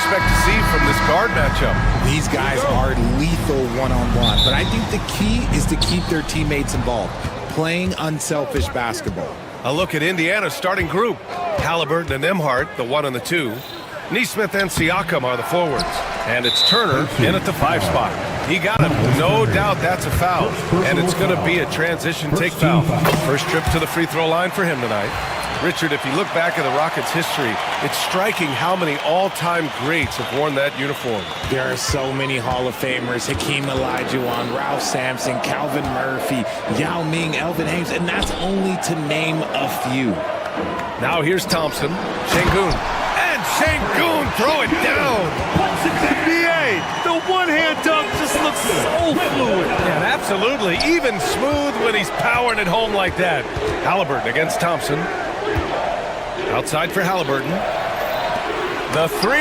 expect to see from this guard matchup? These guys are lethal one-on-one, but I think the key is to keep their teammates involved, playing unselfish basketball. A look at Indiana's starting group. Halliburton and Nembhard, the 1 and the 2. Nesmith and Siakam are the forwards. And it's Turner in at the 5 spot. He got him. No doubt that's a foul. And it's going to be a transition take foul. First trip to the free throw line for him tonight. Richard, if you look back at the Rockets' history, it's striking how many all-time greats have worn that uniform. There are so many Hall of Famers: Hakeem Olajuwon, Ralph Sampson, Calvin Murphy, Yao Ming, Elvin Hayes, and that's only to name a few. Now here's Thompson, Şengün, and Şengün throw it down. NBA, the one-hand dunk just looks so fluid. Yeah, absolutely. Even smooth when he's powering it home like that. Halliburton against Thompson. Outside for Halliburton. The 3.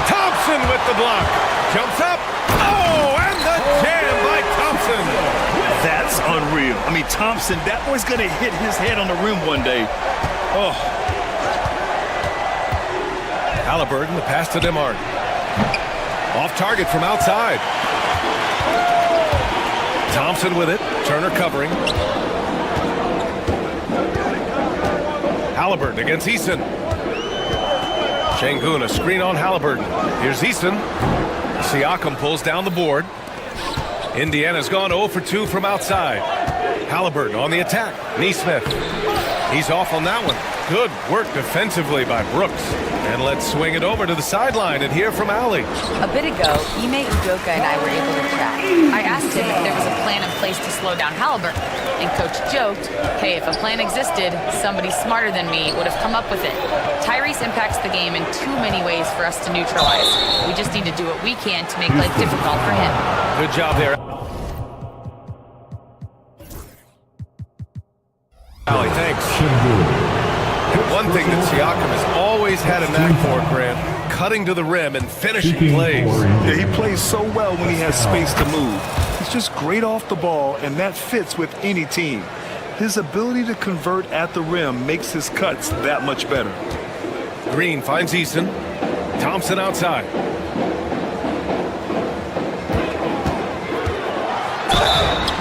Thompson with the block. Jumps up. Oh, and the jam by Thompson. That's unreal. I mean, Thompson, that boy's going to hit his head on the rim one day. Oh. Halliburton, the pass to Nembhard. Off target from outside. Thompson with it. Turner covering. Halliburton against Eason. Şengün, a screen on Halliburton. Here's Eason. Siakam pulls down the board. Indiana's gone 0 for 2 from outside. Halliburton on the attack. Nesmith. He's off on that one. Good work defensively by Brooks. And let's swing it over to the sideline and hear from Allie. A bit ago, Ime Udoka and I were able to chat. I asked him if there was a plan in place to slow down Halliburton, and Coach joked, hey, if a plan existed, somebody smarter than me would have come up with it. Tyrese impacts the game in too many ways for us to neutralize. We just need to do what we can to make life difficult for him. Good job there, Allie, thanks. One thing that Siakam has always had a knack for, Grant, cutting to the rim and finishing plays. Yeah, he plays so well when he has space to move. He's just great off the ball, and that fits with any team. His ability to convert at the rim makes his cuts that much better. Green finds Eason. Thompson outside.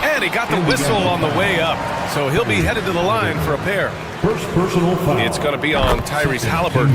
And he got the whistle on the way up, so he'll be headed to the line for a pair. First personal foul. It's going to be on Tyrese Halliburton.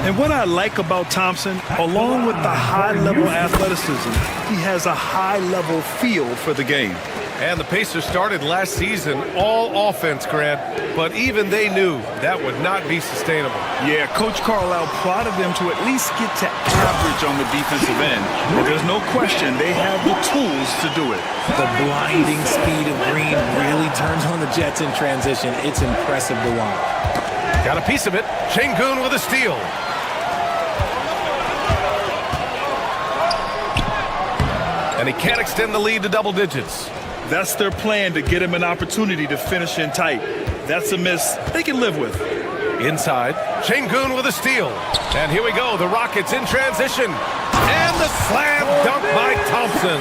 And what I like about Thompson, along with the high-level athleticism, he has a high-level feel for the game. And the Pacers started last season all offense, Grant, but even they knew that would not be sustainable. Yeah, Coach Carlisle prodded them to at least get to average on the defensive end. But there's no question they have the tools to do it. The blinding speed of Green really turns on the Jets in transition. It's impressive to watch. Got a piece of it. Şengün with a steal. And he can't extend the lead to double digits. That's their plan, to get him an opportunity to finish in tight. That's a miss they can live with. Inside, Şengün with a steal. And here we go, the Rockets in transition. And the slam dunk by Thompson.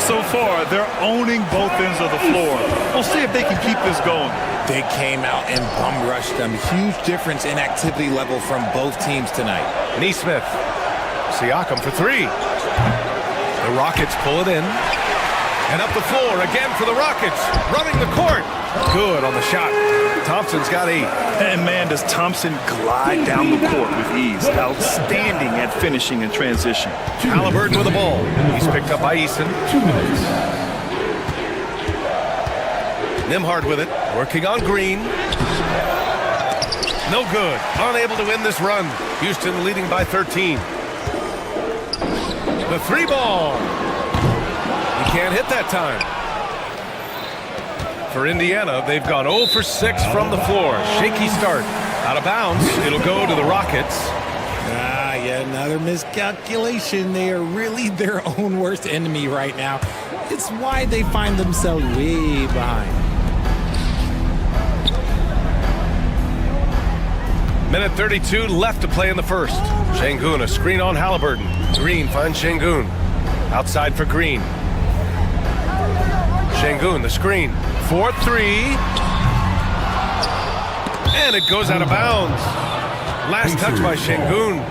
So far, they're owning both ends of the floor. We'll see if they can keep this going. They came out and bum rushed them. Huge difference in activity level from both teams tonight. Nesmith. Siakam for 3. The Rockets pull it in. And up the floor again for the Rockets. Running the court. Good on the shot. Thompson's got 8. And man, does Thompson glide down the court with ease. Outstanding at finishing in transition. Halliburton with the ball. He's picked up by Eason. 2 minutes. Nembhard with it. Working on Green. No good. Unable to win this run. Houston leading by 13. The 3 ball. He can't hit that time. For Indiana, they've gone 0 for 6 from the floor. Shaky start. Out of bounds. It'll go to the Rockets. Yet another miscalculation. They are really their own worst enemy right now. It's why they find themselves way behind. Minute 32 left to play in the first. Şengün, a screen on Halliburton. Green finds Şengün. Outside for Green. Şengün, the screen. 4-3. And it goes out of bounds. Last touch by Şengün.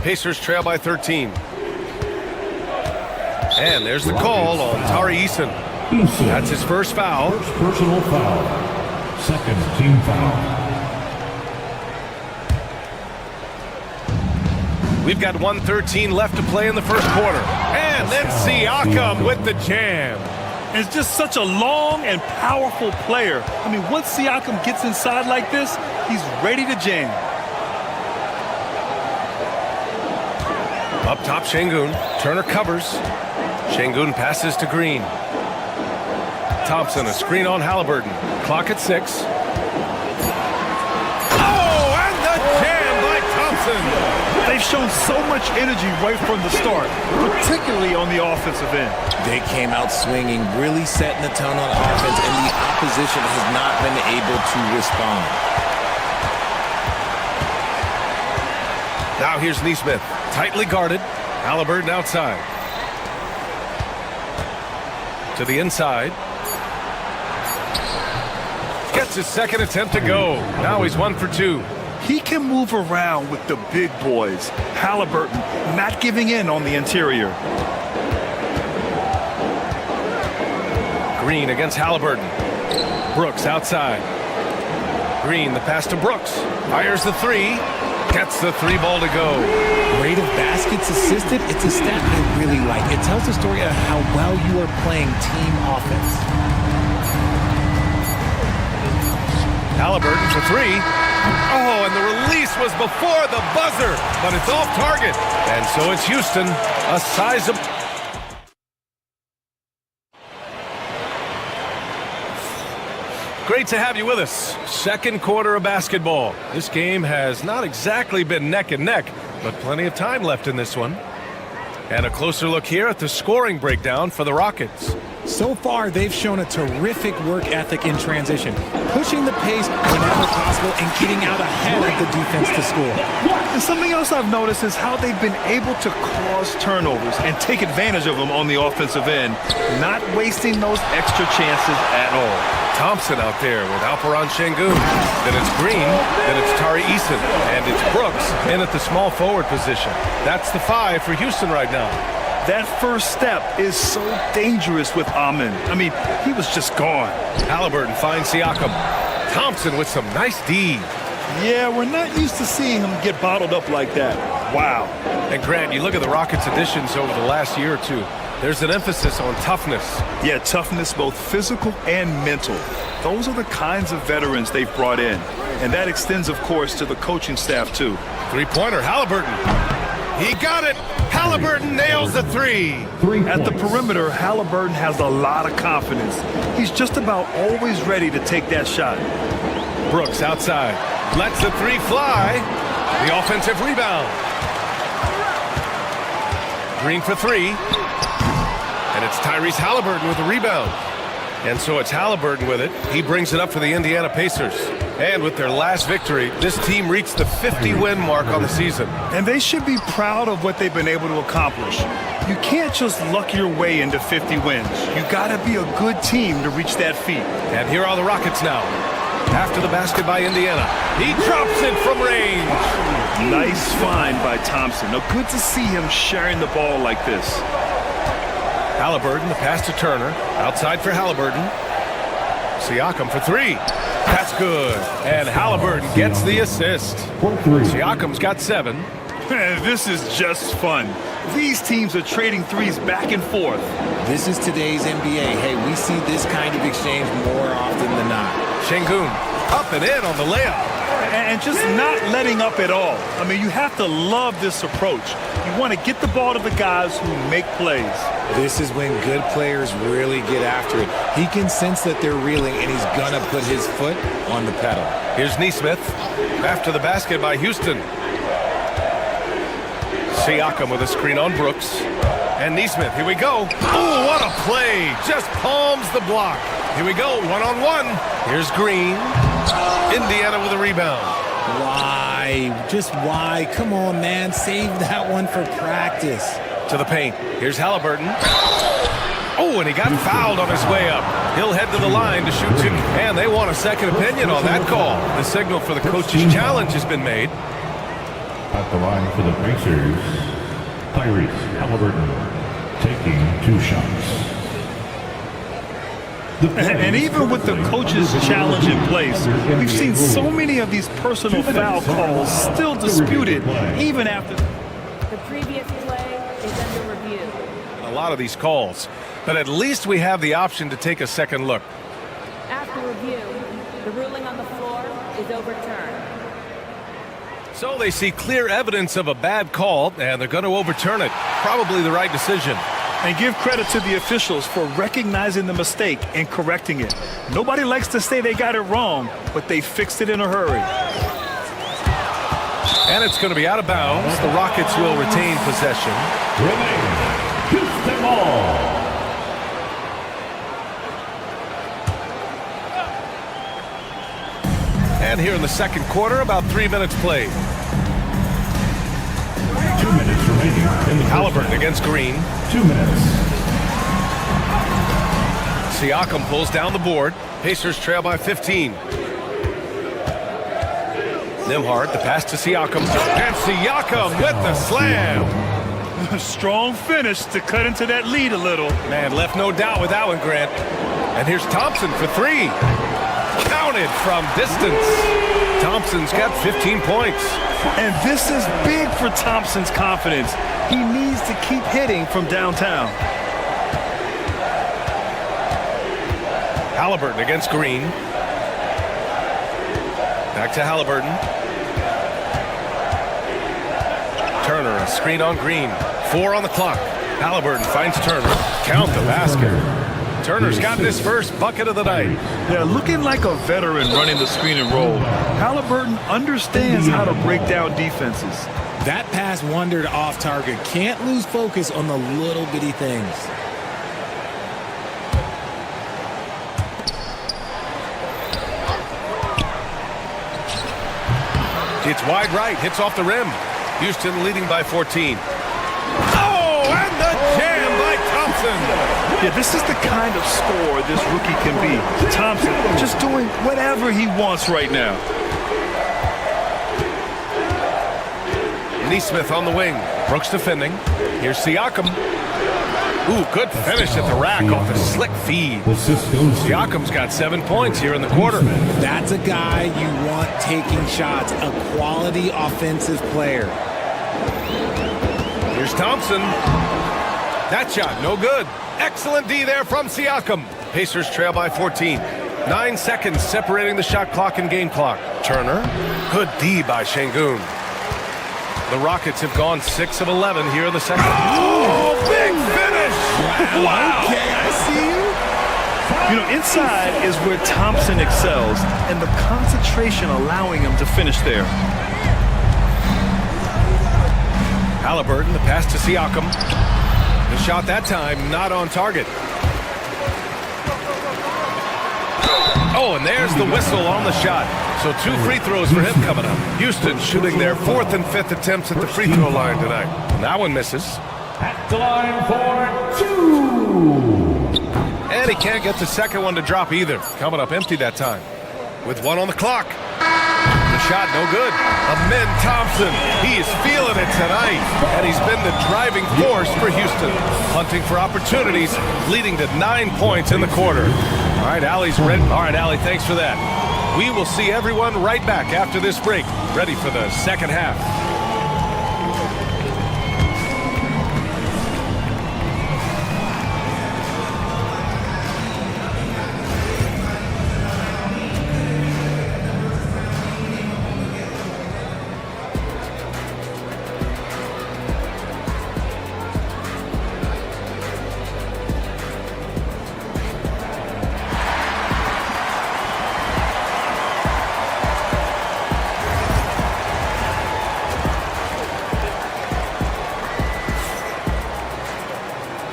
Pacers trail by 13. And there's the call on Tari Eason. That's his first foul. First personal foul. Second team foul. We've got 1:13 left to play in the first quarter. And then Siakam with the jam. And it's just such a long and powerful player. I mean, once Siakam gets inside like this, he's ready to jam. Up top, Şengün. Turner covers. Şengün passes to Green. Thompson, a screen on Halliburton. Clock at 6. Oh, and the jam by Thompson. They've shown so much energy right from the start, particularly on the offensive end. They came out swinging, really setting the tone on offense, and the opposition has not been able to respond. Now here's Neesmith, tightly guarded. Halliburton outside. To the inside. Gets his second attempt to go. Now he's 1 for 2. He can move around with the big boys. Halliburton not giving in on the interior. Green against Halliburton. Brooks outside. Green, the pass to Brooks. Fires the three. Gets the three ball to go. Rate of baskets assisted, it's a stat I really like. It tells the story of how well you are playing team offense. Halliburton for three. Oh, and the release was before the buzzer, but it's off target. And so it's Houston, a sizable... Great to have you with us. Second quarter of basketball. This game has not exactly been neck and neck, but plenty of time left in this one. And a closer look here at the scoring breakdown for the Rockets. So far, they've shown a terrific work ethic in transition, pushing the pace whenever possible and getting out ahead of the defense to score. And something else I've noticed is how they've been able to cause turnovers and take advantage of them on the offensive end, not wasting those extra chances at all. Thompson out there with Alperen Şengün. Then it's Green, then it's Tari Eason, and it's Brooks in at the small forward position. That's the 5 for Houston right now. That first step is so dangerous with Amin. I mean, he was just gone. Halliburton finds Siakam. Thompson with some nice D. Yeah, we're not used to seeing him get bottled up like that. Wow. And Grant, you look at the Rockets' additions over the last year or two. There's an emphasis on toughness. Yeah, toughness, both physical and mental. Those are the kinds of veterans they've brought in. And that extends, of course, to the coaching staff, too. Three-pointer, Halliburton. He got it. Halliburton nails the three. At the perimeter, Halliburton has a lot of confidence. He's just about always ready to take that shot. Brooks outside. Lets the three fly. The offensive rebound. Green for three. And it's Tyrese Halliburton with the rebound. And so it's Halliburton with it. He brings it up for the Indiana Pacers. And with their last victory, this team reached the 50-win mark on the season. And they should be proud of what they've been able to accomplish. You can't just luck your way into 50 wins. You gotta be a good team to reach that feat. And here are the Rockets now. After the basket by Indiana. He drops it from range. Nice find by Thompson. Now, good to see him sharing the ball like this. Halliburton, the pass to Turner. Outside for Halliburton. Siakam for three. That's good. And Halliburton gets the assist. Siakam's got 7. This is just fun. These teams are trading threes back and forth. This is today's NBA. Hey, we see this kind of exchange more often than not. Şengün up and in on the layup. And just not letting up at all. I mean, you have to love this approach. You want to get the ball to the guys who make plays. This is when good players really get after it. He can sense that they're reeling, and he's going to put his foot on the pedal. Here's Neesmith after the basket by Houston. Siakam with a screen on Brooks. And Neesmith, here we go. Oh, what a play. Just palms the block. Here we go, one-on-one. Here's Green. Indiana with a rebound. Why? Just why? Come on, man. Save that one for practice. To the paint. Here's Halliburton. Oh, and he got fouled on his way up. He'll head to the line to shoot 2. And they want a second opinion on that call. The signal for the coach's challenge has been made. At the line for the Pacers, Tyrese Halliburton taking 2 shots. And even with the coach's challenge in place, we've seen so many of these personal foul calls still disputed even after. The previous play is under review. A lot of these calls, but at least we have the option to take a second look. After review, the ruling on the floor is overturned. So they see clear evidence of a bad call, and they're going to overturn it. Probably the right decision. And give credit to the officials for recognizing the mistake and correcting it. Nobody likes to say they got it wrong, but they fixed it in a hurry. And it's going to be out of bounds. The Rockets will retain possession. Houston ball. And here in the second quarter, about 3 minutes played. 2 minutes remaining in the Halliburton against Green. 2 minutes. Siakam pulls down the board. Pacers trail by 15. Nembhard, the pass to Siakam. And Siakam with the slam. A strong finish to cut into that lead a little. Man, left no doubt with that one, Grant. And here's Thompson for 3. Counted from distance. Thompson's got 15 points. And this is big for Thompson's confidence. He needs to keep hitting from downtown. Halliburton against Green. Back to Halliburton. Turner, a screen on Green. 4 on the clock. Halliburton finds Turner. Count the basket. Turner's gotten his first bucket of the night. They're looking like a veteran running the screen and roll. Halliburton understands how to break down defenses. That pass wandered off target. Can't lose focus on the little bitty things. It's wide right, hits off the rim. Houston leading by 14. Oh, and the jam by Thompson. Yeah, this is the kind of score this rookie can be. Thompson just doing whatever he wants right now. Neesmith on the wing. Brooks defending. Here's Siakam. Ooh, good finish at the rack off a slick feed. Siakam's got 7 points here in the quarter. That's a guy you want taking shots, a quality offensive player. Here's Thompson. That shot, no good. Excellent D there from Siakam. Pacers trail by 14. 9 seconds separating the shot clock and game clock. Turner. Good D by Şengün. The Rockets have gone 6 of 11 here in the second. Oh, big finish! Wow. Okay, I see you. You know, inside is where Thompson excels, and the concentration allowing him to finish there. Halliburton, the pass to Siakam. The shot that time not on target. Oh, and there's the whistle on the shot. So 2 free throws for him coming up. Houston shooting their 4th and 5th attempts at the free throw line tonight. And that one misses. At the line for 2. And he can't get the second one to drop either. Coming up empty that time. With 1 on the clock. The shot no good. Amin Thompson. He is feeling it tonight. And he's been the driving force for Houston. Hunting for opportunities, leading to 9 points in the quarter. All right, Allie's ready. All right, Allie, thanks for that. We will see everyone right back after this break, ready for the second half.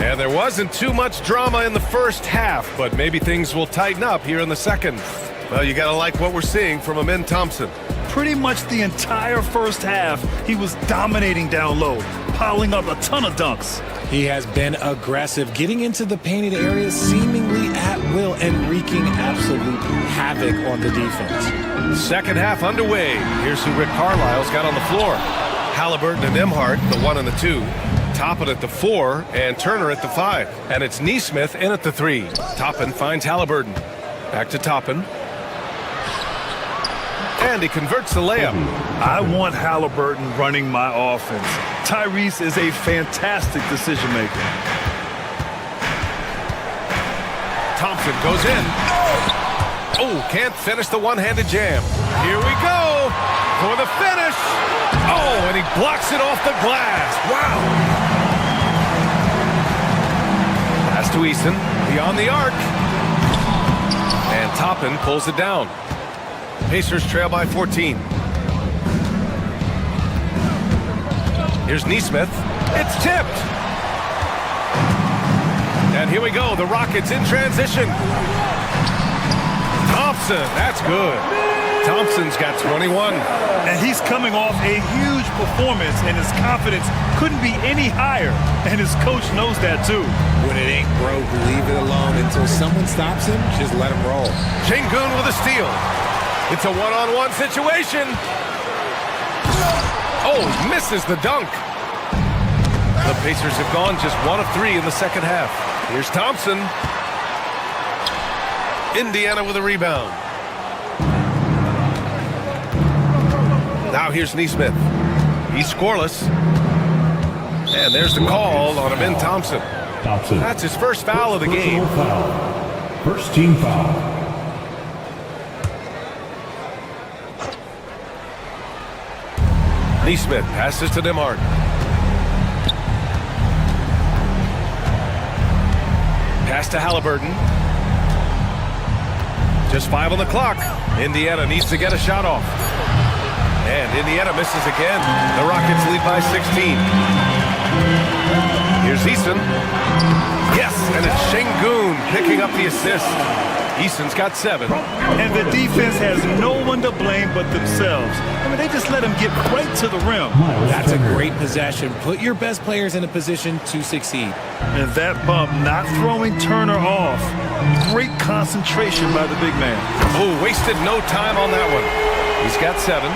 And there wasn't too much drama in the first half, but maybe things will tighten up here in the second. Well, you gotta like what we're seeing from Amin Thompson. Pretty much the entire first half, he was dominating down low, piling up a ton of dunks. He has been aggressive, getting into the painted areas seemingly at will and wreaking absolute havoc on the defense. Second half underway. Here's who Rick Carlisle's got on the floor. Halliburton and Emhart, the 1 and the 2. Toppin at the 4 and Turner at the 5. And it's Neesmith in at the 3. Toppin finds Halliburton. Back to Toppin. And he converts the layup. I want Halliburton running my offense. Tyrese is a fantastic decision maker. Thompson goes in. Oh, can't finish the one-handed jam. Here we go for the finish. Oh, and he blocks it off the glass. Wow. Pass to Easton, beyond the arc. And Toppin pulls it down. Pacers trail by 14. Here's Neesmith. It's tipped. And here we go. The Rockets in transition. Thompson, that's good. Thompson's got 21. And he's coming off a huge performance, and his confidence couldn't be any higher. And his coach knows that, too. When it ain't broke, leave it alone. Until someone stops him, just let him roll. Şengün with a steal. It's a one-on-one situation. Oh, misses the dunk. The Pacers have gone just 1 of 3 in the second half. Here's Thompson. Indiana with a rebound. Now here's Neesmith. He's scoreless. And there's the call on Amin Thompson. That's his first foul of the game. First team foul. Neesmith passes to Emhart. Pass to Halliburton. Just 5 on the clock. Indiana needs to get a shot off. And Indiana misses again. The Rockets lead by 16. Here's Easton. Yes, and it's Şengün picking up the assist. Easton's got 7. And the defense has no one to blame but themselves. I mean, they just let him get right to the rim. That's a great possession. Put your best players in a position to succeed. And that bump not throwing Turner off. Great concentration by the big man. Oh, wasted no time on that one. He's got 7.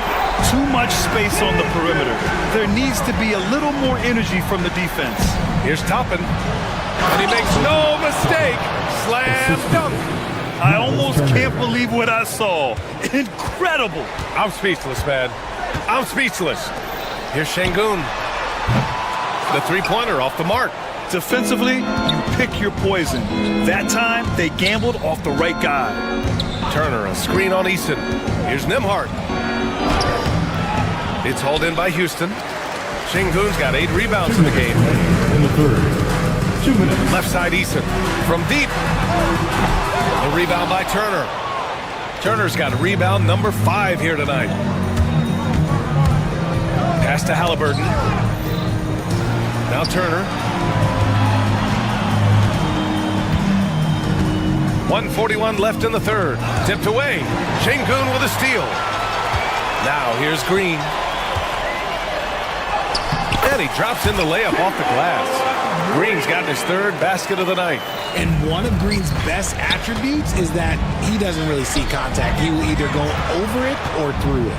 Too much space on the perimeter. There needs to be a little more energy from the defense. Here's Toppin. And he makes no mistake. Slam dunk. I almost can't believe what I saw. Incredible. I'm speechless, man. I'm speechless. Here's Şengün. The three-pointer off the mark. Defensively, you pick your poison. That time, they gambled off the right guy. Turner, a screen on Easton. Here's Emhart. It's hauled in by Houston. Şengün's got 8 rebounds in the game. In the third. 2 minutes. Left side Easton. From deep. A rebound by Turner. Turner's got rebound number 5 here tonight. Pass to Halliburton. Now Turner. 1:41 left in the third. Tipped away. Şengün with a steal. Now here's Green. And he drops in the layup off the glass. Green's got his 3rd basket of the night. And one of Green's best attributes is that he doesn't really see contact. He will either go over it or through it.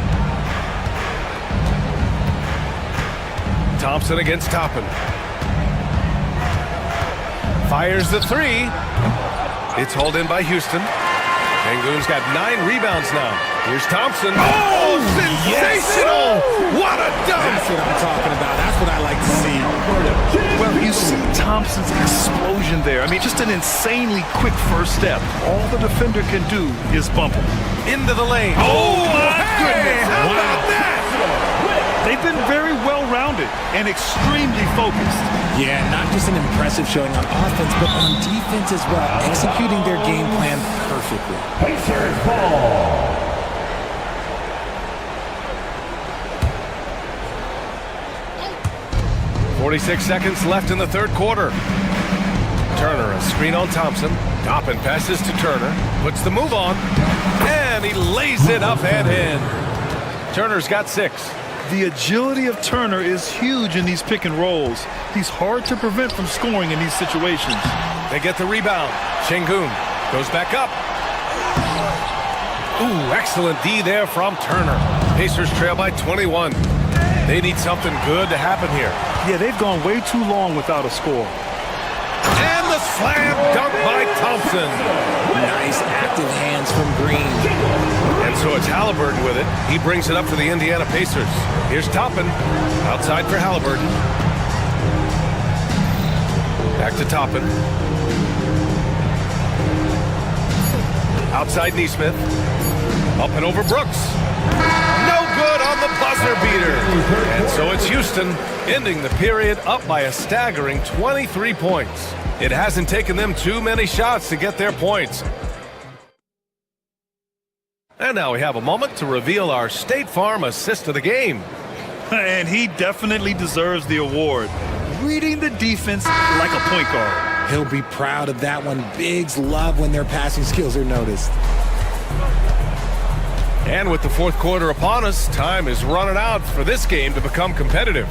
Thompson against Toppin. Fires the 3. It's hauled in by Houston. Şengün's got 9 rebounds now. Here's Thompson. Oh, sensational! Yes. What a dunk! That's what I'm talking about. That's what I like to see. Well, you see Thompson's explosion there. I mean, just an insanely quick first step. All the defender can do is bump him. Into the lane. Oh, my goodness! How about that? They've been very well-rounded and extremely focused. Yeah, not just an impressive showing on offense, but on defense as well, executing their game plan perfectly. Pacers ball. 46 seconds left in the third quarter. Turner, a screen on Thompson. Toppin passes to Turner. Puts the move on. And he lays it up and in. Turner's got 6. The agility of Turner is huge in these pick and rolls. He's hard to prevent from scoring in these situations. They get the rebound. Şengün goes back up. Ooh, excellent D there from Turner. Pacers trail by 21. They need something good to happen here. Yeah, they've gone way too long without a score. And the slam dunk by Thompson. Nice active hands from Green. And so it's Halliburton with it. He brings it up for the Indiana Pacers. Here's Toppin. Outside for Halliburton. Back to Toppin. Outside Neesmith. Up and over Brooks. No good on the buzzer beater. And so it's Houston ending the period up by a staggering 23 points. It hasn't taken them too many shots to get their points. And now we have a moment to reveal our State Farm assist of the game. And he definitely deserves the award. Reading the defense like a point guard. He'll be proud of that one. Bigs love when their passing skills are noticed. And with the fourth quarter upon us, time is running out for this game to become competitive.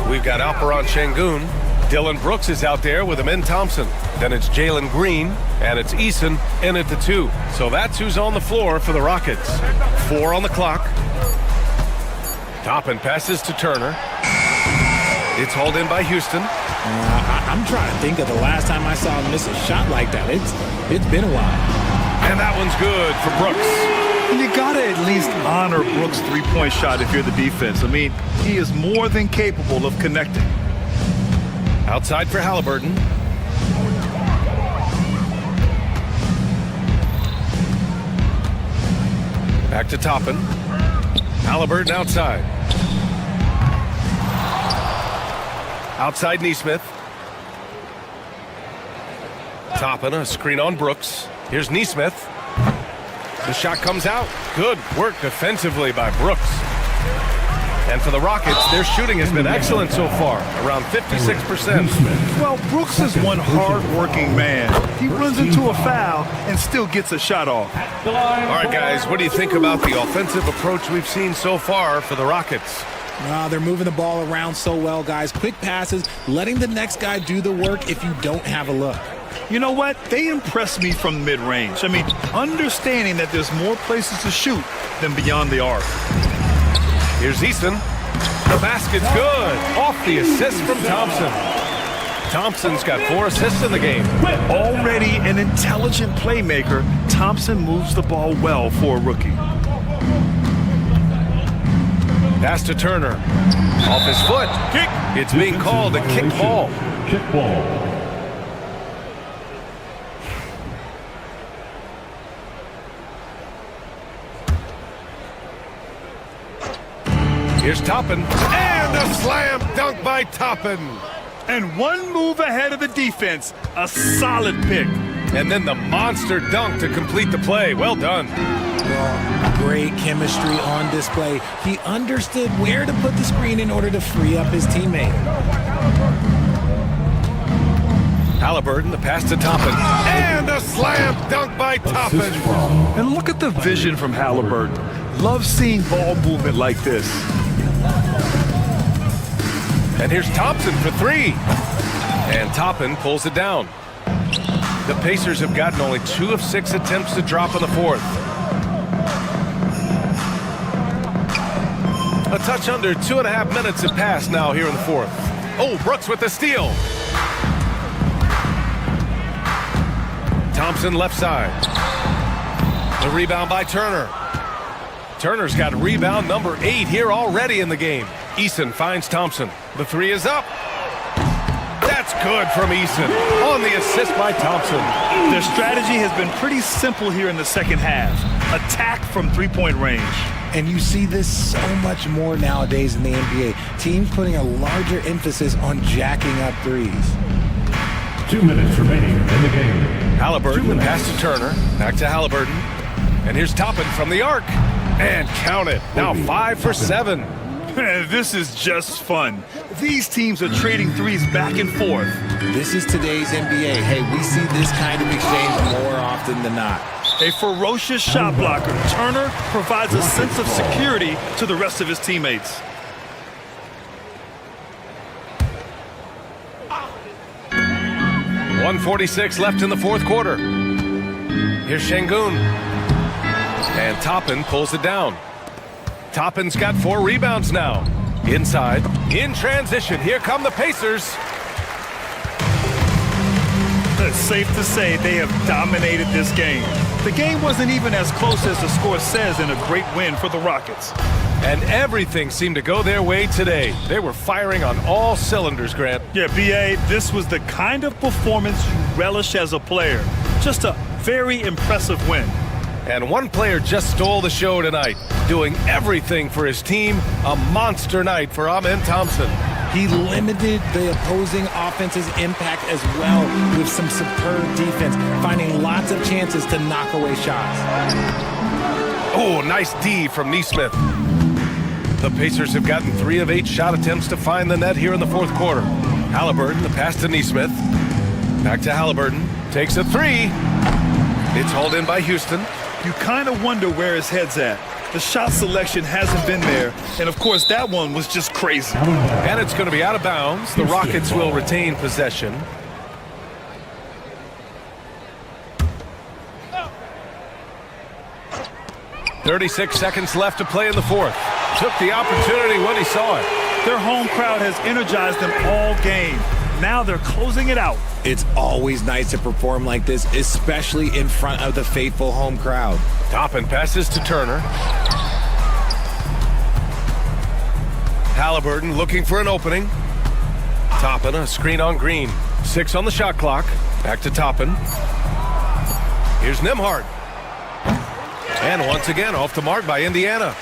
We've got Alperon Şengün. Dylan Brooks is out there with Amin Thompson. Then it's Jalen Green, and it's Eason in at the 2. So that's who's on the floor for the Rockets. 4 on the clock. Toppin passes to Turner. It's hauled in by Houston. I'm trying to think of the last time I saw him miss a shot like that. It's been a while. And that one's good for Brooks. You gotta at least honor Brooks' three-point shot if you're the defense. I mean, he is more than capable of connecting. Outside for Halliburton. Back to Toppin. Halliburton outside. Outside Neesmith. Toppin, a screen on Brooks. Here's Neesmith. The shot comes out. Good work defensively by Brooks. And for the Rockets, their shooting has been excellent so far, around 56%. Well, Brooks is one hard-working man. He runs into a foul and still gets a shot off. All right, guys, what do you think about the offensive approach we've seen so far for the Rockets? They're moving the ball around so well, guys. Quick passes, letting the next guy do the work if you don't have a look. You know what? They impress me from mid-range. I mean, understanding that there's more places to shoot than beyond the arc. Here's Eason. The basket's good. Off the assist from Thompson. Thompson's got 4 assists in the game. Already an intelligent playmaker, Thompson moves the ball well for a rookie. Pass to Turner. Off his foot. Kick. It's being called a kick ball. Kick ball. Here's Toppin. And a slam dunk by Toppin. And one move ahead of the defense. A solid pick. And then the monster dunk to complete the play. Well done. Well, great chemistry on display. He understood where to put the screen in order to free up his teammate. Halliburton, the pass to Toppin. And a slam dunk by Toppin. And look at the vision from Halliburton. Love seeing ball movement like this. And here's Thompson for 3. And Toppin pulls it down. The Pacers have gotten only 2 of 6 attempts to drop in the fourth. A touch under 2.5 minutes have passed now here in the fourth. Oh, Brooks with the steal. Thompson left side. The rebound by Turner. Turner's got rebound number 8 here already in the game. Eason finds Thompson. The 3 is up. That's good from Eason on the assist by Thompson. Their strategy has been pretty simple here in the second half. Attack from three-point range. And you see this so much more nowadays in the NBA. Teams putting a larger emphasis on jacking up threes. 2 minutes remaining in the game. Halliburton, pass to Turner. Back to Halliburton. And here's Toppin from the arc. And count it. Now 5 for 7. This is just fun. These teams are trading threes back and forth. This is today's NBA. Hey, we see this kind of exchange more often than not. A ferocious shot blocker, Turner provides a sense of security to the rest of his teammates. .146 left in the fourth quarter. Here's Şengün. And Toppin pulls it down. Toppin's got 4 rebounds now. Inside, in transition, here come the Pacers. It's safe to say they have dominated this game. The game wasn't even as close as the score says in a great win for the Rockets. And everything seemed to go their way today. They were firing on all cylinders, Grant. Yeah, B.A., this was the kind of performance you relish as a player. Just a very impressive win. And one player just stole the show tonight, doing everything for his team. A monster night for Amen Thompson. He limited the opposing offense's impact as well with some superb defense, finding lots of chances to knock away shots. Oh, nice D from Neesmith. The Pacers have gotten 3 of 8 shot attempts to find the net here in the fourth quarter. Halliburton, the pass to Neesmith. Back to Halliburton. Takes a 3. It's hauled in by Houston. You kind of wonder where his head's at. The shot selection hasn't been there, and of course that one was just crazy. And it's going to be out of bounds. The Rockets will retain possession. .36 seconds left to play in the fourth. Took the opportunity when he saw it. Their home crowd has energized them all game. Now they're closing it out. It's always nice to perform like this, especially in front of the faithful home crowd. Toppin passes to Turner. Halliburton looking for an opening. Toppin, a screen on Green. 6 on the shot clock. Back to Toppin. Here's Nembhard. And once again, off the mark by Indiana.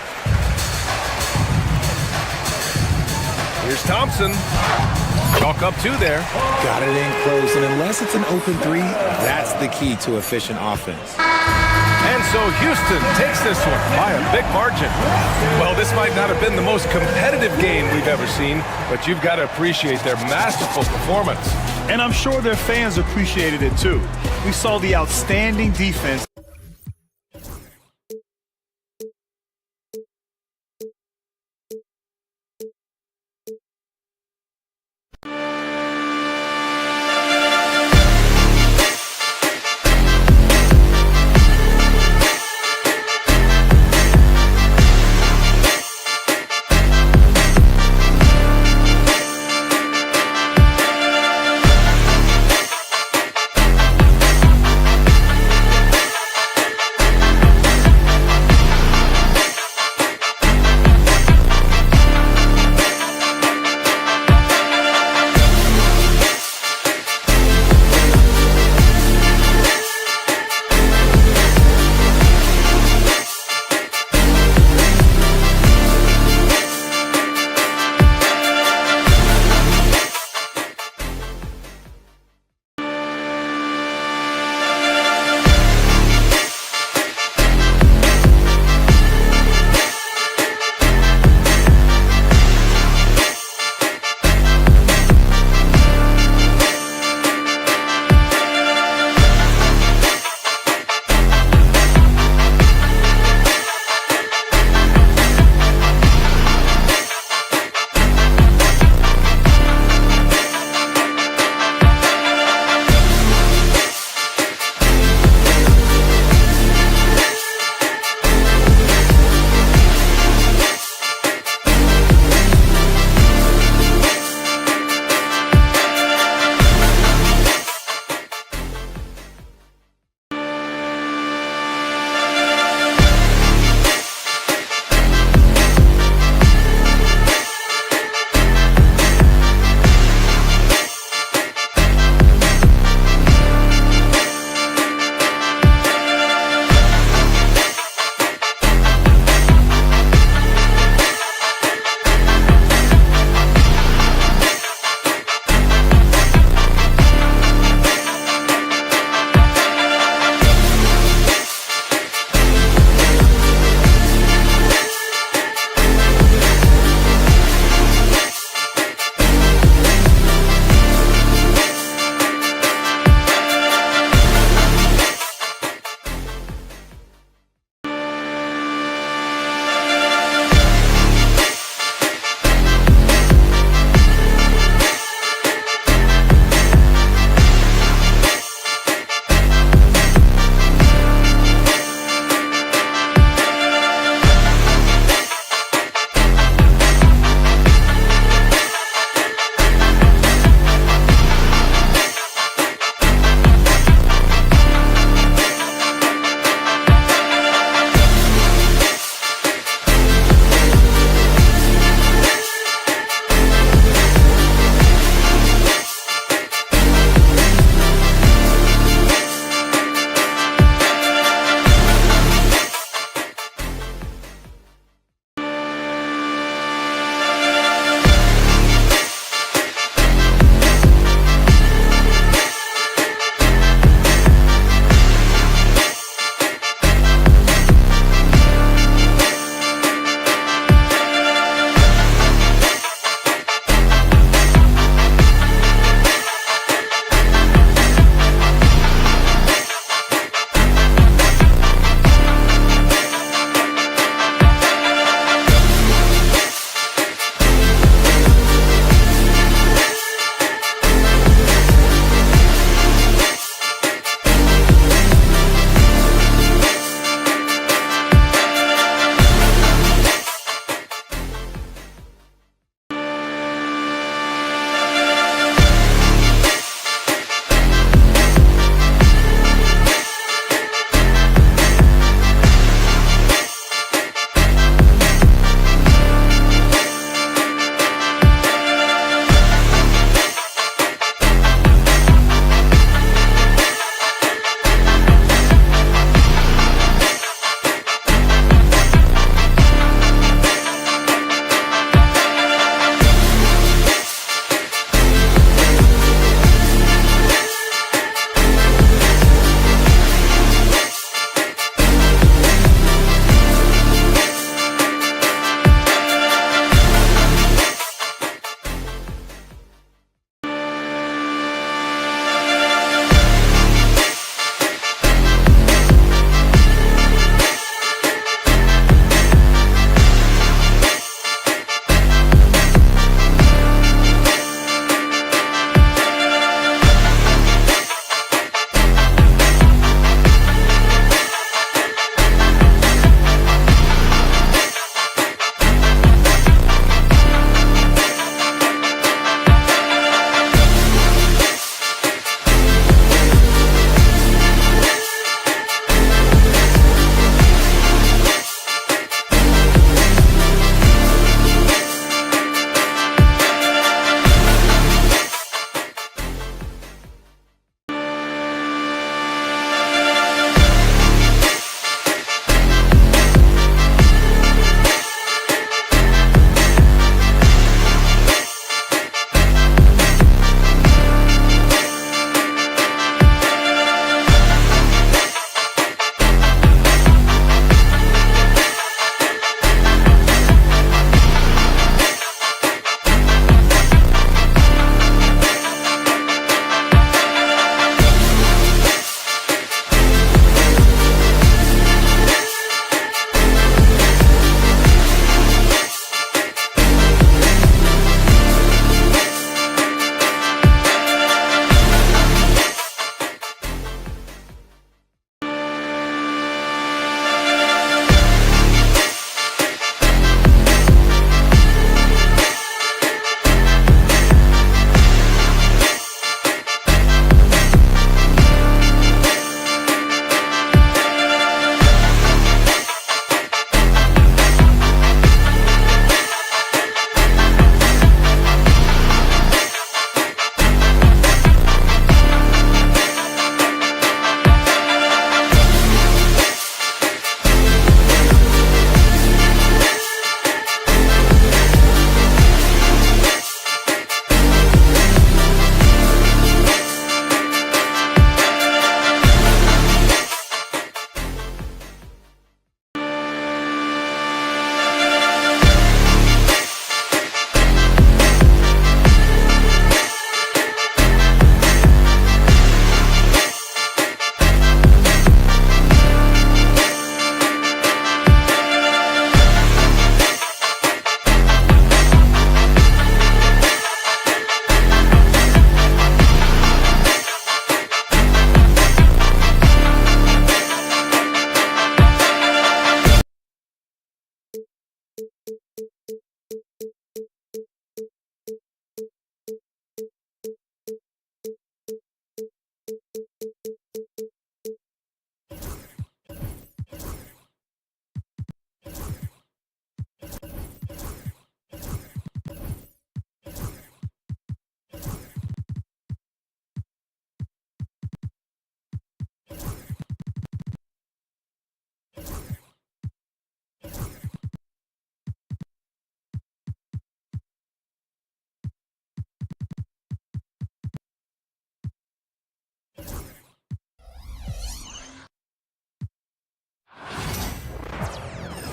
Here's Thompson. Chalk up 2 there. Got it in close, and unless it's an open 3, that's the key to efficient offense. And so Houston takes this one by a big margin. Well, this might not have been the most competitive game we've ever seen, but you've got to appreciate their masterful performance. And I'm sure their fans appreciated it too. We saw the outstanding defense.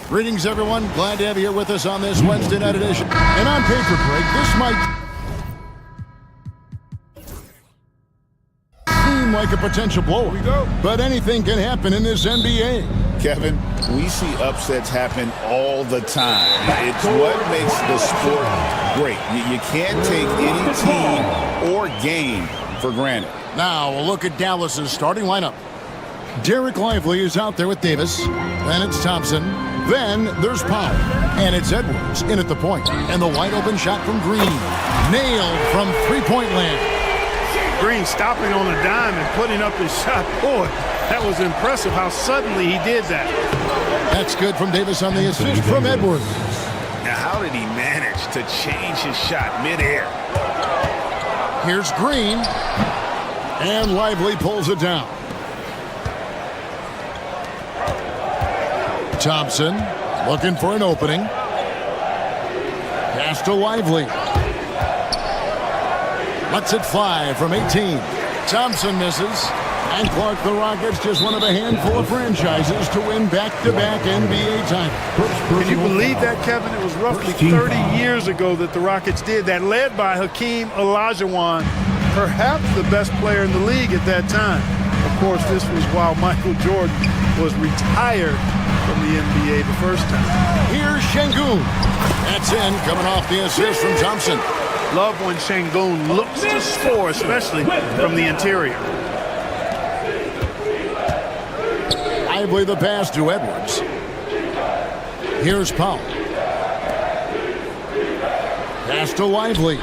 Greetings, everyone. Glad to have you here with us on this Wednesday night edition. And on paper break, this might seem like a potential blow. But anything can happen in this NBA. Kevin, we see upsets happen all the time. It's what makes the sport great. You can't take any team or game for granted. Now, we'll look at Dallas's starting lineup. Derek Lively is out there with Davis. Then it's Thompson. Then there's Powell. And it's Edwards in at the point. And the wide open shot from Green. Nailed from three-point land. Green stopping on a dime and putting up his shot. Boy, that was impressive how suddenly he did that. That's good from Davis on the assist from Edwards. Now, how did he manage to change his shot midair? Here's Green. And Lively pulls it down. Thompson looking for an opening. Pass to Lively. Lets it fly from 18. Thompson misses. And Clark, the Rockets, just one of a handful of franchises to win back-to-back NBA titles. Can you believe that, Kevin? It was roughly 30 years ago that the Rockets did that, led by Hakeem Olajuwon, perhaps the best player in the league at that time. Of course, this was while Michael Jordan was retired from the NBA the first time. Here's Şengün. That's in, coming off the assist from Thompson. Love when Şengün looks to score, especially from the interior. Lively the pass to Edwards. Here's Powell. Pass to Lively.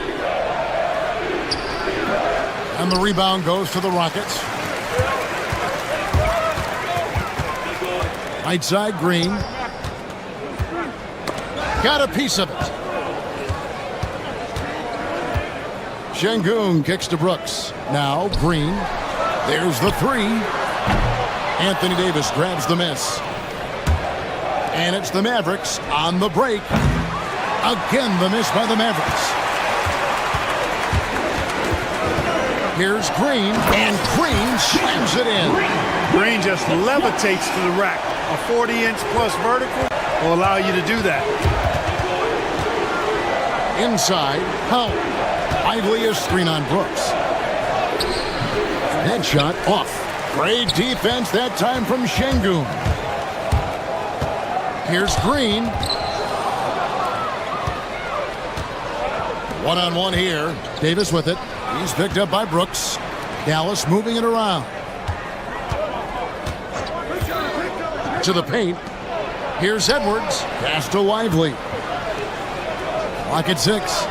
And the rebound goes to the Rockets. Right side, Green. Got a piece of it. Şengün kicks to Brooks. Now Green. There's the three. Anthony Davis grabs the miss. And it's the Mavericks on the break. Again, the miss by the Mavericks. Here's Green, and Green slams it in. Green just levitates to the rack. A 40-inch plus vertical will allow you to do that. Inside, Powell. Lively is screen on Brooks. Headshot off. Great defense that time from Şengün. Here's Green. One-on-one here. Davis with it. He's picked up by Brooks. Dallas moving it around. To the paint. Here's Edwards. Pass to Lively. Lock at 6.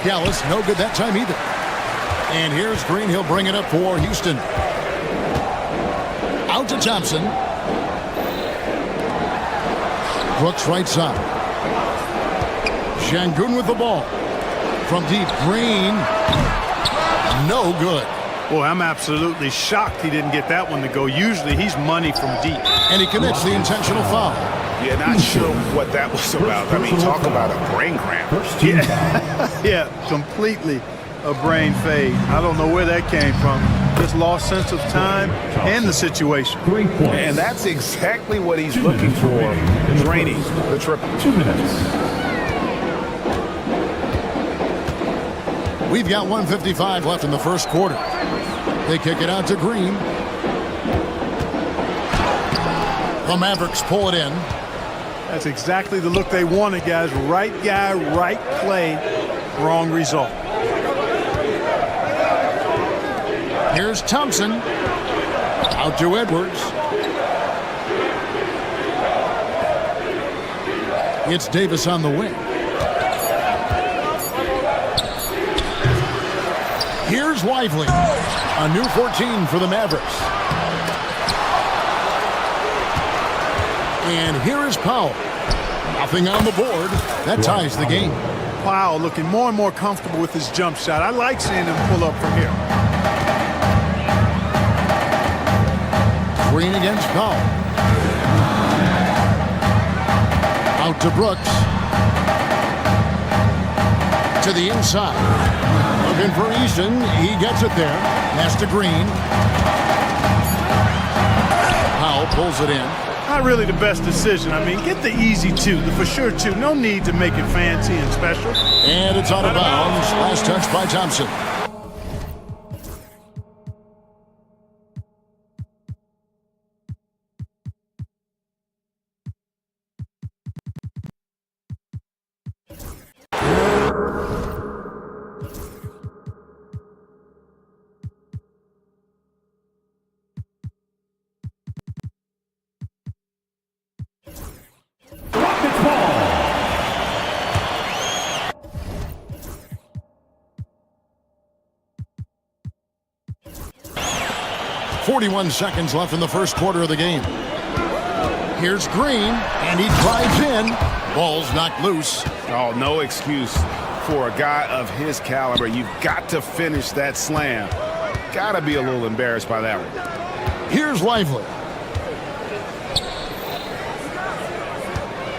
Dallas, no good that time either. And here's Green. He'll bring it up for Houston. Out to Thompson. Brooks right side. Şengün with the ball. From deep, Green. No good. Boy, I'm absolutely shocked he didn't get that one to go. Usually he's money from deep. And he commits the intentional foul. Yeah, not sure what that was about. I mean, talk about a brain cramp. Yeah, completely a brain fade. I don't know where that came from. Just lost sense of time and the situation. And that's exactly what he's looking for, draining the triple. 2 minutes. We've got 1:55 left in the first quarter. They kick it out to Green. The Mavericks pull it in. That's exactly the look they wanted, guys. Right guy, right play, wrong result. Here's Thompson. Out to Edwards. It's Davis on the wing. Here's Lively. A new 14 for the Mavericks. And here is Powell. Nothing on the board. That ties the game. Powell looking more and more comfortable with his jump shot. I like seeing him pull up from here. Green against Powell. Out to Brooks. To the inside. Looking for Easton. He gets it there. Pass to Green. Powell pulls it in. not really the best decision. I mean, get the easy two, the for sure two. No need to make it fancy and special. And it's out of bounds. Last touch by Thompson. Rockets ball. 41 seconds left in the first quarter of the game. Here's Green, and he drives in. Ball's knocked loose. Oh, no excuse for a guy of his caliber. You've got to finish that slam. Got to be a little embarrassed by that one. Here's Lively.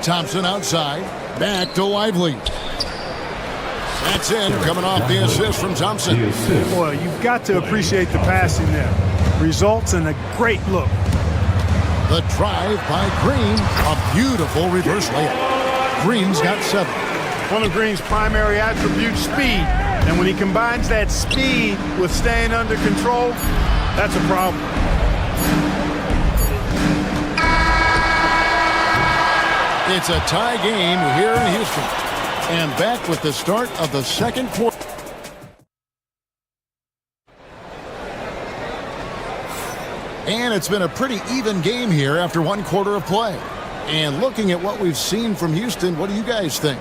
Thompson outside. Back to Lively. That's it. Coming off the assist from Thompson. Boy, you've got to appreciate the passing there. Results in a great look. The drive by Green. A beautiful reverse layup. Green's got 7. One of Green's primary attributes, speed. And when he combines that speed with staying under control, that's a problem. It's a tie game here in Houston. And back with the start of the second quarter. And it's been a pretty even game here after one quarter of play. And looking at what we've seen from Houston, what do you guys think?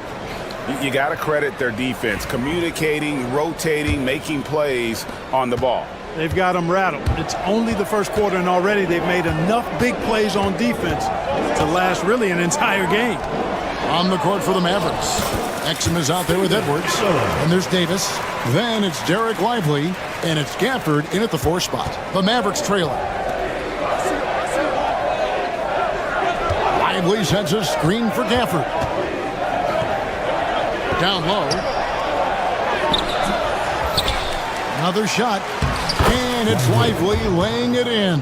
You got to credit their defense, communicating, rotating, making plays on the ball. They've got them rattled. It's only the first quarter, and already they've made enough big plays on defense to last really an entire game. On the court for the Mavericks. Exum is out there with Edwards. And there's Davis. Then it's Derek Lively. And it's Gafford in at the 4 spot. The Mavericks trailing. Lively sends a screen for Gafford. Down low. Another shot. And it's Lively laying it in.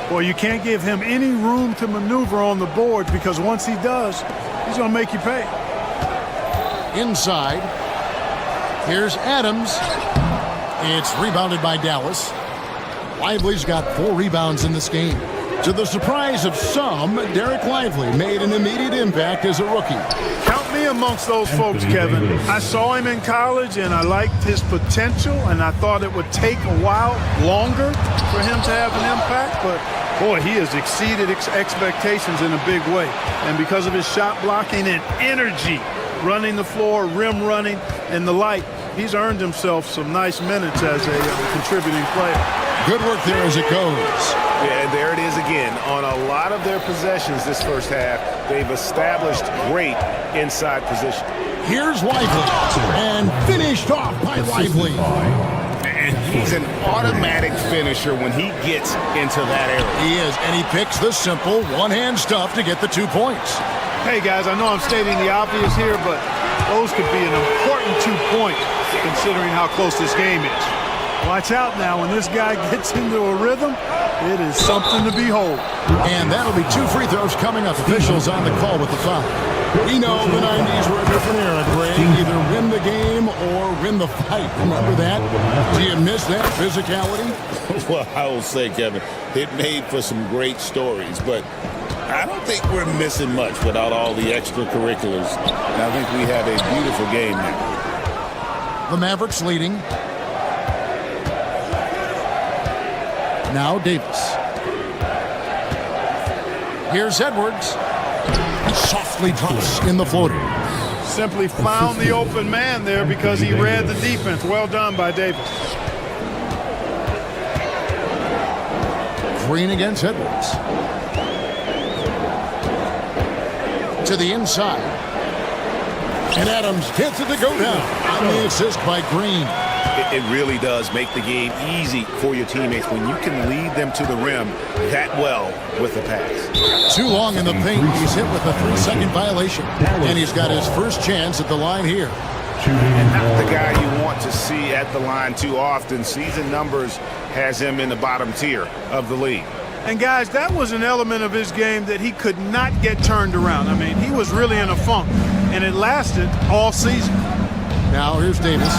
Well, you can't give him any room to maneuver on the board, because once he does, he's going to make you pay. Inside. Here's Adams. It's rebounded by Dallas. Lively's got 4 rebounds in this game. To the surprise of some, Derek Lively made an immediate impact as a rookie. Count me amongst those folks, Kevin. I saw him in college, and I liked his potential, and I thought it would take a while longer for him to have an impact, but boy, he has exceeded expectations in a big way. And because of his shot blocking and energy, running the floor, rim running, and the like, he's earned himself some nice minutes as a contributing player. Good work there as it goes. Yeah, and there it is again. On a lot of their possessions this first half, they've established great inside position. Here's Lively, and finished off by Lively. And he's an automatic finisher when he gets into that area. He is, and he picks the simple one-hand stuff to get the 2 points. Hey, guys, I know I'm stating the obvious here, but those could be an important 2 points considering how close this game is. Watch out now. When this guy gets into a rhythm, it is something to behold. And that'll be 2 free throws coming up. Officials on the call with the foul. We know the 90s were a different era, Greg. Either win the game or win the fight. Remember that? Do you miss that physicality? Well, I will say, Kevin, it made for some great stories, but I don't think we're missing much without all the extracurriculars. And I think we have a beautiful game now. The Mavericks leading. Now Davis. Here's Edwards. Softly drops in the floater. Simply found the open man there because he read the defense. Well done by Davis. Green against Edwards. To the inside. And Adams gets it to go down. On the assist by Green. It really does make the game easy for your teammates when you can lead them to the rim that well with the pass. Too long in the paint. He's hit with a 3-second violation. And he's got his first chance at the line here. And not the guy you want to see at the line too often. Season numbers has him in the bottom tier of the league. And guys, that was an element of his game that he could not get turned around. I mean, he was really in a funk, and it lasted all season. Now here's Davis.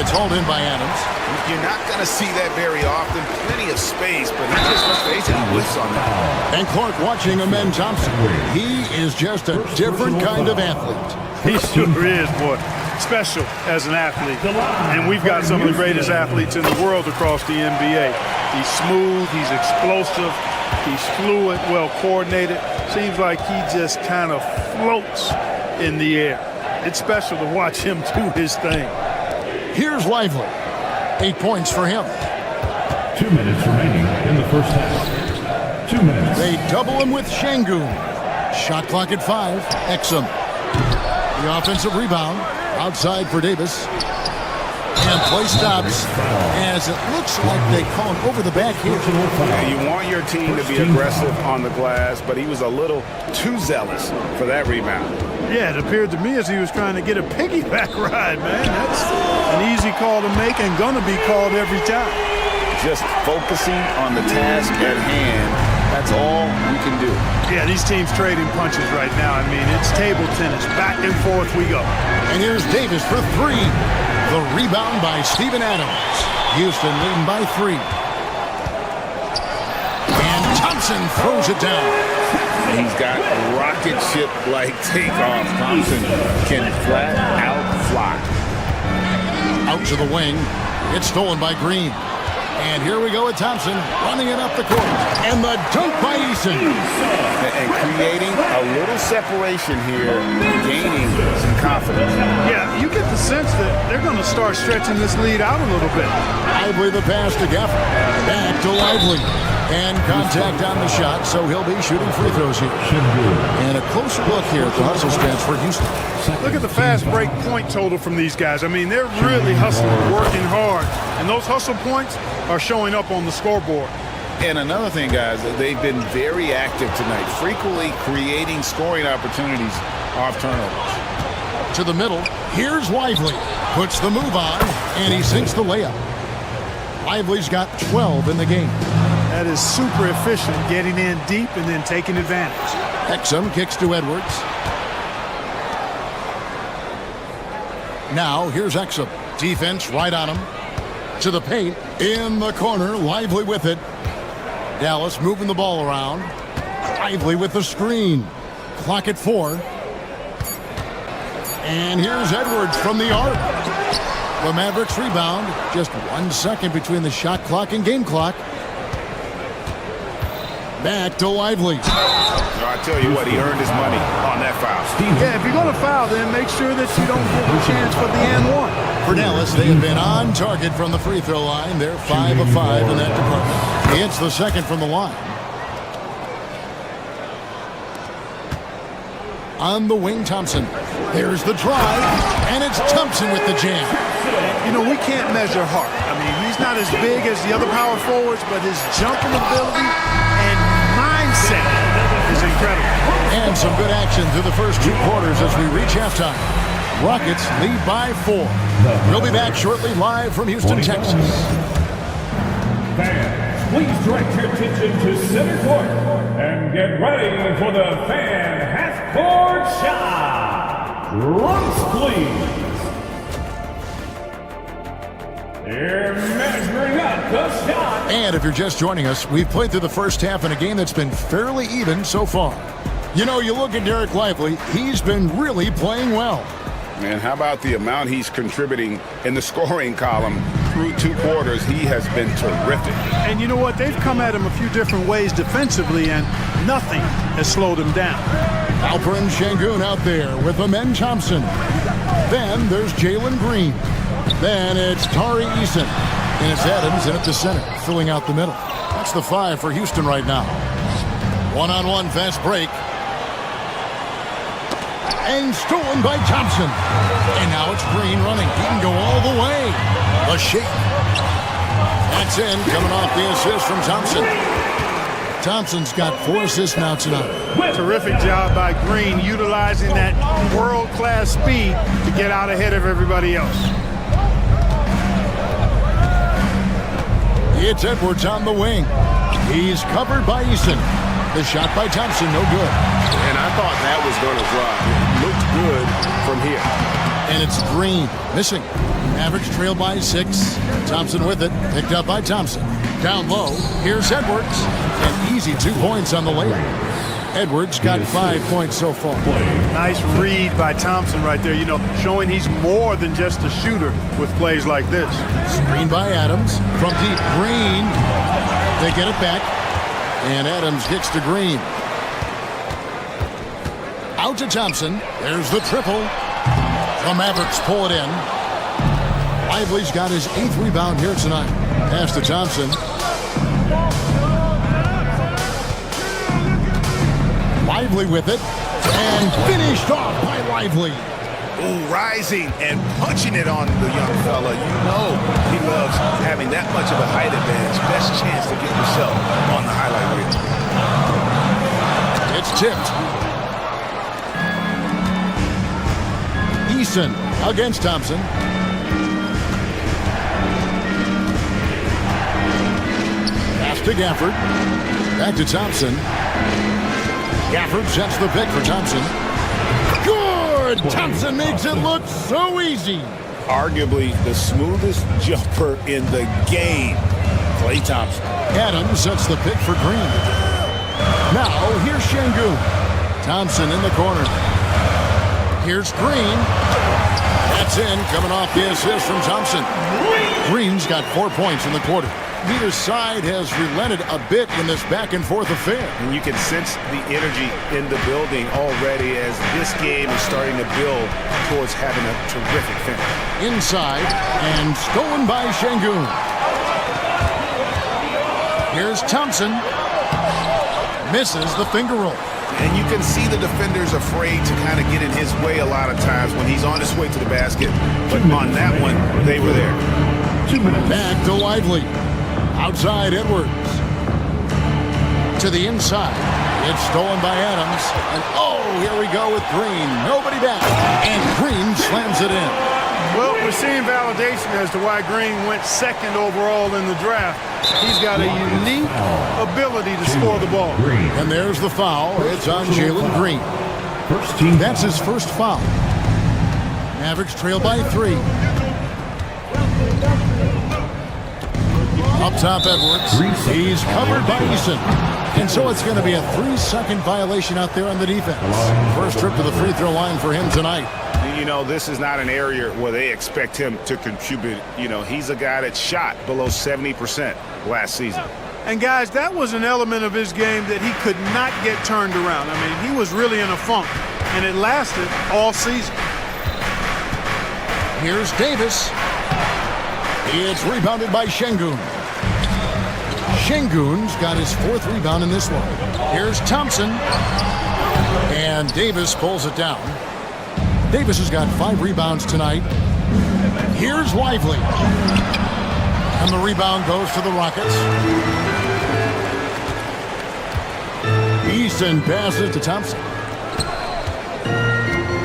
It's hauled in by Adams. You're not going to see that very often. Plenty of space, but he just, let's face it, he whiffs on that. And Clark watching Amen Thompson. He is just a different kind of athlete. He sure is, boy. Special as an athlete. And we've got some of the greatest athletes in the world across the NBA. He's smooth, he's explosive, he's fluid, well coordinated. Seems like he just kind of floats in the air. It's special to watch him do his thing. Here's Lively. 8 points for him. 2 minutes remaining in the first half. 2 minutes. They double him with Şengün. Shot clock at 5. Exum. The offensive rebound. Outside for Davis. And play stops as it looks like they call him over the back here. Yeah, you want your team to be aggressive on the glass, but he was a little too zealous for that rebound. Yeah, it appeared to me as he was trying to get a piggyback ride, man. That's an easy call to make and going to be called every time. Just focusing on the task at hand, that's all we can do. Yeah, these teams trading punches right now. I mean, it's table tennis. Back and forth we go. And here's Davis for 3. The rebound by Steven Adams. Houston leading by 3. And Thompson throws it down. He's got rocket ship-like takeoff. Thompson can flat out fly. Out to the wing. It's stolen by Green. And here we go with Thompson running it up the court. And the dunk by Eason. And creating a little separation here, gaining some confidence. Yeah, you get the sense that they're going to start stretching this lead out a little bit. Lively the pass to Gafford. Back to Lively. And contact on the shot, so he'll be shooting free throws here. And a closer look here at the hustle stats for Houston. Look at the fast break point total from these guys. I mean, they're really hustling, working hard. And those hustle points are showing up on the scoreboard. And another thing, guys, they've been very active tonight, frequently creating scoring opportunities off turnovers. To the middle, here's Lively. Puts the move on, and he sinks the layup. Lively's got 12 in the game. That is super efficient, getting in deep and then taking advantage. Exum kicks to Edwards. Now, here's Exum. Defense right on him. To the paint. In the corner. Lively with it. Dallas moving the ball around. Lively with the screen. Clock at 4. And here's Edwards from the arc. The Mavericks rebound. Just 1 second between the shot clock and game clock. Back to Lively. I tell you what, he earned his money on that foul. Yeah, if you're going to foul, then make sure that you don't give a chance for the and one. For Dallas, they have been on target from the free throw line. They're 5 of 5 in that department. He hits the second from the line. On the wing, Thompson. There's the drive, and it's Thompson with the jam. You know, we can't measure Hart. I mean, he's not as big as the other power forwards, but his jumping ability and mindset is incredible. And some good action through the first 2 quarters as we reach halftime. Rockets lead by 4. We'll be back shortly live from Houston, Texas. Fans, please direct your attention to center court and get ready for the fan half-court shot. Drums, please. They're measuring up the shot. And if you're just joining us, we've played through the first half in a game that's been fairly even so far. You know, you look at Derek Lively, he's been really playing well. And how about the amount he's contributing in the scoring column through 2 quarters? He has been terrific. And you know what? They've come at him a few different ways defensively, and nothing has slowed him down. Alperen Şengün out there with Amen Thompson. Then there's Jalen Green. Then it's Tari Eason. And it's Adams in at the center, filling out the middle. That's the 5 for Houston right now. One-on-one fast break. And stolen by Thompson. And now it's Green running. He can go all the way. The shake. That's in, coming off the assist from Thompson. Thompson's got 4 assists now tonight. Terrific job by Green, utilizing that world-class speed to get out ahead of everybody else. It's Edwards on the wing. He's covered by Eason. The shot by Thompson, no good. And I thought that was going to drop. It looked good from here. And it's Green, missing. Mavericks trail by 6. Thompson with it, picked up by Thompson. Down low, here's Edwards. An easy 2 points on the layup. Edwards got 5 points so far. Nice read by Thompson right there, you know, showing he's more than just a shooter with plays like this. Screen by Adams. From deep, Green. They get it back. And Adams gets to Green. Out to Thompson. There's the triple. The Mavericks pull it in. Lively's got his 8th rebound here tonight. Pass to Thompson. Lively with it. And finished off by Lively. Ooh, rising and punching it on the young fella. You know he loves having that much of a height advantage. Best chance to get yourself on the highlight reel. It's tipped. Eason against Thompson. Pass to Gafford. Back to Thompson. Gafford sets the pick for Thompson. Good! Thompson makes it look so easy. Arguably the smoothest jumper in the game. Klay Thompson. Adams sets the pick for Green. Now, here's Şengün. Thompson in the corner. Here's Green. That's in, coming off the assist from Thompson. Green's got 4 points in the quarter. Neither side has relented a bit in this back-and-forth affair. And you can sense the energy in the building already as this game is starting to build towards having a terrific finish. Inside, and stolen by Şengün. Here's Thompson. Misses the finger roll. And you can see the defenders afraid to kind of get in his way a lot of times when he's on his way to the basket. But on that one, they were there. 2 minutes. Back to Lively. Outside Edwards. To the inside. It's stolen by Adams. And oh, here we go with Green. Nobody back. And Green slams it in. Well, we're seeing validation as to why Green went 2nd overall in the draft. He's got a unique ability to score the ball. And there's the foul. It's on Jalen Green. First team. That's his first foul. Mavericks trail by 3. Up top, Edwards. He's covered by Eason. And so it's going to be a 3-second violation out there on the defense. First trip to the free throw line for him tonight. You know, this is not an area where they expect him to contribute. You know, he's a guy that shot below 70% last season. And guys, that was an element of his game that he could not get turned around. I mean, he was really in a funk, and it lasted all season. Here's Davis. It's rebounded by Şengün. Şengün's got his 4th rebound in this one. Here's Thompson. And Davis pulls it down. Davis has got 5 rebounds tonight. Here's Lively. And the rebound goes to the Rockets. Eason passes to Thompson.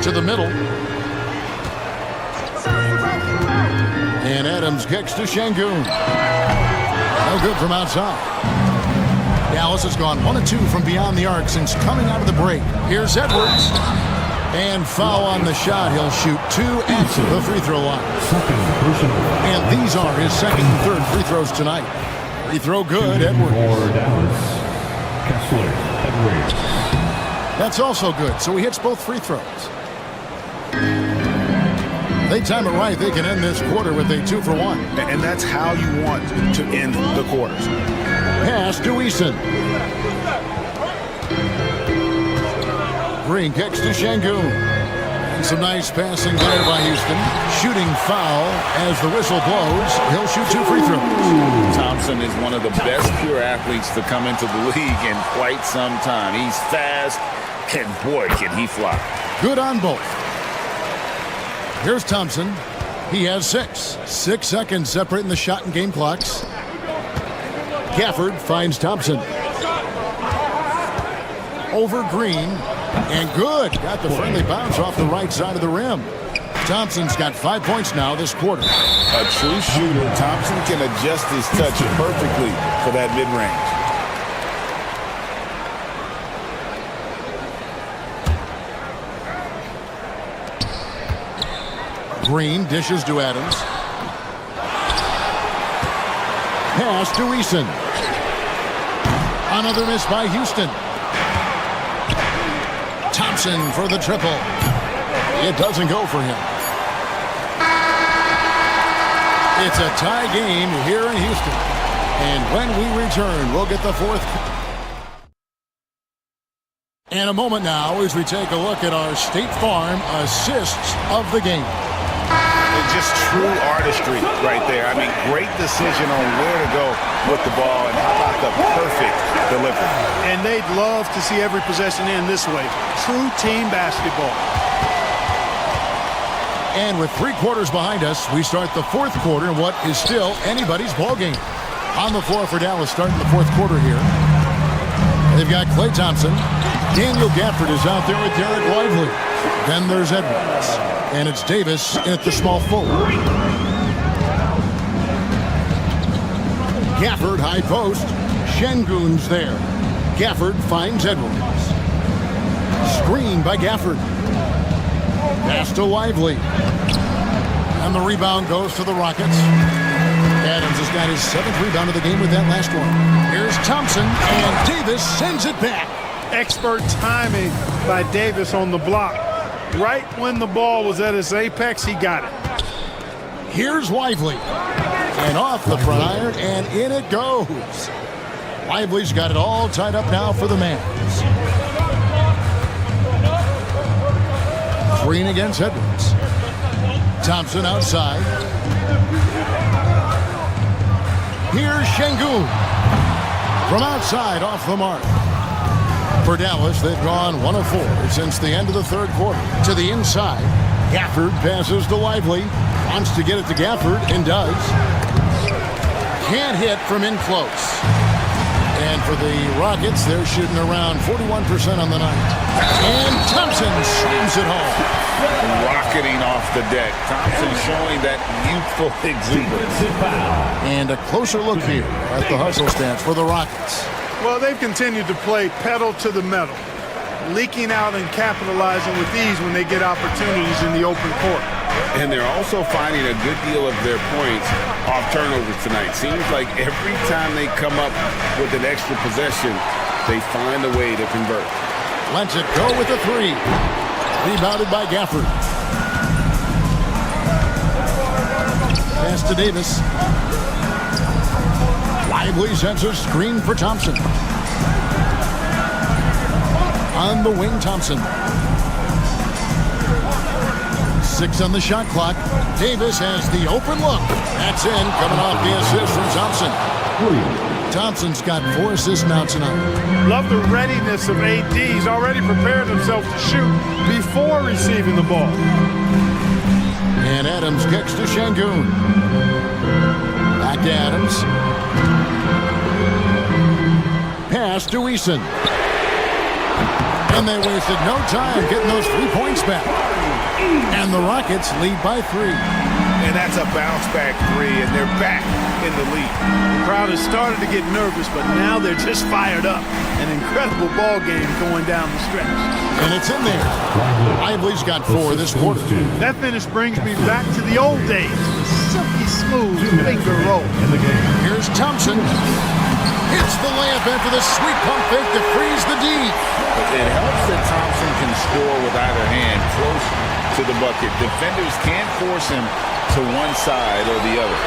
To the middle. And Adams kicks to Şengün. No good from outside. Dallas has gone 1 of 2 from beyond the arc since coming out of the break. Here's Edwards. And foul on the shot. He'll shoot 2 at the free throw line. And these are his 2nd and 3rd free throws tonight. Free throw good, Edwards. That's also good. So he hits both free throws. They time it right. They can end this quarter with a 2-for-1. And that's how you want to end the quarters. Pass to Eason. Green kicks to Şengün. And some nice passing there by Houston. Shooting foul as the whistle blows. He'll shoot 2 free throws. Thompson is one of the best pure athletes to come into the league in quite some time. He's fast, and boy, can he fly. Good on both. Here's Thompson. He has 6. 6 seconds separating the shot and game clocks. Gafford finds Thompson. Over Green. And good. Got the friendly bounce off the right side of the rim. Thompson's got 5 points now this quarter. A true shooter, Thompson can adjust his touch perfectly for that mid-range. Green dishes to Adams. Pass to Eason. Another miss by Houston. Thompson for the triple. It doesn't go for him. It's a tie game here in Houston. And when we return, we'll get the fourth. In a moment now as we take a look at our State Farm assists of the game. It's just true artistry right there. I mean, great decision on where to go with the ball, and how about the perfect delivery. And they'd love to see every possession end this way. True team basketball. And with 3 quarters behind us, we start the fourth quarter in what is still anybody's ball game. On the floor for Dallas starting the fourth quarter here. They've got Klay Thompson. Daniel Gafford is out there with Derek Lively. Then there's Edwards. And it's Davis at the small forward. Gafford high post. Şengün's there. Gafford finds Edwards. Screen by Gafford. Pass to Lively. And the rebound goes to the Rockets. Adams has got his 7th rebound of the game with that last one. Here's Thompson, and Davis sends it back. Expert timing by Davis on the block. Right when the ball was at its apex, he got it. Here's Lively. And off the front iron, and in it goes. Lively's got it all tied up now for the Mavs. Green against Edwards. Thompson outside. Here's Şengün. From outside, off the mark. For Dallas, they've gone 1 of 4 since the end of the third quarter. To the inside. Gafford passes to Lively. Wants to get it to Gafford, and does. Can't hit from in close. And for the Rockets, they're shooting around 41% on the night. And Thompson slams it home. Rocketing off the deck. Thompson showing that youthful exuberance. And a closer look here at the hustle stance for the Rockets. Well, they've continued to play pedal to the metal, leaking out and capitalizing with ease when they get opportunities in the open court. And they're also finding a good deal of their points off turnovers tonight. Seems like every time they come up with an extra possession, they find a way to convert. Lets it go with a 3. Rebounded by Gafford. Pass to Davis. Lively sends a screen for Thompson. On the wing, Thompson. 6 on the shot clock. Davis has the open look. That's in, coming off the assist from Thompson. Thompson's got 4 assists now tonight. Love the readiness of AD. He's already prepared himself to shoot before receiving the ball. And Adams kicks to Şengün. Back to Adams. Pass to Eason. And they wasted no time getting those 3 points back. And the Rockets lead by 3. And that's a bounce-back 3, and they're back in the lead. The crowd has started to get nervous, but now they're just fired up. An incredible ball game going down the stretch. And it's in there. Lively's got 4 this quarter. That finish brings me back to the old days. The silky smooth finger roll. Here's Thompson. Hits the layup after the sweet pump fake to freeze the D. It helps that Thompson can score with either hand close to the bucket. Defenders can't force him to one side or the other.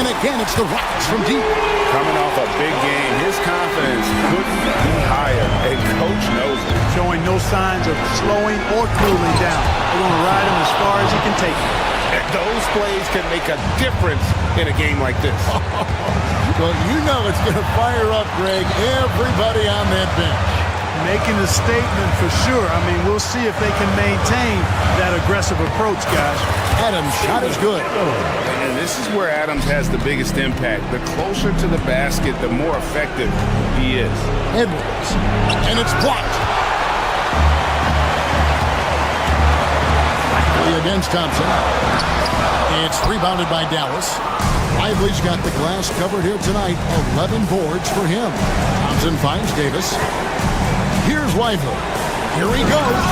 And again, it's the Rockets from deep. Coming off a big game, his confidence couldn't be higher, and Coach knows it. Showing no signs of slowing or cooling down. They're going to ride him as far as he can take him. And those plays can make a difference in a game like this. Well, you know it's going to fire up, Greg, everybody on that bench. Making a statement for sure. I mean, we'll see if they can maintain that aggressive approach, guys. Adams' shot is good. And this is where Adams has the biggest impact. The closer to the basket, the more effective he is. Edwards. And it's blocked. Lively against Thompson. It's rebounded by Dallas. Lively's got the glass covered here tonight. 11 boards for him. Thompson finds Davis. Here's Lively. Here he goes.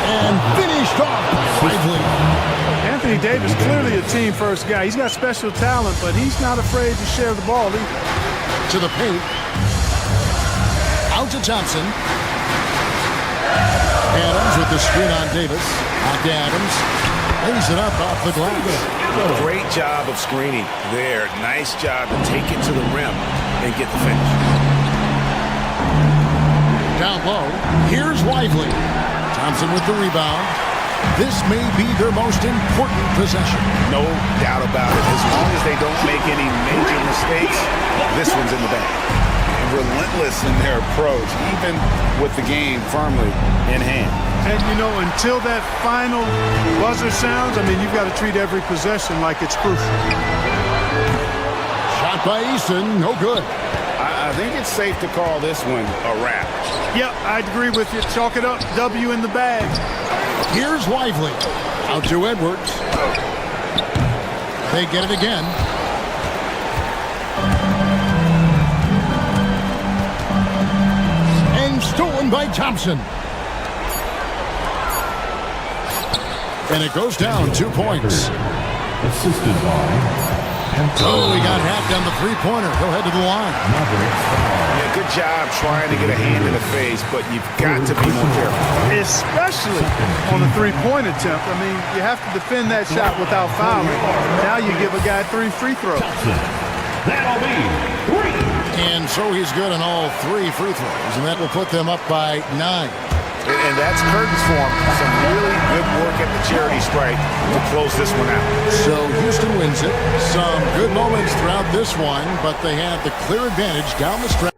And finished off by Lively. And Anthony Davis, clearly a team-first guy. He's got special talent, but he's not afraid to share the ball either. To the paint. Out to Thompson. Adams with the screen on Davis. Out to Adams. Lays it up off the glass. Great job of screening there. Nice job to take it to the rim and get the finish. Down low. Here's Lively. Thompson with the rebound. This may be their most important possession. No doubt about it. As long as they don't make any major mistakes, this one's in the bag. Relentless in their approach, even with the game firmly in hand. And, you know, until that final buzzer sounds, I mean, you've got to treat every possession like it's crucial. Shot by Easton, no good. I think it's safe to call this one a wrap. Yep, I'd agree with you. Chalk it up, W in the bag. Here's Lively. Out to Edwards. They get it again. And stolen by Thompson. And it goes down 2 points. Assisted by... Oh, he got hacked on the three-pointer. He'll head to the line. Yeah, good job trying to get a hand in the face, but you've got to be more careful. Especially on the three-point attempt. I mean, you have to defend that shot without fouling. Now you give a guy 3 free throws. That'll be 3. And so he's good on all 3 free throws, and that will put them up by 9. And that's curtains for him. Some really good work at the charity stripe to close this one out. So Houston wins it. Some good moments throughout this one, but they had the clear advantage down the stretch.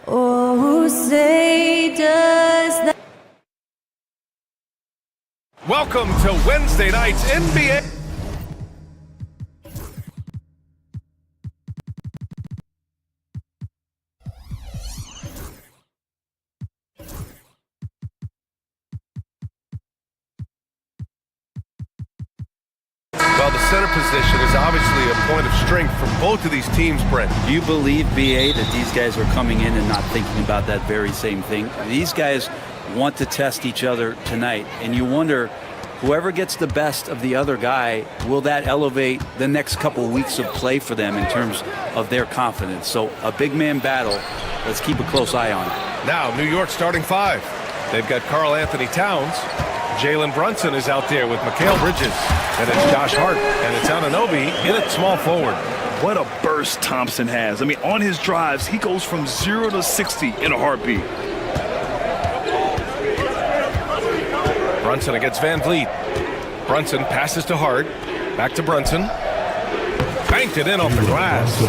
Oh, say does that... Welcome to Wednesday night's NBA. center position is obviously a point of strength for both of these teams, Brent. Do you believe, BA, that these guys are coming in and not thinking about that very same thing? These guys want to test each other tonight, and you wonder, whoever gets the best of the other guy, will that elevate the next couple of weeks of play for them in terms of their confidence? So a big man battle. Let's keep a close eye on it. Now, New York starting 5. They've got Karl Anthony Towns. Jalen Brunson is out there with Mikal Bridges. And it's Josh Hart. And it's Anunoby in at small forward. What a burst Thompson has. I mean, on his drives, he goes from 0 to 60 in a heartbeat. Brunson against Van Vliet. Brunson passes to Hart. Back to Brunson. Banked it in off the glass.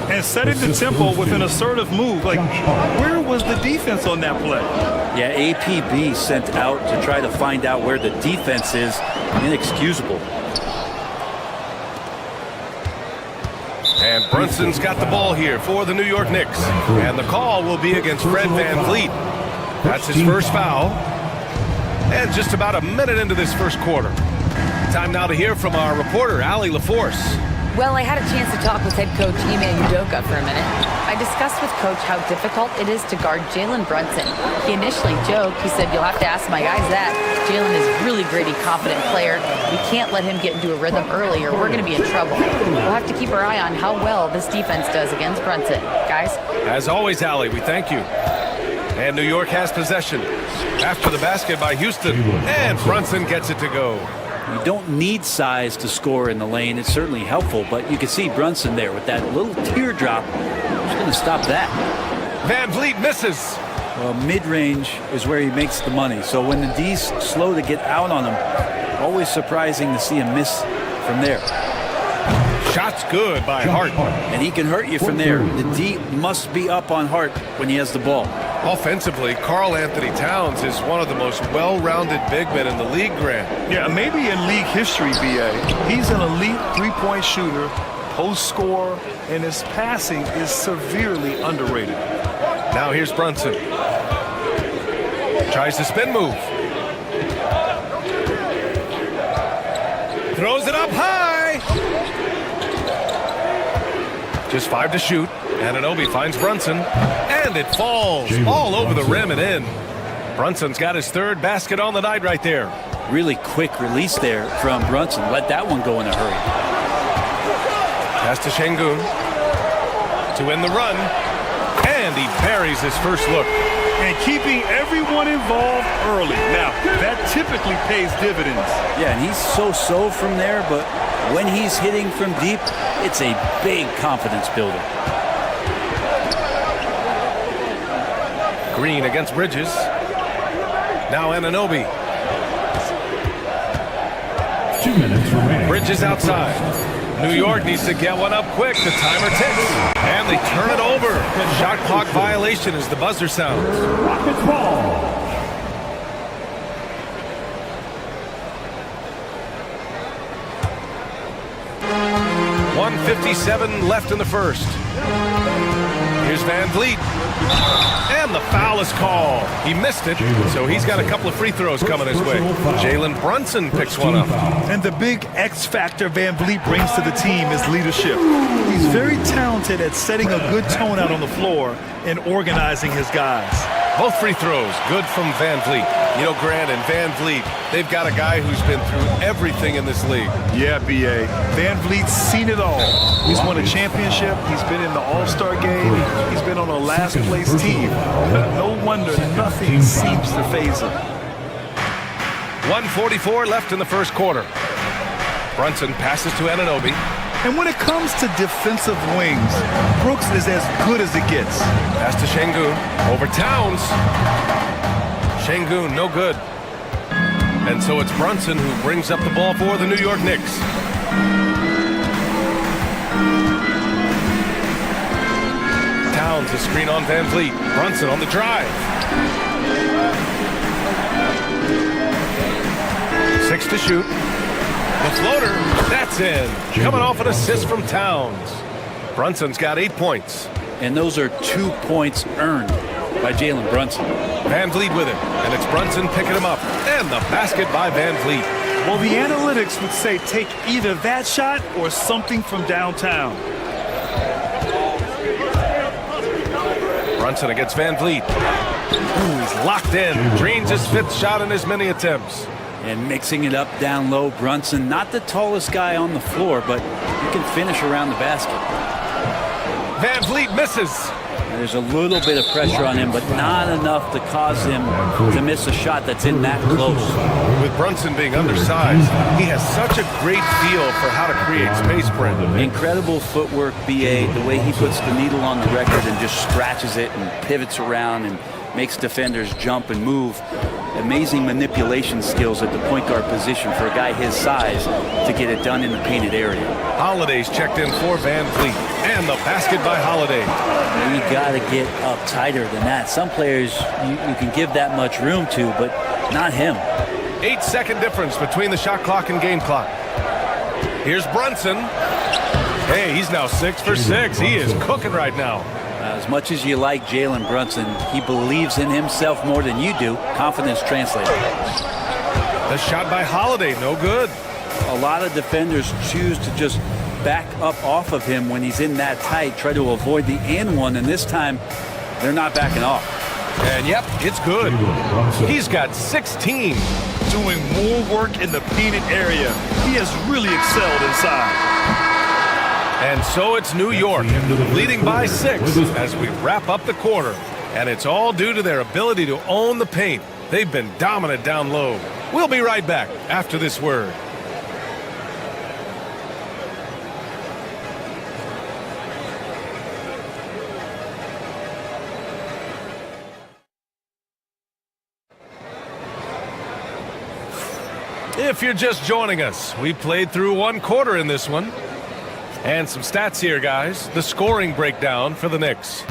And setting the tempo with an assertive move. Like, where was the defense on that play? Yeah, APB sent out to try to find out where the defense is. Inexcusable. And Brunson's got the ball here for the New York Knicks. And the call will be against Fred Van Vliet. That's his first foul. And just about a minute into this first quarter. Time now to hear from our reporter, Allie LaForce. Well, I had a chance to talk with head coach Ime Udoka for a minute. I discussed with coach how difficult it is to guard Jalen Brunson. He initially joked. He said, "You'll have to ask my guys that. Jalen is a really gritty, confident player. We can't let him get into a rhythm early or we're going to be in trouble." We'll have to keep our eye on how well this defense does against Brunson. Guys? As always, Allie, we thank you. And New York has possession. After the basket by Houston. And Brunson gets it to go. You don't need size to score in the lane. It's certainly helpful, but you can see Brunson there with that little teardrop. Who's going to stop that? Van Vliet misses. Well, mid-range is where he makes the money. So when the D's slow to get out on him, always surprising to see him miss from there. Shot's good by Hart. And he can hurt you from there. The D must be up on Hart when he has the ball. Offensively, Karl Anthony Towns is one of the most well-rounded big men in the league, Grant. Yeah, maybe in league history, BA. He's an elite three-point shooter, post scorer, and his passing is severely underrated. Now here's Brunson. Tries the spin move. Throws it up high. Just 5 to shoot. Anunoby finds Brunson. And it falls all over the rim and in. Brunson's got his third basket on the night right there. Really quick release there from Brunson. Let that one go in a hurry. Pass to Şengün to win the run. And he buries his first look. And keeping everyone involved early. Now, that typically pays dividends. Yeah, and he's so-so from there, but when he's hitting from deep, it's a big confidence builder. Green against Bridges. Now Anunoby. 2 minutes remaining. Bridges outside. New York needs to get one up quick. The timer ticks. And they turn it over. Shot clock violation as the buzzer sounds. Rockets ball. .157 left in the first. Here's Van Vliet. And the foul is called. He missed it, so he's got a couple of free throws coming his way. Jalen Brunson picks one up. And the big X factor Van Vliet brings to the team is leadership. He's very talented at setting a good tone out on the floor and organizing his guys. Both free throws good from Van Vliet. You know, Grant and Van Vliet, they've got a guy who's been through everything in this league. Yeah, B.A. Van Vliet's seen it all. He's won a championship. He's been in the All-Star game. He's been on a last-place team. No wonder nothing seems to faze him. 1:44 left in the first quarter. Brunson passes to Anunoby. And when it comes to defensive wings, Brooks is as good as it gets. Pass to Şengün. Over Towns. Şengün, no good. And so it's Brunson who brings up the ball for the New York Knicks. Towns, a screen on Van Vliet. Brunson on the drive. 6 to shoot. The floater, that's in. Coming off an assist from Towns. Brunson's got 8 points. And those are 2 points earned by Jalen Brunson. Van Vliet with it, and it's Brunson picking him up. And the basket by Van Vliet. Well, the analytics would say take either that shot or something from downtown. Brunson against Van Vliet. Ooh, he's locked in. Drains his 5th shot in as many attempts. And mixing it up down low, Brunson, not the tallest guy on the floor, but he can finish around the basket. Van Vliet misses. There's a little bit of pressure on him, but not enough to cause him to miss a shot that's in that close. With Brunson being undersized, he has such a great feel for how to create space, Brent. Incredible footwork, BA, the way he puts the needle on the record and just scratches it and pivots around and makes defenders jump and move. Amazing manipulation skills at the point guard position for a guy his size to get it done in the painted area. Holiday's checked in for Van Vliet. And the basket by Holiday. You got to get up tighter than that. Some players you can give that much room to, but not him. 8-second difference between the shot clock and game clock. Here's Brunson. Hey, he's now 6 for 6. He is cooking right now. As much as you like Jalen Brunson, he believes in himself more than you do. Confidence translated. The shot by Holiday, no good. A lot of defenders choose to just back up off of him when he's in that tight, try to avoid the and one, and this time they're not backing off. And yep, it's good. He's got 16. Doing more work in the painted area. He has really excelled inside. And so it's New York, leading by 6 as we wrap up the quarter. And it's all due to their ability to own the paint. They've been dominant down low. We'll be right back after this word. If you're just joining us, we played through 1 quarter in this one. And some stats here, guys. The scoring breakdown for the Knicks.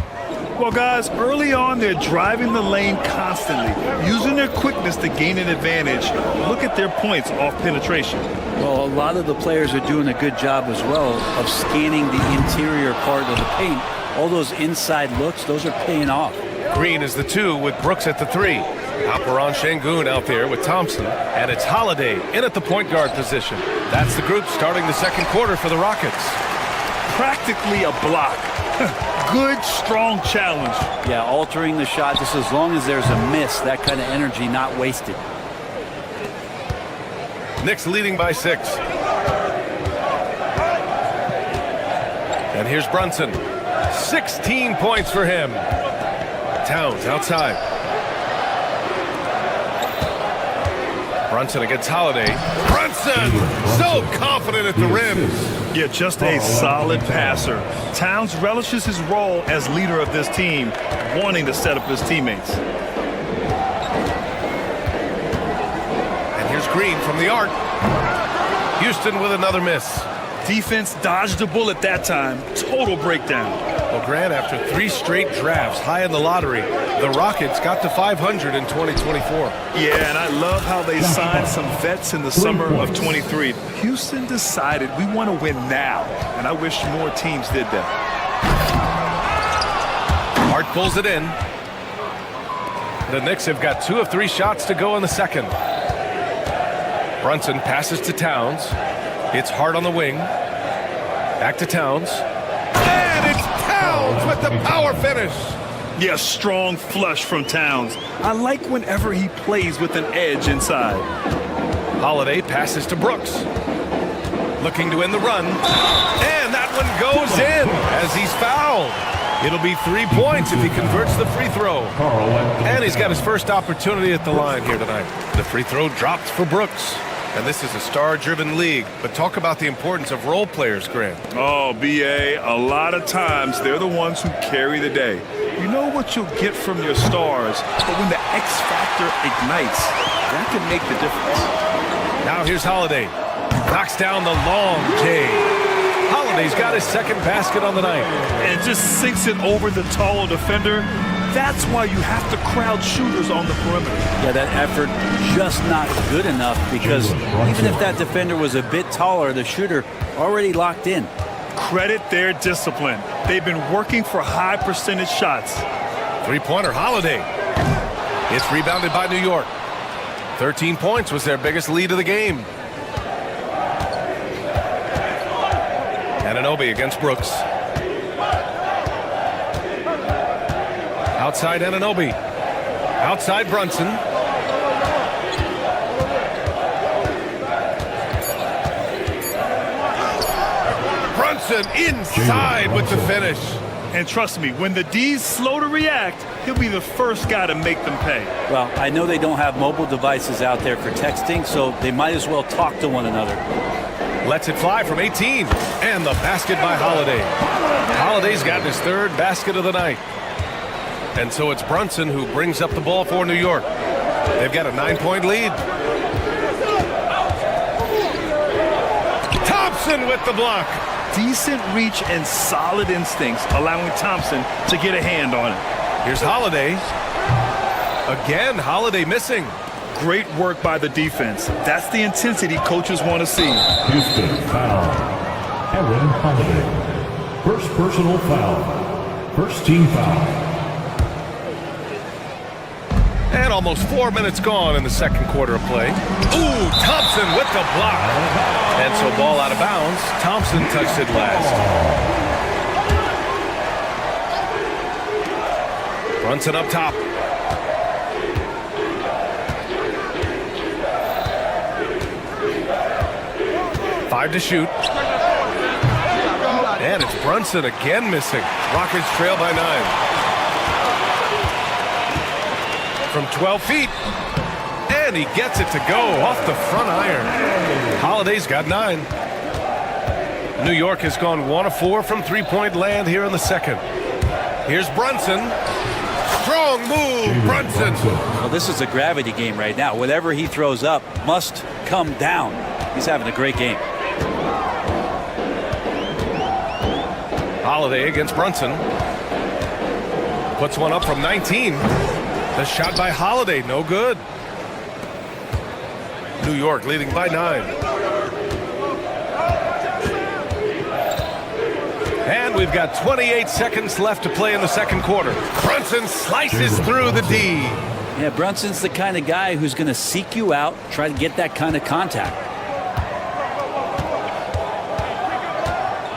Well, guys, early on, they're driving the lane constantly, using their quickness to gain an advantage. Look at their points off penetration. Well, a lot of the players are doing a good job as well of scanning the interior part of the paint. All those inside looks, those are paying off. Green is the 2 with Brooks at the 3. Alperon Şengün out there with Thompson. And it's Holiday in at the point guard position. That's the group starting the 2nd quarter for the Rockets. Practically a block. Good, strong challenge. Yeah, altering the shot just as long as there's a miss, that kind of energy not wasted. Knicks leading by 6. And here's Brunson. 16 points for him. Towns outside. Brunson against Holiday. Brunson! So confident at the rim. Yeah, just a solid passer. Towns relishes his role as leader of this team, wanting to set up his teammates. And here's Green from the arc. Houston with another miss. Defense dodged the bullet that time. Total breakdown. Well, Grant, after 3 straight drafts high in the lottery, the Rockets got to 500 in 2024. Yeah, and I love how they signed some vets in the summer of 23. Houston decided we want to win now, and I wish more teams did that. Hart pulls it in. The Knicks have got 2 of 3 shots to go in the 2nd. Brunson passes to Towns. It's Hart on the wing. Back to Towns. And it's Towns with the power finish. Yeah, strong flush from Towns. I like whenever he plays with an edge inside. Holiday passes to Brooks. Looking to end the run. And that one goes in as he's fouled. It'll be 3 points if he converts the free throw. And he's got his first opportunity at the line here tonight. The free throw drops for Brooks. And this is a star-driven league. But talk about the importance of role players, Grant. Oh, B.A., a lot of times they're the ones who carry the day. You know what you'll get from your stars, but when the X factor ignites, that can make the difference. Now here's Holiday. Knocks down the long J. Holiday's got his 2nd basket on the night. And just sinks it over the taller defender. That's why you have to crowd shooters on the perimeter. Yeah, that effort just not good enough because even if that defender was a bit taller, the shooter already locked in. Credit their discipline. They've been working for high percentage shots. 3-pointer Holiday. It's rebounded by New York. 13 points was their biggest lead of the game. Anunoby against Brooks. Outside Anunoby. Outside Brunson. Brunson inside with the finish. And trust me, when the D's slow to react, he'll be the first guy to make them pay. Well, I know they don't have mobile devices out there for texting, so they might as well talk to one another. Lets it fly from 18. And the basket by Holiday. Holiday's gotten his third basket of the night. And so it's Brunson who brings up the ball for New York. They've got a 9-point lead. Thompson with the block. Decent reach and solid instincts, allowing Thompson to get a hand on it. Here's Holiday. Again, Holiday missing. Great work by the defense. That's the intensity coaches want to see. Houston foul. Aaron Holiday. First personal foul. First team foul. And almost 4 minutes gone in the second quarter of play. Ooh, Thompson with the block. And so ball out of bounds. Thompson touched it last. Brunson up top. Five to shoot. And it's Brunson again missing. Rockets trail by 9. From 12 feet. And he gets it to go off the front iron. Holiday's got 9. New York has gone 1 of 4 from three-point land here in the second. Here's Brunson. Strong move, Brunson. Well, this is a gravity game right now. Whatever he throws up must come down. He's having a great game. Holiday against Brunson. Puts one up from 19. The shot by Holiday, no good. New York leading by 9. And we've got 28 seconds left to play in the second quarter. Brunson slices through the D. Yeah, Brunson's the kind of guy who's going to seek you out, try to get that kind of contact.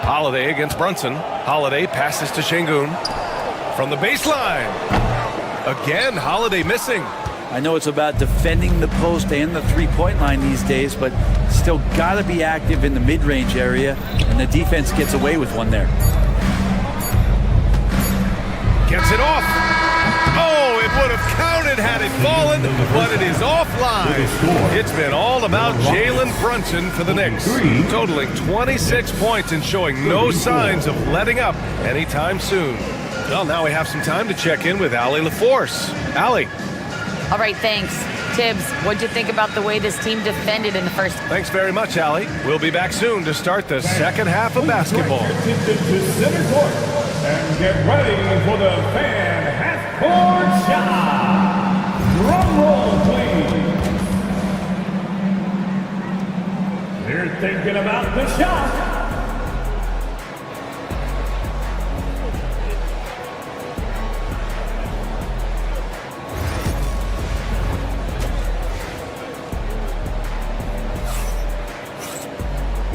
Holiday against Brunson. Holiday passes to Şengün. From the baseline. Again, Holiday missing. I know it's about defending the post and the three-point line these days, but still got to be active in the mid-range area, and the defense gets away with one there. Gets it off. Oh, it would have counted had it fallen, but it is offline. It's been all about Jalen Brunson for the Knicks, totaling 26 points and showing no signs of letting up anytime soon. Well, now we have some time to check in with Allie LaForce. Allie. All right, thanks. Tibbs, what'd you think about the way this team defended in the first? Thanks very much, Allie. We'll be back soon to start the second half of basketball. To center court and get ready for the fan half-court shot. Drum roll, please. They're thinking about the shot.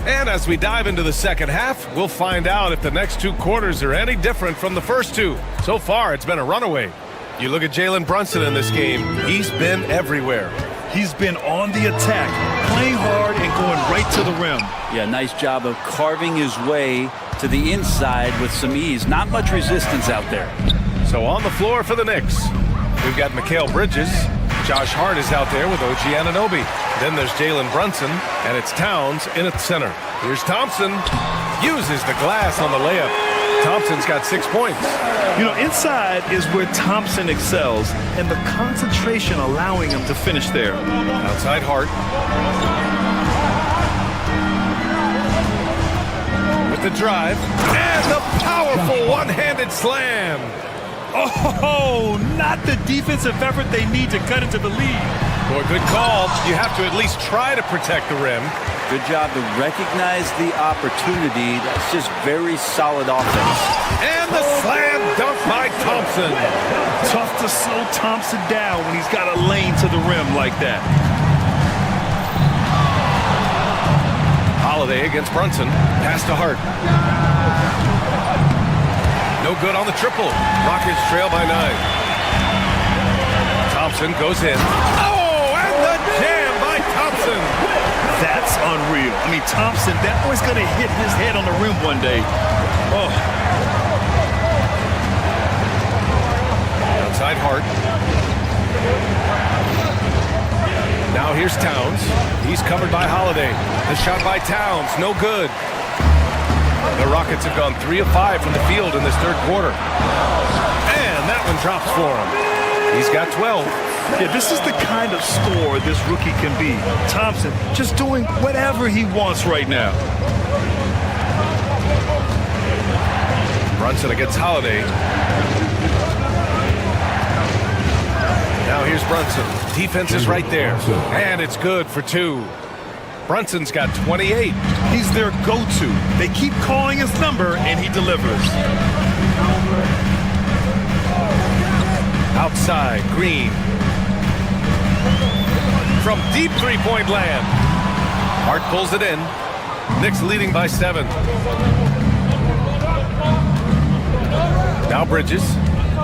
And as we dive into the second half, we'll find out if the next 2 quarters are any different from the first 2. So far, it's been a runaway. You look at Jalen Brunson in this game, he's been everywhere. He's been on the attack, playing hard and going right to the rim. Yeah, nice job of carving his way to the inside with some ease. Not much resistance out there. So on the floor for the Knicks, we've got Mikal Bridges. Josh Hart is out there with OG Anunoby. Then there's Jalen Brunson, and it's Towns in at the center. Here's Thompson. Uses the glass on the layup. Thompson's got 6 points. You know, inside is where Thompson excels, and the concentration allowing him to finish there. Outside Hart. With the drive. And the powerful one-handed slam. Oh, not the defensive effort they need to cut into the lead. Boy, good call. You have to at least try to protect the rim. Good job to recognize the opportunity. That's just very solid offense. And the slam dunk by Thompson. Tough to slow Thompson down when he's got a lane to the rim like that. Holiday against Brunson. Pass to Hart. No good on the triple. Rockets trail by 9. Thompson goes in. Oh, and the jam by Thompson. That's unreal. I mean, Thompson, that boy's going to hit his head on the rim one day. Oh. Outside Hart. Now here's Towns. He's covered by Holiday. The shot by Towns, no good. The Rockets have gone 3 of 5 from the field in this third quarter. And that one drops for him. He's got 12. Yeah, this is the kind of scorer this rookie can be. Thompson just doing whatever he wants right now. Brunson against Holiday. Now here's Brunson. Defense is right there. And it's good for 2. Brunson's got 28. He's their go-to. They keep calling his number, and he delivers. Outside, Green. From deep three-point land. Hart pulls it in. Knicks leading by 7. Now Bridges.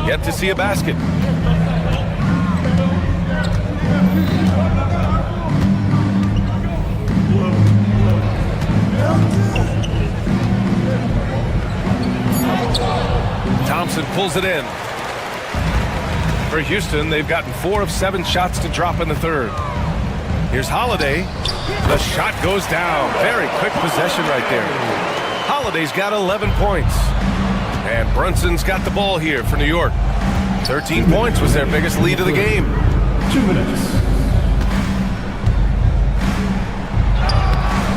Yet to see a basket. Thompson pulls it in. For Houston, they've gotten 4 of 7 shots to drop in the third. Here's Holiday. The shot goes down. Very quick possession right there. Holiday's got 11 points. And Brunson's got the ball here for New York. 13 points was their biggest lead of the game. 2 minutes.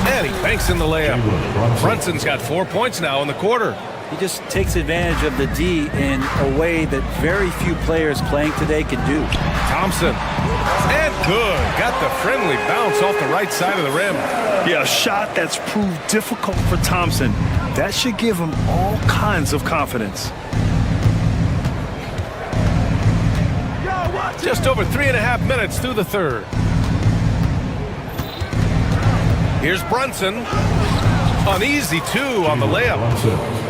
And he banks in the layup. Brunson's got 4 points now in the quarter. He just takes advantage of the D in a way that very few players playing today can do. Thompson. And good. Got the friendly bounce off the right side of the rim. Yeah, a shot that's proved difficult for Thompson. That should give him all kinds of confidence. Just over 3.5 minutes through the third. Here's Brunson. An easy 2 on the layup.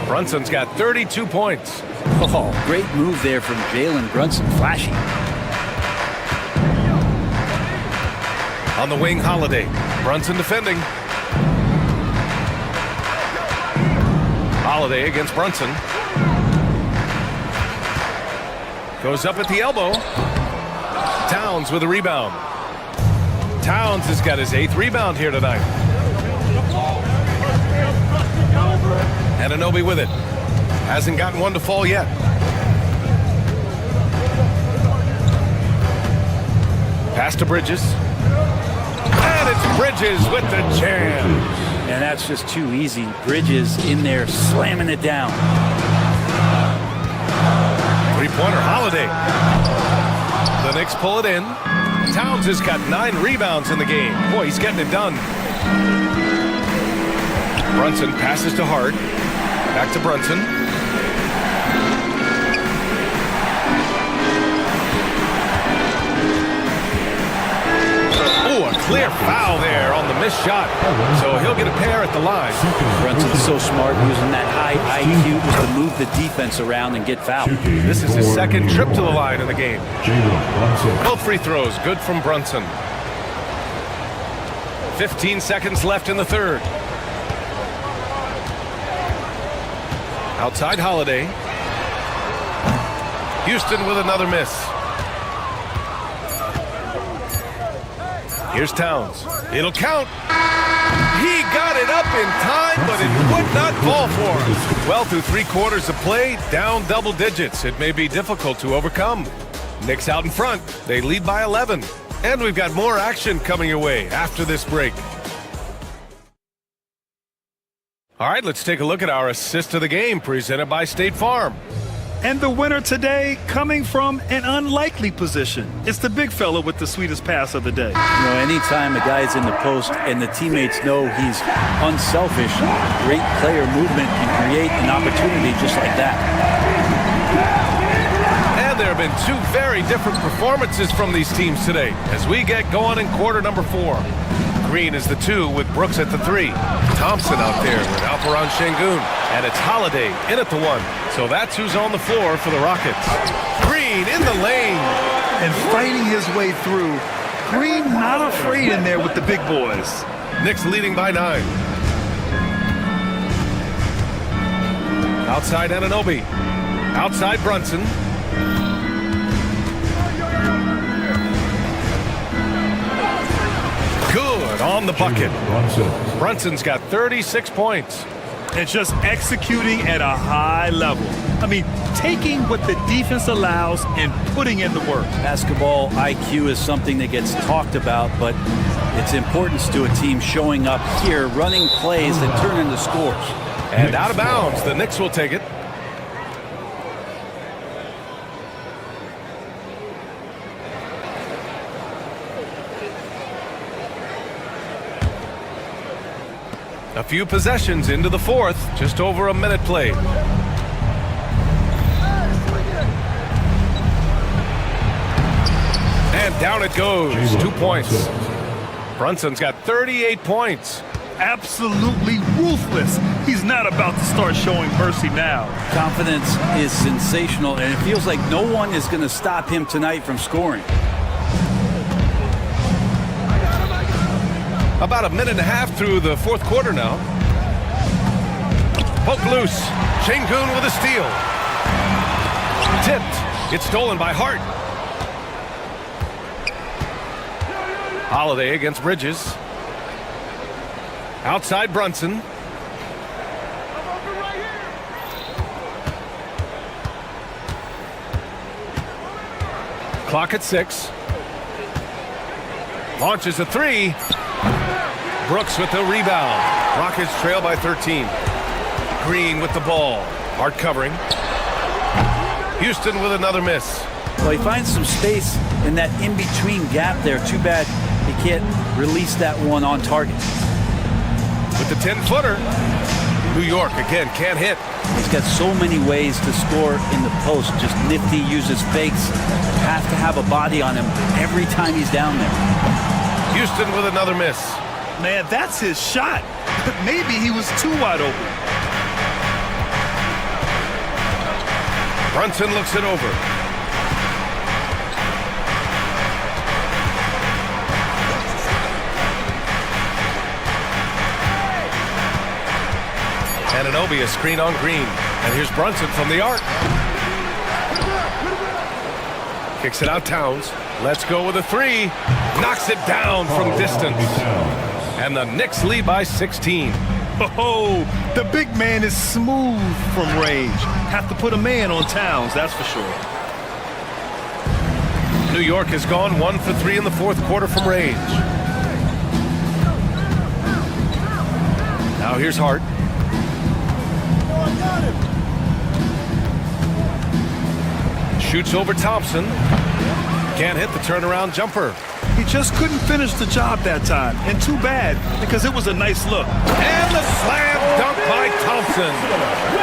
Brunson's got 32 points. Oh, great move there from Jalen Brunson. Flashy. On the wing, Holiday. Brunson defending. Holiday against Brunson. Goes up at the elbow. Towns with a rebound. Towns has got his 8th rebound here tonight. Anunoby with it. Hasn't gotten one to fall yet. Pass to Bridges. And it's Bridges with the jam. And that's just too easy. Bridges in there slamming it down. Three-pointer, Holiday. The Knicks pull it in. Towns has got 9 rebounds in the game. Boy, he's getting it done. Brunson passes to Hart. Back to Brunson. Oh, a clear foul there on the missed shot. So he'll get a pair at the line. Brunson's so smart using that high IQ just to move the defense around and get fouled. This is his 2nd trip to the line in the game. Both free throws good from Brunson. 15 seconds left in the third. Outside Holiday. Houston with another miss. Here's Towns. It'll count. He got it up in time, but it would not fall for him. Well, through 3 quarters of play, down double digits. It may be difficult to overcome. Knicks out in front. They lead by 11. And we've got more action coming your way after this break. All right, let's take a look at our assist of the game presented by State Farm. And the winner today coming from an unlikely position. It's the big fella with the sweetest pass of the day. You know, anytime a guy's in the post and the teammates know he's unselfish, great player movement can create an opportunity just like that. And there have been 2 very different performances from these teams today as we get going in quarter number 4. Green is the 2 with Brooks at the 3. Thompson out there with Alperon Şengün. And it's Holiday in at the 1. So that's who's on the floor for the Rockets. Green in the lane. And fighting his way through. Green not afraid in there with the big boys. Knicks leading by 9. Outside Anunoby. Outside Brunson. Good on the bucket. Brunson's got 36 points. And just executing at a high level. I mean, taking what the defense allows and putting in the work. Basketball IQ is something that gets talked about, but its importance to a team showing up here, running plays that turn into scores. And out of bounds, the Knicks will take it. A few possessions into the 4th, just over a minute played. And down it goes, 2 points. Brunson's got 38 points. Absolutely ruthless. He's not about to start showing mercy now. Confidence is sensational, and it feels like no one is going to stop him tonight from scoring. About a minute and a half through the 4th quarter now. Poke loose. Şengün with a steal. Tipped. It's stolen by Hart. Holiday against Bridges. Outside Brunson. Clock at 6. Launches a 3. Brooks with the rebound. Rockets trail by 13. Green with the ball. Hart covering. Houston with another miss. Well, he finds some space in that in-between gap there. Too bad he can't release that one on target. With the 10-footer. New York again can't hit. He's got so many ways to score in the post. Just nifty, uses fakes. Have to have a body on him every time he's down there. Houston with another miss. Man, that's his shot. Maybe he was too wide open. Brunson looks it over. Anunoby a screen on Green. And here's Brunson from the arc. Kicks it out Towns. Let's go with a 3. Knocks it down from distance. And the Knicks lead by 16. Oh, the big man is smooth from range. Have to put a man on Towns, that's for sure. New York has gone 1 for 3 in the 4th quarter from range. Now here's Hart. Shoots over Thompson. Can't hit the turnaround jumper. He just couldn't finish the job that time. And too bad, because it was a nice look. And the slam dunk by Thompson.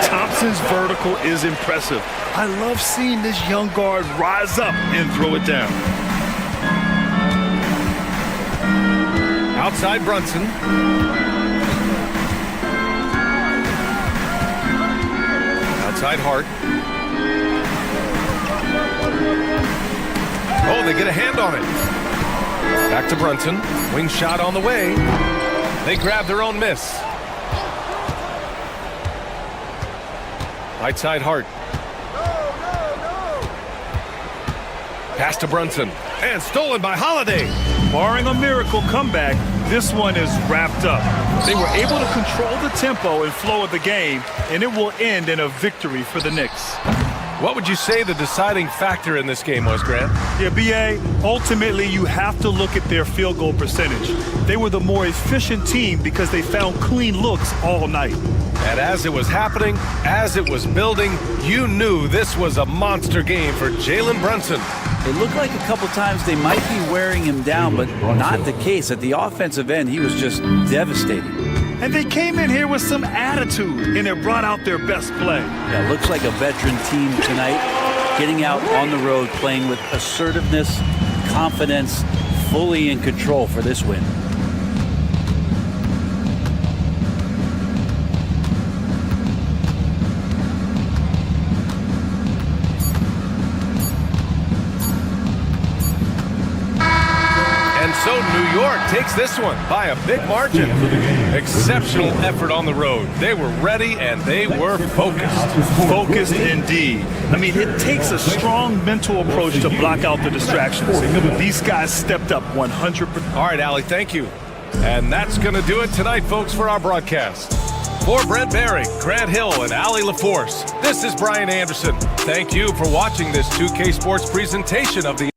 Thompson's vertical is impressive. I love seeing this young guard rise up and throw it down. Outside Brunson. Outside Hart. Oh, they get a hand on it. Back to Brunson. Wing shot on the way. They grab their own miss. Right side Hart. Pass to Brunson. And stolen by Holiday. Barring a miracle comeback, this one is wrapped up. They were able to control the tempo and flow of the game, and it will end in a victory for the Knicks. What would you say the deciding factor in this game was, Grant? Yeah, B.A., ultimately you have to look at their field goal percentage. They were the more efficient team because they found clean looks all night. And as it was happening, as it was building, you knew this was a monster game for Jalen Brunson. It looked like a couple times they might be wearing him down, but not the case. At the offensive end, he was just devastating. And they came in here with some attitude, and it brought out their best play. Yeah, looks like a veteran team tonight, getting out on the road, playing with assertiveness, confidence, fully in control for this win. York takes this one by a big margin. Exceptional effort on the road. They were ready and they were focused. Focused indeed. I mean, it takes a strong mental approach to block out the distractions. These guys stepped up 100%. All right, Allie, thank you. And that's going to do it tonight, folks, for our broadcast. For Brent Barry, Grant Hill, and Allie LaForce, this is Brian Anderson. Thank you for watching this 2K Sports presentation of the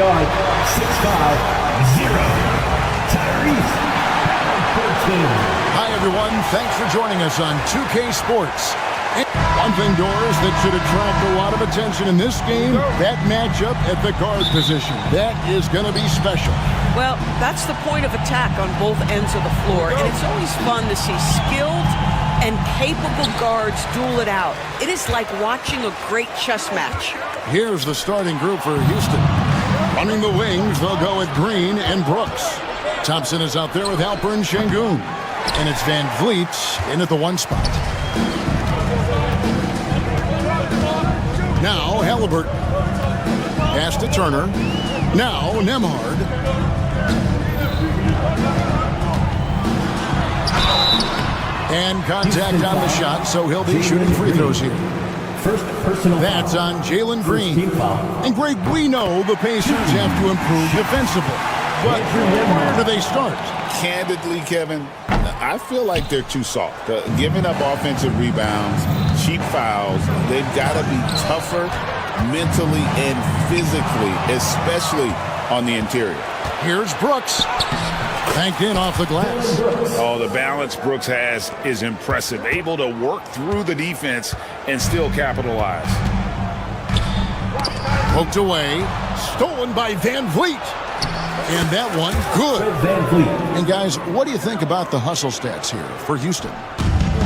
guard, 6'5", 0, Tyrese. Hi, everyone. Thanks for joining us on 2K Sports. One thing, Doris, that should attract a lot of attention in this game, that matchup at the guard position. That is going to be special. Well, that's the point of attack on both ends of the floor, and it's always fun to see skilled and capable guards duel it out. It is like watching a great chess match. Here's the starting group for Houston. Running the wings, they'll go with Green and Brooks. Thompson is out there with Halpern Şengün. And it's Van Vliet in at the 1 spot. Now Halliburton. Pass to Turner. Now Nembhard. And contact on the shot, so he'll be shooting free throws here. First personal That's foul. on Jalen Green. And Greg, we know the Pacers have to improve defensively. But where do they start? Candidly, Kevin, I feel like they're too soft. Giving up offensive rebounds, cheap fouls, they've got to be tougher mentally and physically, especially on the interior. Here's Brooks. Banked in off the glass. Oh, the balance Brooks has is impressive. Able to work through the defense and still capitalize. Poked away. Stolen by Van Vliet. And that one, good. And guys, what do you think about the hustle stats here for Houston?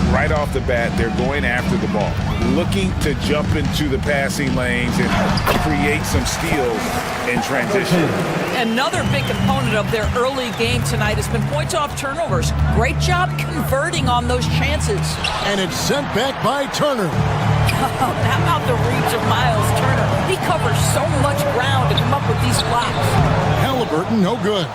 Right off the bat, they're going after the ball, looking to jump into the passing lanes and create some steals in transition. Another big component of their early game tonight has been points off turnovers. Great job converting on those chances. And it's sent back by Turner. How about the reach of Miles Turner? He covers so much ground to come up with these blocks. Halliburton, no good.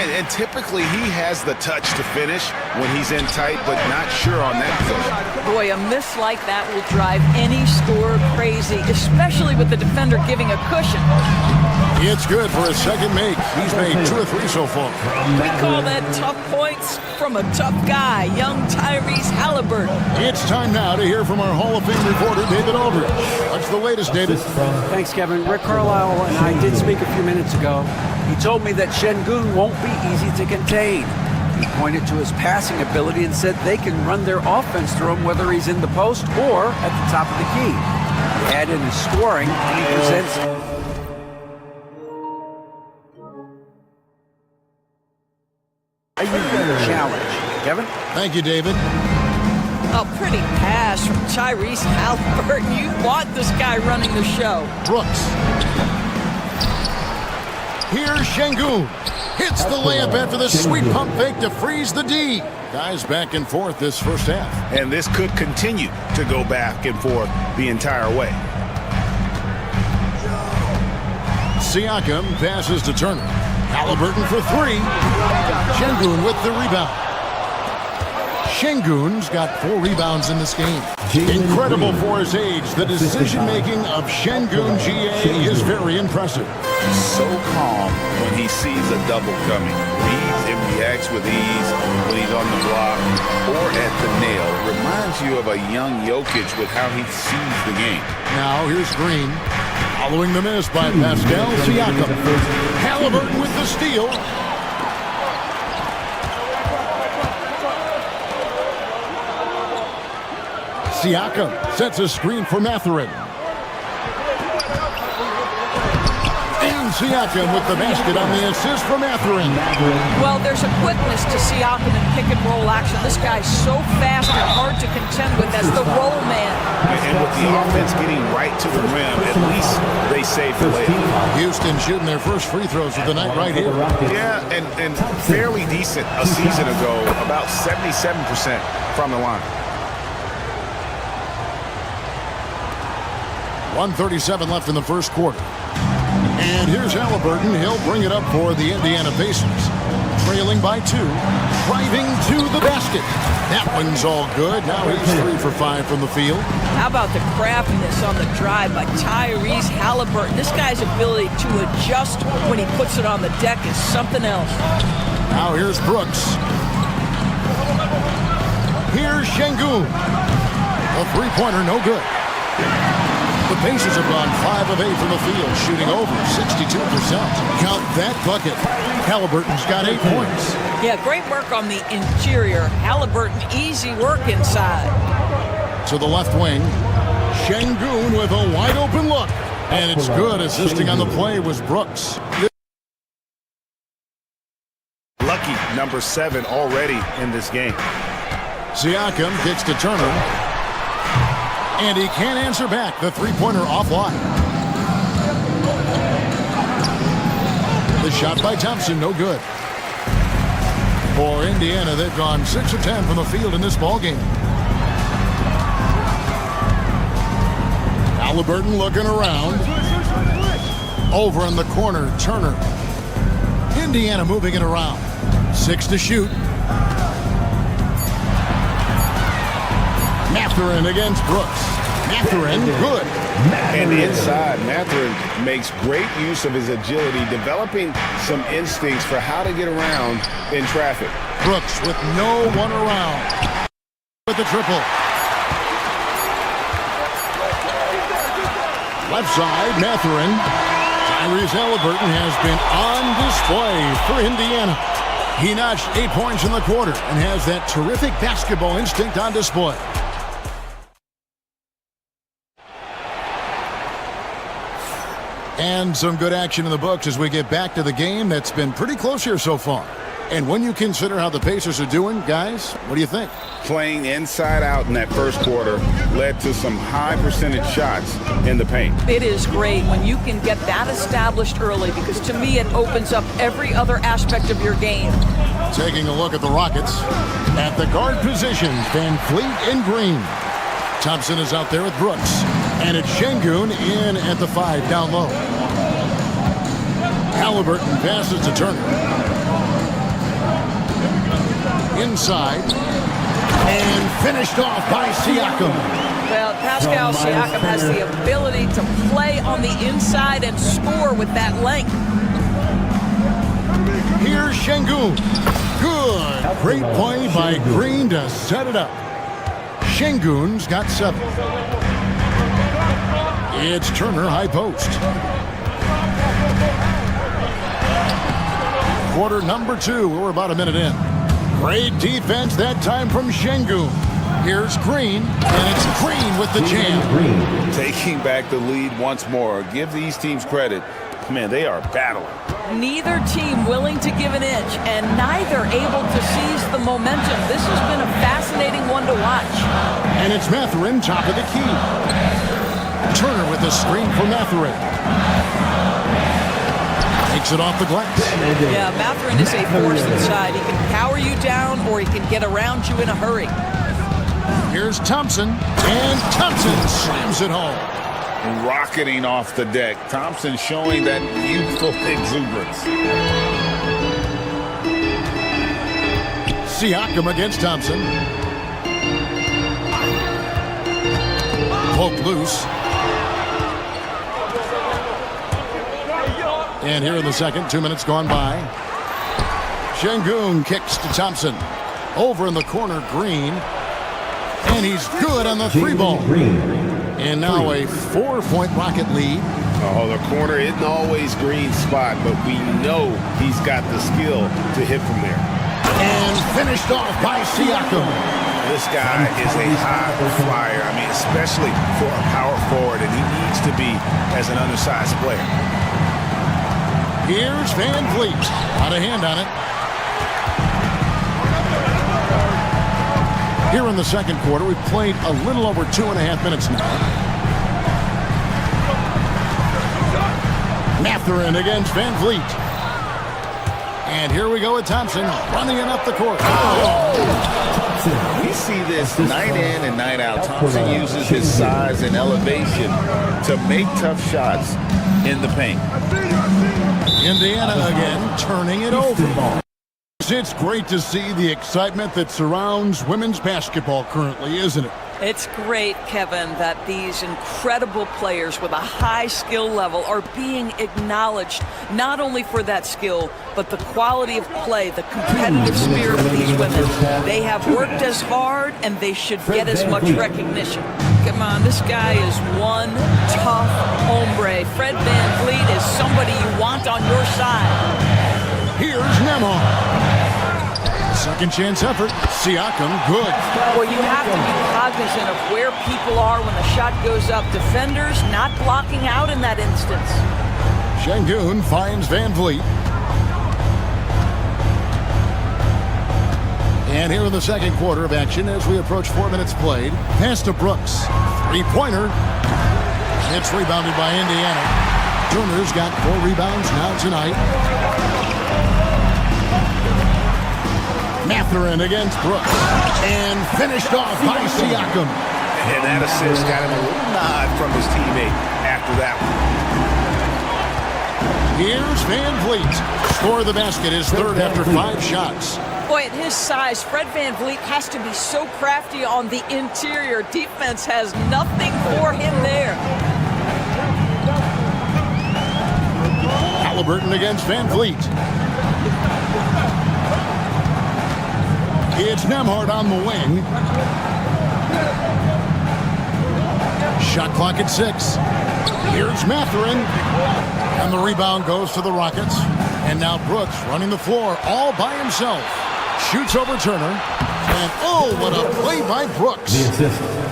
And typically he has the touch to finish when he's in tight, but not sure on that possession. Boy, a miss like that will drive any scorer crazy, especially with the defender giving a cushion. It's good for his second make. He's made 2 or 3 so far. We call that tough points from a tough guy, young Tyrese Halliburton. It's time now to hear from our Hall of Fame reporter, David Aldridge. What's the latest, David? Thanks, Kevin. Rick Carlisle and I did speak a few minutes ago. He told me that Şengün won't be easy to contain. He pointed to his passing ability and said they can run their offense through him whether he's in the post or at the top of the key. He added his scoring and he presents a unique challenge. Kevin? Thank you, David. A pretty pass from Tyrese Halliburton. You want this guy running the show. Brooks. Here's Şengün. Hits the layup after the sweet pump fake to freeze the D. Guys back and forth this first half. And this could continue to go back and forth the entire way. Siakam passes to Turner. Halliburton for 3. Şengün with the rebound. Şengün's got 4 rebounds in this game. Incredible for his age. The decision-making of Şengün GA is very impressive. So calm when he sees a double coming. Reads and reacts with ease when he's on the block or at the nail. Reminds you of a young Jokic with how he sees the game. Now here's Green. Following the miss by Pascal Siakam. Halliburton with the steal. Siakam sets a screen for Mathurin. And Siakam with the basket on the assist for Mathurin. Well, there's a quickness to Siakam in pick and roll action. This guy's so fast and hard to contend with as the roll man. And with the offense getting right to the rim, at least they save the layup. Houston shooting their first free throws of the night right here. Yeah, and fairly decent a season ago, about 77% from the line. 1:37 left in the first quarter. And here's Halliburton. He'll bring it up for the Indiana Pacers. Trailing by 2. Driving to the basket. That one's all good. Now he's 3 for 5 from the field. How about the craftiness on the drive by Tyrese Halliburton? This guy's ability to adjust when he puts it on the deck is something else. Now here's Brooks. Here's Şengün. A three-pointer, no good. The Pacers have gone 5 of 8 from the field, shooting over 62%. Count that bucket. Halliburton's got 8 points. Yeah, great work on the interior. Halliburton, easy work inside. To the left wing, Şengün with a wide open look. And it's good. Assisting on the play was Brooks. Lucky, number 7 already in this game. Siakam kicks to Turner. And he can't answer back. The three-pointer offline. The shot by Thompson, no good. For Indiana, they've gone 6 of 10 from the field in this ballgame. Halliburton looking around. Over in the corner, Turner. Indiana moving it around. 6 to shoot. Mathurin against Brooks. Mathurin, good. And inside, Mathurin makes great use of his agility, developing some instincts for how to get around in traffic. Brooks with no one around. With the triple. Left side, Mathurin. Tyrese Halliburton has been on display for Indiana. He notched 8 points in the quarter and has that terrific basketball instinct on display. And some good action in the books as we get back to the game that's been pretty close here so far. And when you consider how the Pacers are doing, guys, what do you think? Playing inside out in that first quarter led to some high percentage shots in the paint. It is great when you can get that established early because to me it opens up every other aspect of your game. Taking a look at the Rockets. At the guard positions, Van Fleet and Green. Thompson is out there with Brooks. And it's Şengün in at the 5 down low. Halliburton passes to Turner. Inside. And finished off by Siakam. Well, Pascal Siakam has the ability to play on the inside and score with that length. Here's Şengün. Good. Great play by Green to set it up. Şengün's got 7. It's Turner, high post. Quarter number 2. We're about a minute in. Great defense that time from Şengün. Here's Green, and it's Green with the jam. Taking back the lead once more. Give these teams credit. Man, they are battling. Neither team willing to give an inch, and neither able to seize the momentum. This has been a fascinating one to watch. And it's Mathurin, top of the key. Turner with the screen for Mathurin. Takes it off the glass. Yeah, Mathurin is a force inside. He can power you down or he can get around you in a hurry. Here's Thompson, and Thompson slams it home. Rocketing off the deck. Thompson showing that youthful exuberance. Siakam against Thompson. Poke loose. And here in the second, 2 minutes gone by. Şengün kicks to Thompson. Over in the corner, Green. And he's good on the 3-ball. And now a 4-point Rocket lead. Oh, the corner isn't always Green's spot, but we know he's got the skill to hit from there. And finished off by Siakam. This guy is a high flyer. I mean, especially for a power forward, and he needs to be as an undersized player. Here's Van Fleet. Out of hand on it. Here in the second quarter, we've played a little over 2.5 minutes now. Mathurin against Van Fleet. And here we go with Thompson running it up the court. We see this night in and night out. Thompson uses his size and elevation to make tough shots in the paint. Indiana again turning it over. It's great to see the excitement that surrounds women's basketball currently, isn't it? It's great, Kevin, that these incredible players with a high skill level are being acknowledged, not only for that skill, but the quality of play, the competitive spirit of these women. They have worked as hard, and they should get as much recognition. Come on, this guy is one tough hombre. Fred VanVleet is somebody you want on your side. Here's Nembhard. Second chance effort. Siakam, good. Well, you have to be cognizant of where people are when the shot goes up. Defenders not blocking out in that instance. Şengün finds VanVleet. And here in the second quarter of action as we approach 4 minutes played. Pass to Brooks. Three-pointer. It's rebounded by Indiana. Turner's got 4 rebounds now tonight. Mathurin against Brooks. And finished off by Siakam. And that assist got him a little nod from his teammate after that one. Here's VanVleet. Score the basket, his third after 5 shots. Boy, at his size, Fred VanVleet has to be so crafty on the interior. Defense has nothing for him there. Halliburton against VanVleet. It's Nembhard on the wing. Shot clock at 6. Here's Mathurin. And the rebound goes to the Rockets. And now Brooks running the floor all by himself. Shoots over Turner. And oh, what a play by Brooks.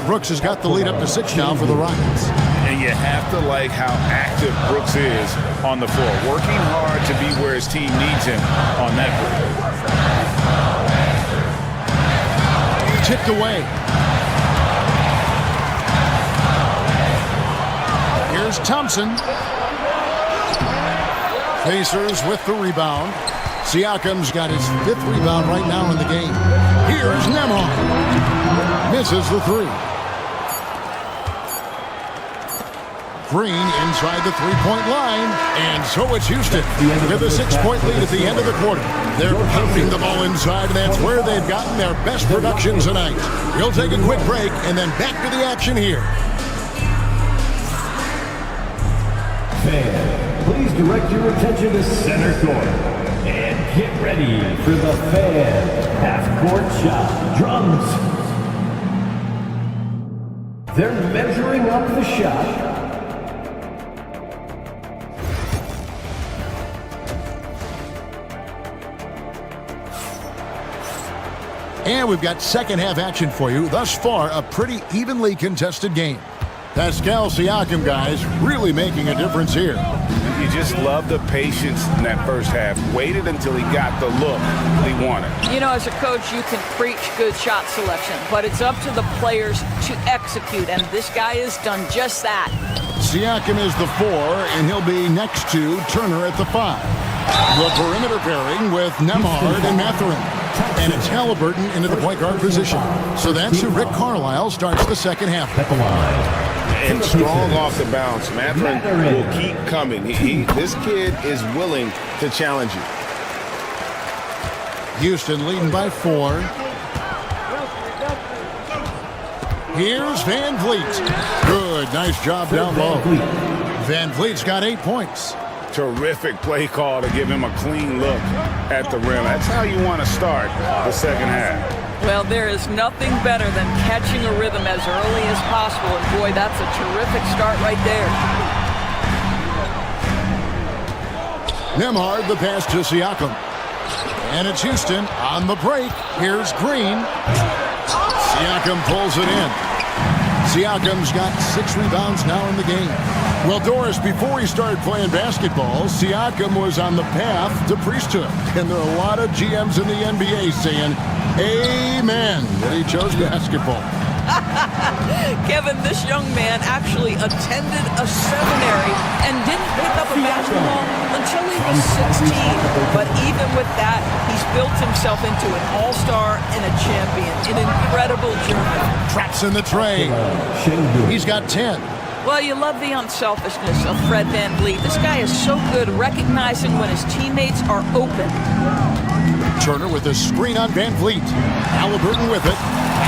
Brooks has got the lead up to 6 now for the Rockets. And you have to like how active Brooks is on the floor. Working hard to be where his team needs him on that break. Tipped away. Here's Thompson. Pacers with the rebound. Siakam's got his 5th rebound right now in the game. Here's Nembhard. Misses the 3. Green inside the 3-point line. And so it's Houston with a 6-point lead at the end of the quarter. They're pounding the ball inside, and that's where they've gotten their best production tonight. We'll take a quick break and then back to the action here. Fans, please direct your attention to center court and get ready for the fan half-court shot. Drums. They're measuring up the shot. And we've got second half action for you. Thus far, a pretty evenly contested game. Pascal Siakam, guys, really making a difference here. You just love the patience in that first half. Waited until he got the look he wanted. You know, as a coach, you can preach good shot selection, but it's up to the players to execute, and this guy has done just that. Siakam is the 4, and he'll be next to Turner at the 5. The perimeter pairing with Nembhard and Mathurin. And it's Halliburton into the point guard position. So that's who Rick Carlisle starts the second half. And strong off the bounce. Mathurin will keep coming. This kid is willing to challenge you. Houston leading by 4. Here's VanVleet. Good, nice job down low. VanVleet's got 8 points. Terrific play call to give him a clean look at the rim. That's how you want to start the second half. Well, there is nothing better than catching a rhythm as early as possible. And boy, that's a terrific start right there. Nembhard, the pass to Siakam. And it's Houston on the break. Here's Green. Siakam pulls it in. Siakam's got 6 rebounds now in the game. Well, Doris, before he started playing basketball, Siakam was on the path to priesthood. And there are a lot of GMs in the NBA saying, amen, that he chose basketball. Kevin, this young man actually attended a seminary and didn't pick up a basketball until he was 16. But even with that, he's built himself into an all-star and a champion. An incredible journey. Traps in the tray. He's got 10. Well, you love the unselfishness of Fred VanVleet. This guy is so good recognizing when his teammates are open. Turner with a screen on VanVleet. Halliburton with it.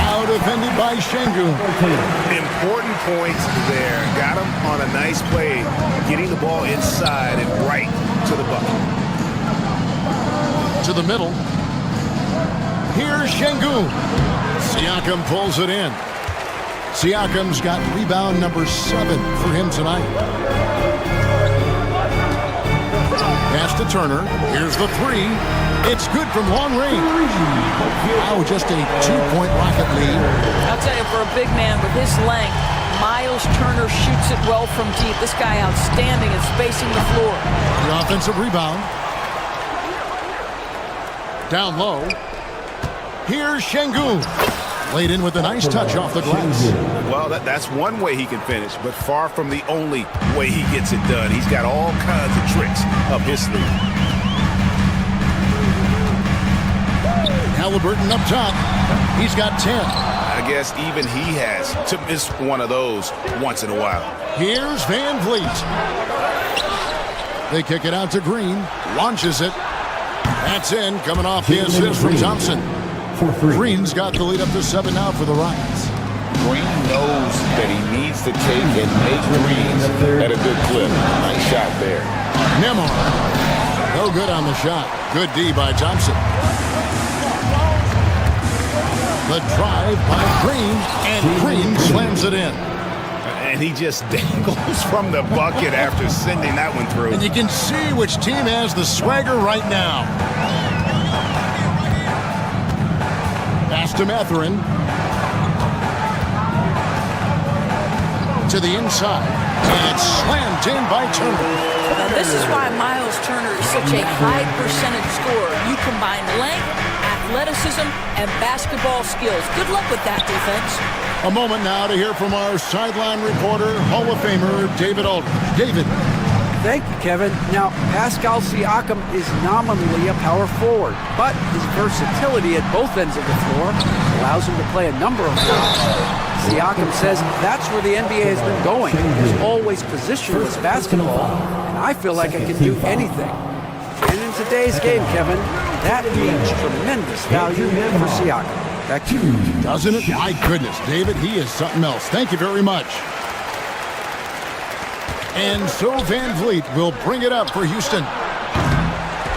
Now defended by Şengün. Important points there. Got him on a nice play, getting the ball inside and right to the bucket. To the middle. Here's Şengün. Siakam pulls it in. Siakam's got rebound number 7 for him tonight. Pass to Turner. Here's the 3. It's good from long range. Now just a 2-point Rocket lead. I'll tell you, for a big man with his length, Miles Turner shoots it well from deep. This guy outstanding at spacing the floor. The offensive rebound. Down low. Here's Şengün. Laid in with a nice touch off the glass. Well, that's one way he can finish, but far from the only way he gets it done. He's got all kinds of tricks up his sleeve. Halliburton up top. He's got 10. I guess even he has to miss one of those once in a while. Here's Van Vliet. They kick it out to Green. Launches it. That's in. Coming off the assist from Thompson. Green's got the lead up to 7 now for the Rockets. Green knows that he needs to take and make threes at a good clip. Nice shot there. Nembhard. No good on the shot. Good D by Thompson. The drive by Green, and Green slams it in. And he just dangles from the bucket after sending that one through. And you can see which team has the swagger right now. Pass to Mathurin. To the inside. And it's slammed in by Turner. Now, this is why Miles Turner is such a high percentage scorer. You combine length, athleticism, and basketball skills. Good luck with that defense. A moment now to hear from our sideline reporter, Hall of Famer David Aldridge. David. Thank you, Kevin. Now, Pascal Siakam is nominally a power forward, but his versatility at both ends of the floor allows him to play a number of roles. Siakam says that's where the NBA has been going. It's always positionless basketball, and I feel like I can do anything. And in today's game, Kevin, that means tremendous value for Siakam. Back to you. Doesn't it? My goodness, David, he is something else. Thank you very much. And so Van Vliet will bring it up for Houston.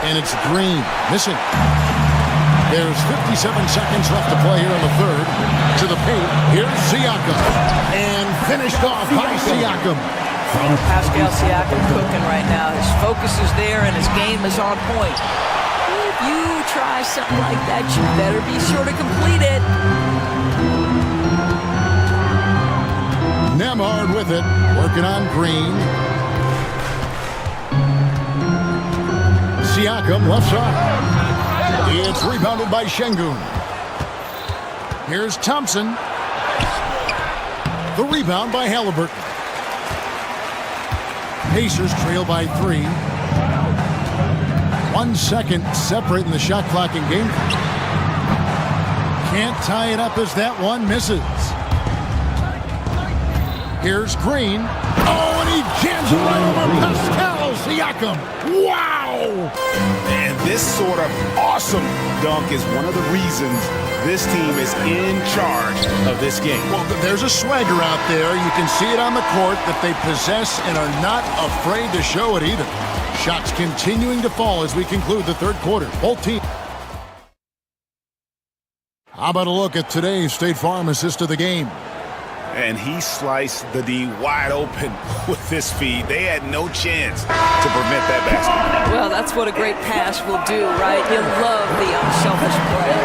And it's Green, missing. There's 57 seconds left to play here in the third. To the paint, here's Siakam. And finished off by Siakam. Pascal Siakam cooking right now. His focus is there and his game is on point. If you try something like that, you better be sure to complete it. Nembhard with it, working on Green. Siakam left side. It's rebounded by Şengün. Here's Thompson. The rebound by Halliburton. Pacers trail by 3. 1 second separating the shot clock in game. Can't tie it up as that one misses. Here's Green. Oh, and he jams it right over Pascal Siakam. Wow! And this sort of awesome dunk is one of the reasons this team is in charge of this game. Well, there's a swagger out there. You can see it on the court that they possess and are not afraid to show it either. Shots continuing to fall as we conclude the third quarter. Both teams. How about a look at today's State Farm assist of the game? And he sliced the D wide open with this feed. They had no chance to prevent that basket. Well, that's what a great pass will do, right? You love the unselfish play.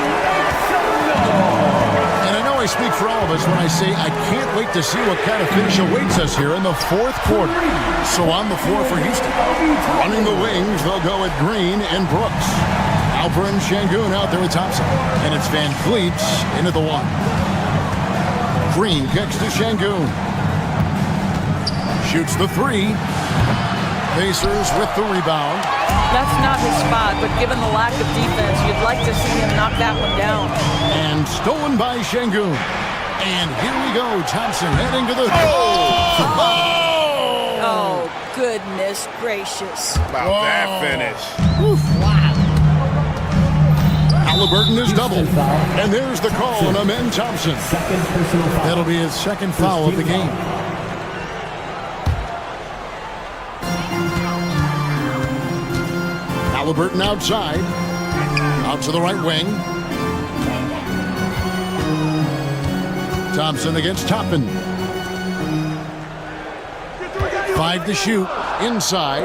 And I know I speak for all of us when I say I can't wait to see what kind of finish awaits us here in the fourth quarter. So on the floor for Houston. Running the wings, they'll go at Green and Brooks. Alper and Şengün out there with Thompson. And it's Van Vliet into the 1. Green kicks to Şengün. Shoots the 3. Pacers with the rebound. That's not his spot, but given the lack of defense, you'd like to see him knock that one down. And stolen by Şengün. And here we go. Thompson heading to the... Oh, goodness gracious. About that finish. Wow. Halliburton is doubled. And there's the call on Amen Thompson. That'll be his second foul of the game. Halliburton outside. Out to the right wing. Thompson against Toppin. 5 to shoot. Inside.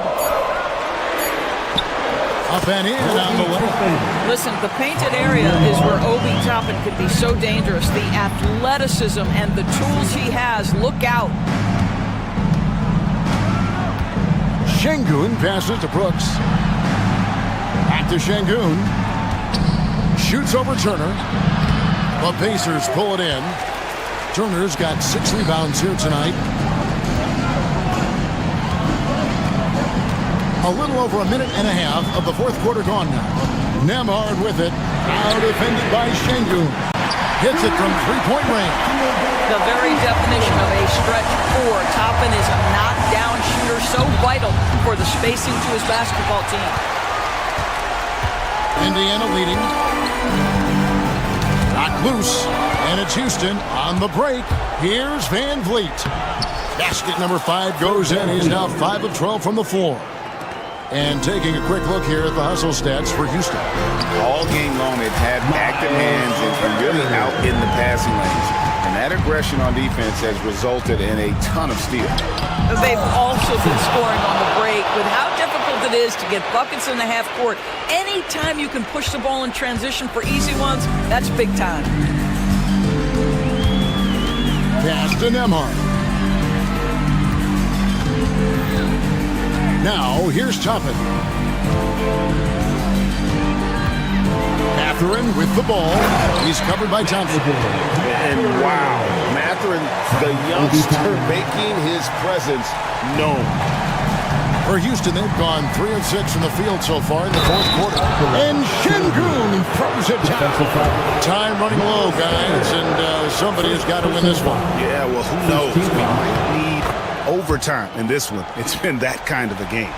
Up and in on the way. Listen, the painted area is where Obi Toppin can be so dangerous. The athleticism and the tools he has. Look out. Şengün passes to Brooks. Back to Şengün. Shoots over Turner. The Pacers pull it in. Turner's got 6 rebounds here tonight. A little over a minute and a half of the fourth quarter gone now. Nembhard with it. Now defended by Şengün. Hits it from three-point range. The very definition of a stretch four. Toppin is a knockdown shooter, so vital for the spacing to his basketball team. Indiana leading. Knocked loose. And it's Houston on the break. Here's Van Vliet. Basket number 5 goes in. He's now 5 of 12 from the floor. And taking a quick look here at the hustle stats for Houston. All game long, they've had active hands and really out in the passing lanes. And that aggression on defense has resulted in a ton of steals. They've also been scoring on the break. With how difficult it is to get buckets in the half court, anytime you can push the ball in transition for easy ones, that's big time. Pass to Nembhard. Now, here's Toppin. Mathurin with the ball. He's covered by Thompson. And wow, Mathurin, the youngster, making his presence known. For Houston, they've gone 3 of 6 from the field so far in the fourth quarter. And Şengün throws it down. Time running low, guys, and somebody has got to win this one. Yeah, well, who knows? We might need overtime in this one. It's been that kind of a game.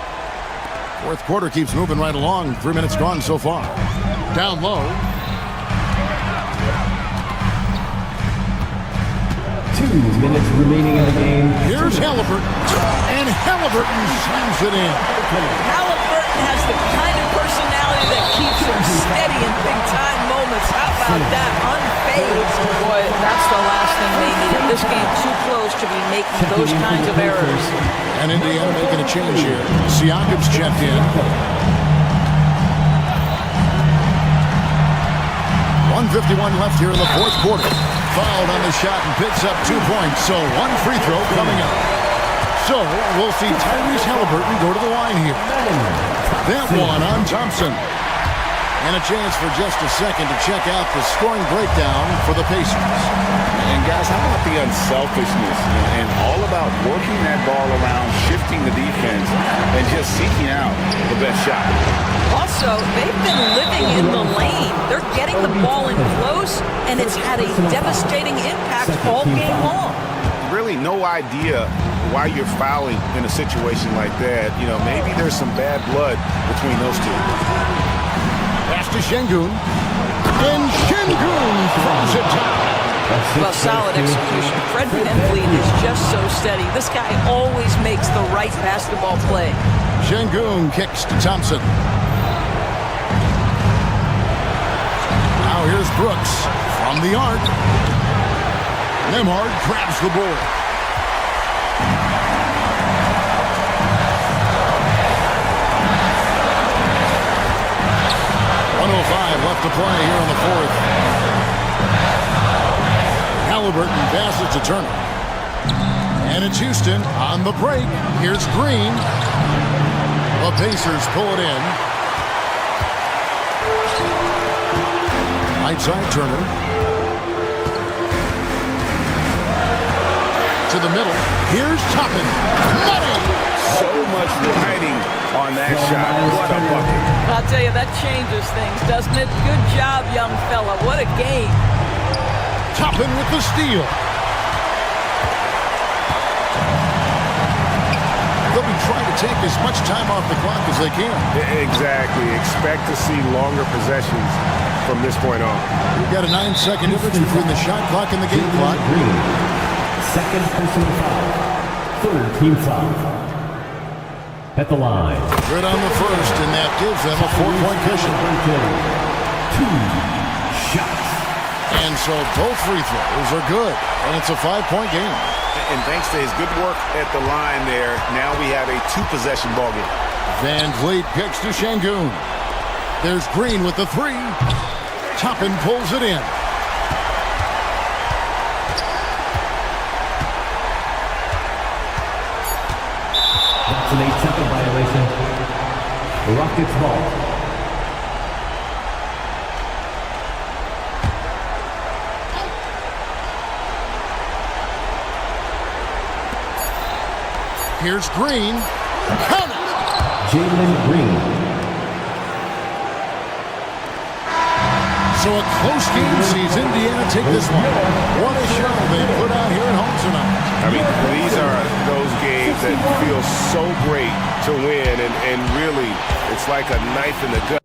Fourth quarter keeps moving right along. 3 minutes gone so far. Down low. 2 minutes remaining in the game. Here's Halliburton. And Halliburton slams it in. Halliburton has the kind of personality that keeps him steady in big-time moments. How about that? Unfazed. Boy, that's the last thing they needed. This game too close to be making those kinds of errors. And Indiana making a change here. Siakam's checked in. 1:51 left here in the fourth quarter. Fouled on the shot and picks up 2 points. So 1 free throw coming up. So we'll see Tyrese Halliburton go to the line here. That one on Thompson. And a chance for just a second to check out the scoring breakdown for the Pacers. And guys, how about the unselfishness and all about working that ball around, shifting the defense, and just seeking out the best shot. Also, they've been living in the lane. They're getting the ball in close, and it's had a devastating impact all game long. Really no idea why you're fouling in a situation like that. You know, maybe there's some bad blood between those two. Pass to Şengün. And Şengün throws it down. Well, solid execution. Fred VanVleet is just so steady. This guy always makes the right basketball play. Şengün kicks to Thompson. Now here's Brooks from the arc. Nembhard grabs the board. Left to play here in the fourth. Halliburton passes to Turner. And it's Houston on the break. Here's Green. The Pacers pull it in. Right side Turner. To the middle. Here's Toppin. Money! So much riding on that shot. What a bucket. I'll tell you, that changes things, doesn't it? Good job, young fella. What a game. Toppin with the steal. They'll be trying to take as much time off the clock as they can. Exactly. Expect to see longer possessions from this point on. We've got a 9-second difference between the shot clock and the game clock. Second personal foul. Third team foul. At the line. Good on the first, and that gives them a 4-point cushion. 2 shots. And so both free throws are good, and it's a 5-point game. And thanks to his good work at the line there, now we have a 2-possession ball game. Van Vliet kicks to Şengün. There's Green with the 3. Toppin pulls it in. That's an 8-second violation. The Rockets ball. Here's Green. Count it! Jalen Green. So a close game sees Indiana take this one. What a show they put out here at home tonight. I mean, these are those games that feel so great to win, and really, it's like a knife in the gut.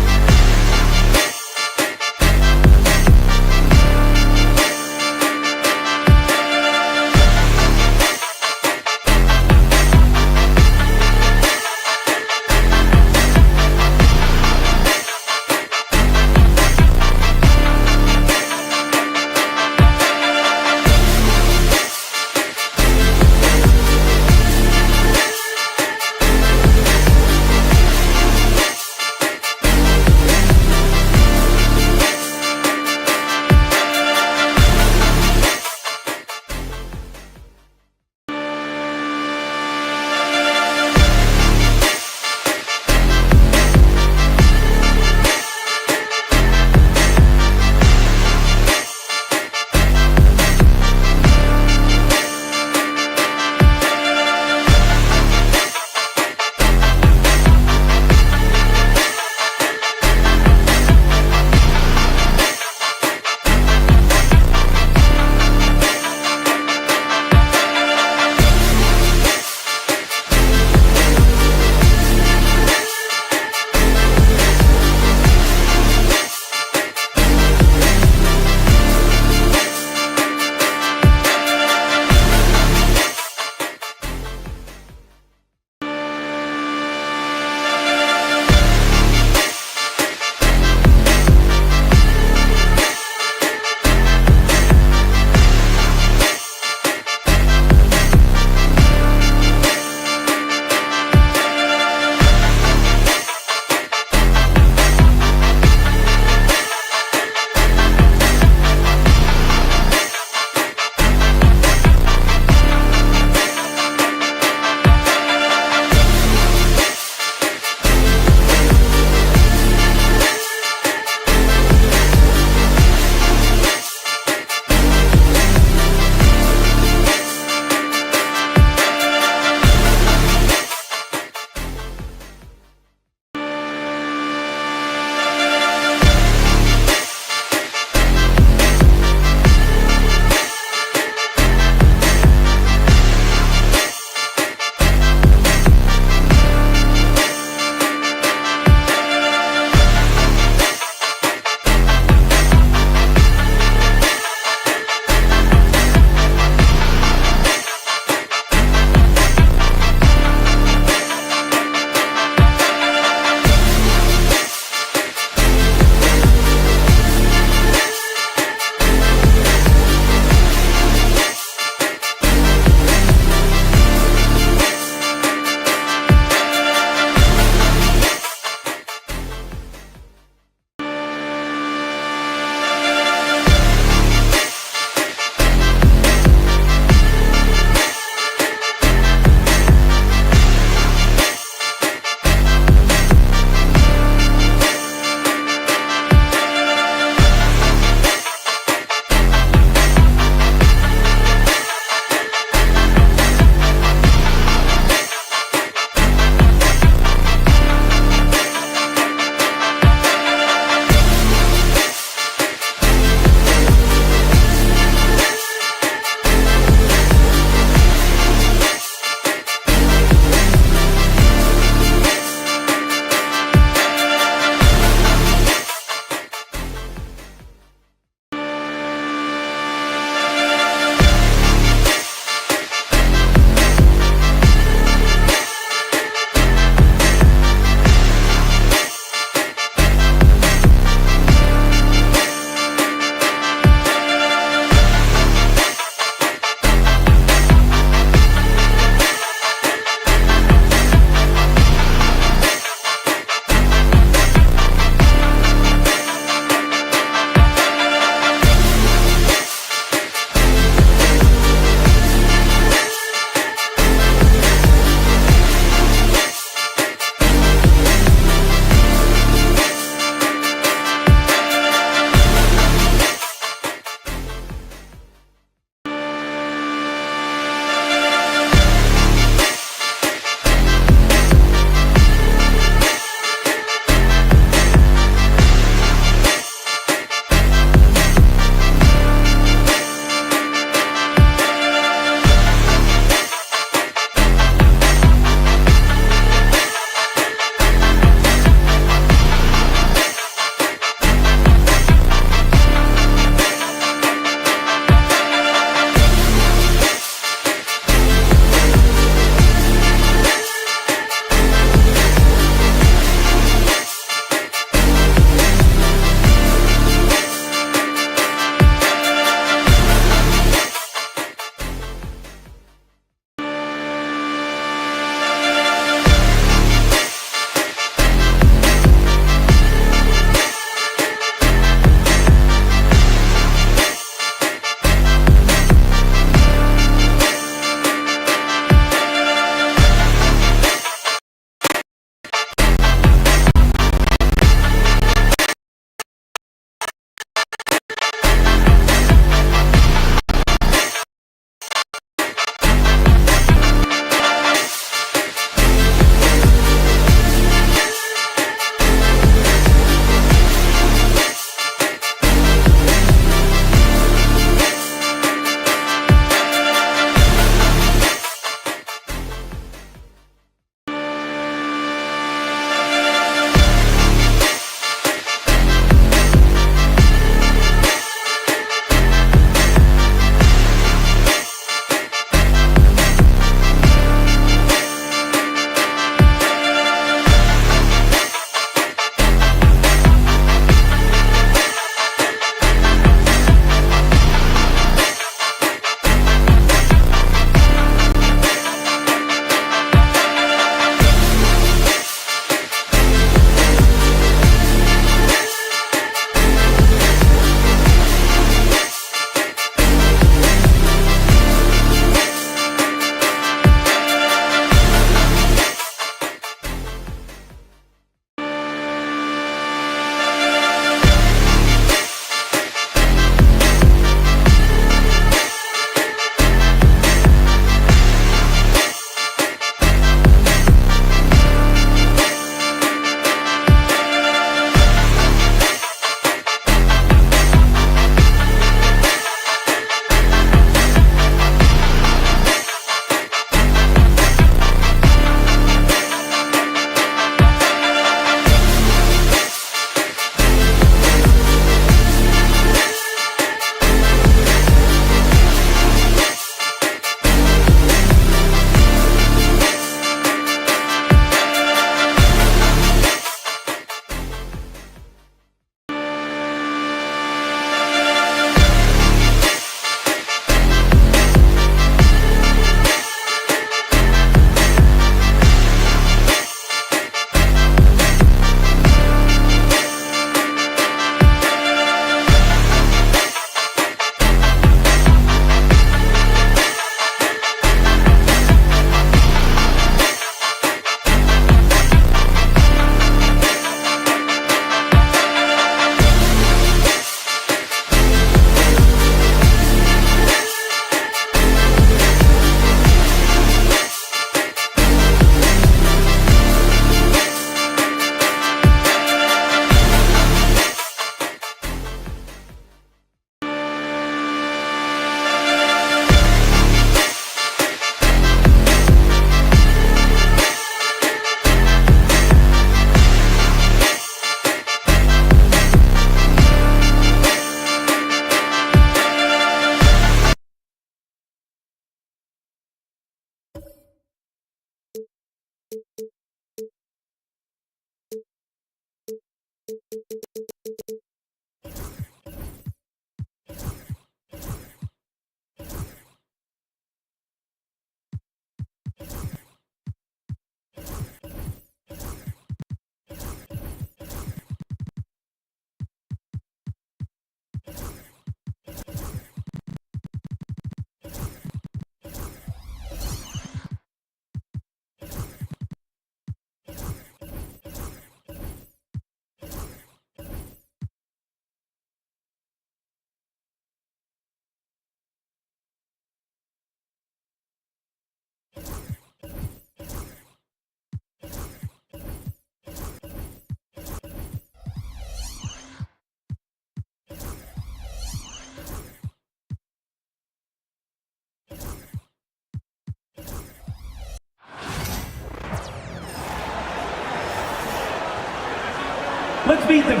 beat them.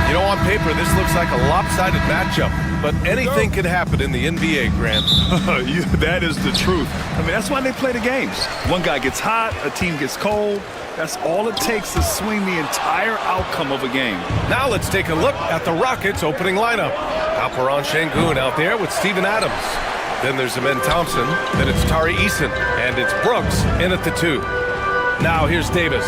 You know, on paper, this looks like a lopsided matchup, but anything can happen in the NBA, Grant. That is the truth. I mean, that's why they play the games. One guy gets hot, a team gets cold. That's all it takes to swing the entire outcome of a game. Now let's take a look at the Rockets' opening lineup. Alperon Şengün out there with Steven Adams. Then there's Amen Thompson. Then it's Tari Eason. And it's Brooks in at the 2. Now here's Davis.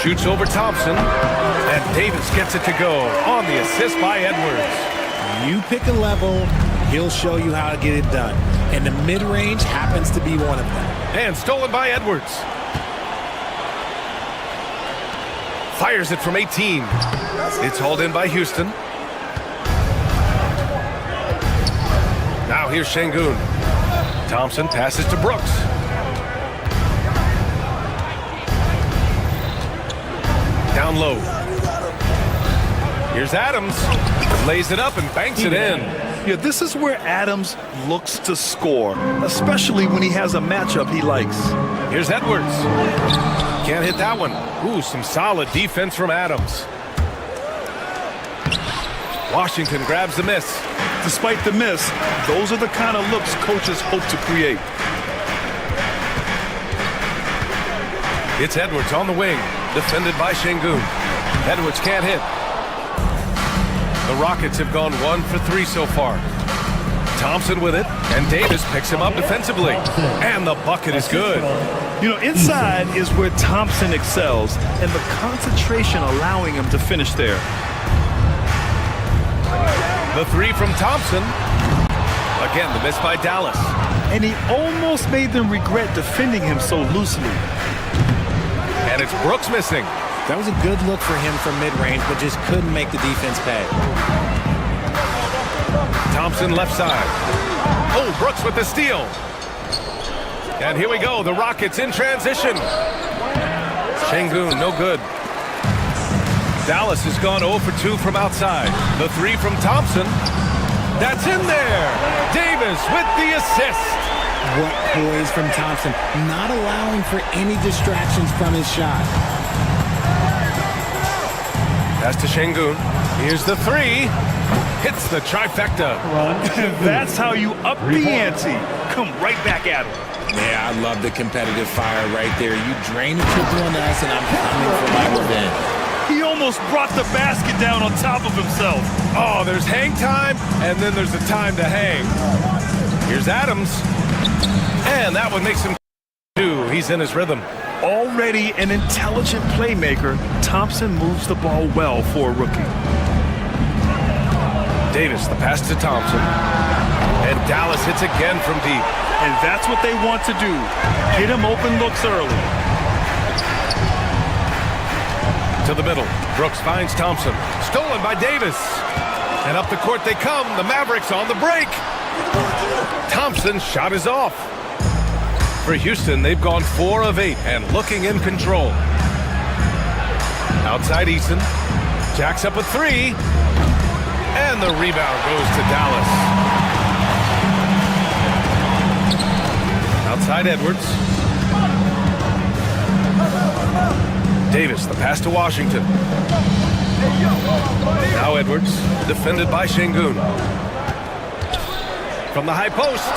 Shoots over Thompson. And Davis gets it to go on the assist by Edwards. You pick a level, he'll show you how to get it done. And the mid-range happens to be one of them. And stolen by Edwards. Fires it from 18. It's hauled in by Houston. Now here's Şengün. Thompson passes to Brooks. Down low. Here's Adams. Lays it up and banks it in. Yeah, this is where Adams looks to score, especially when he has a matchup he likes. Here's Edwards. Can't hit that one. Ooh, some solid defense from Adams. Washington grabs the miss. Despite the miss, those are the kind of looks coaches hope to create. It's Edwards on the wing, defended by Şengün. Edwards can't hit. The Rockets have gone 1 for 3 so far. Thompson with it, and Davis picks him up defensively. And the bucket is good. You know, inside is where Thompson excels, and the concentration allowing him to finish there. The 3 from Thompson. Again, the miss by Dallas. And he almost made them regret defending him so loosely. And it's Brooks missing. That was a good look for him from mid-range, but just couldn't make the defense pay. Thompson left side. Oh, Brooks with the steal. And here we go, the Rockets in transition. Şengün, no good. Dallas has gone 0 for 2 from outside. The 3 from Thompson. That's in there. Davis with the assist. What poise from Thompson, not allowing for any distractions from his shot. Pass to Şengün. Here's the 3. Hits the trifecta. That's how you up the ante. Come right back at him. Yeah, I love the competitive fire right there. You drain the triple on us, and I'm coming for my revenge. He almost brought the basket down on top of himself. Oh, there's hang time, and then there's a time to hang. Here's Adams. And that one makes him 2. He's in his rhythm. Already an intelligent playmaker, Thompson moves the ball well for a rookie. Davis, the pass to Thompson. And Dallas hits again from deep. And that's what they want to do. Get him open looks early. To the middle. Brooks finds Thompson. Stolen by Davis. And up the court they come. The Mavericks on the break. Thompson's shot is off. For Houston, they've gone 4 of 8 and looking in control. Outside Eason. Jacks up a 3. And the rebound goes to Dallas. Outside Edwards. Davis, the pass to Washington. Now Edwards, defended by Şengün. From the high post.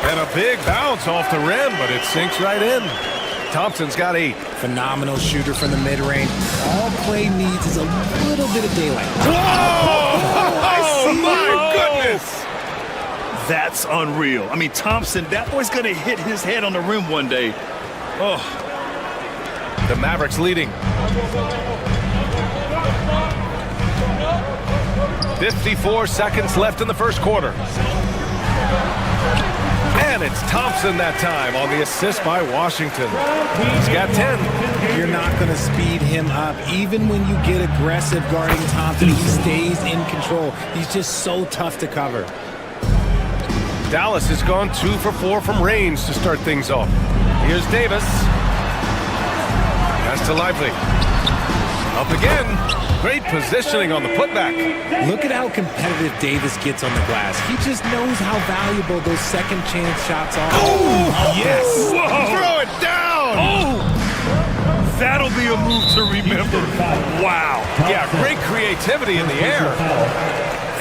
And a big bounce off the rim, but it sinks right in. Thompson's got 8. Phenomenal shooter from the mid-range. All Clay needs is a little bit of daylight. Oh, my goodness! That's unreal. I mean, Thompson, that boy's going to hit his head on the rim one day. Oh. The Mavericks leading. 54 seconds left in the first quarter. And it's Thompson that time on the assist by Washington. He's got 10. You're not going to speed him up. Even when you get aggressive guarding Thompson, he stays in control. He's just so tough to cover. Dallas has gone 2 for 4 from range to start things off. Here's Davis. Pass to Lively. Up again. Great positioning on the putback. Look at how competitive Davis gets on the glass. He just knows how valuable those second chance shots are. Oh, yes. Whoa. Throw it down. Oh. That'll be a move to remember. Wow. Yeah, great creativity in the air.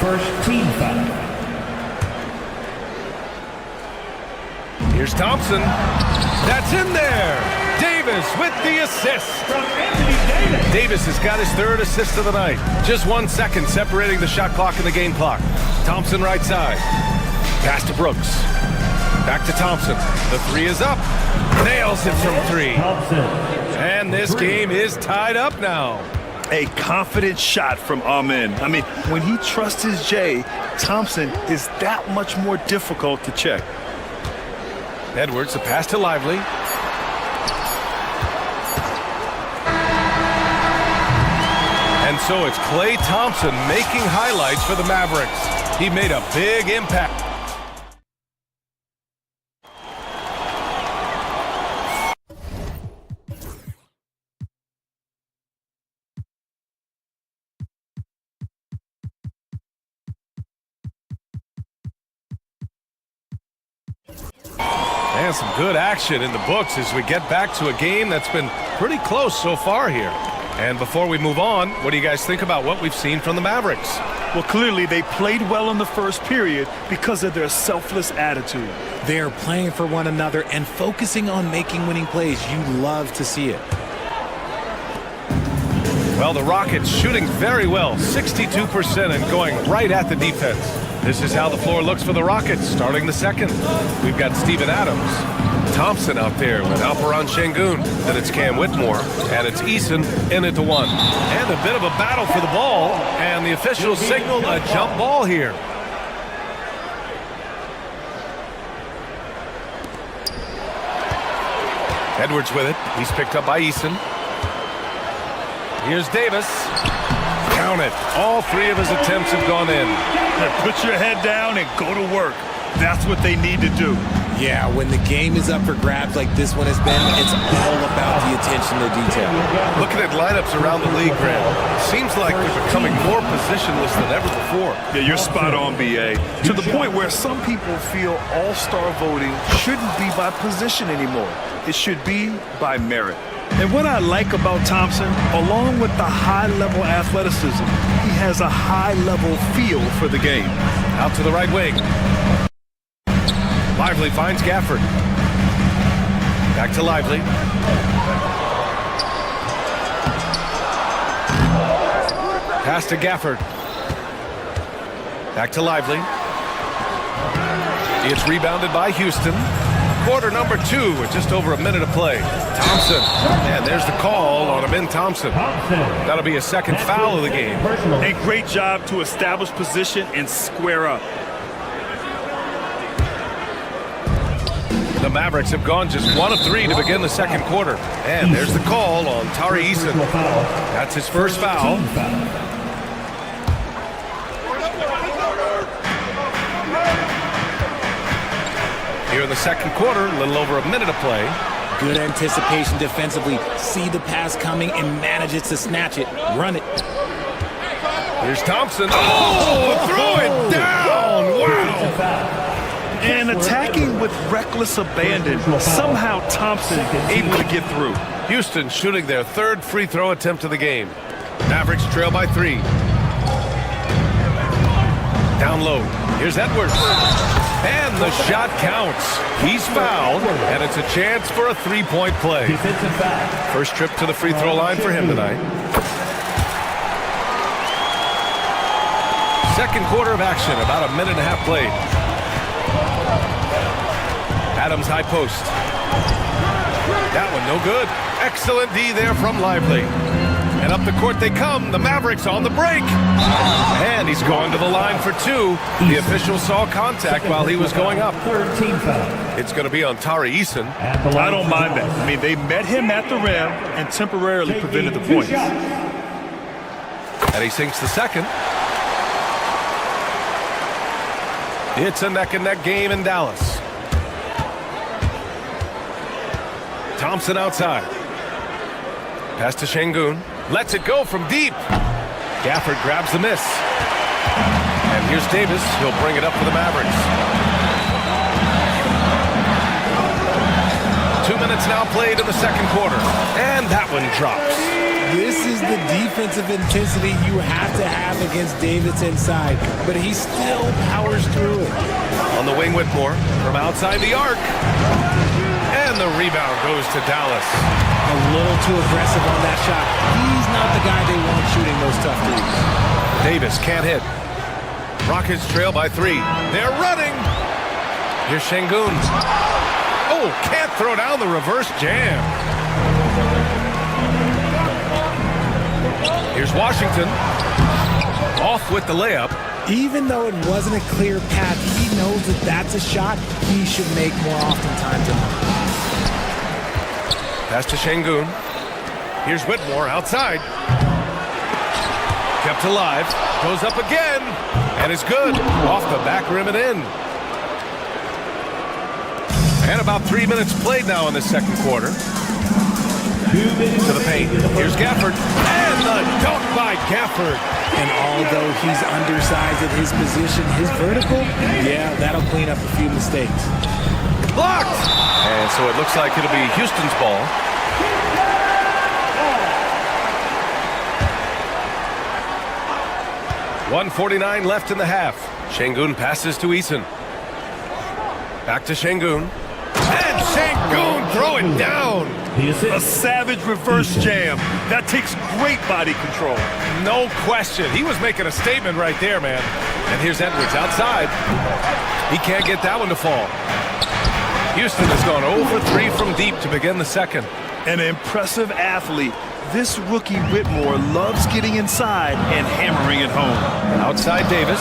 First team foul. Here's Thompson. That's in there. Davis with the assist. From Anthony Davis. Davis has got his third assist of the night. Just 1 second separating the shot clock and the game clock. Thompson right side. Pass to Brooks. Back to Thompson. The three is up. Nails it from three. Thompson. And this game is tied up now. A confident shot from Amen. I mean, when he trusts his J, Thompson is that much more difficult to check. Edwards, a pass to Lively. And so it's Klay Thompson making highlights for the Mavericks. He made a big impact. And some good action in the books as we get back to a game that's been pretty close so far here. And before we move on, what do you guys think about what we've seen from the Mavericks? Well, clearly they played well in the first period because of their selfless attitude. They are playing for one another and focusing on making winning plays. You love to see it. Well, the Rockets shooting very well, 62% and going right at the defense. This is how the floor looks for the Rockets starting the second. We've got Steven Adams, Thompson out there with Alperon Şengün. Then it's Cam Whitmore, and it's Eason in it to one. And a bit of a battle for the ball, and the officials signal a jump ball here. Edwards with it. He's picked up by Eason. Here's Davis. Count it. All three of his attempts have gone in. Put your head down and go to work. That's what they need to do. Yeah, when the game is up for grabs like this one has been, it's all about the attention to detail. Looking at lineups around the league, Grant, seems like they're becoming more positionless than ever before. Yeah, you're spot on, B.A. To the point where some people feel all-star voting shouldn't be by position anymore. It should be by merit. And what I like about Thompson, along with the high-level athleticism, he has a high-level feel for the game. Out to the right wing. Lively finds Gafford. Back to Lively. Pass to Gafford. Back to Lively. It's rebounded by Houston. Quarter number 2 with just over a minute of play. Thompson. And there's the call on Amen Thompson. That'll be a second foul of the game. A great job to establish position and square up. The Mavericks have gone just 1 of 3 to begin the second quarter. And there's the call on Tari Eason. That's his first foul. Here in the second quarter, a little over a minute of play. Good anticipation defensively. See the pass coming and manages to snatch it. Run it. Here's Thompson. Oh, throw it down. Wow. And attacking with reckless abandon, somehow Thompson able to get through. Houston shooting their third free throw attempt of the game. Mavericks trail by 3. Down low. Here's Edwards. And the shot counts. He's fouled, and it's a chance for a three-point play. First trip to the free throw line for him tonight. Second quarter of action, about a minute and a half played. Adams high post. That one no good. Excellent D there from Lively. And up the court they come. The Mavericks on the break. And he's going to the line for 2. The official saw contact while he was going up. It's going to be on Tari Eason. I don't mind that. I mean, they met him at the rim and temporarily prevented the points. And he sinks the second. It's a neck-and-neck game in Dallas. Thompson outside. Pass to Şengün. Lets it go from deep. Gafford grabs the miss. And here's Davis. He'll bring it up for the Mavericks. 2 minutes now played in the second quarter. And that one drops. This is the defensive intensity you have to have against Davis inside, but he still powers through it. On the wing, Whitmore from outside the arc. And the rebound goes to Dallas. A little too aggressive on that shot. He's not the guy they want shooting those tough threes. Davis can't hit. Rockets trail by 3. They're running. Here's Şengün. Oh, can't throw down the reverse jam. Here's Washington. Off with the layup. Even though it wasn't a clear path, he knows that that's a shot he should make more oftentimes than not. Pass to Şengün. Here's Whitmore outside. Kept alive. Goes up again. And is good. Off the back rim and in. And about 3 minutes played now in the second quarter. To the paint. Here's Gafford. And the dunk by Gafford. And although he's undersized at his position, his vertical, yeah, that'll clean up a few mistakes. Blocked! And so it looks like it'll be Houston's ball. .149 left in the half. Şengün passes to Eason. Back to Şengün. And Şengün throw it down. A savage reverse jam. That takes great body control. No question. He was making a statement right there, man. And here's Edwards outside. He can't get that one to fall. Houston has gone 0 for 3 from deep to begin the second. An impressive athlete. This rookie Whitmore loves getting inside and hammering it home. Outside Davis.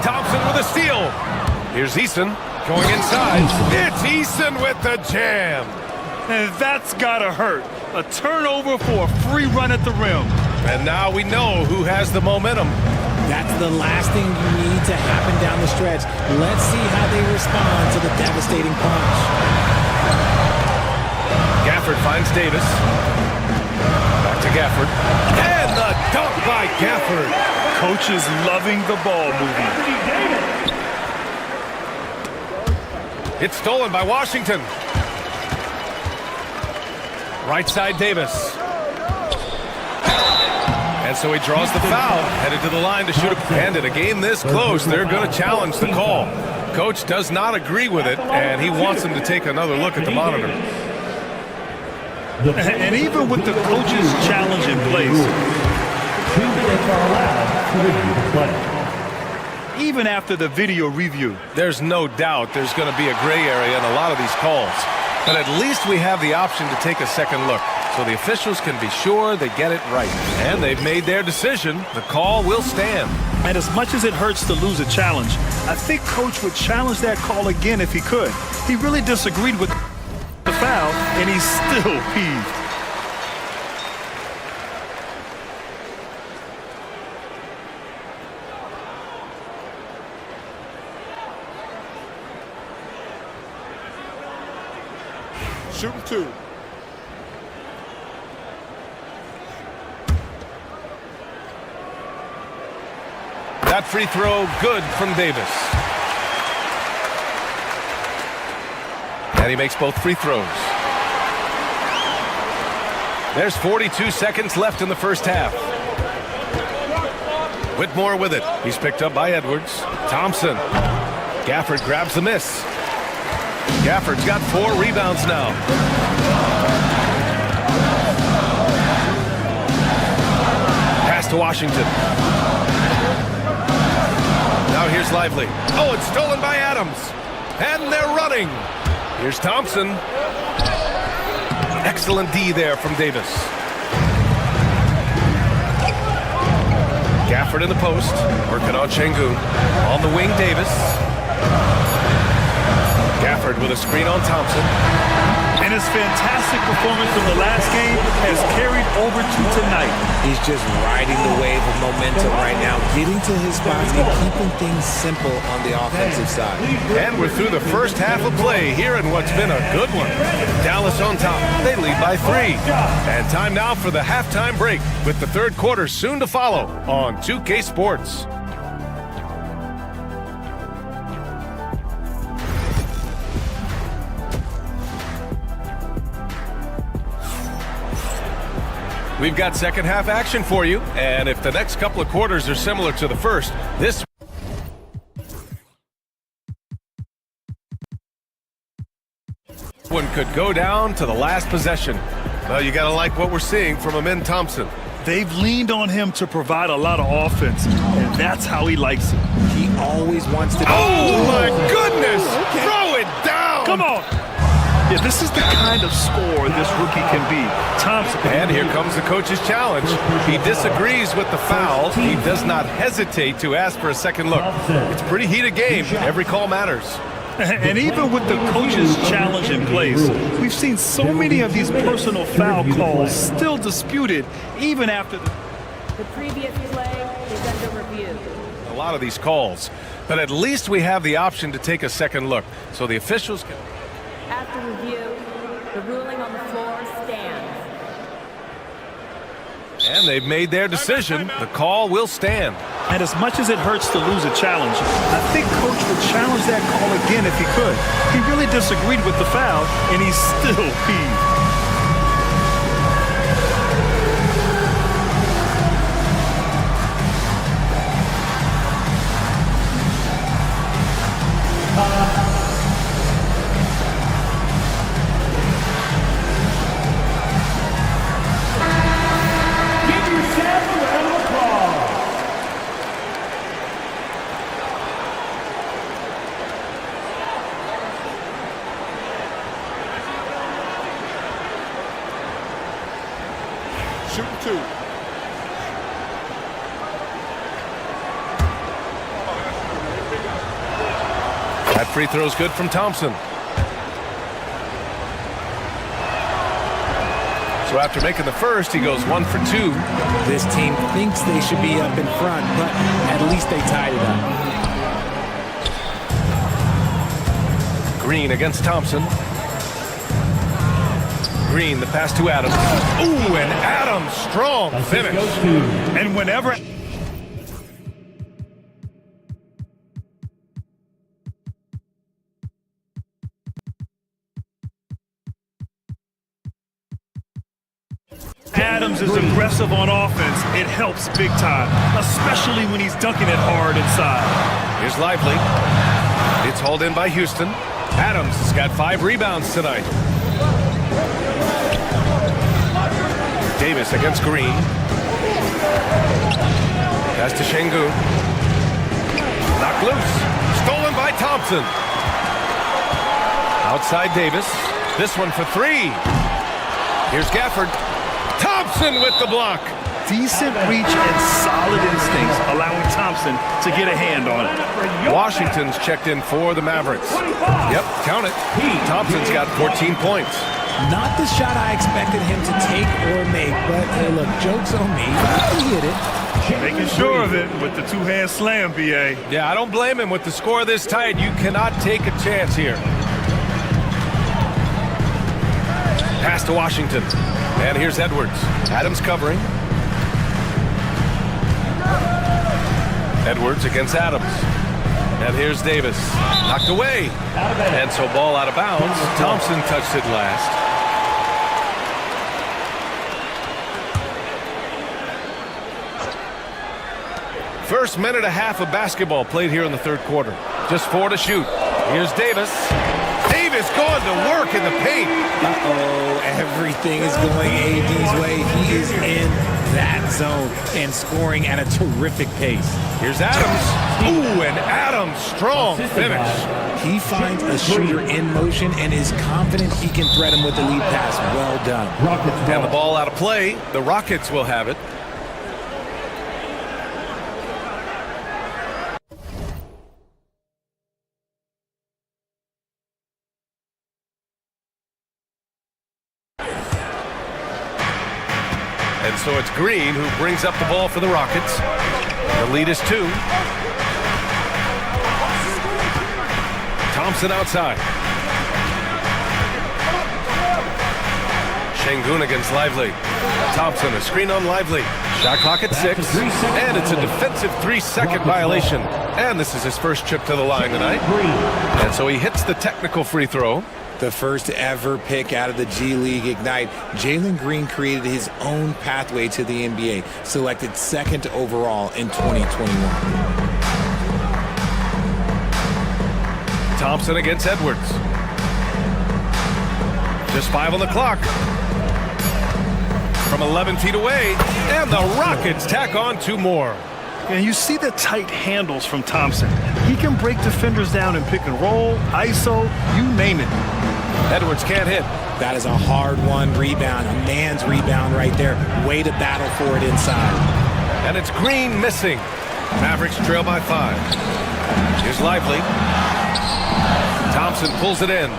Thompson with a steal. Here's Eason going inside. It's Eason with the jam. And that's gotta hurt. A turnover for a free run at the rim. And now we know who has the momentum. That's the last thing you need to happen down the stretch. Let's see how they respond to the devastating punch. Gafford finds Davis. Back to Gafford. And the dunk by Gafford. Coach is loving the ball movement. It's stolen by Washington. Right side Davis. And so he draws the foul, headed to the line to shoot a and in a game this close, they're going to challenge the call. Coach does not agree with it, and he wants him to take another look at the monitor. And even with the coach's challenge in place, 2 minutes are allowed to review the play. even after the video review. There's no doubt there's going to be a gray area in a lot of these calls. But at least we have the option to take a second look, so the officials can be sure they get it right. And they've made their decision. The call will stand. And as much as it hurts to lose a challenge, I think Coach would challenge that call again if he could. He really disagreed with the foul, and he's still peeved. Shooting two. That free throw good from Davis. And he makes both free throws. There's 42 seconds left in the first half. Whitmore with it. He's picked up by Edwards. Thompson. Gafford grabs the miss. Gafford's got 4 rebounds now. Pass to Washington. Now here's Lively. Oh, it's stolen by Adams. And they're running. Here's Thompson. Excellent D there from Davis. Gafford in the post. Working on Şengün. On the wing, Davis. Gafford with a screen on Thompson. And his fantastic performance from the last game has carried over to tonight. He's just riding the wave of momentum right now, getting to his spots and keeping things simple on the offensive side. And we're through the first half of play here in what's been a good one. Dallas on top. They lead by 3. And time now for the halftime break, with the third quarter soon to follow on 2K Sports. We've got second half action for you, and if the next couple of quarters are similar to the first, this one could go down to the last possession. Well, you gotta like what we're seeing from Amin Thompson. They've leaned on him to provide a lot of offense, and that's how he likes it. He always wants to. Oh my goodness! Throw it down! Come on! Yeah, this is the kind of score this rookie can be. Thompson. And here comes the coach's challenge. He disagrees with the foul. He does not hesitate to ask for a second look. It's a pretty heated game. Every call matters. And even with the coach's challenge in place, we've seen so many of these personal foul calls still disputed even after The previous play is under review. A lot of these calls. But at least we have the option to take a second look. So the officials can... After review, the ruling on the floor stands. And they've made their decision. The call will stand. And as much as it hurts to lose a challenge, I think Coach would challenge that call again if he could. He really disagreed with the foul, and he's still peeved. That free throw's good from Thompson. So after making the first, he goes 1 for 2. This team thinks they should be up in front, but at least they tied it up. Green against Thompson. Green, the pass to Adams. Ooh, and Adams, strong finish. And whenever... Adams is aggressive on offense. It helps big time, especially when he's dunking it hard inside. Here's Lively. It's hauled in by Houston. Adams has got 5 rebounds tonight. Davis against Green. Pass to Şengün. Knocked loose. Stolen by Thompson. Outside Davis. This one for 3. Here's Gafford. Thompson with the block. Decent reach and solid instincts, allowing Thompson to get a hand on it. Washington's checked in for the Mavericks. Yep, count it. Thompson's got 14 points. Not the shot I expected him to take or make, but hey, look, joke's on me. He hit it. Making sure of it with the two-hand slam, B.A. Yeah, I don't blame him. With the score this tight, you cannot take a chance here. Pass to Washington. And here's Edwards. Adams covering. Edwards against Adams. And here's Davis. Knocked away. And so ball out of bounds. Thompson touched it last. First minute and a half of basketball played here in the third quarter. Just 4 to shoot. Here's Davis. Davis going to work in the paint. Uh-oh, everything is going AD's way. He is in that zone and scoring at a terrific pace. Here's Adams. Ooh, and Adams, strong finish. He finds a shooter in motion and is confident he can thread him with the lead pass. Well done. And the ball out of play. The Rockets will have it. And so it's Green who brings up the ball for the Rockets. The lead is 2. Thompson outside. Şengün against Lively. Thompson, a screen on Lively. Shot clock at 6. And it's a defensive 3-second violation. And this is his first trip to the line tonight. And so he hits the technical free throw. The first ever pick out of the G League Ignite, Jalen Green created his own pathway to the NBA, selected second overall in 2021. Thompson against Edwards. Just 5 on the clock. From 11 feet away, and the Rockets tack on 2 more. And you see the tight handles from Thompson. He can break defenders down in pick and roll, ISO, you name it. Edwards can't hit. That is a hard-won rebound, a man's rebound right there. Way to battle for it inside. And it's Green missing. Mavericks trail by 5. Here's Lively. Thompson pulls it in.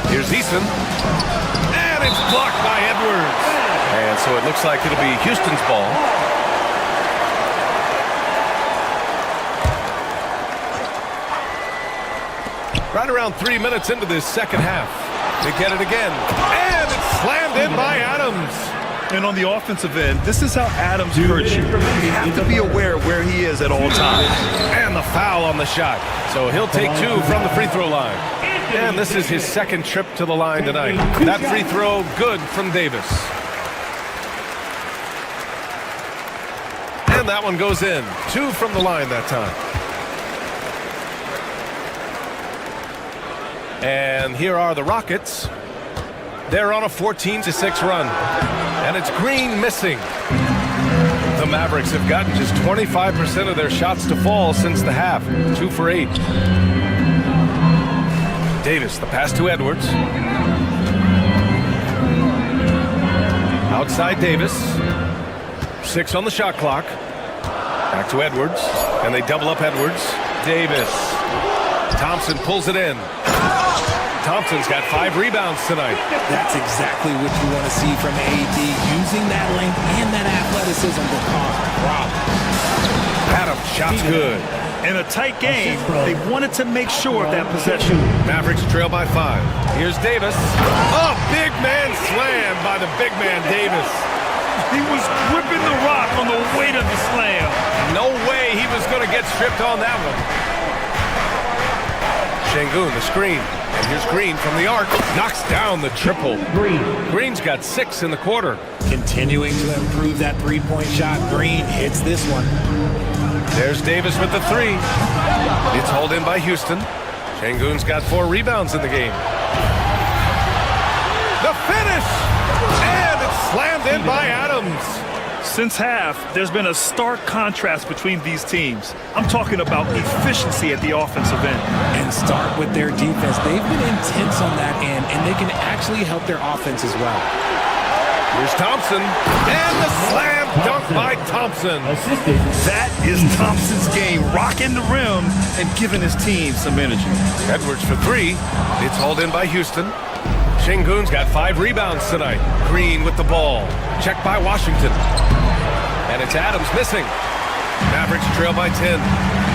Here's Eason. And it's blocked by Edwards. And so it looks like it'll be Houston's ball. Right around 3 minutes into this second half. They get it again. And it's slammed in by Adams. And on the offensive end, this is how Adams hurts you. You have to be aware of where he is at all times. And the foul on the shot. So he'll take 2 from the free throw line. And this is his second trip to the line tonight. That free throw, good from Davis. And that one goes in. 2 from the line that time. And here are the Rockets. They're on a 14-6 run. And it's Green missing. The Mavericks have gotten just 25% of their shots to fall since the half. 2 for 8. Davis, the pass to Edwards. Outside Davis. 6 on the shot clock. Back to Edwards. And they double up Edwards. Davis. Thompson pulls it in. Thompson's got 5 rebounds tonight. That's exactly what you want to see from AD, using that length and that athleticism to cause problems. Adams, shot's good. In a tight game, they wanted to make sure of that possession. Mavericks trail by 5. Here's Davis. Oh, big man slam by the big man Davis. He was gripping the rock on the weight of the slam. No way he was going to get stripped on that one. Şengün, the screen. And here's Green from the arc. Knocks down the triple. Green's got 6 in the quarter. Continuing to improve that three-point shot. Green hits this one. There's Davis with the 3. It's hauled in by Houston. Şengün's got 4 rebounds in the game. The finish! And it's slammed in by Adams. Since half, there's been a stark contrast between these teams. I'm talking about efficiency at the offensive end. And start with their defense. They've been intense on that end, and they can actually help their offense as well. Here's Thompson, and the slam dunk by Thompson. That is Thompson's game, rocking the rim and giving his team some energy. Edwards for 3. It's hauled in by Houston. Şengün's got 5 rebounds tonight. Green with the ball. Checked by Washington. And it's Adams missing. Mavericks trail by 10.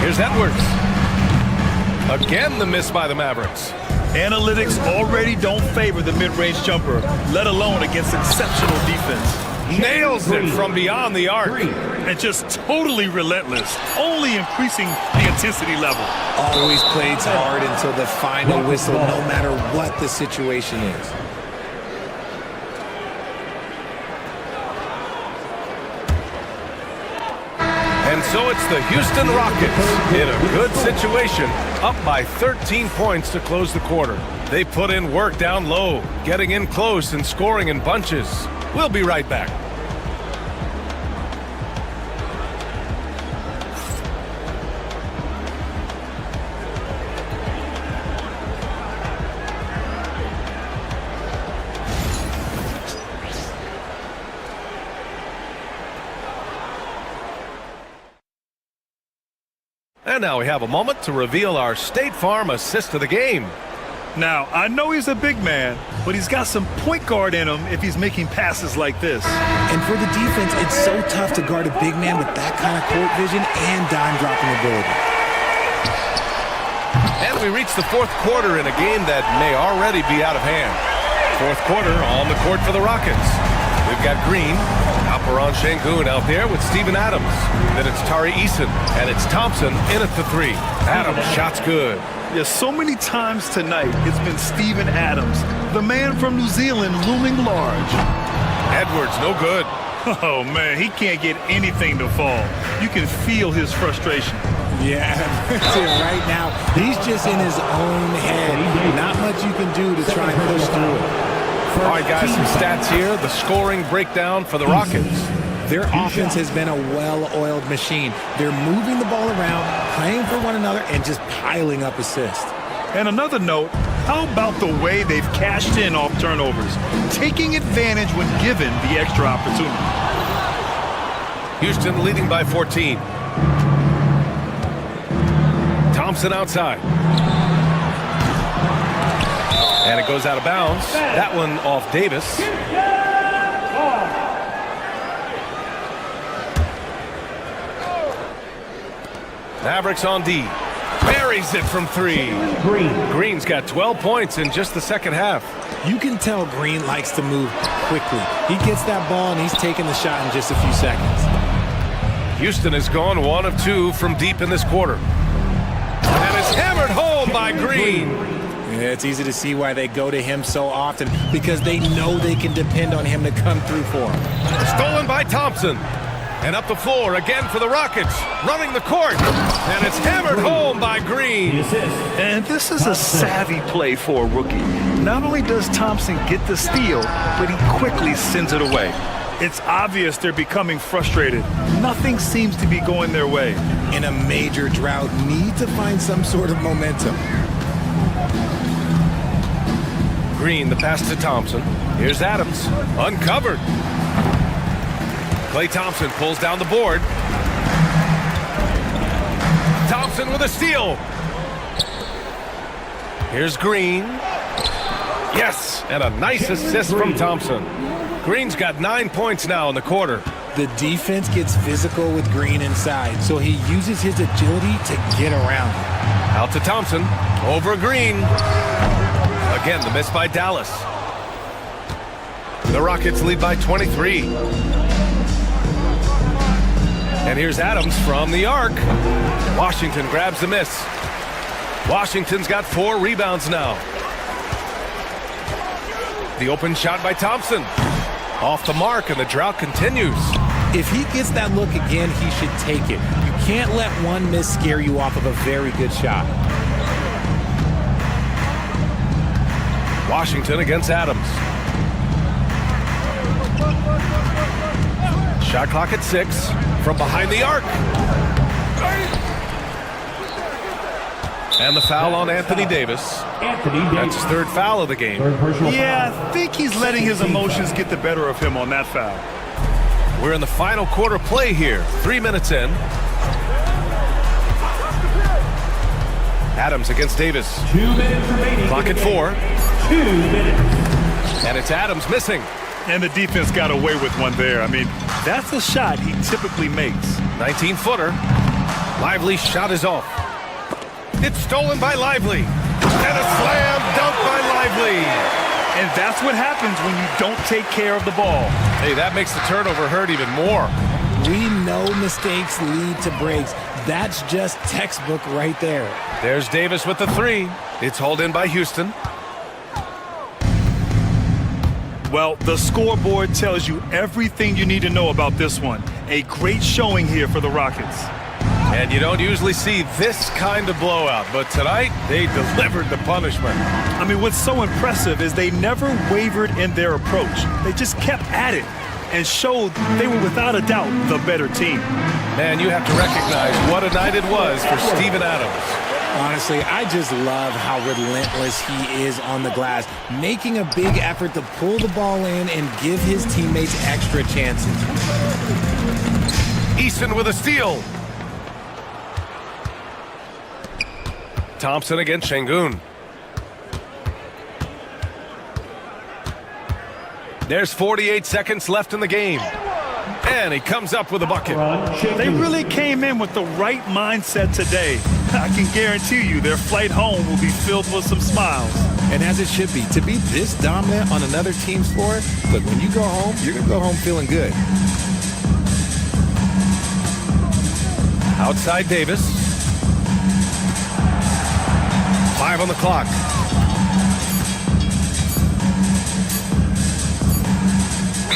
Here's Edwards. Again, the miss by the Mavericks. Analytics already don't favor the mid-range jumper, let alone against exceptional defense. Nails it from beyond the arc. And just totally relentless, only increasing the intensity level. Always plays hard until the final whistle, no matter what the situation is. And so it's the Houston Rockets in a good situation, up by 13 points to close the quarter. They put in work down low, getting in close and scoring in bunches. We'll be right back. And now we have a moment to reveal our State Farm assist of the game. Now, I know he's a big man, but he's got some point guard in him if he's making passes like this. And for the defense, it's so tough to guard a big man with that kind of court vision and dime-dropping ability. And we reach the 4th quarter in a game that may already be out of hand. 4th quarter on the court for the Rockets. We've got Green, Alperen Şengün out there with Steven Adams. Then it's Tari Eason, and it's Thompson in at the 3. Adams, shot's good. Yeah, so many times tonight it's been Steven Adams, the man from New Zealand, looming large. Edwards, no good. Oh, man, he can't get anything to fall. You can feel his frustration. Yeah, that's it right now. He's just in his own head. Not much you can do to try and push through it. All right, guys, some stats here. The scoring breakdown for the Rockets. Their offense has been a well-oiled machine. They're moving the ball around, playing for one another, and just piling up assists. And another note, how about the way they've cashed in off turnovers, taking advantage when given the extra opportunity. Houston leading by 14. Thompson outside. And it goes out of bounds. That one off Davis. Mavericks on D. Buries it from three. Green's got 12 points in just the second half. You can tell Green likes to move quickly. He gets that ball and he's taking the shot in just a few seconds. Houston has gone 1 of 2 from deep in this quarter. And it's hammered home by Green. Yeah, it's easy to see why they go to him so often, because they know they can depend on him to come through for them. Stolen by Thompson. And up the floor again for the Rockets. Running the court. And it's hammered home by Green. And this is a savvy play for a rookie. Not only does Thompson get the steal, but he quickly sends it away. It's obvious they're becoming frustrated. Nothing seems to be going their way. In a major drought, need to find some sort of momentum. Green, the pass to Thompson. Here's Adams. Uncovered. Klay Thompson pulls down the board. Thompson with a steal. Here's Green. Yes, and a nice assist from Thompson. Green's got 9 points now in the quarter. The defense gets physical with Green inside, so he uses his agility to get around him. Out to Thompson. Over Green. Again, the miss by Dallas. The Rockets lead by 23. And here's Adams from the arc. Washington grabs the miss. Washington's got 4 rebounds now. The open shot by Thompson. Off the mark, and the drought continues. If he gets that look again, he should take it. You can't let one miss scare you off of a very good shot. Washington against Adams. Shot clock at 6. From behind the arc. And the foul on Anthony Davis. That's his 3rd foul of the game. Yeah, I think he's letting his emotions get the better of him on that foul. We're in the final quarter play here. 3 minutes in. Adams against Davis. 2 minutes remaining. Clock at 4. 2 minutes. And it's Adams missing. And the defense got away with one there. I mean, that's a shot he typically makes. 19-footer. Lively's shot is off. It's stolen by Lively. And a slam dunk by Lively. And that's what happens when you don't take care of the ball. Hey, that makes the turnover hurt even more. We know mistakes lead to breaks. That's just textbook right there. There's Davis with the 3. It's hauled in by Houston. Well, the scoreboard tells you everything you need to know about this one. A great showing here for the Rockets. And you don't usually see this kind of blowout, but tonight they delivered the punishment. I mean, what's so impressive is they never wavered in their approach. They just kept at it and showed they were without a doubt the better team. Man, you have to recognize what a night it was for Steven Adams. Honestly, I just love how relentless he is on the glass, making a big effort to pull the ball in and give his teammates extra chances. Easton with a steal. Thompson against Şengün. There's 48 seconds left in the game. And he comes up with a bucket. They really came in with the right mindset today. I can guarantee you their flight home will be filled with some smiles. And as it should be. To be this dominant on another team's floor, look, when you go home, you're going to go home feeling good. Outside Davis. 5 on the clock.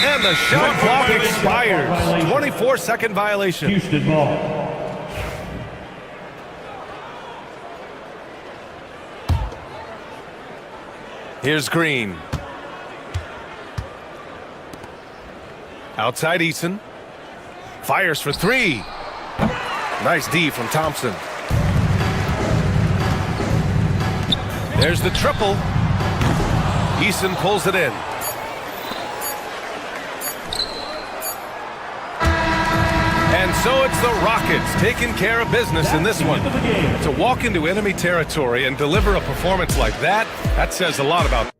And the shot clock expires. 24-second violation. Houston ball. Here's Green. Outside Eason. Fires for 3. Nice D from Thompson. There's the triple. Eason pulls it in. And so it's the Rockets taking care of business in this one. To walk into enemy territory and deliver a performance like that, that says a lot about.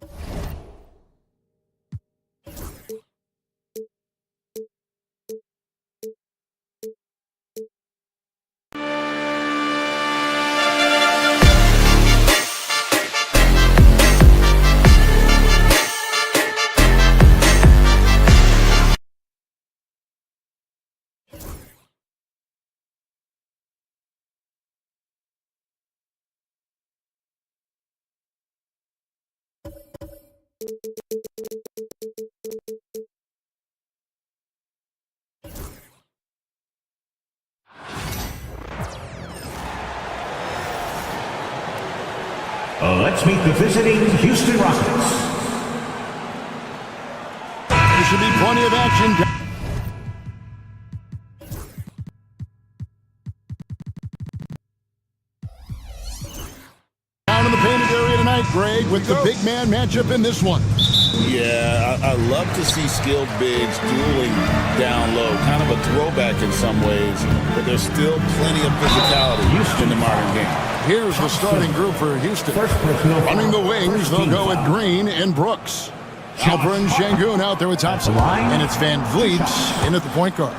Let's meet the visiting Houston Rockets. There should be plenty of action. Down in the painted area tonight, Greg, with the big man matchup in this one. Yeah, I love to see skilled bigs dueling down low. Kind of a throwback in some ways, but there's still plenty of physicality in the modern game. Here's the starting group for Houston. Running the wings, they'll go with Green and Brooks. Alper and Şengün out there with Thompson. And it's Van Vliet in at the point guard.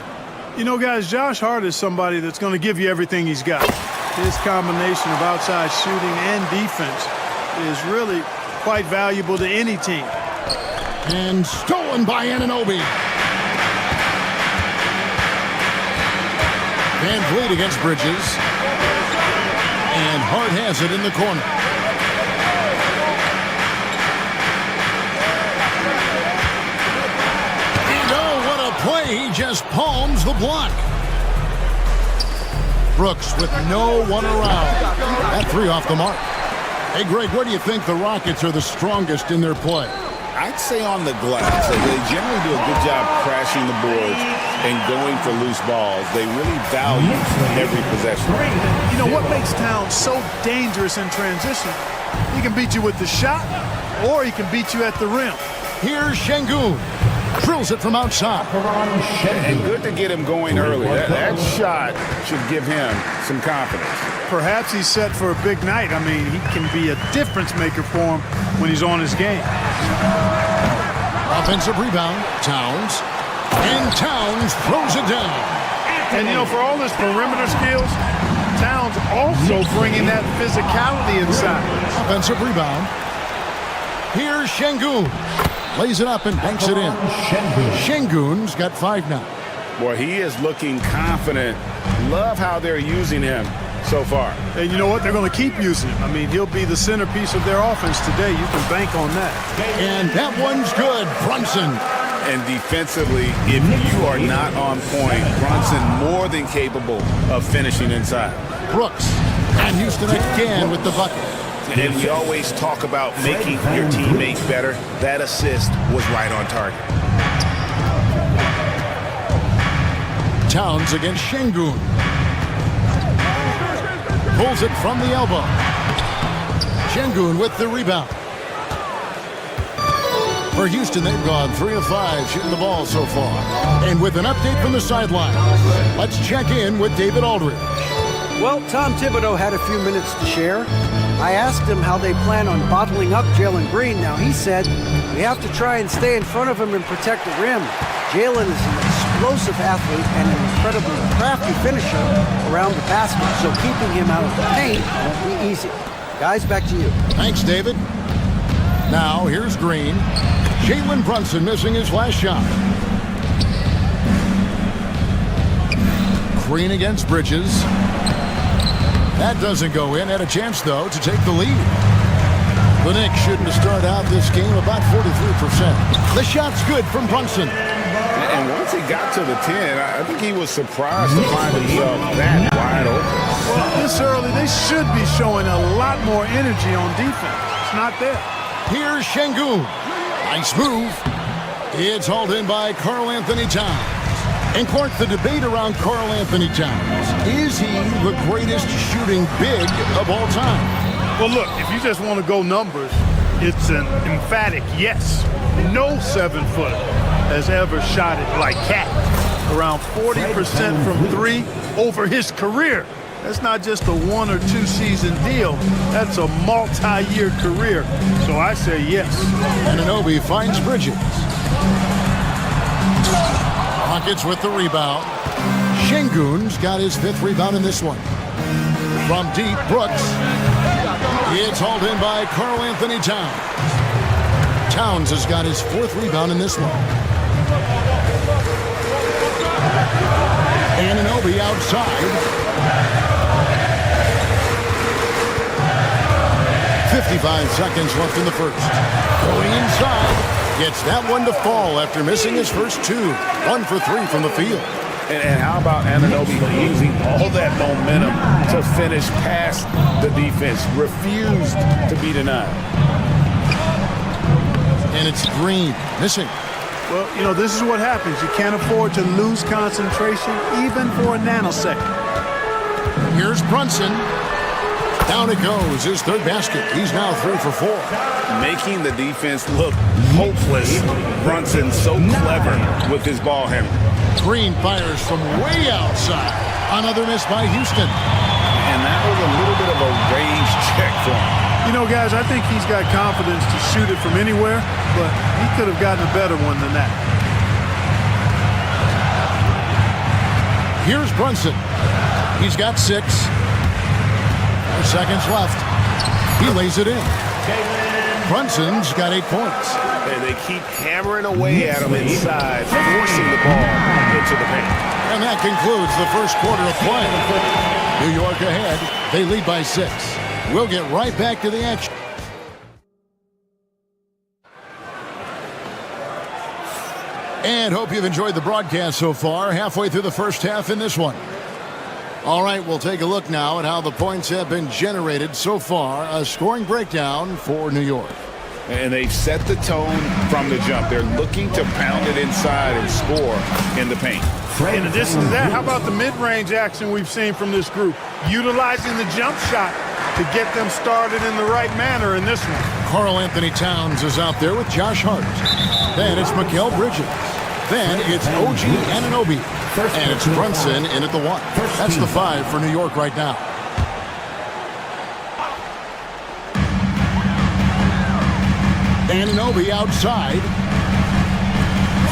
You know, guys, Josh Hart is somebody that's going to give you everything he's got. His combination of outside shooting and defense is really quite valuable to any team. And stolen by Anunoby. Van Vliet against Bridges. And Hart has it in the corner. And oh, what a play. He just palms the block. Brooks with no one around. That 3 off the mark. Hey, Greg, where do you think the Rockets are the strongest in their play? I'd say on the glass. They generally do a good job crashing the boards and going for loose balls. They really value every possession. You know what makes Towns so dangerous in transition? He can beat you with the shot, or he can beat you at the rim. Here's Şengün. Drills it from outside. And good to get him going early. That shot should give him some confidence. Perhaps he's set for a big night. I mean, he can be a difference maker for him when he's on his game. Offensive rebound, Towns. And Towns throws it down. And, you know, for all his perimeter skills, Towns also bringing that physicality inside. Offensive rebound. Here's Şengün. Lays it up and banks it in. Şengün's got 5 now. Boy, he is looking confident. Love how they're using him so far. And you know what? They're going to keep using him. I mean, he'll be the centerpiece of their offense today. You can bank on that. And that one's good. Brunson. And defensively, if you are not on point, Brunson more than capable of finishing inside. Brooks. And Houston again with the bucket. And we always talk about making your teammates better. That assist was right on target. Towns against Şengün. Pulls it from the elbow. Şengün with the rebound. For Houston, they've gone 3 of 5 shooting the ball so far. And with an update from the sideline, let's check in with David Aldridge. Well, Tom Thibodeau had a few minutes to share. I asked him how they plan on bottling up Jalen Green. Now, he said, we have to try and stay in front of him and protect the rim. Jalen is an explosive athlete and an incredibly crafty finisher around the basket, so keeping him out of the paint won't be easy. Guys, back to you. Thanks, David. Now, here's Green. Jalen Brunson missing his last shot. Green against Bridges. That doesn't go in. Had a chance, though, to take the lead. The Knicks shooting to start out this game about 43%. The shot's good from Brunson. And once he got to the 10, I think he was surprised to find himself that wide open. Well, this early, they should be showing a lot more energy on defense. It's not there. Here's Şengün. Nice move. It's hauled in by Karl Anthony Towns. And, Clark, the debate around Karl Anthony Towns. Is he the greatest shooting big of all time? Well, look, if you just want to go numbers, it's an emphatic yes. No 7-footer has ever shot it like Cat. Around 40% from three over his career. That's not just a 1 or 2 season deal. That's a multi-year career. So I say yes. Anunoby finds Bridges. Rockets with the rebound. Şengün's got his 5th rebound in this one. From deep, Brooks. It's hauled in by Karl Anthony Towns. Towns has got his 4th rebound in this one. Anunoby outside. 55 seconds left in the first. Going inside. Gets that one to fall after missing his first 2. 1 for 3 from the field. And how about Anunoby using all that momentum to finish past the defense? Refused to be denied. And it's Green missing. Well, you know, this is what happens. You can't afford to lose concentration even for a nanosecond. Here's Brunson. Down it goes. His 3rd basket. He's now 3 for 4. Making the defense look hopeless. Brunson so clever with his ball handling. Green fires from way outside. Another miss by Houston. And that was a little bit of a range check for him. You know, guys, I think he's got confidence to shoot it from anywhere, but he could have gotten a better one than that. Here's Brunson. He's got 6. 4 seconds left. He lays it in. Brunson's got 8 points. And they keep hammering away at him inside, forcing the ball into the paint. And that concludes the first quarter of play. New York ahead. They lead by 6. We'll get right back to the action. And hope you've enjoyed the broadcast so far. Halfway through the first half in this one. All right, we'll take a look now at how the points have been generated so far. A scoring breakdown for New York. And they've set the tone from the jump. They're looking to pound it inside and score in the paint. In addition to that, how about the mid-range action we've seen from this group? Utilizing the jump shot to get them started in the right manner in this one. Karl Anthony Towns is out there with Josh Hart. Then it's Mikal Bridges. Then it's OG Anunoby. And it's Brunson in at the 1. That's the 5 for New York right now. Anunoby outside.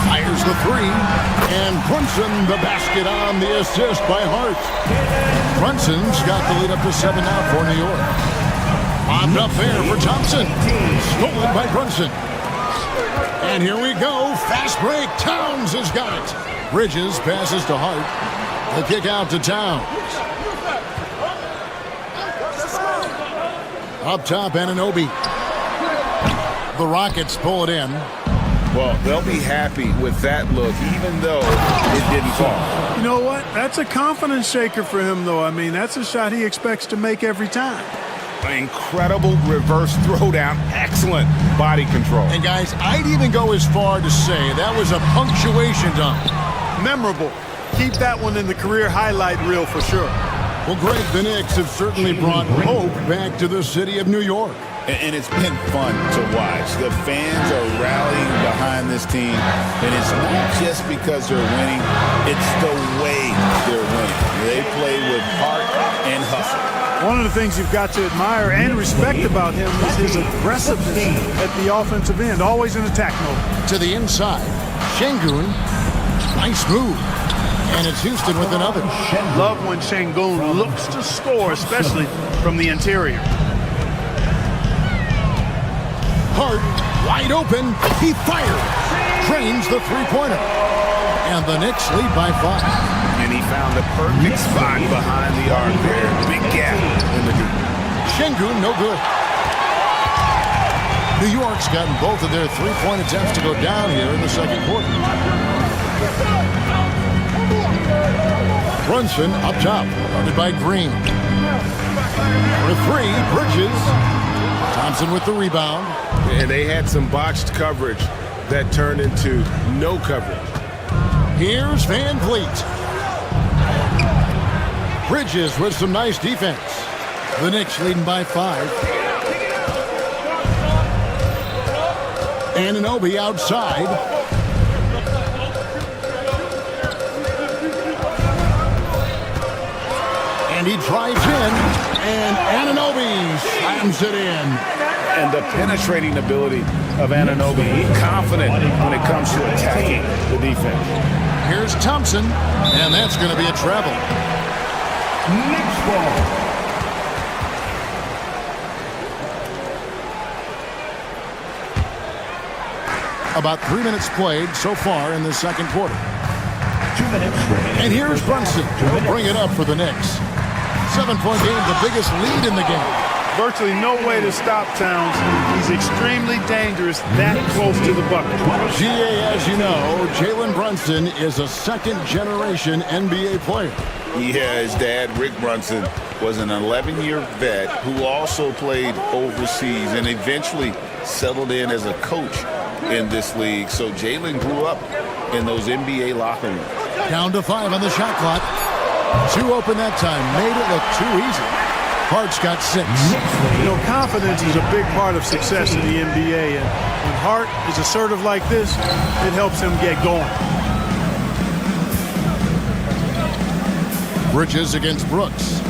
Fires the 3. And Brunson the basket on the assist by Hart. Brunson's got the lead up to 7 now for New York. Bobbed up there for Thompson. Stolen by Brunson. And here we go. Fast break. Towns has got it. Bridges passes to Hart. The kick out to Towns. Up top, Anunoby. The Rockets pull it in. Well, they'll be happy with that look, even though it didn't fall. You know what? That's a confidence shaker for him, though. I mean, that's a shot he expects to make every time. An incredible reverse throwdown. Excellent body control. And, guys, I'd even go as far to say that was a punctuation dunk. Memorable. Keep that one in the career highlight reel for sure. Well, Greg, the Knicks have certainly brought hope back to the city of New York. And it's been fun to watch. The fans are rallying behind this team. And it's not just because they're winning. It's the way they're winning. They play with heart and hustle. One of the things you've got to admire and respect about him is his aggressiveness at the offensive end. Always in attack mode. To the inside. Şengün. Nice move. And it's Houston with another. Love when Şengün looks to score, especially from the interior. Hart, wide open. He fires. Trains the three-pointer. And the Knicks lead by 5. You And he found the perfect spot behind the arc there. Big gap in the deep. Şengün, no good. New York's gotten both of their three-point attempts to go down here in the second quarter. Brunson up top, guarded by Green. For three, Bridges. Thompson with the rebound. And they had some botched coverage that turned into no coverage. Here's Van Vliet. Bridges with some nice defense. The Knicks leading by 5. Anunoby outside. And he drives in, and Anunoby slams it in. And the penetrating ability of Anunoby. He's confident when it comes to attacking the defense. Here's Thompson, and that's going to be a travel. Next ball. About 3 minutes played so far in the second quarter. 2 minutes remaining. And here's Brunson. He'll bring it up for the Knicks. 7-point game, the biggest lead in the game. Virtually no way to stop Towns. He's extremely dangerous that close to the bucket. GA, as you know, Jalen Brunson is a second-generation NBA player. Yeah, his dad, Rick Brunson, was an 11-year vet who also played overseas and eventually settled in as a coach in this league. So Jalen grew up in those NBA locker rooms. Down to 5 on the shot clock. 2 open that time. Made it look too easy. Hart's got 6. You know, confidence is a big part of success in the NBA. And when Hart is assertive like this, it helps him get going. Bridges against Brooks.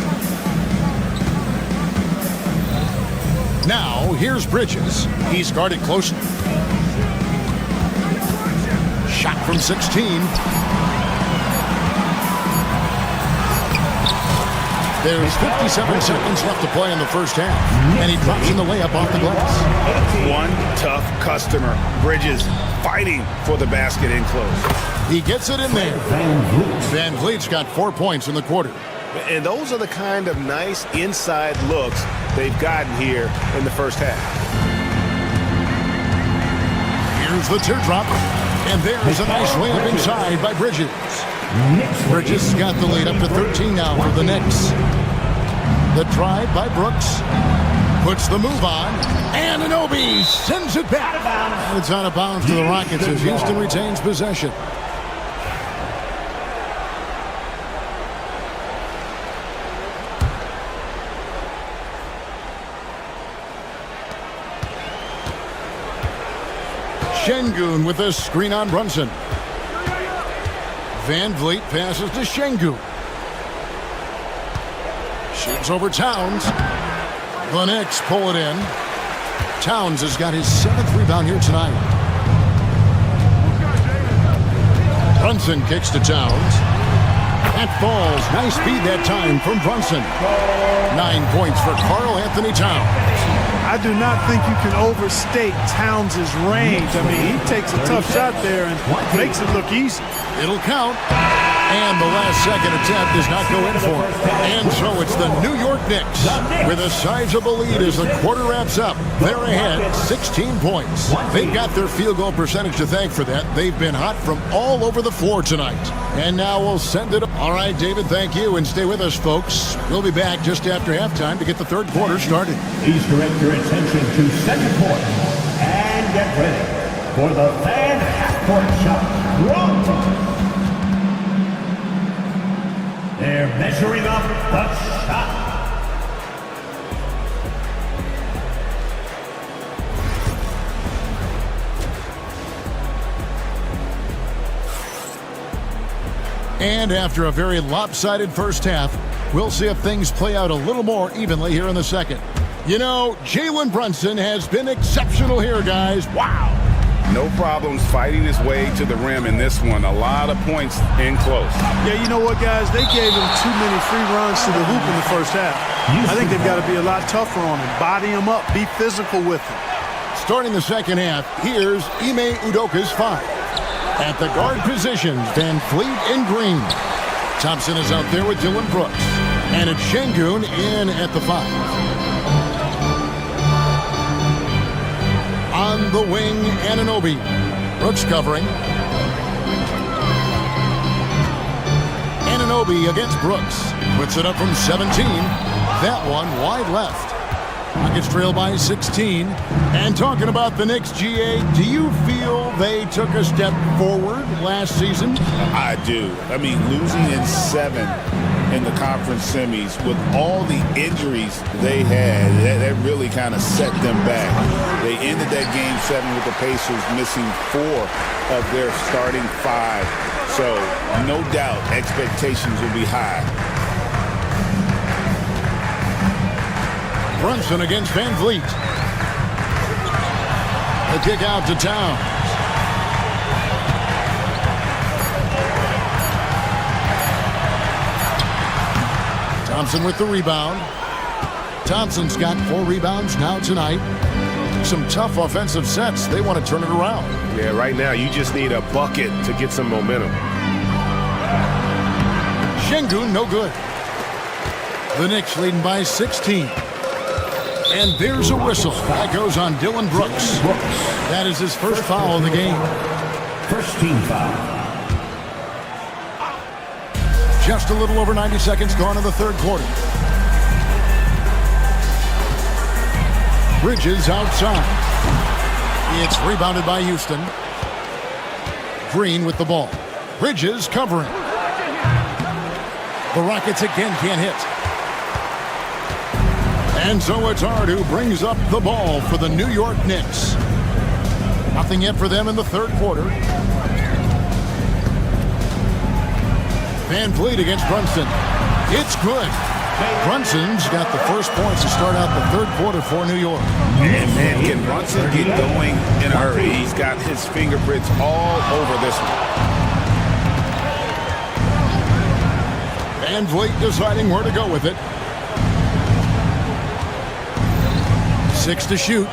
Now, here's Bridges. He's guarded closely. Shot from 16. There's 57 seconds left to play in the first half. And he drops in the layup off the glass. One tough customer. Bridges fighting for the basket in close. He gets it in there. Van Vliet's got 4 points in the quarter. And those are the kind of nice inside looks they've gotten here in the first half. Here's the teardrop. And there's a nice layup inside by Bridges. Bridges got the lead up to 13 now for the Knicks. The drive by Brooks. Puts the move on. And Anunoby sends it back. And it's out of bounds to the Rockets as Houston retains possession. Şengün with a screen on Brunson. Van Vliet passes to Şengün. Shoots over Towns. The Knicks pull it in. Towns has got his 7th rebound here tonight. Brunson kicks to Towns. That falls. Nice speed that time from Brunson. 9 points for Karl Anthony Towns. I do not think you can overstate Towns' range. I mean, he takes a tough shot there and makes it look easy. It'll count. And the last second attempt does not go in for it. And so it's the New York Knicks with a sizable lead as the quarter wraps up. They're ahead 16 points. They've got their field goal percentage to thank for that. They've been hot from all over the floor tonight. And now we'll send it. All right, David, thank you. And stay with us, folks. We'll be back just after halftime to get the third quarter started. Please direct your attention to second quarter and get ready for the fan half-court shot. Wrong. They're measuring up the shot. And after a very lopsided first half, we'll see if things play out a little more evenly here in the second. You know, Jalen Brunson has been exceptional here, guys. Wow. No problems fighting his way to the rim in this one. A lot of points in close. Yeah, you know what, guys? They gave him too many free runs to the hoop in the first half. I think they've got to be a lot tougher on him. Body him up. Be physical with him. Starting the second half, here's Ime Udoka's 5. At the guard positions, Van Vliet and Green. Thompson is out there with Dylan Brooks. And it's Şengün in at the 5. On the wing, Anunoby. Brooks covering. Anunoby against Brooks. Puts it up from 17. That one wide left. Rockets trail by 16. And talking about the Knicks, GA, do you feel they took a step forward last season? I do. I mean, losing in 7 in the conference semis with all the injuries they had, that really kind of set them back. They ended that game 7 with the Pacers missing 4 of their starting 5. So no doubt expectations will be high. Brunson against Van Vliet. The kick out to Towns. Thompson with the rebound. Thompson's got 4 rebounds now tonight. Some tough offensive sets. They want to turn it around. Yeah, right now you just need a bucket to get some momentum. Şengün no good. The Knicks leading by 16. And there's a whistle. That goes on Dylan Brooks. That is his first foul of the game. First team foul. Just a little over 90 seconds gone in the third quarter. Bridges outside. It's rebounded by Houston. Green with the ball. Bridges covering. The Rockets again can't hit. And so it's Hart who brings up the ball for the New York Knicks. Nothing yet for them in the third quarter. Van Vliet against Brunson. It's good. Brunson's got the first points to start out the third quarter for New York. Man, can Brunson get going in a hurry? He's got his fingerprints all over this one. Van Vliet deciding where to go with it. 6 to shoot.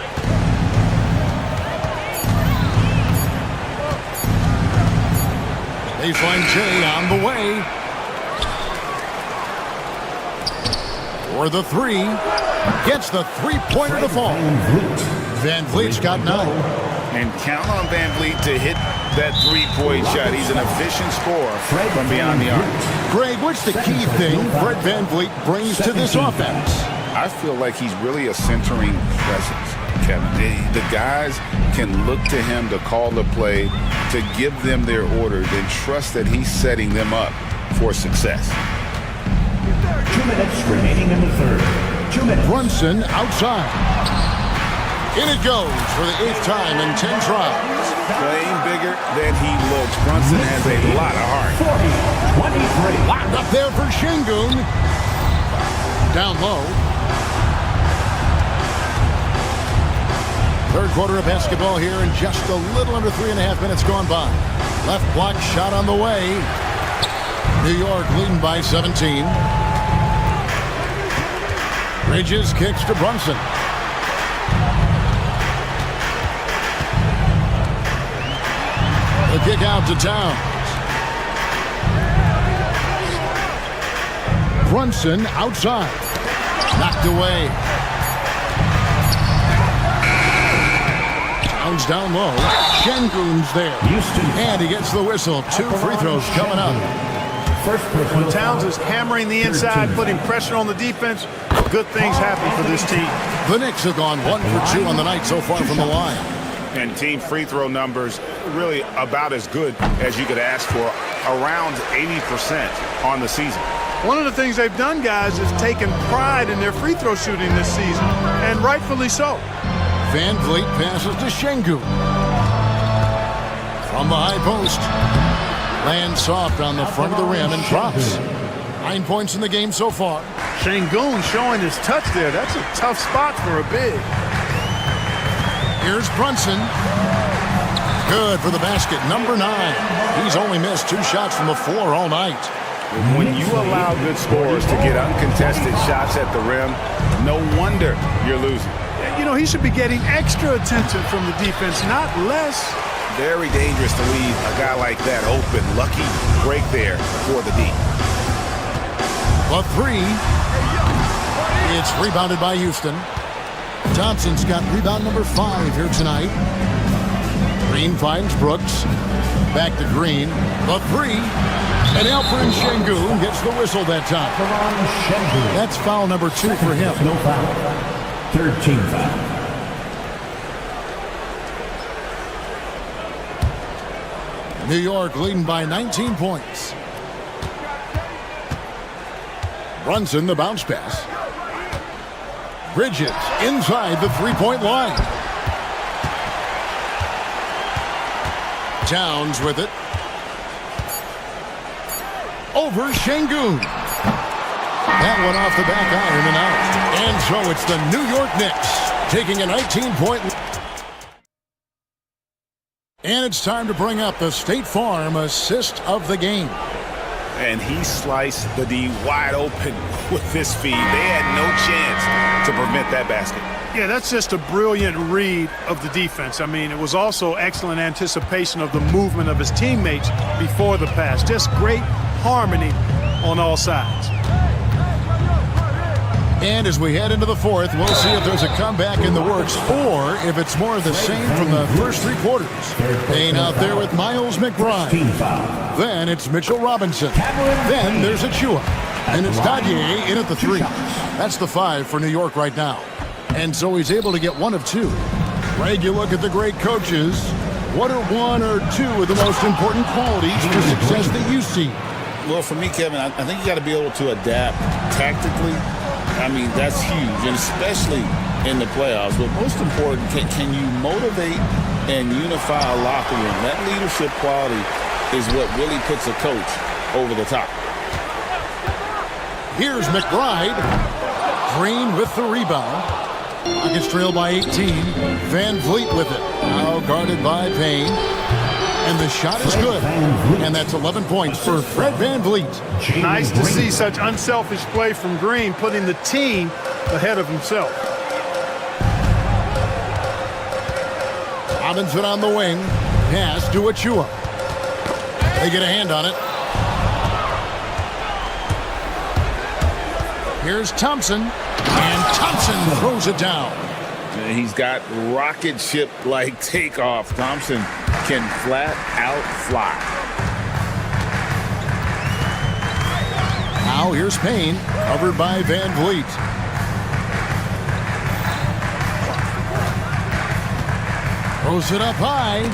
Baseline Jay on the way. For the 3. Gets the 3-pointer to fall. Van Vliet's got 9. And count on Van Vliet to hit that 3-point shot. He's an efficient scorer from beyond the arc. Greg, what's the key thing Fred Van Vliet brings to this offense? I feel like he's really a centering presence, Kevin. The guys can look to him to call the play, to give them their orders, and trust that he's setting them up for success. 2 minutes remaining in the third. 2 minutes. Brunson outside. In it goes for the 8th time in 10 tries. Playing bigger than he looks. Brunson has a lot of heart. 40-23. Locked up there for Şengün. Down low. Third quarter of basketball here, and just a little under 3.5 minutes gone by. Left block shot on the way. New York leading by 17. Bridges kicks to Brunson. The kick out to Towns. Brunson outside. Knocked away. Towns down low. Şengün's there. And he gets the whistle. 2 free throws coming up. When Towns is hammering the inside, putting pressure on the defense, good things happen for this team. The Knicks have gone 1 for 2 on the night so far from the line. And team free throw numbers really about as good as you could ask for, around 80% on the season. One of the things they've done, guys, is taken pride in their free throw shooting this season, and rightfully so. Van Vliet passes to Şengün. From the high post. Lands soft on the front of the rim and drops. 9 points in the game so far. Şengün showing his touch there. That's a tough spot for a big. Here's Brunson. Good for the basket. Number 9. He's only missed 2 shots from the floor all night. When you allow good scorers to get uncontested shots at the rim, no wonder you're losing. You know, he should be getting extra attention from the defense, not less. Very dangerous to leave a guy like that open. Lucky break there for the D. The three. It's rebounded by Houston. Thompson's got rebound number 5 here tonight. Green finds Brooks. Back to Green. The three. And Alfred Şengün gets the whistle that time. That's foul number 2 for him. No foul. 13 foul. New York leading by 19 points. Brunson, the bounce pass. Bridges inside the three-point line. Towns with it. Over Şengün. That one off the back iron and out. And so it's the New York Knicks taking a 19-point lead. And it's time to bring up the State Farm assist of the game. And he sliced the D wide open with his feed. They had no chance to prevent that basket. Yeah, that's just a brilliant read of the defense. I mean, it was also excellent anticipation of the movement of his teammates before the pass. Just great harmony on all sides. And as we head into the fourth, we'll see if there's a comeback in the works or if it's more of the same from the first 3 quarters. Payne out there with Miles McBride. Then it's Mitchell Robinson. Then there's Achua. And it's Dadier in at the 3. That's the 5 for New York right now. And so he's able to get 1 of 2. Greg, you look at the great coaches. What are 1 or 2 of the most important qualities for success that you see? Well, for me, Kevin, I think you got to be able to adapt tactically. I mean, that's huge, and especially in the playoffs. But most important, can you motivate and unify a locker room? That leadership quality is what really puts a coach over the top. Here's McBride. Green with the rebound. Rockets trail by 18. Van Vliet with it. Now guarded by Payne. And the shot is good. And that's 11 points for Fred Van Vliet. Nice to see such unselfish play from Green, putting the team ahead of himself. Robinson on the wing. Pass to Achua. They get a hand on it. Here's Thompson. And Thompson throws it down. He's got rocket ship-like takeoff. Thompson can flat out fly. Now here's Payne, covered by Van Vliet. Throws it up high.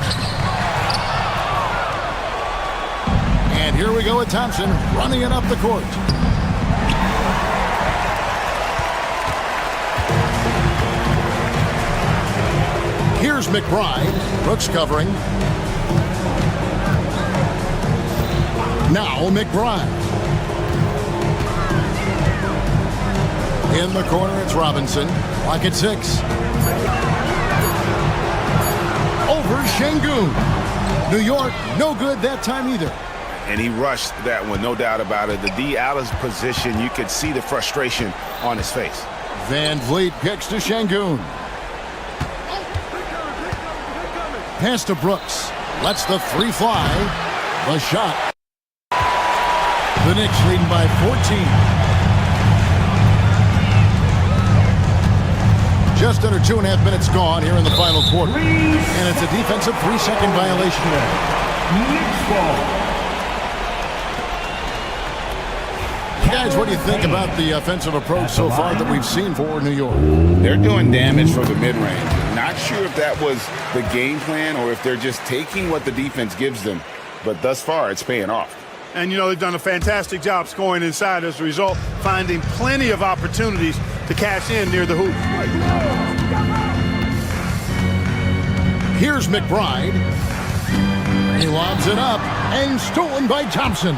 And here we go with Thompson running it up the court. Here's McBride. Brooks covering. Now McBride. In the corner, it's Robinson. Clock at 6. Over Şengün. New York, no good that time either. And he rushed that one, no doubt about it. The D out of position, you could see the frustration on his face. Van Vliet kicks to Şengün. Pass to Brooks. Lets the 3 fly. The shot. The Knicks leading by 14. Just under 2.5 minutes gone here in the final quarter. And it's a defensive 3-second violation. Guys, what do you think about the offensive approach so far that we've seen for New York? They're doing damage from the mid-range. Not sure if that was the game plan or if they're just taking what the defense gives them. But thus far, it's paying off. And, you know, they've done a fantastic job scoring inside as a result, finding plenty of opportunities to cash in near the hoop. Here's McBride. He lobs it up and stolen by Thompson.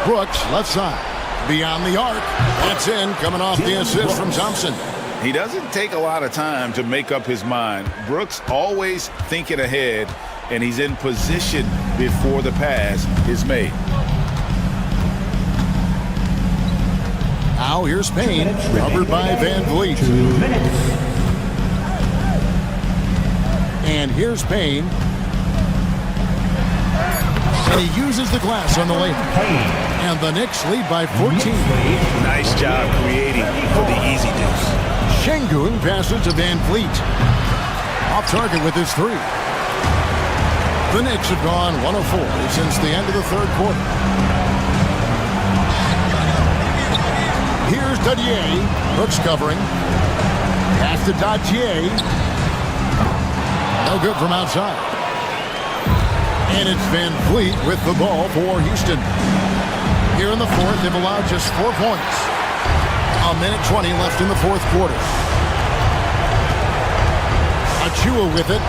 Brooks, left side. Beyond the arc. That's in, coming off the assist from Thompson. He doesn't take a lot of time to make up his mind. Brooks always thinking ahead, and he's in position before the pass is made. Now here's Payne, covered by Van Vliet. And here's Payne. And he uses the glass on the lane. And the Knicks lead by 14. Nice job creating for the easy deuce. Şengün passes to Van Vliet. Off target with his three. The Knicks have gone 1 of 4 since the end of the third quarter. Here's Dadier. Brooks covering. Pass to Dadier. No good from outside. And it's Van Vliet with the ball for Houston. Here in the fourth, they've allowed just 4 points. A minute 20 left in the fourth quarter. Achua with it.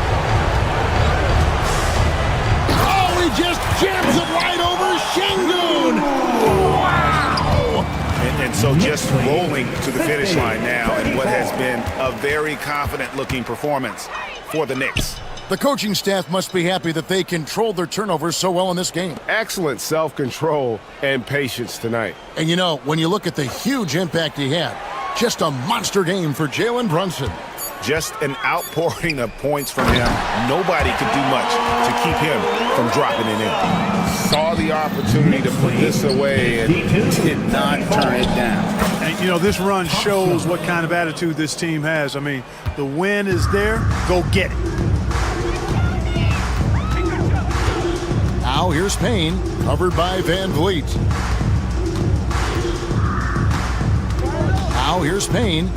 Oh, he just jams it right over Şengün. Wow! And so just rolling to the finish line now in what has been a very confident-looking performance for the Knicks. The coaching staff must be happy that they controlled their turnovers so well in this game. Excellent self-control and patience tonight. And you know, when you look at the huge impact he had, just a monster game for Jalen Brunson. Just an outpouring of points from him. Nobody could do much to keep him from dropping it in. Saw the opportunity to put this away and did not turn it down. And, you know, this run shows what kind of attitude this team has. I mean, the win is there. Go get it. Now here's Payne, covered by Van Vliet. Now here's Payne.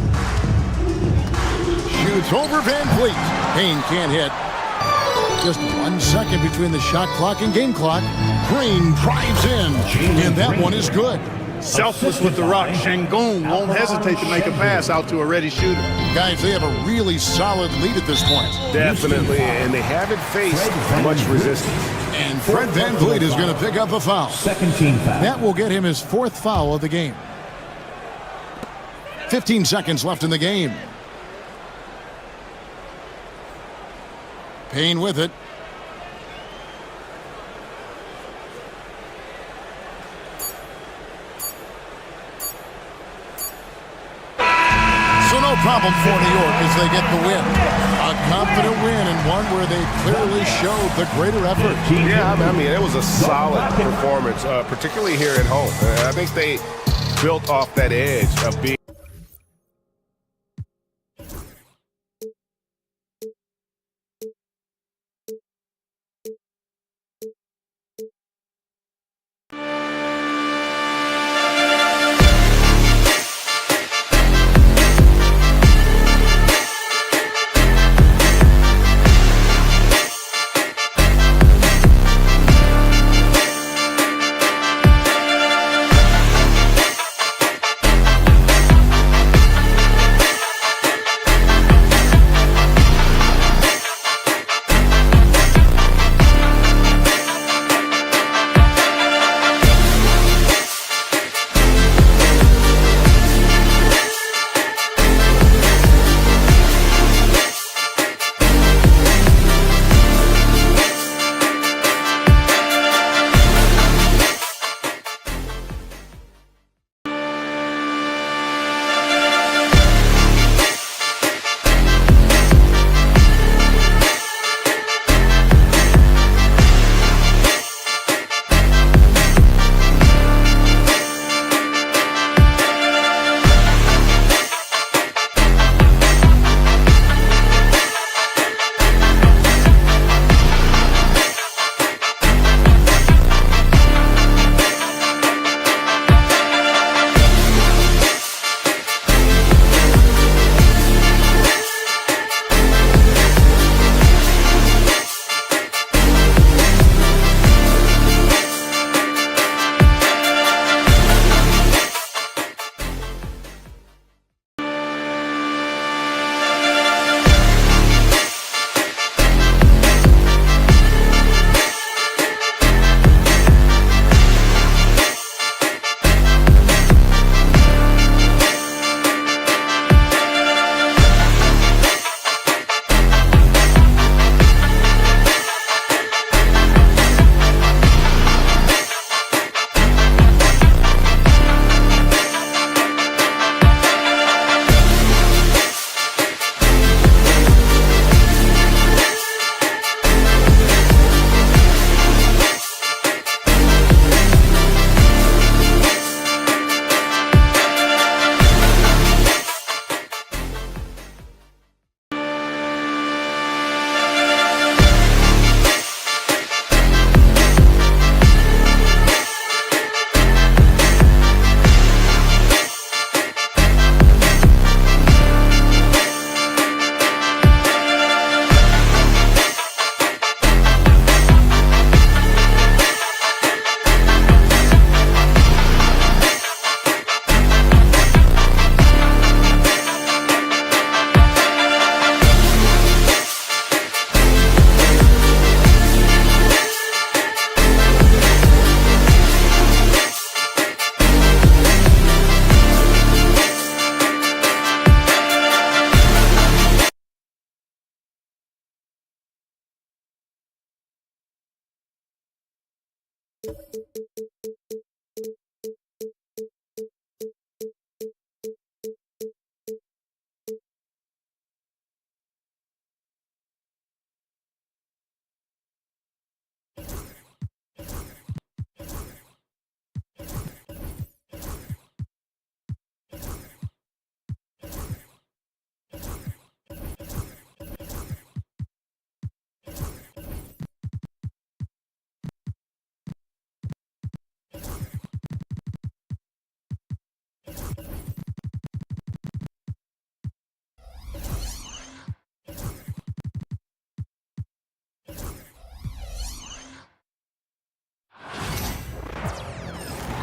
Shoots over Van Vliet. Payne can't hit. Just 1 second between the shot clock and game clock. Green drives in, and that one is good. Selfless with the rock. Şengün won't hesitate to make a pass out to a ready shooter. Guys, they have a really solid lead at this point. Definitely, and they haven't faced much resistance. And Fred Van Vliet is going to pick up a foul. Second team foul. That will get him his 4th foul of the game. 15 seconds left in the game. Payne with it. So no problem for New York as they get the win. A confident win and one where they clearly showed the greater effort. Yeah, I mean, it was a solid performance, particularly here at home. I think they built off that edge of being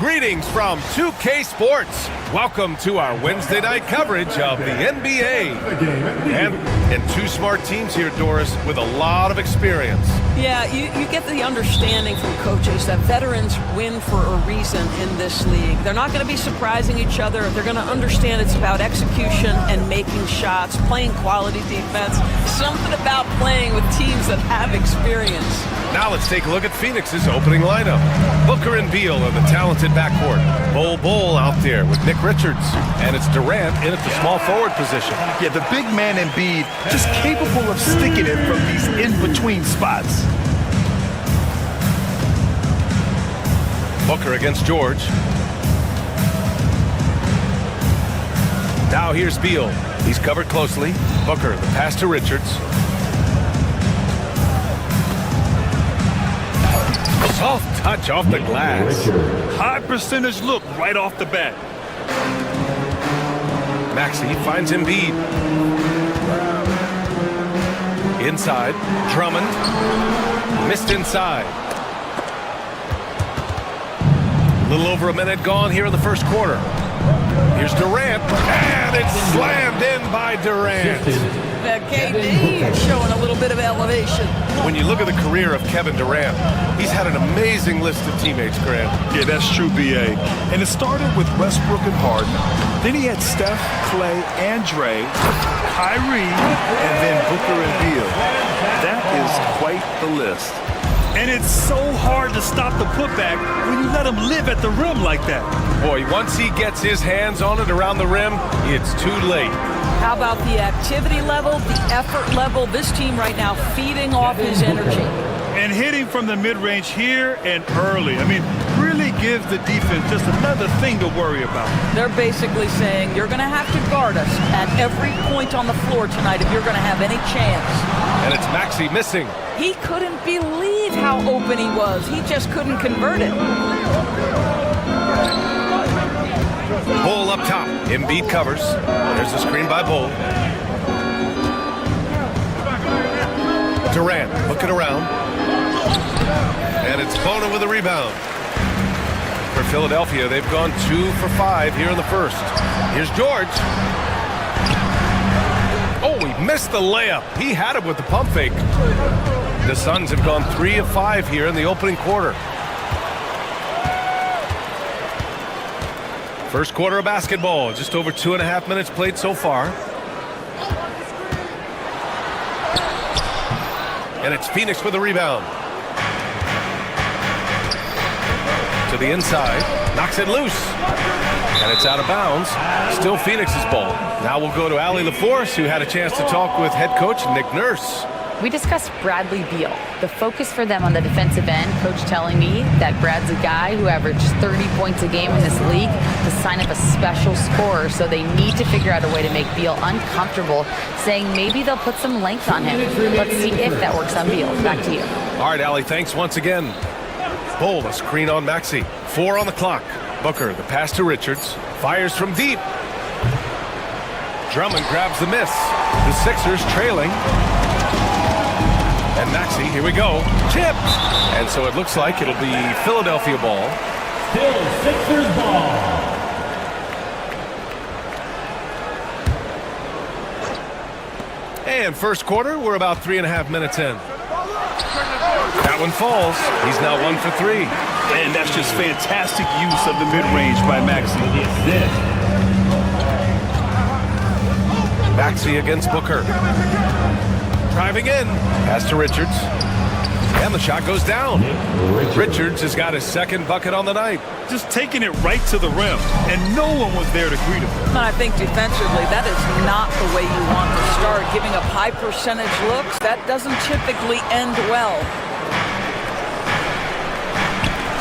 Greetings from 2K Sports. Welcome to our Wednesday night coverage of the NBA. And two smart teams here, Doris, with a lot of experience. Yeah, you get the understanding from coaches that veterans win for a reason in this league. They're not going to be surprising each other. They're going to understand it's about execution and making shots, playing quality defense. Something about playing with teams that have experience. Now let's take a look at Phoenix's opening lineup. Booker and Beal are the talented backcourt. Bol out there with Nick Richards. And it's Durant in at the small forward position. Yeah, the big man Embiid just capable of sticking it from these in-between spots. Booker against George. Now here's Beal. He's covered closely. Booker, the pass to Richards. Soft touch off the glass. High percentage look right off the bat. Maxey finds Embiid. Inside. Drummond. Missed inside. A little over a minute gone here in the first quarter. Here's Durant. And it's slammed in by Durant. KD showing a little bit of elevation. When you look at the career of Kevin Durant, he's had an amazing list of teammates, Grant. Yeah, that's true, B.A. And it started with Westbrook and Harden. Then he had Steph, Clay, and Dre, Kyrie, and then Booker and Beal. That is quite the list. And it's so hard to stop the putback when you let him live at the rim like that. Boy, once he gets his hands on it around the rim, it's too late. How about the activity level, the effort level? This team right now feeding off his energy. And hitting from the mid-range here and early. I mean, really gives the defense just another thing to worry about. They're basically saying, you're going to have to guard us at every point on the floor tonight if you're going to have any chance. And it's Maxey missing. He couldn't believe how open he was. He just couldn't convert it. Bull up top. Embiid covers. There's a screen by Bull. Durant looking around. And it's Bona with a rebound. For Philadelphia, they've gone 2 for 5 here in the first. Here's George. Oh, he missed the layup. He had it with the pump fake. The Suns have gone 3 of 5 here in the opening quarter. First quarter of basketball, just over 2.5 minutes played so far. And it's Phoenix with a rebound. To the inside, knocks it loose. And it's out of bounds. Still Phoenix's ball. Now we'll go to Allie LaForce, who had a chance to talk with head coach Nick Nurse. We discussed Bradley Beal. The focus for them on the defensive end, coach telling me that Brad's a guy who averaged 30 points a game in this league to sign up a special scorer, so they need to figure out a way to make Beal uncomfortable, saying maybe they'll put some length on him. Let's see if that works on Beal. Back to you. All right, Allie, thanks once again. Bull, a screen on Maxey. 4 on the clock. Booker, the pass to Richards. Fires from deep. Drummond grabs the miss. The Sixers trailing. And Maxey, here we go. Tipped. And so it looks like it'll be Philadelphia ball. Still Sixers ball. And first quarter, we're about 3.5 minutes in. That one falls. He's now 1 for 3. And that's just fantastic use of the mid-range by Maxey. Maxey against Booker. Driving in. Pass to Richards. And the shot goes down. Richards has got his second bucket on the night. Just taking it right to the rim, and no one was there to greet him. And I think defensively, that is not the way you want to start. Giving up high percentage looks, that doesn't typically end well.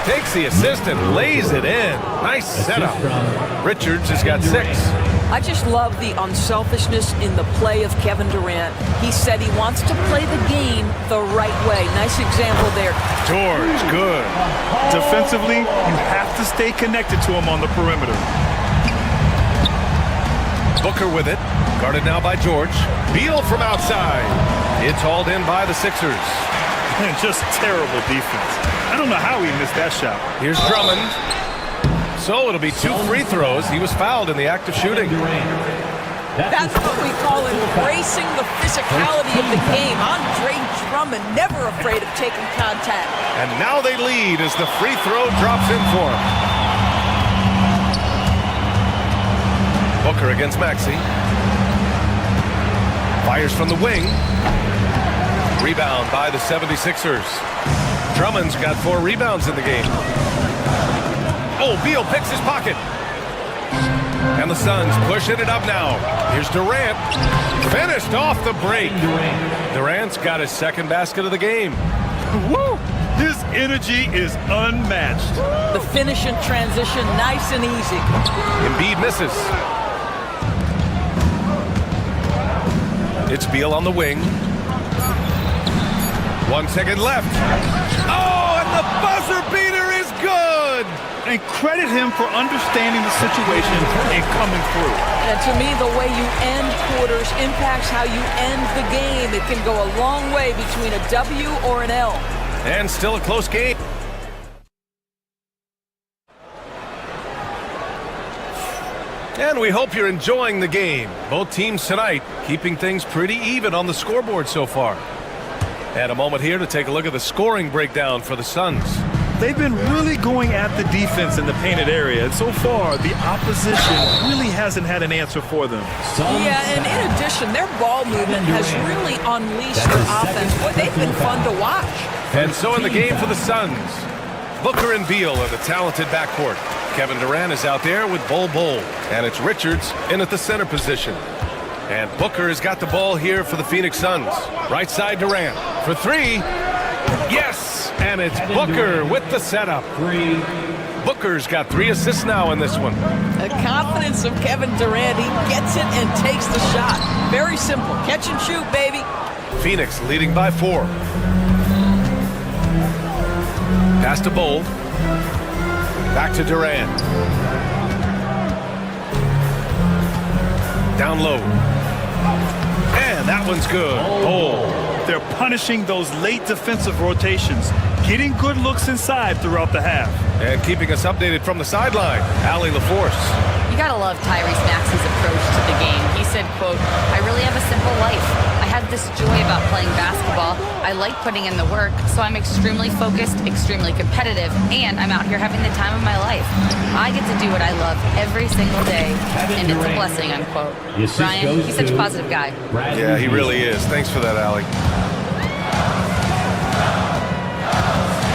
Takes the assist and lays it in. Nice setup. Richards has got 6. I just love the unselfishness in the play of Kevin Durant. He said he wants to play the game the right way. Nice example there. George, good. Defensively, you have to stay connected to him on the perimeter. Booker with it. Guarded now by George. Beal from outside. It's hauled in by the Sixers. And just terrible defense. I don't know how he missed that shot. Here's Drummond. So it'll be 2 free throws. He was fouled in the act of shooting. That's what we call embracing the physicality of the game. Andre Drummond, never afraid of taking contact. And now they lead as the free throw drops in for him. Booker against Maxey. Fires from the wing. Rebound by the 76ers. Drummond's got 4 rebounds in the game. Oh, Beal picks his pocket. And the Suns pushing it up now. Here's Durant. Finished off the break. Durant's got his second basket of the game. Woo! His energy is unmatched. The finish in transition, nice and easy. Embiid misses. It's Beal on the wing. 1 second left. Oh, and the buzzer beater is good. And credit him for understanding the situation and coming through. And to me, the way you end quarters impacts how you end the game. It can go a long way between a W or an L. And still a close game. And we hope you're enjoying the game. Both teams tonight keeping things pretty even on the scoreboard so far. And a moment here to take a look at the scoring breakdown for the Suns. They've been really going at the defense in the painted area, and so far the opposition really hasn't had an answer for them. Yeah, and in addition, their ball movement has really unleashed their offense. Boy, they've been fun to watch. And so in the game for the Suns, Booker and Beal are the talented backcourt. Kevin Durant is out there with Bol Bol, and it's Richards in at the center position. And Booker has got the ball here for the Phoenix Suns. Right side Durant for 3. Yes, and it's Booker with the setup. Booker's got 3 assists now in this one. The confidence of Kevin Durant. He gets it and takes the shot. Very simple. Catch and shoot, baby. Phoenix leading by 4. Pass to Bol. Back to Durant. Down low. And that one's good. Bol. They're punishing those late defensive rotations, getting good looks inside throughout the half. And keeping us updated from the sideline, Allie LaForce. You gotta love Tyrese Maxey's approach to the game. He said, quote, "I really have a simple life. I have this joy about playing basketball. I like putting in the work, so I'm extremely focused, extremely competitive, and I'm out here having the time of my life. I get to do what I love every single day, and it's a blessing," unquote. Ryan, he's such a positive guy. Yeah, he really is. Thanks for that, Allie.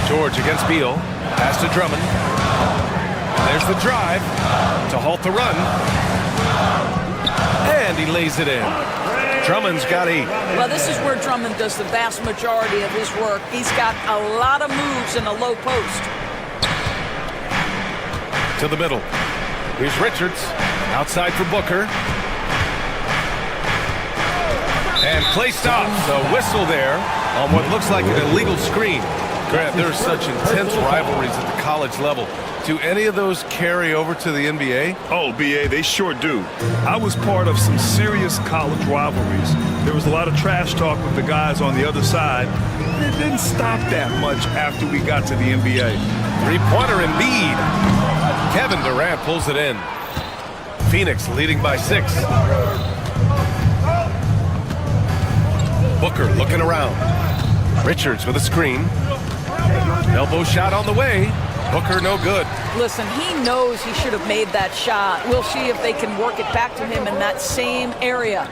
George against Beal. Pass to Drummond. There's the drive to halt the run. And he lays it in. Drummond's got 8. Well, this is where Drummond does the vast majority of his work. He's got a lot of moves in the low post. To the middle. Here's Richards. Outside for Booker. And Clay stops. A whistle there on what looks like an illegal screen. Grant, there are such intense rivalries at the college level. Do any of those carry over to the NBA? Oh, BA, they sure do. I was part of some serious college rivalries. There was a lot of trash talk with the guys on the other side. And it didn't stop that much after we got to the NBA. Three-pointer Embiid. Kevin Durant pulls it in. Phoenix leading by 6. Booker looking around. Richards with a screen. Elbow shot on the way. Booker no good. Listen, he knows he should have made that shot. We'll see if they can work it back to him in that same area.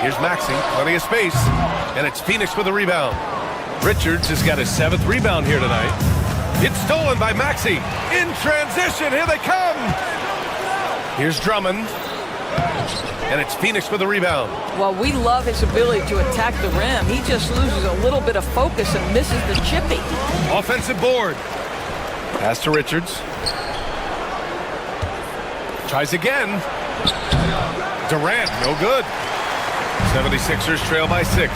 Here's Maxey, plenty of space. And it's Phoenix with a rebound. Richards has got his 7th rebound here tonight. It's stolen by Maxey. In transition, here they come. Here's Drummond. And it's Phoenix with a rebound. Well, we love his ability to attack the rim. He just loses a little bit of focus and misses the chippy. Offensive board. Pass to Richards. Tries again. Durant, no good. 76ers trail by 6.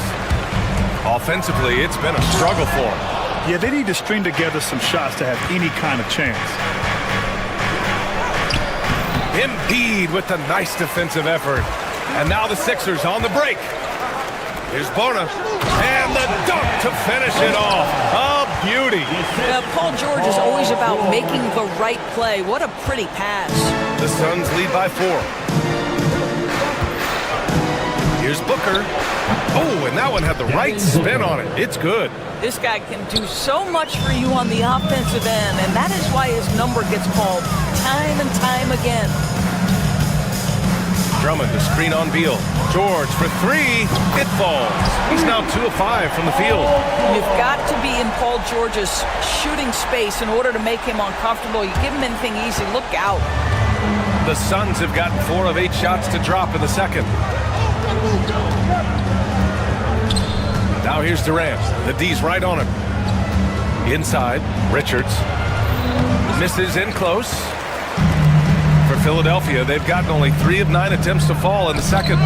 Offensively, it's been a struggle for them. Yeah, they need to string together some shots to have any kind of chance. Embiid with the nice defensive effort. And now the Sixers on the break. Here's Bona. And the dunk to finish it off. A beauty. Paul George is always about making the right play. What a pretty pass. The Suns lead by 4. Here's Booker. Oh, and that one had the right spin on it. It's good. This guy can do so much for you on the offensive end, and that is why his number gets called time and time again. Drummond to screen on Beal. George for 3. It falls. He's now 2 of 5 from the field. You've got to be in Paul George's shooting space in order to make him uncomfortable. You give him anything easy, look out. The Suns have gotten 4 of 8 shots to drop in the second. Now here's Durant. The D's right on him. Inside, Richards. Misses in close. For Philadelphia, they've gotten only 3 of 9 attempts to fall in the second.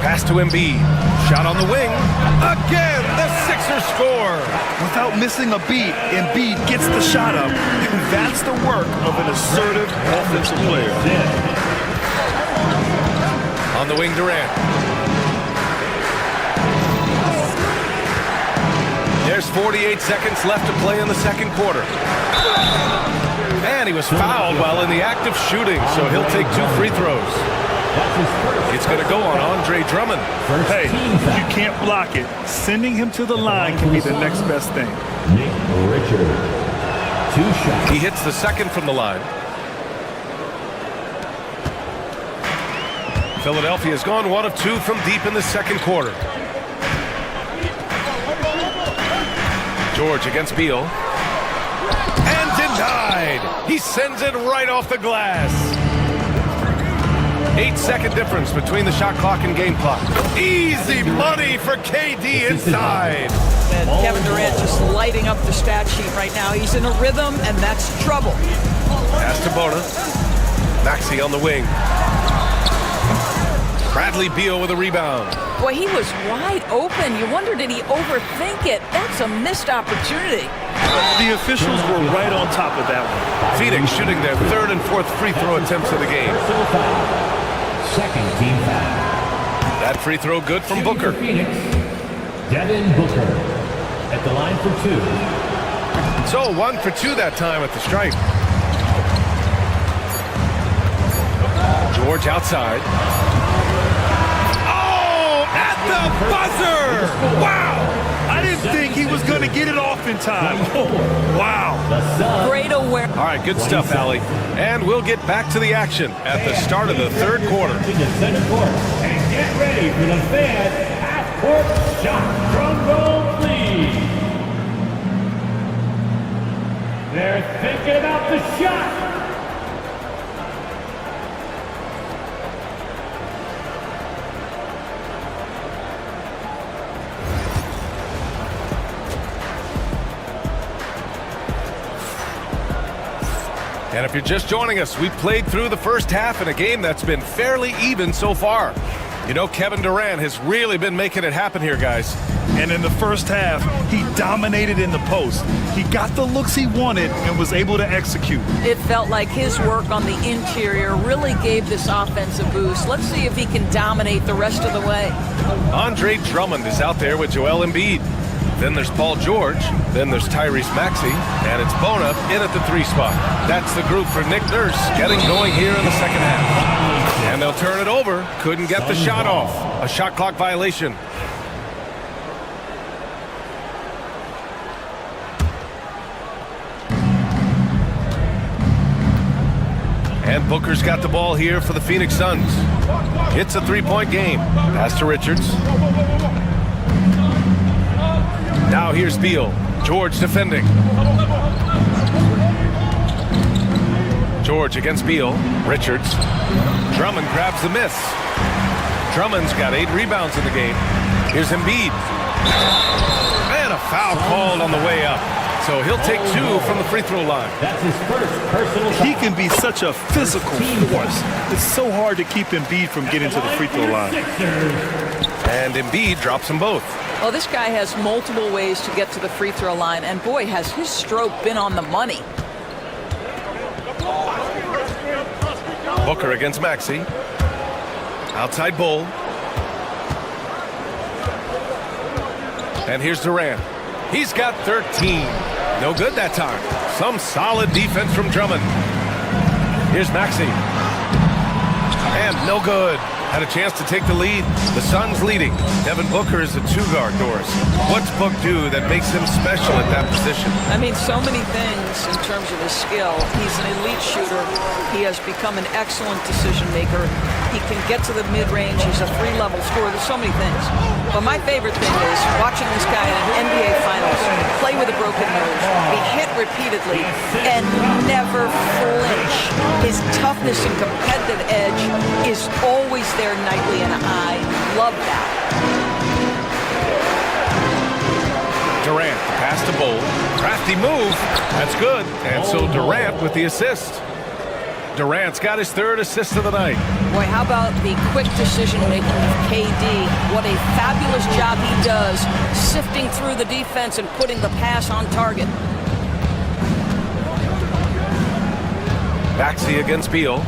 Pass to Embiid. Shot on the wing. Again, the Sixers score. Without missing a beat, Embiid gets the shot up. And that's the work of an assertive offensive player. On the wing, Durant. There's 48 seconds left to play in the second quarter. And he was fouled while in the act of shooting, so he'll take 2 free throws. It's going to go on Andre Drummond. Hey, you can't block it. Sending him to the line can be the next best thing. He hits the second from the line. Philadelphia's gone 1 of 2 from deep in the second quarter. George against Beal. And denied. He sends it right off the glass. 8-second difference between the shot clock and game clock. Easy money for KD inside. And Kevin Durant just lighting up the stat sheet right now. He's in a rhythm, and that's trouble. Pass to Bona. Maxey on the wing. Bradley Beal with a rebound. Boy, he was wide open. You wonder, did he overthink it? That's a missed opportunity. The officials were right on top of that one. Phoenix shooting their 3rd and 4th free throw attempts of the game. Second team foul. That free throw good from Booker. Phoenix, Devin Booker at the line for 2. So 1 for 2 that time at the stripe. George outside. Oh, at the buzzer! Wow! I didn't think he was going to get it off in time. Wow. Great awareness. All right, good stuff, Allie. And we'll get back to the action at the start of the third quarter. In the center court. And get ready for the Fan half-court shot. Drum roll, please. They're thinking about the shot. And if you're just joining us, we played through the first half in a game that's been fairly even so far. You know, Kevin Durant has really been making it happen here, guys. And in the first half, he dominated in the post. He got the looks he wanted and was able to execute. It felt like his work on the interior really gave this offense a boost. Let's see if he can dominate the rest of the way. Andre Drummond is out there with Joel Embiid. Then there's Paul George. Then there's Tyrese Maxey. And it's Bona in at the 3 spot. That's the group for Nick Nurse getting going here in the second half. And they'll turn it over. Couldn't get the shot off. A shot clock violation. And Booker's got the ball here for the Phoenix Suns. It's a 3-point game. Pass to Richards. Now here's Beal. George defending. George against Beal. Richards. Drummond grabs the miss. Drummond's got 8 rebounds in the game. Here's Embiid. And a foul called on the way up. So he'll take 2 from the free throw line. That's his first personal foul. He can be such a physical force. It's so hard to keep Embiid from getting to the free throw line. And Embiid drops them both. Well, this guy has multiple ways to get to the free throw line, and boy, has his stroke been on the money. Booker against Maxey. Outside Bull. And here's Durant. He's got 13. No good that time. Some solid defense from Drummond. Here's Maxey. And no good. Had a chance to take the lead. The Suns leading. Devin Booker is a two-guard, Doris. What's Book do that makes him special at that position? I mean, so many things in terms of his skill. He's an elite shooter. He has become an excellent decision maker. He can get to the mid-range. He's a three-level scorer. There's so many things. But my favorite thing is watching this guy in an NBA Finals play with a broken nose, be hit repeatedly, and never flinch. His toughness and competitive edge is always there nightly, and I love that. Durant, pass to Bowl. Crafty move. That's good. And so Durant with the assist. Durant's got his third assist of the night. Boy, how about the quick decision-making of KD? What a fabulous job he does sifting through the defense and putting the pass on target. Maxey against Beal.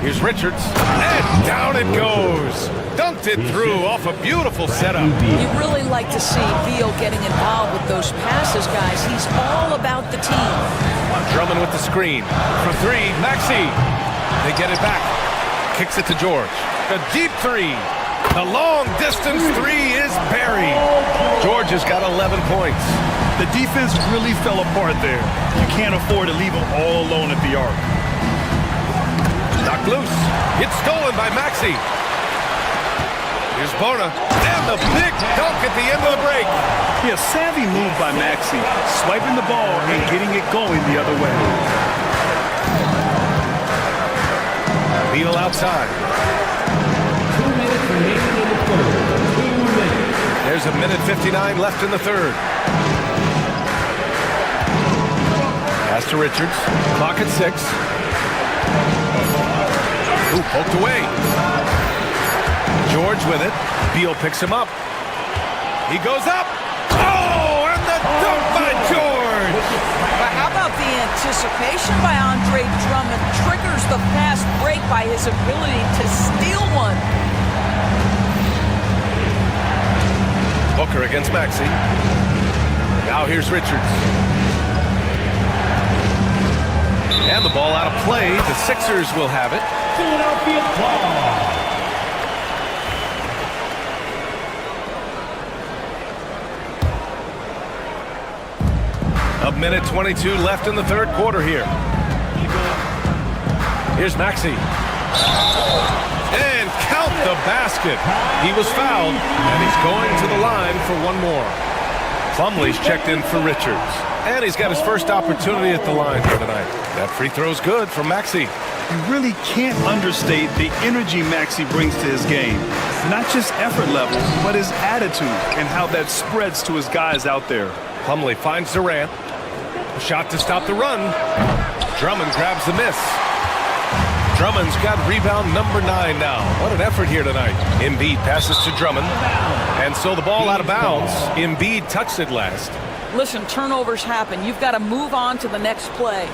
Here's Richards. And down it goes. Dunked it through off a beautiful setup. You really like to see Beal getting involved with those passes, guys. He's all about the team. Drummond with the screen. For three, Maxey. They get it back. Kicks it to George. A deep three. The long distance three is buried. George has got 11 points. The defense really fell apart there. You can't afford to leave them all alone at the arc. Knocked loose. It's stolen by Maxey. Here's Bona. And the big dunk at the end of the break. Yeah, savvy move by Maxey. Swiping the ball and getting it going the other way. Beal outside. 2 minutes remaining in the third. 2 minutes. There's a minute 59 left in the third. Pass to Richards. Clock at 6. Ooh, poked away. George with it. Beal picks him up. He goes up. Oh, and the dunk by George. But how about the anticipation by Andre Drummond triggers the fast break by his ability to steal one. Booker against Maxey. Now here's Richards. And the ball out of play. The Sixers will have it. Philadelphia ball. A minute 22 left in the third quarter here. Here's Maxey. And count the basket. He was fouled, and he's going to the line for one more. Plumlee's checked in for Richards. And he's got his first opportunity at the line for tonight. That free throw's good from Maxey. You really can't understate the energy Maxey brings to his game. Not just effort level, but his attitude and how that spreads to his guys out there. Plumlee finds Durant. A shot to stop the run. Drummond grabs the miss. Drummond's got rebound number 9 now. What an effort here tonight. Embiid passes to Drummond. And so the ball out of bounds. Embiid touched it last. Listen, turnovers happen. You've got to move on to the next play.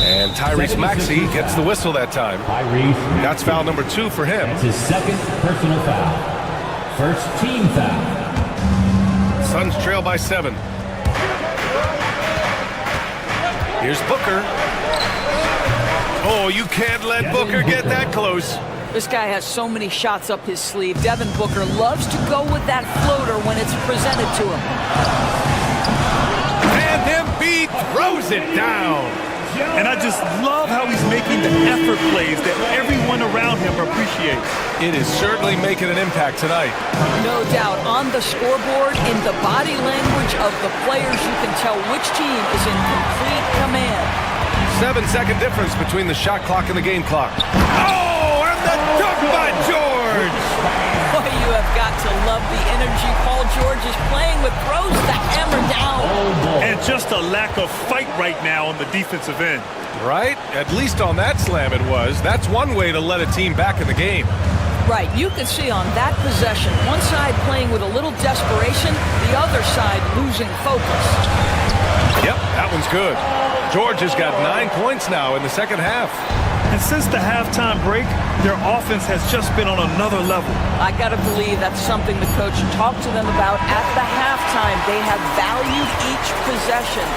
And Tyrese Maxey gets the whistle that time. That's foul number 2 for him. That's his second personal foul. First team foul. Suns trail by 7. Here's Booker. Oh, you can't let Booker get that close. This guy has so many shots up his sleeve. Devin Booker loves to go with that floater when it's presented to him. And Embiid throws it down. And I just love how he's making the effort plays that everyone around him appreciates. It is certainly making an impact tonight. No doubt. On the scoreboard, in the body language of the players, you can tell which team is in complete command. 7-second difference between the shot clock and the game clock. Oh, and the dunk by George! Boy, you have got to love the energy Paul George is playing with. Throws the hammer down. And just a lack of fight right now on the defensive end. Right? At least on that slam it was. That's one way to let a team back in the game. Right, you can see on that possession, one side playing with a little desperation, the other side losing focus. Yep, that one's good. George has got 9 points now in the second half. And since the halftime break, their offense has just been on another level. I got to believe that's something the coach talked to them about at the halftime. They have valued each possession.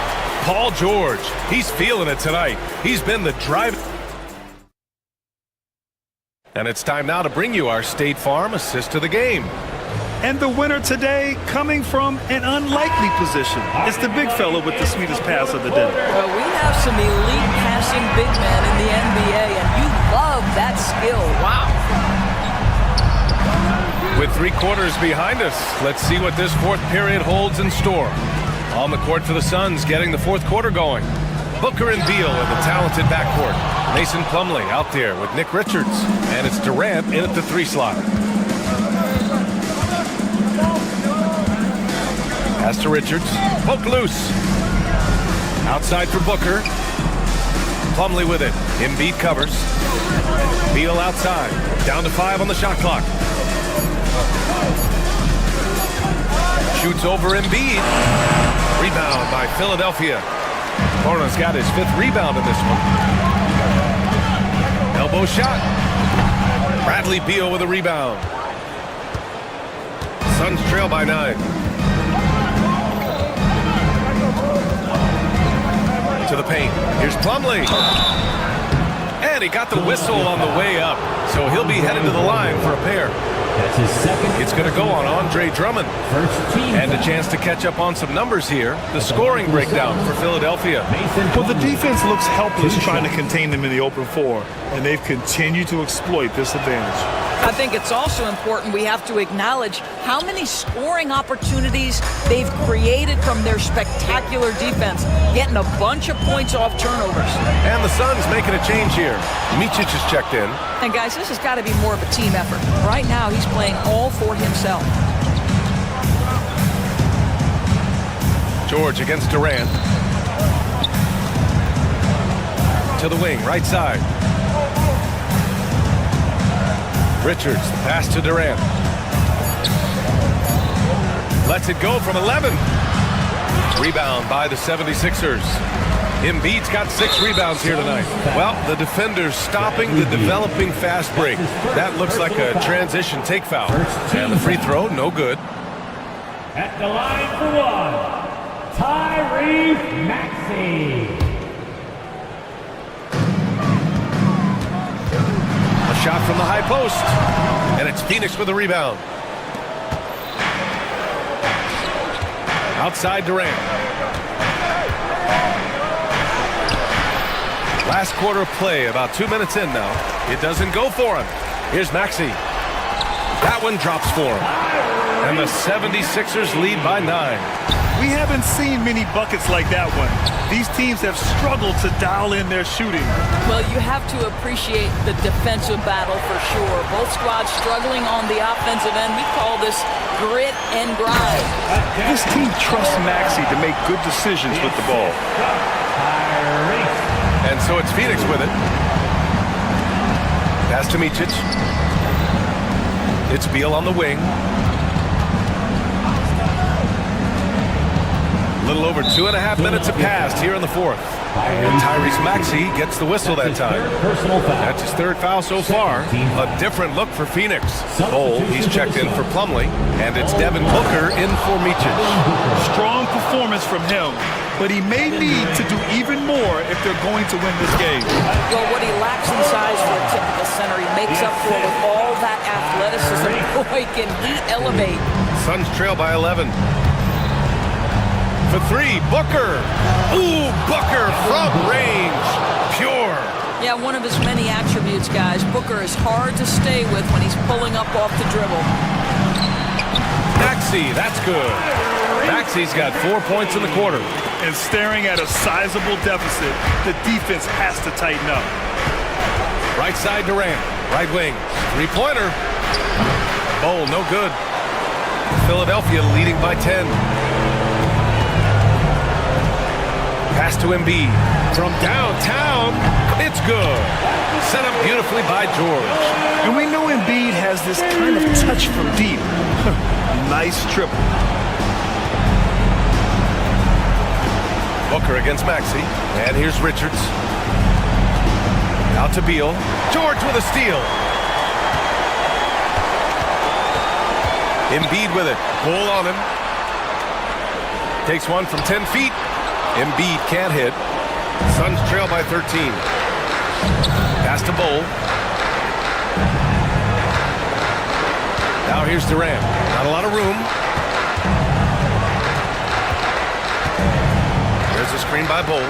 Paul George, he's feeling it tonight. He's been the drive. And it's time now to bring you our State Farm assist to the game. And the winner today coming from an unlikely position. It's the big fella with the sweetest pass of the day. Well, we have some elite passing big men in the NBA, and you love that skill. Wow. With 3 quarters behind us, let's see what this fourth period holds in store. On the court for the Suns, getting the fourth quarter going. Booker and Beal in the talented backcourt. Mason Plumlee out there with Nick Richards. And it's Durant in at the 3 slot. Pass to Richards. Poke loose. Outside for Booker. Plumlee with it. Embiid covers. Beal outside. Down to 5 on the shot clock. Shoots over Embiid. Rebound by Philadelphia. Corner's got his 5th rebound in this one. Elbow shot. Bradley Beal with a rebound. Suns trail by 9. To the paint. Here's Plumlee. And he got the whistle on the way up. So he'll be headed to the line for a pair. That's his second. It's going to go on Andre Drummond. And a chance to catch up on some numbers here. The scoring breakdown for Philadelphia. Well, the defense looks helpless trying to contain them in the open floor, and they've continued to exploit this advantage. I think it's also important we have to acknowledge how many scoring opportunities they've created from their spectacular defense, getting a bunch of points off turnovers. And the Suns making a change here. Micic is checked in. And guys, this has got to be more of a team effort. Right now, he's playing all for himself. George against Durant. To the wing, right side. Richards, pass to Durant. Lets it go from 11. Rebound by the 76ers. Embiid's got 6 rebounds here tonight. Well, the defenders stopping the developing fast break. That looks like a transition take foul. And the free throw, no good. At the line for 1, Tyrese Maxey. A shot from the high post. And it's Phoenix with the rebound. Outside Durant. Last quarter of play, about 2 minutes in now. It doesn't go for him. Here's Maxey. That one drops for him. And the 76ers lead by 9. We haven't seen many buckets like that one. These teams have struggled to dial in their shooting. Well, you have to appreciate the defensive battle for sure. Both squads struggling on the offensive end. We call this grit and grind. This team trusts Maxey to make good decisions with the ball. And so it's Phoenix with it. Pass to Micic. It's Beal on the wing. A little over 2.5 minutes have passed here in the fourth. And Tyrese Maxey gets the whistle that time. That's his 3rd foul so far. A different look for Phoenix. Cole, he's checked in for Plumlee. And it's Devin Booker in for Micic. Strong performance from him, but he may need to do even more if they're going to win this game. Well, what he lacks in size for a typical center, he makes up for with all that athleticism. Boy, can he elevate. Suns trail by 11. For 3, Booker. Ooh, Booker from range. Pure. Yeah, one of his many attributes, guys. Booker is hard to stay with when he's pulling up off the dribble. Maxey, that's good. Maxey's got 4 points in the quarter. And staring at a sizable deficit, the defense has to tighten up. Right side Durant. Right wing. 3-pointer. Bowl, no good. Philadelphia leading by 10. Pass to Embiid. From downtown, it's good. Set up beautifully by George. And we know Embiid has this kind of touch from deep. Nice triple. Booker against Maxey. And here's Richards. Out to Beal. George with a steal. Embiid with it. Bull on him. Takes one from 10 feet. Embiid can't hit. Suns trail by 13. Pass to Bull. Now here's Durant. Not a lot of room. There's a screen by Bull.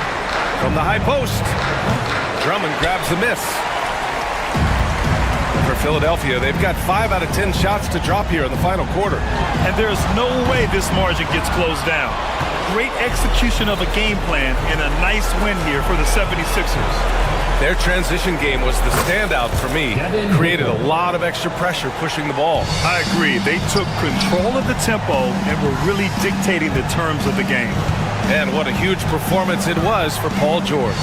From the high post. Drummond grabs the miss. For Philadelphia, they've got 5 out of 10 shots to drop here in the final quarter. And there's no way this margin gets closed down. Great execution of a game plan and a nice win here for the 76ers. Their transition game was the standout for me. Created a lot of extra pressure pushing the ball. I agree. They took control of the tempo and were really dictating the terms of the game. And what a huge performance it was for Paul George.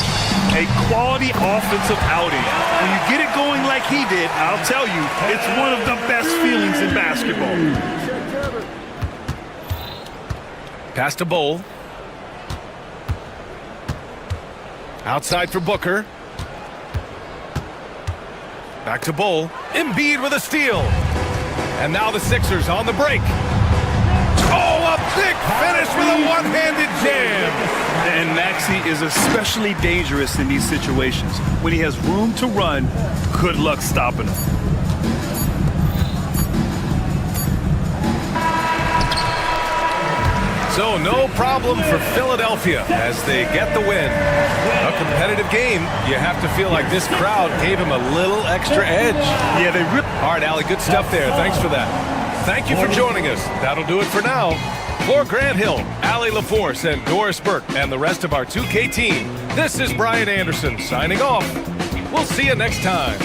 A quality offensive outing. When you get it going like he did, I'll tell you, it's one of the best feelings in basketball. Pass to Bull. Outside for Booker. Back to Bull. Embiid with a steal. And now the Sixers on the break. Oh, a big finish with a one-handed jam. And Maxey is especially dangerous in these situations. When he has room to run, good luck stopping him. So no problem for Philadelphia as they get the win. A competitive game. You have to feel like this crowd gave him a little extra edge. Yeah, they ripped. All right, Allie, good stuff there. Thanks for that. Thank you for joining us. That'll do it for now. For Grant Hill, Allie LaForce, and Doris Burke, and the rest of our 2K team, this is Brian Anderson signing off. We'll see you next time.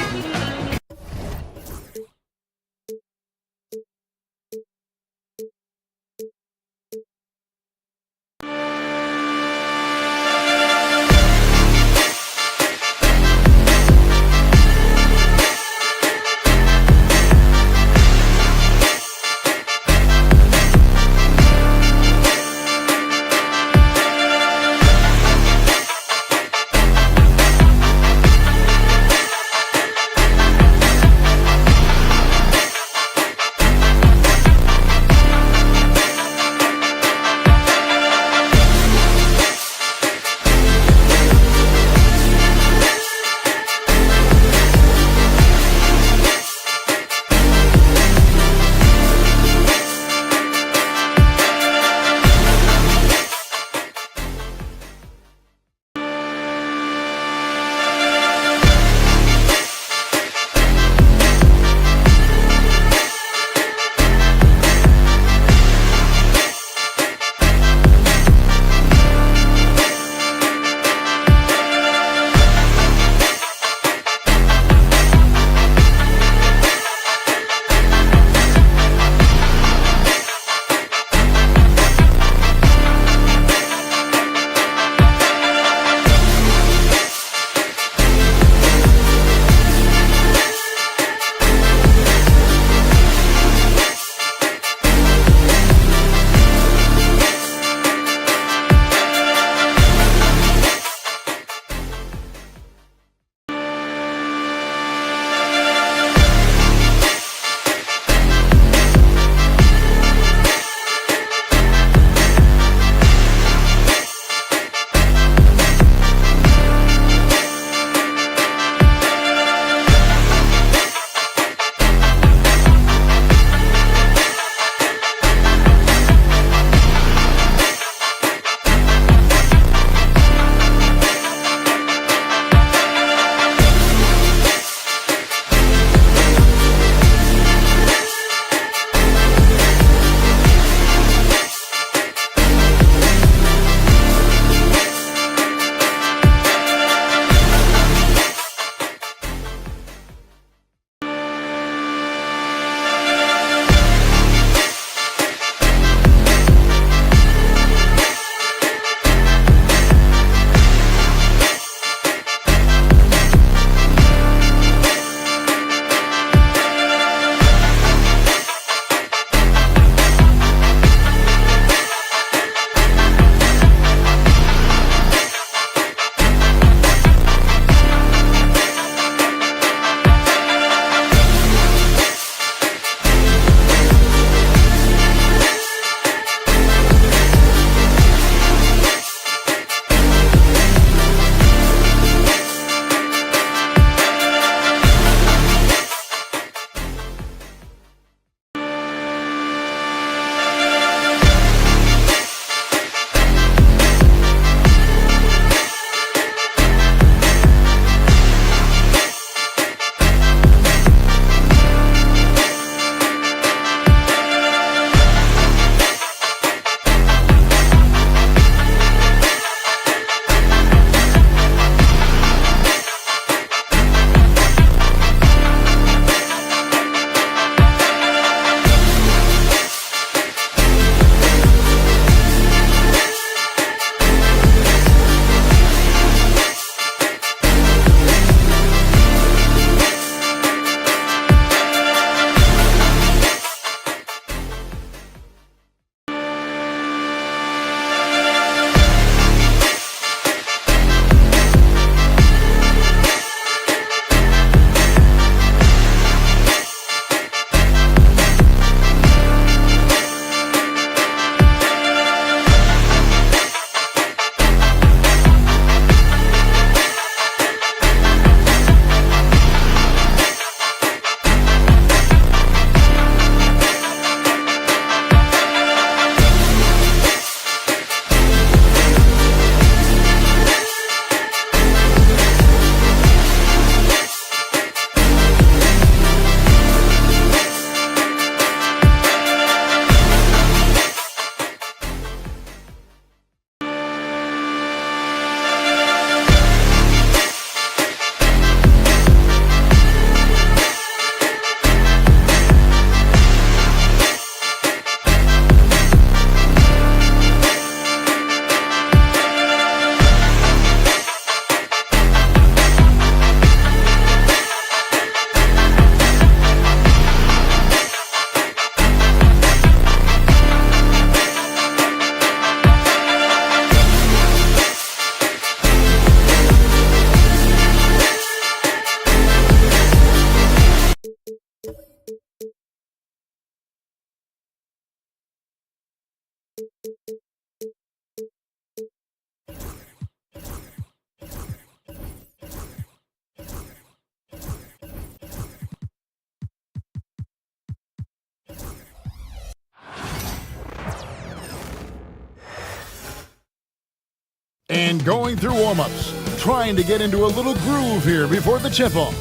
And going through warm-ups, trying to get into a little groove here before the tip-off.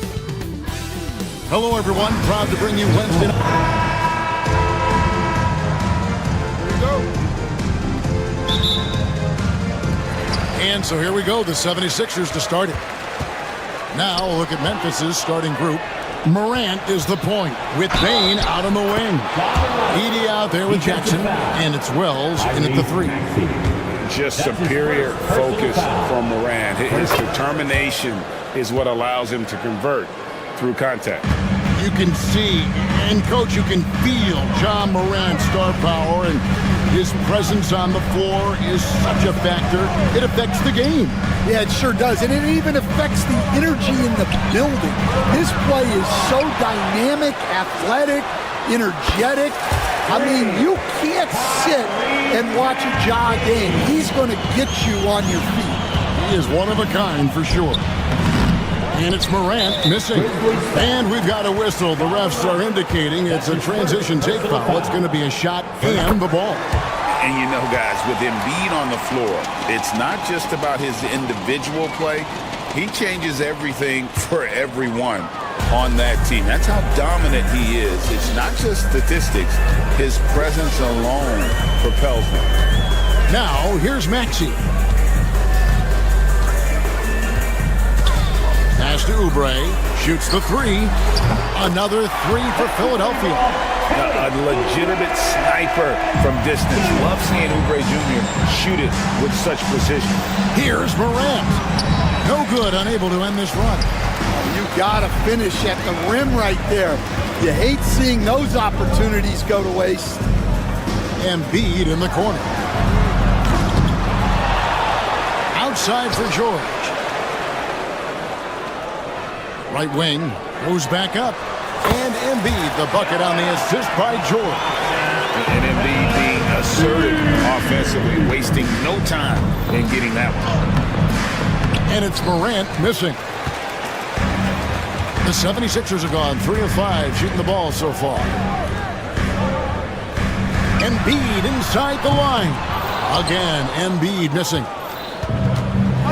Hello, everyone. Proud to bring you Wednesday night. Here we go. And so here we go, the 76ers to start it. Now, a look at Memphis's starting group. Morant is the point, with Bain out on the wing. Edey out there with Jackson, and it's Wells in at the 3. Just superior focus from Morant. His determination is what allows him to convert through contact. You can see, and Coach, you can feel John Morant's star power, and his presence on the floor is such a factor. It affects the game. Yeah, it sure does, and it even affects the energy in the building. His play is so dynamic, athletic, energetic. I mean, you can't sit and watch a Ja game. He's going to get you on your feet. He is one of a kind for sure. And it's Morant missing. And we've got a whistle. The refs are indicating it's a transition take foul. It's going to be a shot and the ball. And you know, guys, with Embiid on the floor, it's not just about his individual play. He changes everything for everyone on that team. That's how dominant he is. It's not just statistics. His presence alone propels them. Now, here's Maxey. Pass to Oubre. Shoots the 3. Another 3 for Philadelphia. A legitimate sniper from distance. Love seeing Oubre Jr. shoot it with such precision. Here's Morant. No good, unable to end this run. You gotta finish at the rim right there. You hate seeing those opportunities go to waste. Embiid in the corner. Outside for George. Right wing goes back up. And Embiid, the bucket on the assist by George. And Embiid being assertive offensively, wasting no time in getting that one. And it's Morant missing. The 76ers are gone 3 of 5 shooting the ball so far. Embiid inside the line. Again, Embiid missing.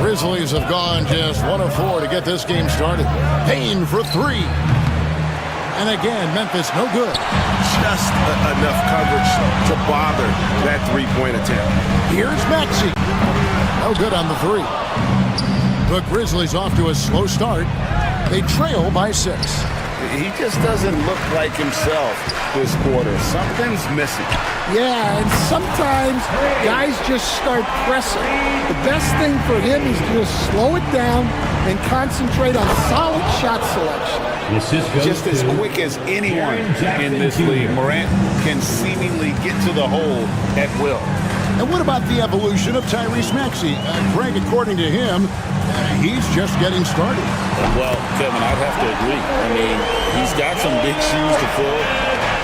Grizzlies have gone just 1 of 4 to get this game started. Payne for 3. And again, Memphis no good. Just enough coverage to bother that three-point attempt. Here's Maxey. No good on the 3. The Grizzlies off to a slow start. They trail by 6. He just doesn't look like himself this quarter. Something's missing. Yeah, and sometimes guys just start pressing. The best thing for him is to just slow it down and concentrate on solid shot selection. Just as quick as anyone in this league, Morant can seemingly get to the hole at will. And what about the evolution of Tyrese Maxey? Greg, according to him, he's just getting started. Well, Kevin, I'd have to agree. I mean, he's got some big shoes to fill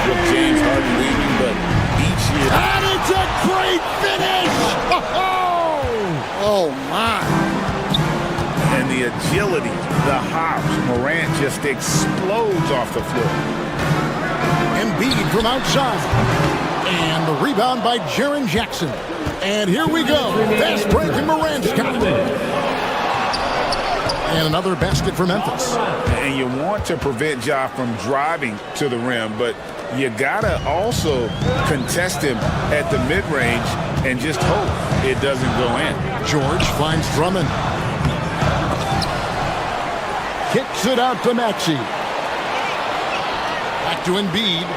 with James Harden leaving, but each year... And it's a great finish! Oh, my. And the agility, the hops, Morant just explodes off the floor. Embiid from outside. And the rebound by Jaren Jackson. And here we go. Fast break, and Morant's got it. And another basket for Memphis. And you want to prevent Ja from driving to the rim, but you gotta also contest him at the mid-range and just hope it doesn't go in. George finds Drummond. Kicks it out to Maxey. Back to Embiid.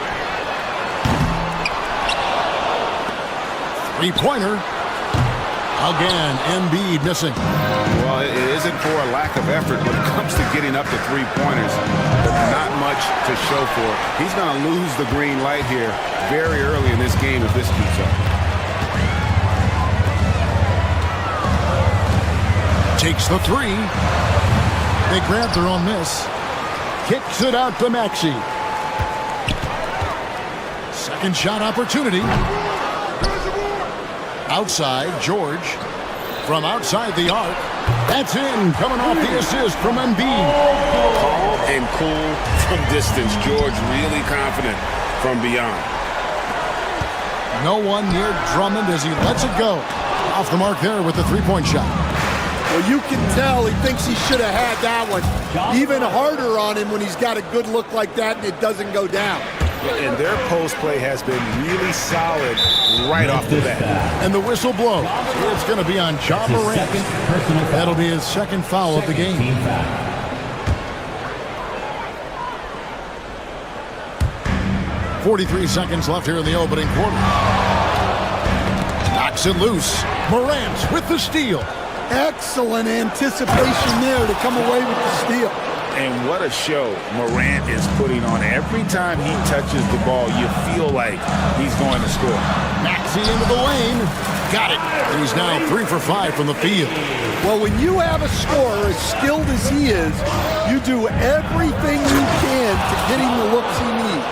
Three-pointer. Again, Embiid missing. Well, it isn't for a lack of effort when it comes to getting up to three-pointers, but not much to show for it. He's going to lose the green light here very early in this game if this keeps up. Takes the 3. They grab their own miss. Kicks it out to Maxey. Second shot opportunity. Outside, George. From outside the arc. That's in, coming off the assist from Embiid. Calm and cool from distance. George really confident from beyond. No one near Drummond as he lets it go. Off the mark there with the three-point shot. Well, you can tell he thinks he should have had that one even harder on him when he's got a good look like that and it doesn't go down. And their post play has been really solid right off the bat. And the whistle blows. It's going to be on Ja Morant. That'll be his second foul of the game. 43 seconds left here in the opening quarter. Knocks it loose. Morant with the steal. Excellent anticipation there to come away with the steal. And what a show Morant is putting on. Every time he touches the ball, you feel like he's going to score. Maxey into the lane. Got it. He's now 3 for 5 from the field. Well, when you have a scorer as skilled as he is, you do everything you can to get him the looks he needs.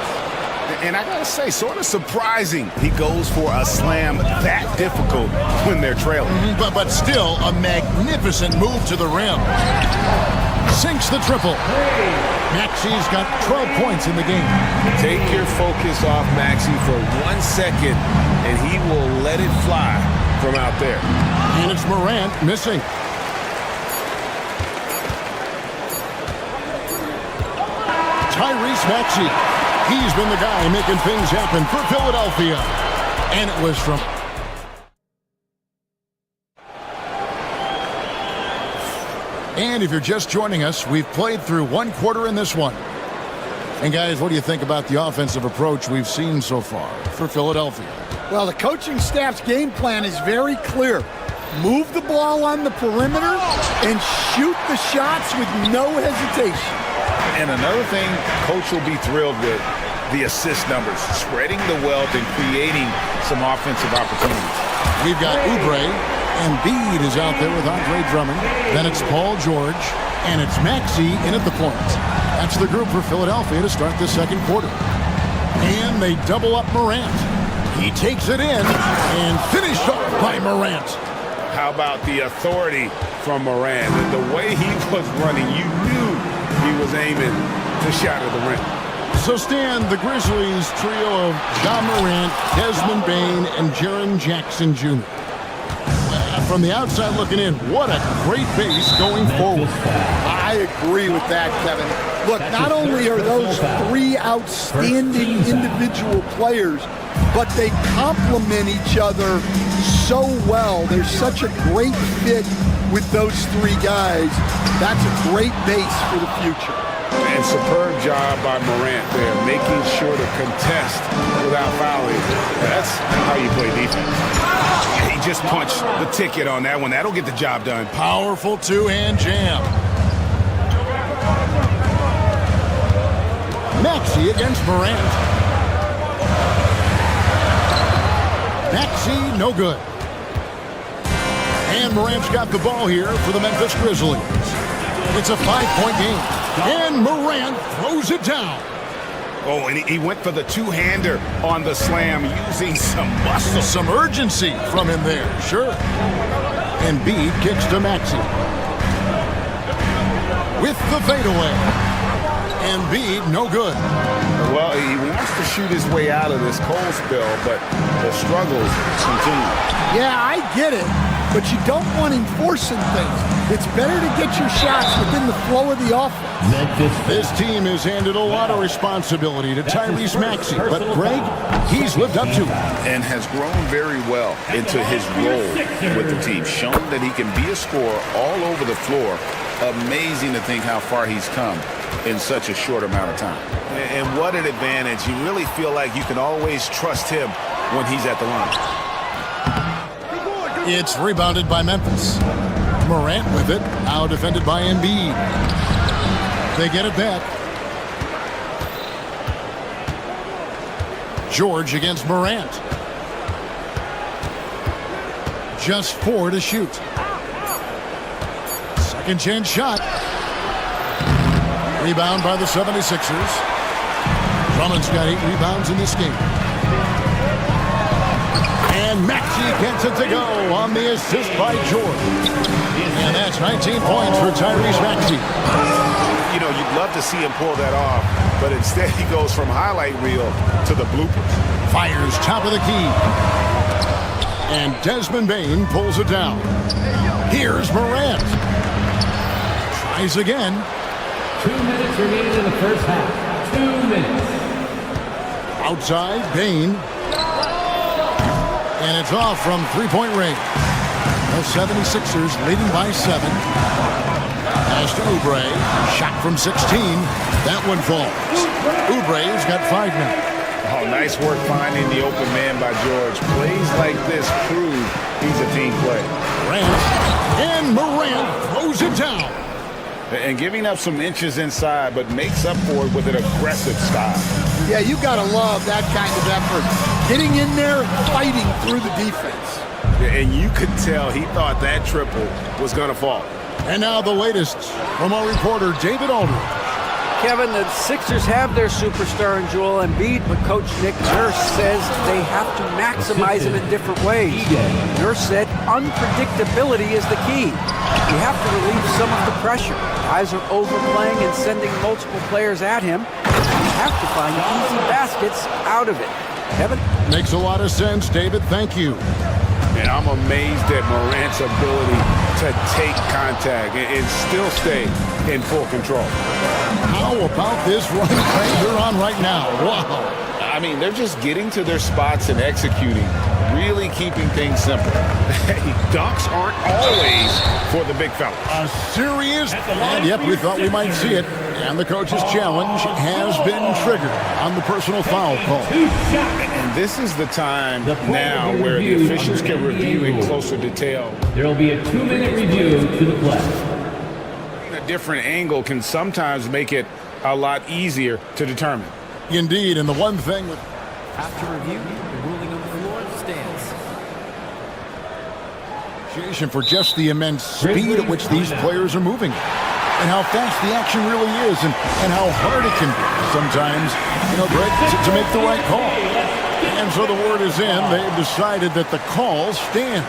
And I got to say, sort of surprising he goes for a slam that difficult when they're trailing. But still a magnificent move to the rim. Sinks the triple. Maxey's got 12 points in the game. Take your focus off Maxey for 1 second, and he will let it fly from out there. And it's Morant missing. Tyrese Maxey. He's been the guy making things happen for Philadelphia. And it was from... And if you're just joining us, we've played through 1 quarter in this one. And guys, what do you think about the offensive approach we've seen so far for Philadelphia? Well, the coaching staff's game plan is very clear. Move the ball on the perimeter and shoot the shots with no hesitation. And another thing Coach will be thrilled with, the assist numbers, spreading the wealth and creating some offensive opportunities. We've got Oubre, and Embiid is out there with Andre Drummond. Then it's Paul George, and it's Maxey in at the point. That's the group for Philadelphia to start the second quarter. And they double up Morant. He takes it in and finished off by Morant. How about the authority from Morant? And the way he was running, you knew he was aiming to shatter the rim. So Stan, the Grizzlies trio of Ja Morant, Desmond Bane, and Jaren Jackson Jr. From the outside looking in, what a great base going forward. I agree with that, Kevin. Look, not only are those 3 outstanding individual players, but they complement each other so well. There's such a great fit with those 3 guys. That's a great base for the future. And superb job by Morant there, making sure to contest without fouling. That's how you play defense. He just punched the ticket on that one. That'll get the job done. Powerful two-hand jam. Maxey against Morant. Maxey, no good. And Morant's got the ball here for the Memphis Grizzlies. It's a 5-point game. And Morant throws it down. Oh, and he went for the two-hander on the slam, using some muscle. Some urgency from him there, sure. And Embiid kicks to Maxey. With the fadeaway. And Embiid, no good. Well, he wants to shoot his way out of this cold spell, but the struggles continue. Yeah, I get it, but you don't want him forcing things. It's better to get your shots within the flow of the offense. This team has handed a lot of responsibility to Tyrese Maxey, but Greg, he's lived up to it. And has grown very well into his role with the team, shown that he can be a scorer all over the floor. Amazing to think how far he's come in such a short amount of time. And what an advantage. You really feel like you can always trust him when he's at the line. It's rebounded by Memphis. Morant with it, now defended by Embiid. They get it back. George against Morant. Just 4 to shoot. Second chance shot. Rebound by the 76ers. Drummond's got 8 rebounds in this game. And Maxey gets it to go on the assist by George. And that's 19 points for Tyrese Maxey. You know, you'd love to see him pull that off, but instead he goes from highlight reel to the bloopers. Fires top of the key. And Desmond Bane pulls it down. Here's Morant. Tries again. 2 minutes remaining in the first half. 2 minutes. Outside, Bain. And it's off from three-point range. The 76ers leading by 7. Pass to Oubre. Shot from 16. That one falls. Oubre's got 5 minutes. Oh, nice work finding the open man by George. Plays like this prove he's a team player. Morant. And Morant throws it down. And giving up some inches inside, but makes up for it with an aggressive style. Yeah, you got to love that kind of effort. Getting in there and fighting through the defense. And you could tell he thought that triple was going to fall. And now the latest from our reporter, David Aldridge. Kevin, the Sixers have their superstar in Joel Embiid, but Coach Nick Nurse says they have to maximize him in different ways. Nurse said unpredictability is the key. You have to relieve some of the pressure. Guys are overplaying and sending multiple players at him. You have to find easy baskets out of it. Kevin? Makes a lot of sense, David. Thank you. And I'm amazed at Morant's ability to take contact and still stay in full control. How about this run they're on right now? Wow. I mean, they're just getting to their spots and executing, really keeping things simple. Hey, dunks aren't always for the big fellas. A serious, and yep, we thought we might see it. And the coach's challenge has been triggered on the personal foul call. And this is the time now where the officials can review in closer detail. There will be a 2-minute review to the play. A different angle can sometimes make it a lot easier to determine. Indeed, and the one thing that after review, the ruling on the floor stands. Appreciation for just the immense speed at which these players are moving, and how fast the action really is, and how hard it can be sometimes, Greg, to make the right call. And so the word is in. They've decided that the call stands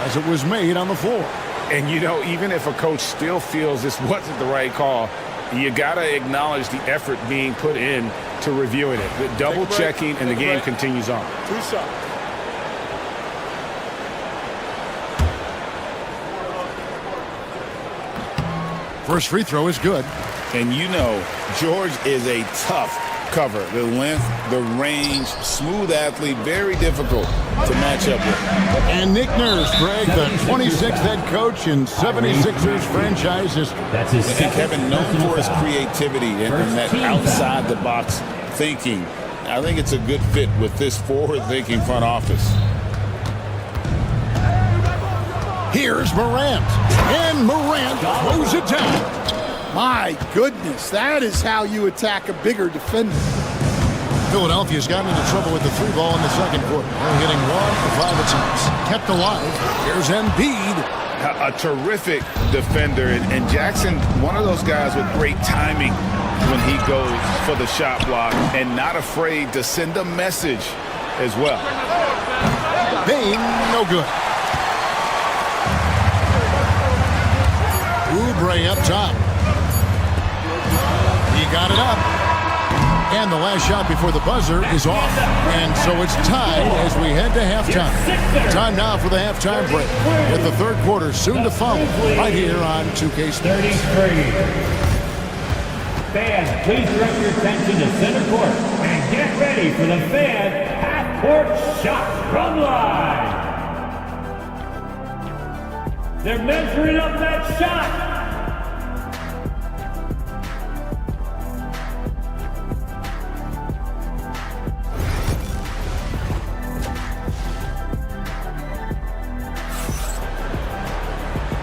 as it was made on the floor. And even if a coach still feels this wasn't the right call, you got to acknowledge the effort being put in to reviewing it. The double checking, and the game continues on. First free throw is good. And George is a tough cover. The length, the range, smooth athlete, very difficult to match up with. And Nick Nurse, Greg, the 26th head coach in 76ers franchise history. That's his and Kevin, known for his creativity and that outside-the-box thinking. I think it's a good fit with this forward-thinking front office. Here's Morant. And Morant throws it down. My goodness, that is how you attack a bigger defender. Philadelphia's gotten into trouble with the 3 ball in the second quarter. They're hitting 1 of 5 attempts. Kept alive. Here's Embiid. A terrific defender. And Jackson, one of those guys with great timing when he goes for the shot block and not afraid to send a message as well. Bain, no good. Oubre up top. He got it up. And the last shot before the buzzer is off. And so it's tied as we head to halftime. Time now for the halftime break, with the third quarter soon to follow right here on 2K Sports. Fans, please direct your attention to center court and get ready for the fan half-court shot from line. They're measuring up that shot.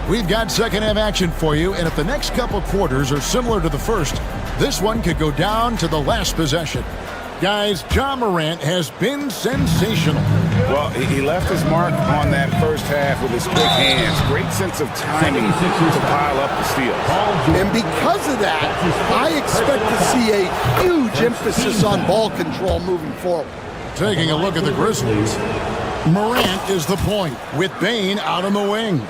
We've got second half action for you, and if the next couple quarters are similar to the first, this one could go down to the last possession. Guys, Ja Morant has been sensational. Well, he left his mark on that first half with his quick hands. Great sense of timing to pile up the steals. And because of that, I expect to see a huge emphasis on ball control moving forward. Taking a look at the Grizzlies, Morant is the point, with Bain out on the wing.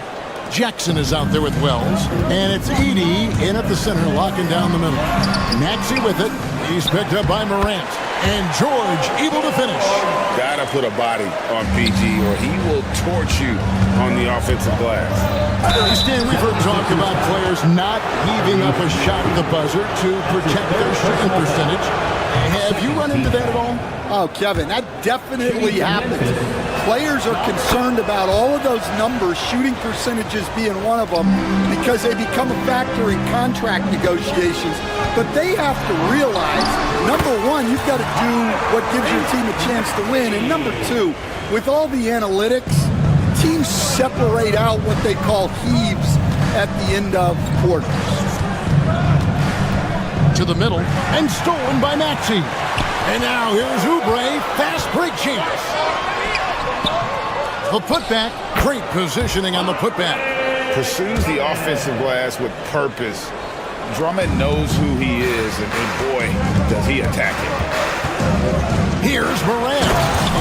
Jackson is out there with Wells, and it's Edey in at the center, locking down the middle. Maxey with it. He's picked up by Morant. And George able to finish. Gotta put a body on PG or he will torch you on the offensive glass. Stan, we've heard talk about players not heaving up a shot at the buzzer to protect their shooting percentage. Have you run into that at all? Oh, Kevin, that definitely happens. Players are concerned about all of those numbers, shooting percentages being one of them, because they become a factor in contract negotiations. But they have to realize, number one, you've got to do what gives your team a chance to win. And number two, with all the analytics, teams separate out what they call heaves at the end of quarters. To the middle, and stolen by Maxey. And now here's Oubre, fast break chance. The putback, great positioning on the putback. Pursues the offensive glass with purpose. Drummond knows who he is, and boy, does he attack it. Here's Morant,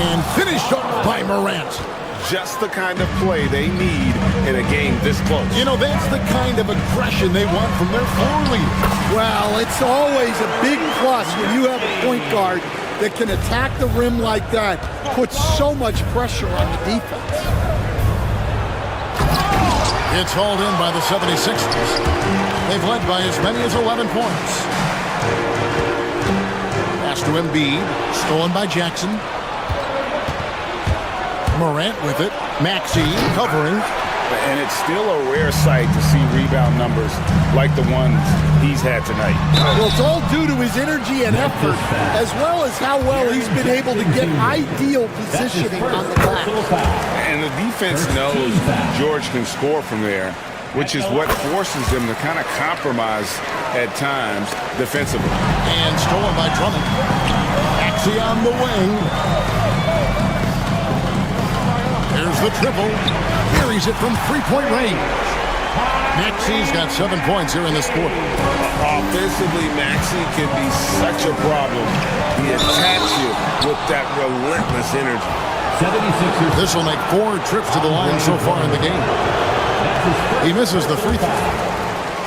and finished off by Morant. Just the kind of play they need in a game this close. You know, that's the kind of aggression they want from their floor leaders. Well, it's always a big plus when you have a point guard that can attack the rim like that, puts so much pressure on the defense. It's hauled in by the 76ers. They've led by as many as 11 points. Pass to Embiid, stolen by Jackson. Morant with it. Maxey covering. And it's still a rare sight to see rebound numbers like the ones he's had tonight. Well, it's all due to his energy and effort, as well as how well he's been able to get ideal positioning on the glass. And the defense knows George can score from there, which is what forces them to kind of compromise at times defensively. And stolen by Drummond. Maxey on the wing. There's the triple. Carries it from three-point range. Maxey's got 7 points here in this quarter. Offensively, Maxey can be such a problem. He attacks you with that relentless energy. 76ers. This will make 4 trips to the line so far in the game. He misses the free throw.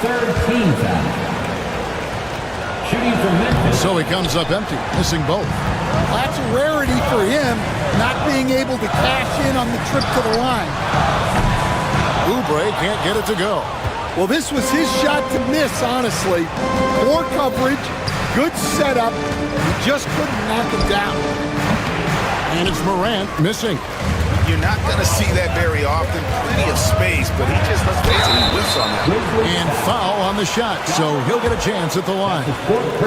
Third team foul. Shooting from Memphis. So he comes up empty, missing both. That's a rarity for him, not being able to cash in on the trip to the line. Oubre can't get it to go. Well, this was his shot to miss, honestly. Poor coverage, good setup. He just couldn't knock it down. And it's Morant missing. You're not going to see that very often. Plenty of space, but he just, let's face it, he whiffs on that. And foul on the shot, so he'll get a chance at the line.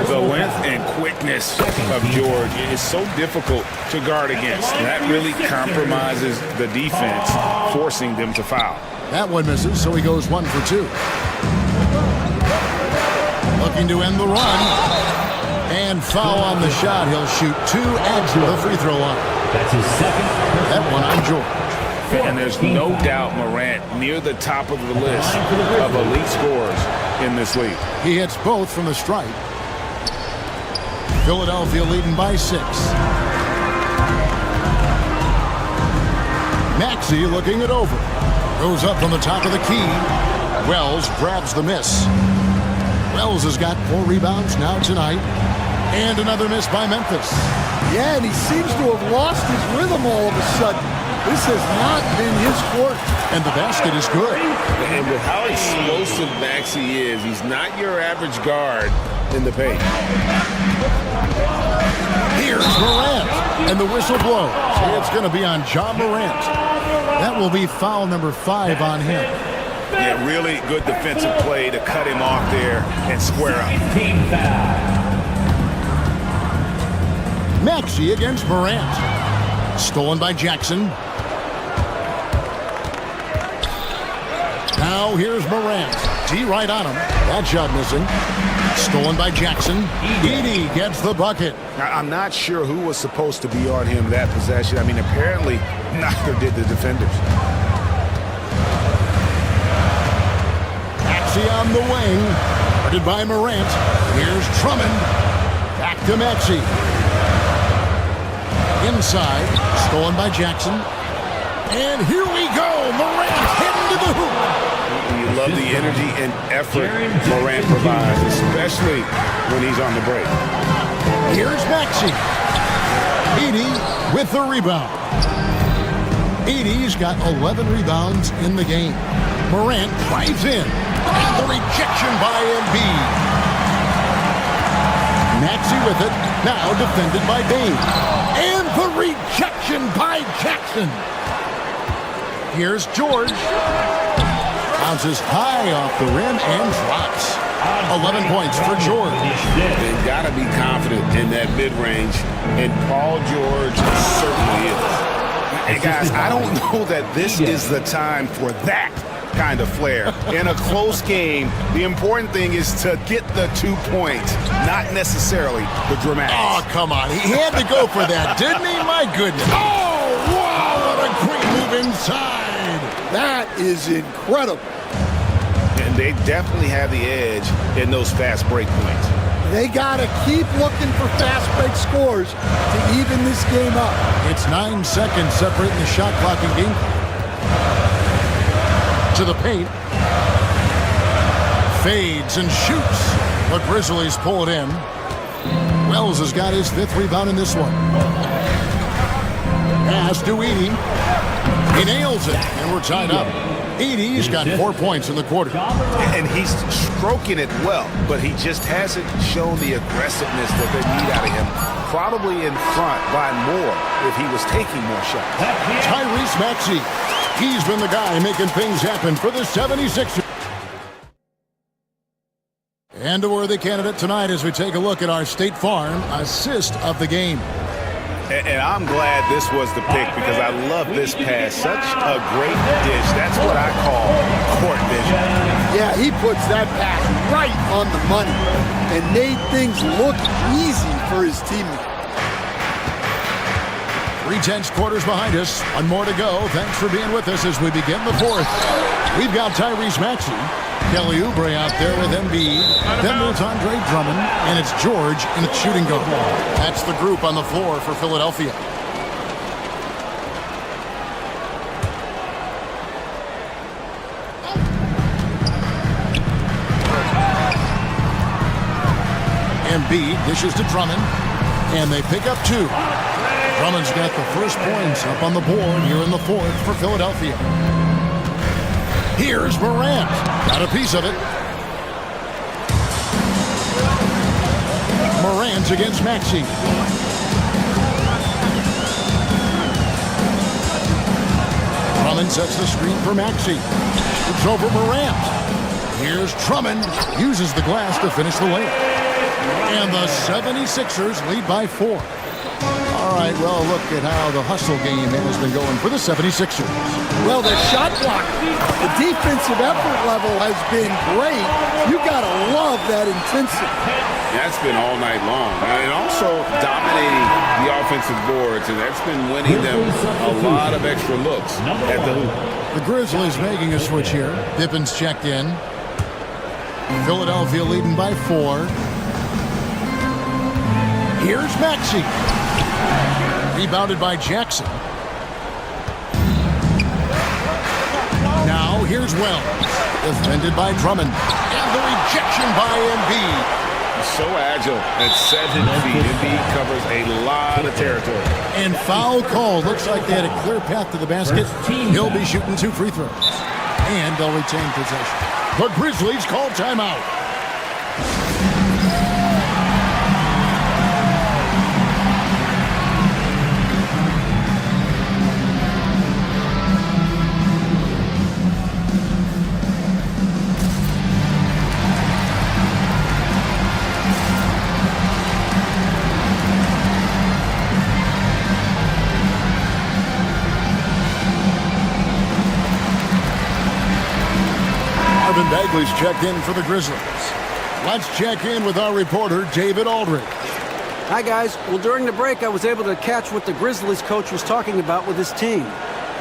The length and quickness of George is so difficult to guard against. That really compromises the defense, forcing them to foul. That one misses, so he goes 1 for 2. Looking to end the run. And foul on the shot. He'll shoot 2 at the free throw line. That's his second. That one on George. And there's no doubt Morant near the top of the list of elite scorers in this league. He hits both from the stripe. Philadelphia leading by 6. Maxey looking it over. Goes up on the top of the key. Wells grabs the miss. Wells has got 4 rebounds now tonight. And another miss by Memphis. Yeah, and he seems to have lost his rhythm all of a sudden. This has not been his court. And the basket is good. And with how explosive Maxey is, he's not your average guard in the paint. Here's Morant. And the whistle blows. It's going to be on John Morant. That will be foul number 5 on him. Yeah, really good defensive play to cut him off there and square up. Team foul. Maxey against Morant. Stolen by Jackson. Now here's Morant. T right on him. That shot missing. Stolen by Jackson. Edey gets the bucket. I'm not sure who was supposed to be on him that possession. I mean, apparently neither did the defenders. Maxey on the wing. Guarded by Morant. Here's Drummond. Back to Maxey. Inside. Stolen by Jackson. And here we go. Morant heading to the hoop. You love the energy and effort Morant provides, especially when he's on the break. Here's Maxey. Edey with the rebound. Edey's got 11 rebounds in the game. Morant drives in. And the rejection by Embiid. Maxey with it. Now defended by Bain. And the rejection by Jackson. Here's George. Bounces high off the rim and drops. 11 points for George. They've got to be confident in that mid-range, and Paul George certainly is. Hey, guys, I don't know that this is the time for that kind of flair. In a close game, the important thing is to get the 2 points, not necessarily the dramatics. Oh, come on. He had to go for that, didn't he? My goodness. Oh, wow, what a great move inside. That is incredible. And they definitely have the edge in those fast break points. They got to keep looking for fast break scores to even this game up. It's 9 seconds separating the shot clock and game clock. To the paint. Fades and shoots. The Grizzlies pull it in. Wells has got his 5th rebound in this one. Pass to Edey. He nails it, and we're tied up. Edey's got 4 points in the quarter. And he's stroking it well, but he just hasn't shown the aggressiveness that they need out of him. Probably in front by more if he was taking more shots. Tyrese Maxey. He's been the guy making things happen for the 76ers. And a worthy candidate tonight as we take a look at our State Farm assist of the game. And I'm glad this was the pick because I love this pass. Such a great dish. That's what I call court vision. Yeah, he puts that pass right on the money and made things look easy for his teammate. 3/10 quarters behind us. One more to go. Thanks for being with us as we begin the 4th. We've got Tyrese Maxey. Kelly Oubre out there with Embiid. Then there's Andre Drummond, and it's George in its shooting guard. That's the group on the floor for Philadelphia. Embiid dishes to Drummond, and they pick up 2. Drummond's got the first points up on the board here in the 4th for Philadelphia. Here's Morant. Got a piece of it. Morant against Maxey. Drummond sets the screen for Maxey. It's over Morant. Here's Drummond. Uses the glass to finish the layup. And the 76ers lead by 4. All right, well, look at how the hustle game has been going for the 76ers. Well, the shot block, the defensive effort level has been great. You got to love that intensity. That's been all night long. And also dominating the offensive boards, and that's been winning them a lot of extra looks at the hoop. The Grizzlies making a switch here. Pippin's checked in. Philadelphia leading by 4. Here's Maxey. Rebounded by Jackson. Now here's Wells. Defended by Drummond. And the rejection by Embiid. So agile at 7 feet. Embiid covers a lot of territory. And foul call. Looks like they had a clear path to the basket. He'll be shooting 2 free throws. And they'll retain possession. The Grizzlies call timeout. Bagley's checked in for the Grizzlies. Let's check in with our reporter, David Aldridge. Hi, guys. Well, during the break, I was able to catch what the Grizzlies coach was talking about with his team.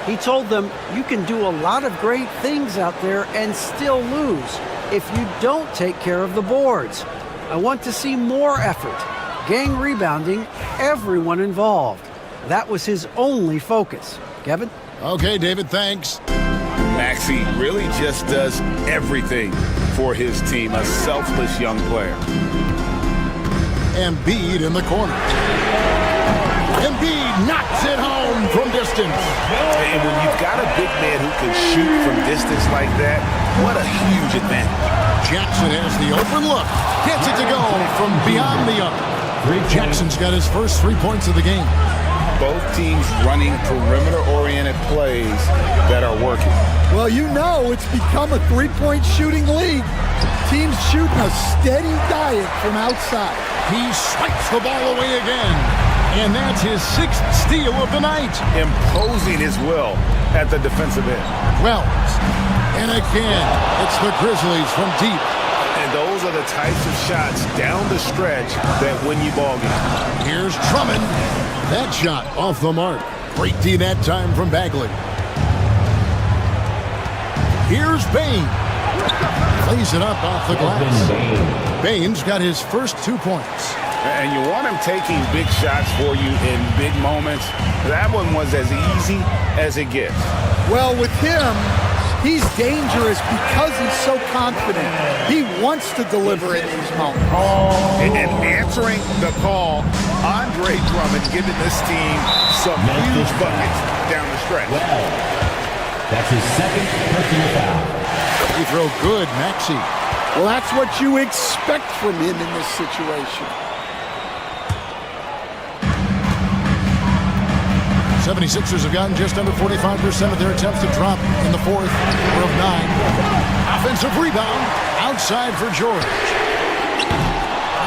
He told them, you can do a lot of great things out there and still lose if you don't take care of the boards. I want to see more effort, gang rebounding, everyone involved. That was his only focus. Kevin? Okay, David, thanks. Maxey really just does everything for his team, a selfless young player. Embiid in the corner. Embiid knocks it home from distance. And when you've got a big man who can shoot from distance like that, what a huge advantage. Jackson has the open look. Gets it to go from beyond the arc. Jackson's got his first 3 points of the game. Both teams running perimeter-oriented plays that are working. Well, you know it's become a three-point shooting league. Teams shooting a steady diet from outside. He swipes the ball away again. And that's his 6th steal of the night. Imposing his will at the defensive end. Wells. And again, it's the Grizzlies from deep. And those are the types of shots down the stretch that win you ball games. Here's Drummond. That shot off the mark. Great D that time from Bagley. Here's Bain. Plays it up off the glass. Bain's got his first 2 points. And you want him taking big shots for you in big moments. That one was as easy as it gets. Well, with him, he's dangerous because he's so confident. He wants to deliver in these moments. And answering the call, Andre Drummond giving this team some huge buckets down the stretch. That's his second personal foul. Free throw good, Maxey. Well, that's what you expect from him in this situation. 76ers have gotten just under 45% of their attempts to drop in the fourth. We're of 9. Offensive rebound. Outside for George.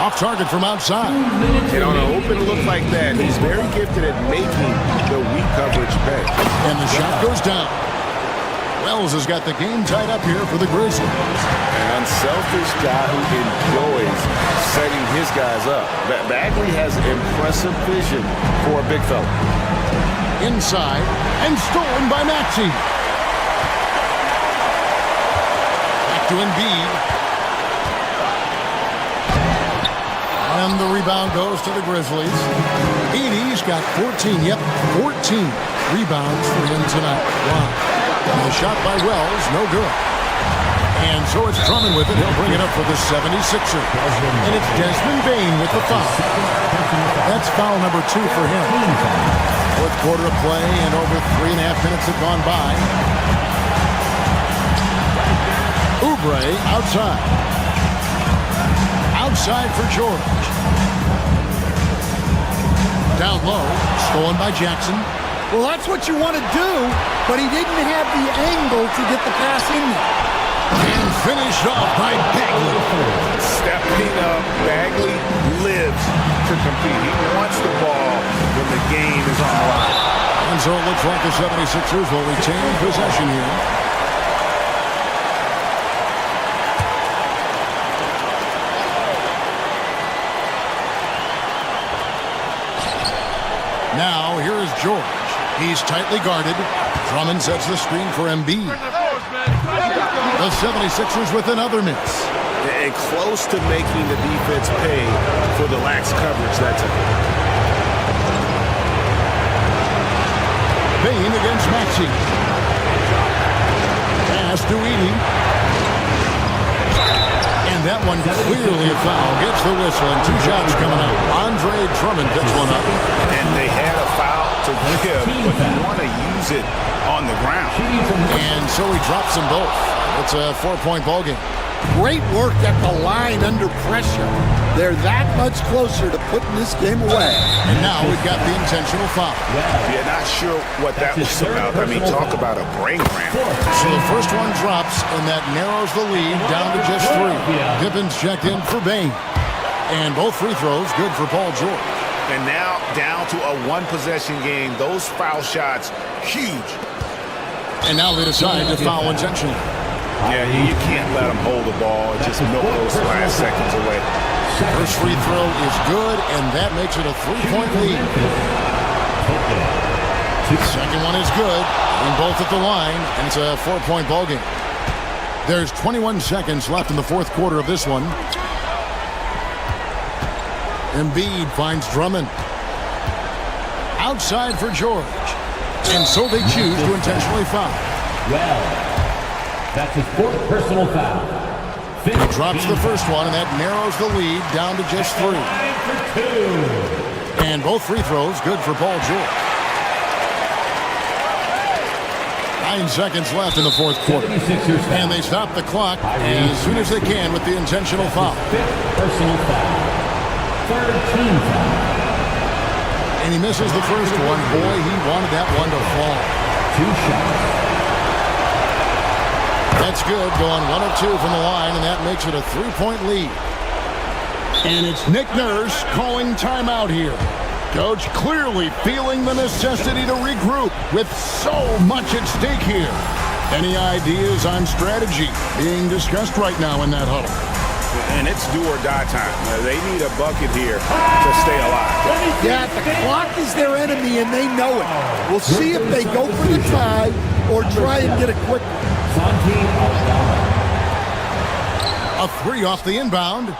Off target from outside. And on an open look like that, he's very gifted at making the weak coverage pay. And the shot goes down. Wells has got the game tied up here for the Grizzlies. An unselfish guy who enjoys setting his guys up. Bagley has impressive vision for a big fella. Inside and stolen by Maxey. Back to Embiid. And the rebound goes to the Grizzlies. Edie's got 14. Yep, 14 rebounds for him tonight. Wow. And the shot by Wells, no good. And so it's Drummond with it. He'll bring it up for the 76ers. And it's Desmond Bain with the foul. That's foul number 2 for him. Fourth quarter of play, and over 3.5 minutes have gone by. Oubre outside. Outside for George. Down low, stolen by Jackson. Well, that's what you want to do, but he didn't have the angle to get the pass in there. And finished off by Bagley. Stepping up, Bagley lives to compete. He wants the ball when the game is on the line. And so it looks like the 76ers will retain possession here. Now, here is George. He's tightly guarded. Drummond sets the screen for Embiid. The 76ers with another miss. And close to making the defense pay for the lax coverage that time. Bain against Maxey. Pass to Edie. And that one clearly a foul. Gets the whistle and 2 shots coming out. Andre Drummond picks one up. And they had a foul to give, but you want to use it on the ground. And so he drops them both. It's a 4-point ball game. Great work at the line under pressure. They're that much closer to putting this game away. And now we've got the intentional foul. Yeah, not sure what that was about. I mean, talk about a brain cramp. So the first one drops, and that narrows the lead down to just 3. Pippin's checked in for Bain. And both free throws good for Paul George. And now down to a 1-possession game. Those foul shots, huge. And now they decide to foul intentionally. Yeah, you can't let them hold the ball. Just milk those last seconds away. First free throw is good, and that makes it a 3-point lead. Second one is good, and both at the line, and it's a 4-point ball game. There's 21 seconds left in the fourth quarter of this one. Embiid finds Drummond. Outside for George. And so they choose to intentionally foul. Well, that's his 4th personal foul. He drops the first one, and that narrows the lead down to just 3. And both free throws good for Paul George. 9 seconds left in the fourth quarter. And they stop the clock as soon as they can with the intentional foul. Personal foul. Third team foul. And he misses the first one. Boy, he wanted that one to fall. 2 shots. That's good, going 1 of 2 from the line, and that makes it a 3-point lead. And it's Nick Nurse calling timeout here. Coach clearly feeling the necessity to regroup with so much at stake here. Any ideas on strategy being discussed right now in that huddle? And it's do or die time. They need a bucket here to stay alive. Yeah, the clock is their enemy, and they know it. We'll see if they go for the tie or try and get it quick. A 3 off the inbound.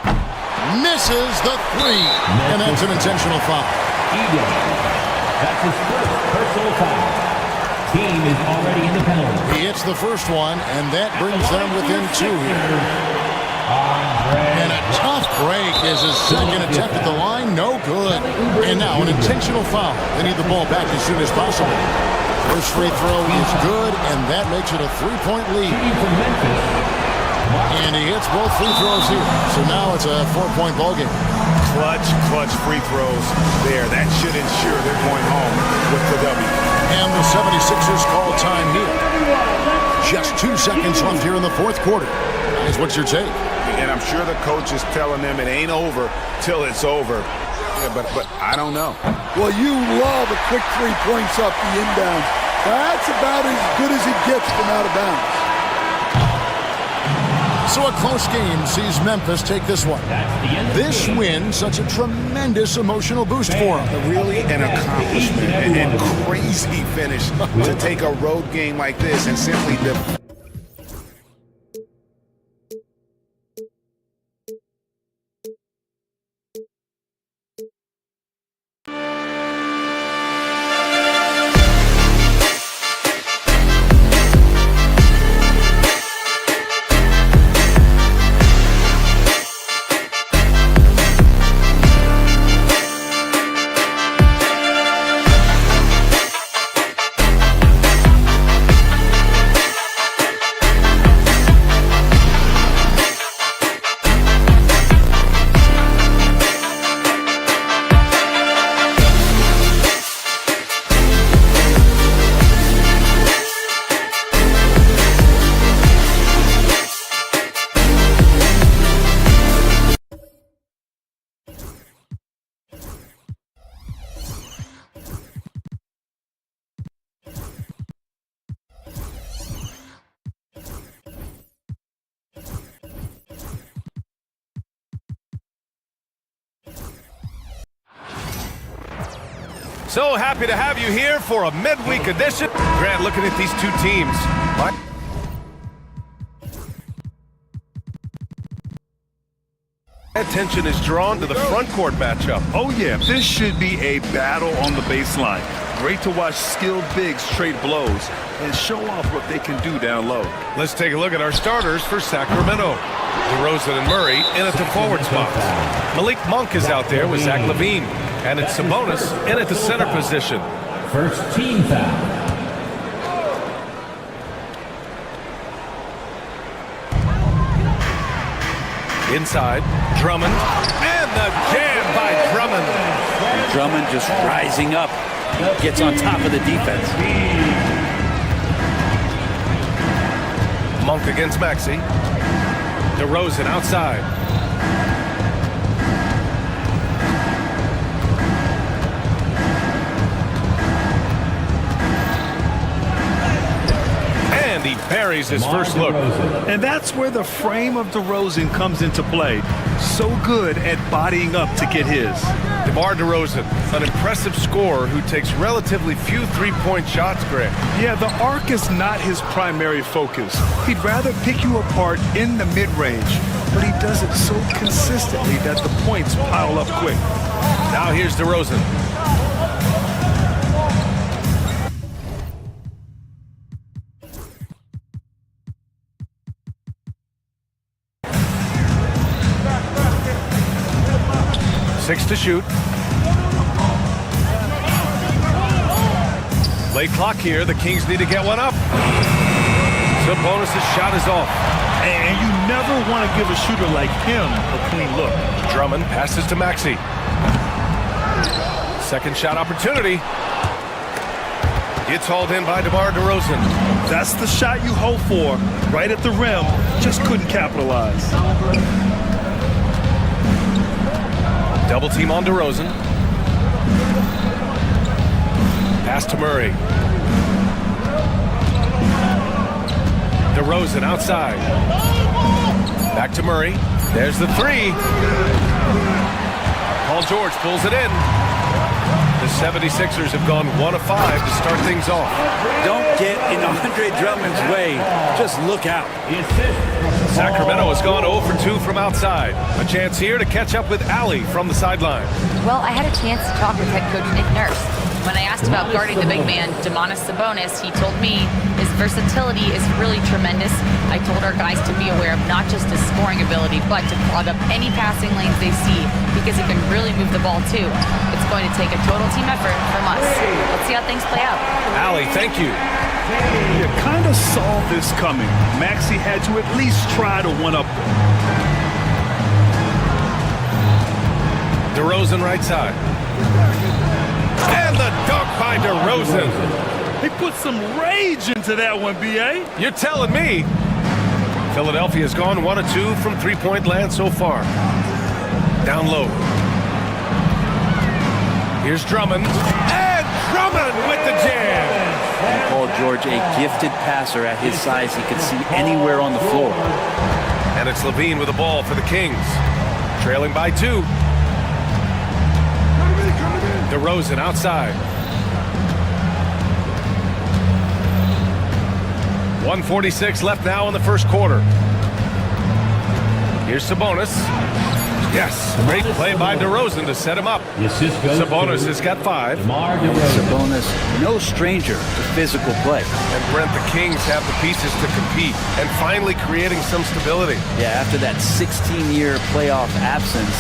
Misses the 3. And that's an intentional foul. That's his first personal foul. Team is already in the penalty. He hits the first one, and that brings them within 2 here. And a tough break is his second attempt at the line. No good. And now an intentional foul. They need the ball back as soon as possible. First free throw is good, and that makes it a 3-point lead. And he hits both free throws here. So now it's a 4-point ballgame. Clutch free throws there. That should ensure they're going home with the W. And the 76ers call time here. Just 2 seconds left here in the fourth quarter. Guys, what's your take? And I'm sure the coach is telling them it ain't over till it's over. Yeah, but I don't know. Well, you love a quick 3 points up the inbound. That's about as good as it gets from out of bounds. So a close game sees Memphis take this one. This win, such a tremendous emotional boost for them. Really an accomplishment and crazy finish to take a road game like this and simply So happy to have you here for a midweek edition. Grant, looking at these two teams. Attention is drawn to the front court matchup. Oh yeah, this should be a battle on the baseline. Great to watch skilled bigs trade blows and show off what they can do down low. Let's take a look at our starters for Sacramento. DeRozan and Murray in at the forward spots. Malik Monk is out there with Zach LaVine. And it's Sabonis in at the center position. First team foul. Inside, Drummond. And the jam by Drummond. And Drummond just rising up. He gets on top of the defense. Monk against Maxey. DeRozan outside. He buries his first look. And that's where the frame of DeRozan comes into play. So good at bodying up to get his. DeMar DeRozan, an impressive scorer who takes relatively few three-point shots, Greg. Yeah, the arc is not his primary focus. He'd rather pick you apart in the mid-range, but he does it so consistently that the points pile up quick. Now here's DeRozan. 6 to shoot. Late clock here. The Kings need to get one up. Sabonis' shot is off. And you never want to give a shooter like him a clean look. Drummond passes to Maxey. Second shot opportunity. It's hauled in by DeMar DeRozan. That's the shot you hope for. Right at the rim. Just couldn't capitalize. Double team on DeRozan. Pass to Murray. DeRozan outside. Back to Murray. There's the three. Paul George pulls it in. The 76ers have gone 1 of 5 to start things off. Don't get in Andre Drummond's way. Just look out. Sacramento has gone 0 for 2 from outside. A chance here to catch up with Allie from the sideline. Well, I had a chance to talk with head coach Nick Nurse. When I asked about guarding the big man, Domantas Sabonis, he told me his versatility is really tremendous. I told our guys to be aware of not just his scoring ability, but to clog up any passing lanes they see, because he can really move the ball too. It's going to take a total team effort from us. Let's see how things play out. Allie, thank you. You kind of saw this coming. Maxey had to at least try to one-up them. DeRozan right side. And the dunk by DeRozan. He put some rage into that one, B.A. You're telling me. Philadelphia's gone 1 of 2 from three-point land so far. Down low. Here's Drummond. And Drummond with the jam. And Paul George, a gifted passer at his size. He can see anywhere on the floor. And it's Levine with the ball for the Kings. Trailing by 2. DeRozan outside. 1:46 left now in the first quarter. Here's Sabonis. Yes, great play by DeRozan to set him up. Sabonis has got 5. Sabonis, no stranger to physical play. And Brent, the Kings have the pieces to compete and finally creating some stability. Yeah, after that 16-year playoff absence,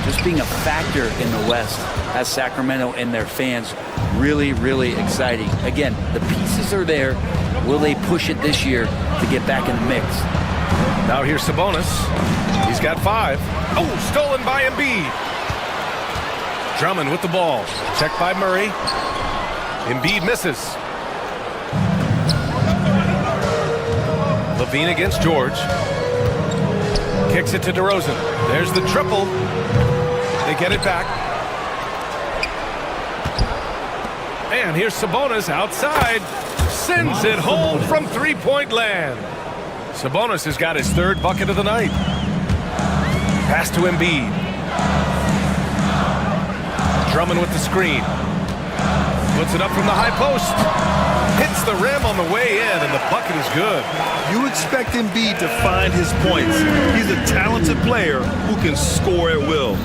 just being a factor in the West has Sacramento and their fans really, really exciting. Again, the pieces are there. Will they push it this year to get back in the mix? Now here's Sabonis. He's got 5. Oh, stolen by Embiid. Drummond with the ball. Checked by Murray. Embiid misses. Levine against George. Kicks it to DeRozan. There's the triple. They get it back. And here's Sabonis outside. Sends it home from three-point land. Sabonis has got his 3rd bucket of the night. Pass to Embiid. Drummond with the screen. Puts it up from the high post. Hits the rim on the way in, and the bucket is good. You expect Embiid to find his points. He's a talented player who can score at will.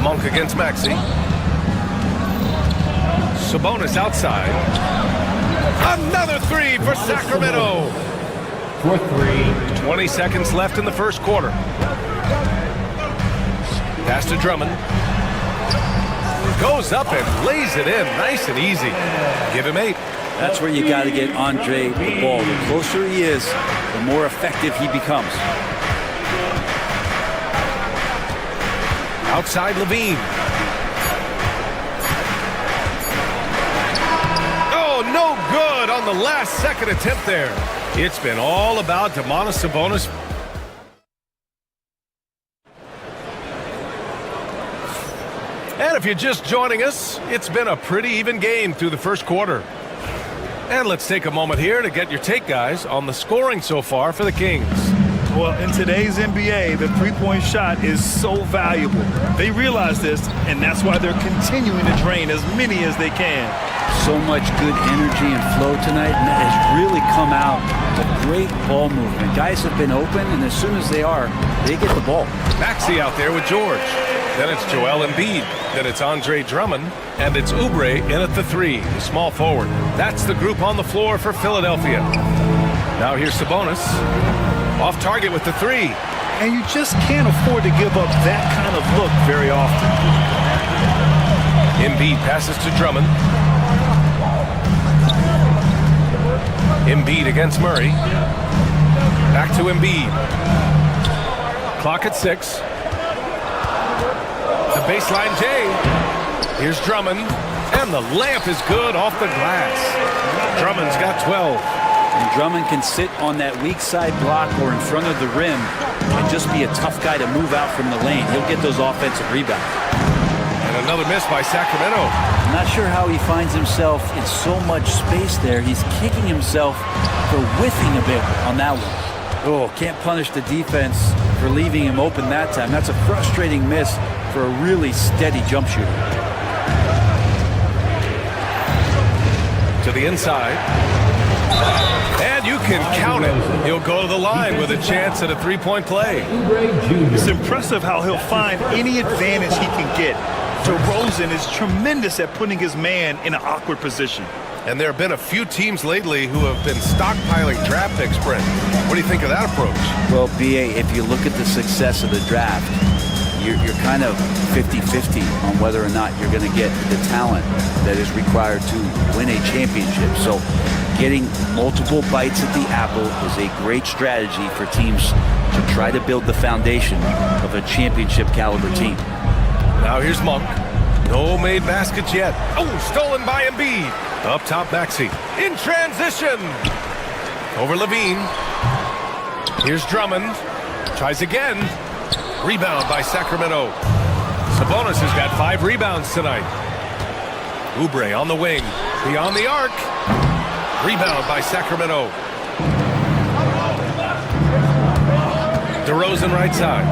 Monk against Maxey. Sabonis outside. Another 3 for Sacramento. For 3. 20 seconds left in the first quarter. Pass to Drummond. Goes up and lays it in nice and easy. Give him 8. That's where you got to get Andre the ball. The closer he is, the more effective he becomes. Outside Levine. Oh, no good on the last second attempt there. It's been all about Domantas Sabonis. And if you're just joining us, it's been a pretty even game through the first quarter. And let's take a moment here to get your take, guys, on the scoring so far for the Kings. Well, in today's NBA, the three-point shot is so valuable. They realize this, and that's why they're continuing to drain as many as they can. So much good energy and flow tonight, and that has really come out of great ball movement. Guys have been open, and as soon as they are, they get the ball. Maxey out there with George. Then it's Joel Embiid. Then it's Andre Drummond. And it's Oubre in at the 3, the small forward. That's the group on the floor for Philadelphia. Now here's Sabonis. Off target with the 3. and you just can't afford to give up that kind of look very often. Embiid passes to Drummond. Embiid against Murray. Back to Embiid. Clock at 6. The baseline J. Here's Drummond. And the layup is good off the glass. Drummond's got 12. And Drummond can sit on that weak side block or in front of the rim and just be a tough guy to move out from the lane. He'll get those offensive rebounds. And another miss by Sacramento. I'm not sure how he finds himself in so much space there. He's kicking himself for whiffing a bit on that one. Oh, can't punish the defense for leaving him open that time. That's a frustrating miss for a really steady jump shooter. To the inside. And you can count it. He'll go to the line with a chance at a three-point play. It's impressive how he'll find any advantage he can get. DeRozan is tremendous at putting his man in an awkward position. And there have been a few teams lately who have been stockpiling draft picks, Brent. What do you think of that approach? Well, B.A., if you look at the success of the draft, you're kind of 50-50 on whether or not you're going to get the talent that is required to win a championship. So getting multiple bites at the apple is a great strategy for teams to try to build the foundation of a championship caliber team. Now here's Monk. No made baskets yet. Oh, stolen by Embiid. Up top, Maxey. In transition. Over Levine. Here's Drummond. Tries again. Rebound by Sacramento. Sabonis has got 5 rebounds tonight. Oubre on the wing. Beyond the arc. Rebound by Sacramento. DeRozan right side.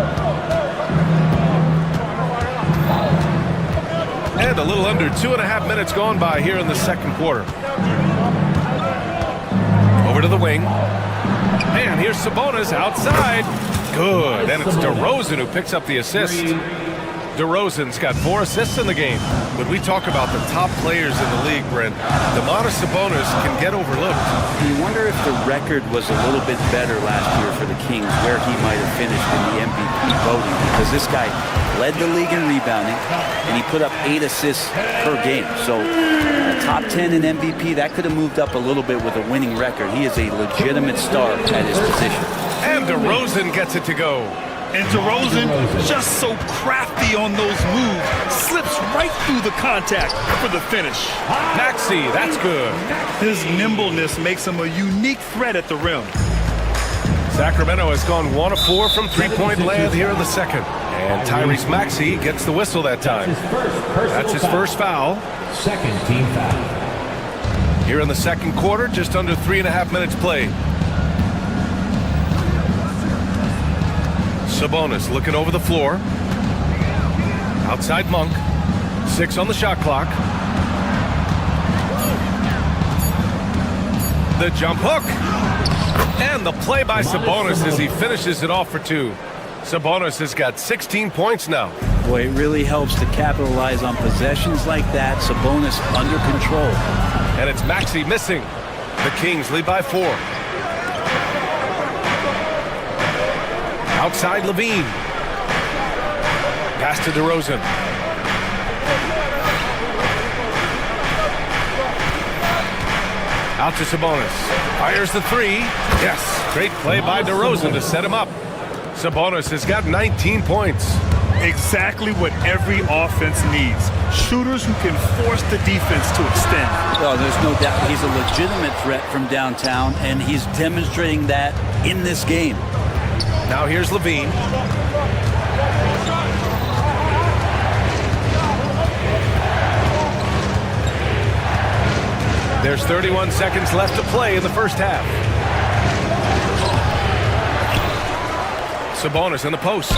And a little under 2.5 minutes gone by here in the second quarter. Over to the wing. And here's Sabonis outside. Good. And it's DeRozan who picks up the assist. DeRozan's got 4 assists in the game. When we talk about the top players in the league, Brent, Domantas Sabonis can get overlooked. You wonder if the record was a little bit better last year for the Kings, where he might have finished in the MVP voting, because this guy led the league in rebounding, and he put up 8 assists per game. So top 10 in MVP, that could have moved up a little bit with a winning record. He is a legitimate star at his position. And DeRozan gets it to go. And DeRozan, just so crafty on those moves, slips right through the contact for the finish. Maxey, that's good. His nimbleness makes him a unique threat at the rim. Sacramento has gone 1 of 4 from three-point land here in the second. And Tyrese Maxey gets the whistle that time. That's his first foul. Second team foul. Here in the second quarter, just under 3.5 minutes played. Sabonis looking over the floor. Outside Monk. 6 on the shot clock. The jump hook. And the play by Sabonis as he finishes it off for 2. Sabonis has got 16 points now. Boy, it really helps to capitalize on possessions like that. Sabonis under control. And it's Maxey missing. The Kings lead by 4. Outside Levine. Pass to DeRozan. Out to Sabonis. Fires the 3. Yes. Great play by DeRozan to set him up. Sabonis has got 19 points. Exactly what every offense needs. Shooters who can force the defense to extend. Oh, there's no doubt he's a legitimate threat from downtown, and he's demonstrating that in this game. Now here's Levine. There's 31 seconds left to play in the first half. Sabonis in the post.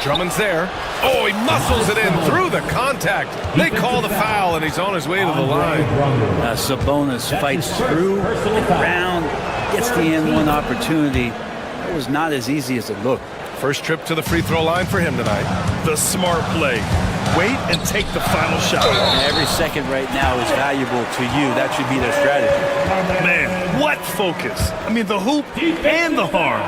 Drummond's there. Oh, he muscles it in through the contact. They call the foul, and he's on his way to the line. Sabonis fights through and around, gets the N1 opportunity. That was not as easy as it looked. First trip to the free throw line for him tonight. The smart play. Wait and take the final shot. And every second right now is valuable to you. That should be their strategy. Man, what focus. I mean, the hoop and the harm.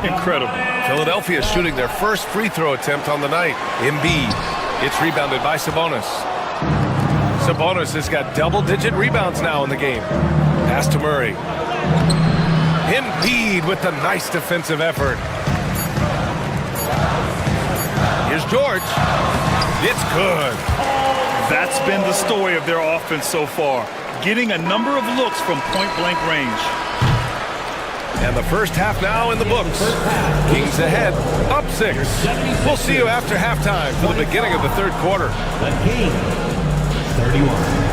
Incredible. Philadelphia shooting their first free throw attempt on the night. Embiid. It's rebounded by Sabonis. Sabonis has got double-digit rebounds now in the game. Pass to Murray. Embiid with the nice defensive effort. Here's George. It's good. That's been the story of their offense so far. Getting a number of looks from point-blank range. And the first half now in the books. Kings ahead, up 6. We'll see you after halftime for the beginning of the third quarter. The Kings, 31.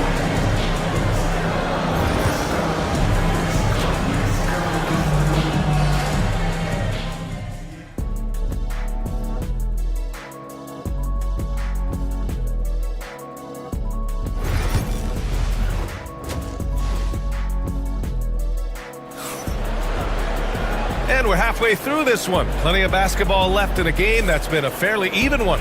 And we're halfway through this one. Plenty of basketball left in a game that's been a fairly even one.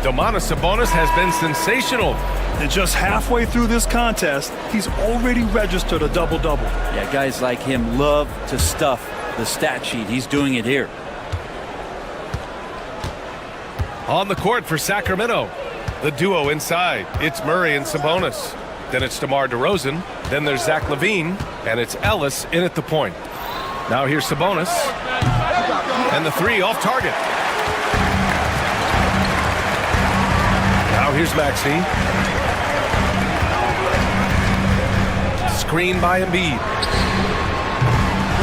Domantas Sabonis has been sensational. And just halfway through this contest, he's already registered a double-double. Yeah, guys like him love to stuff the stat sheet. He's doing it here. On the court for Sacramento. The duo inside. It's Murray and Sabonis. Then it's DeMar DeRozan. Then there's Zach LaVine. And it's Ellis in at the point. Now here's Sabonis. And the three off target. Now here's Maxey. Screen by Embiid.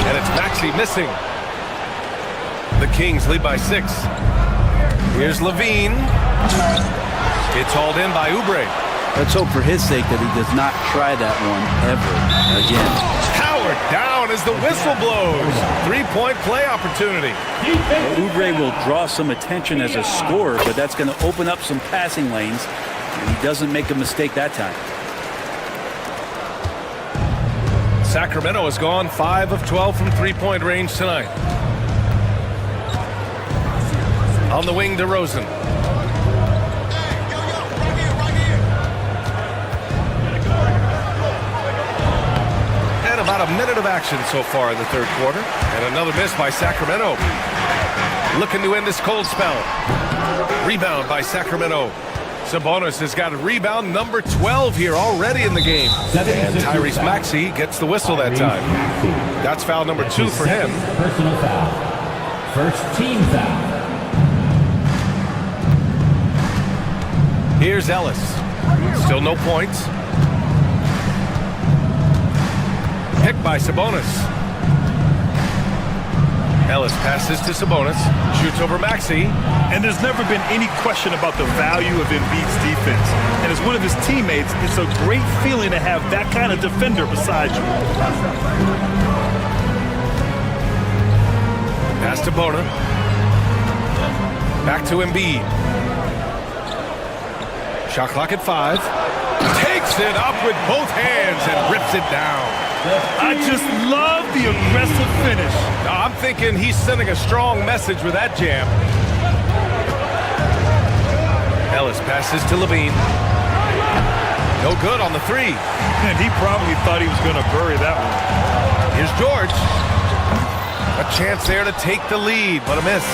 And it's Maxey missing. The Kings lead by 6. Here's LaVine. It's hauled in by Oubre. Let's hope for his sake that he does not try that one ever again. Howard down as the whistle blows. 3-point play opportunity. Well, Oubre will draw some attention as a scorer, but that's going to open up some passing lanes. And he doesn't make a mistake that time. Sacramento has gone 5 of 12 from 3-point range tonight. On the wing, DeRozan. And about a minute of action so far in the third quarter. And another miss by Sacramento. Looking to end this cold spell. Rebound by Sacramento. Sabonis has got a rebound number 12 here already in the game. And Tyrese Maxey gets the whistle that time. That's foul number 2 for him. Personal foul. First team foul. Here's Ellis. Still no points. Picked by Sabonis. Ellis passes to Sabonis. Shoots over Maxey. And there's never been any question about the value of Embiid's defense. And as one of his teammates, it's a great feeling to have that kind of defender beside you. Pass to Bona. Back to Embiid. Shot clock at 5. Takes it up with both hands and rips it down. I just love the aggressive finish. I'm thinking he's sending a strong message with that jam. Ellis passes to LaVine. No good on the 3. And he probably thought he was going to bury that one. Here's George. A chance there to take the lead, but a miss.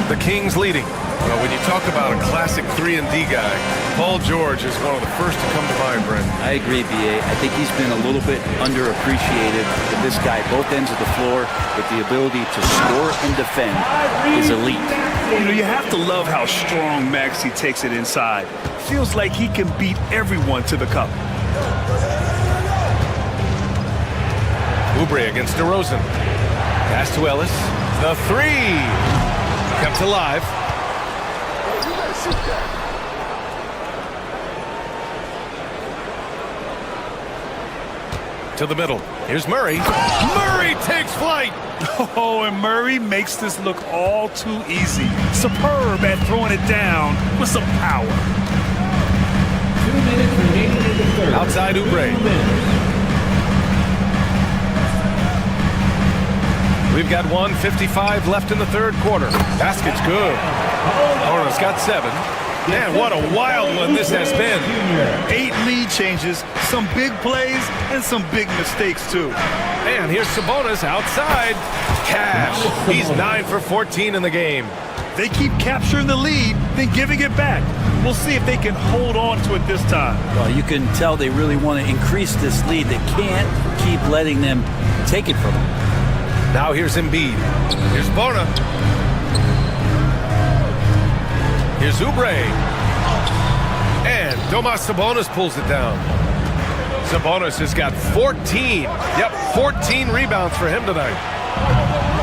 The Kings leading. Well, when you talk about a classic 3-and-D guy, Paul George is one of the first to come to mind, Brent. I agree, B.A. I think he's been a little bit underappreciated. But this guy, both ends of the floor, with the ability to score and defend, is elite. You know, you have to love how strong Maxey takes it inside. Feels like he can beat everyone to the cup. Oubre against DeRozan. Pass to Ellis. The 3. Kept alive. To the middle. Here's Murray. Murray takes flight. Oh, and Murray makes this look all too easy. Superb at throwing it down with some power. 2 minutes remaining in the third. Outside Oubre. We've got 1:55 left in the third quarter. Basket's good. Hornets got 7. Man, what a wild one this has been. 8 lead changes, some big plays, and some big mistakes, too. And here's Sabonis outside. Cash. He's 9 for 14 in the game. They keep capturing the lead, then giving it back. We'll see if they can hold on to it this time. Well, you can tell they really want to increase this lead. They can't keep letting them take it from them. Now here's Embiid. Here's Bona. Here's Oubre. And Domas Sabonis pulls it down. Sabonis has got 14. Yep, 14 rebounds for him tonight.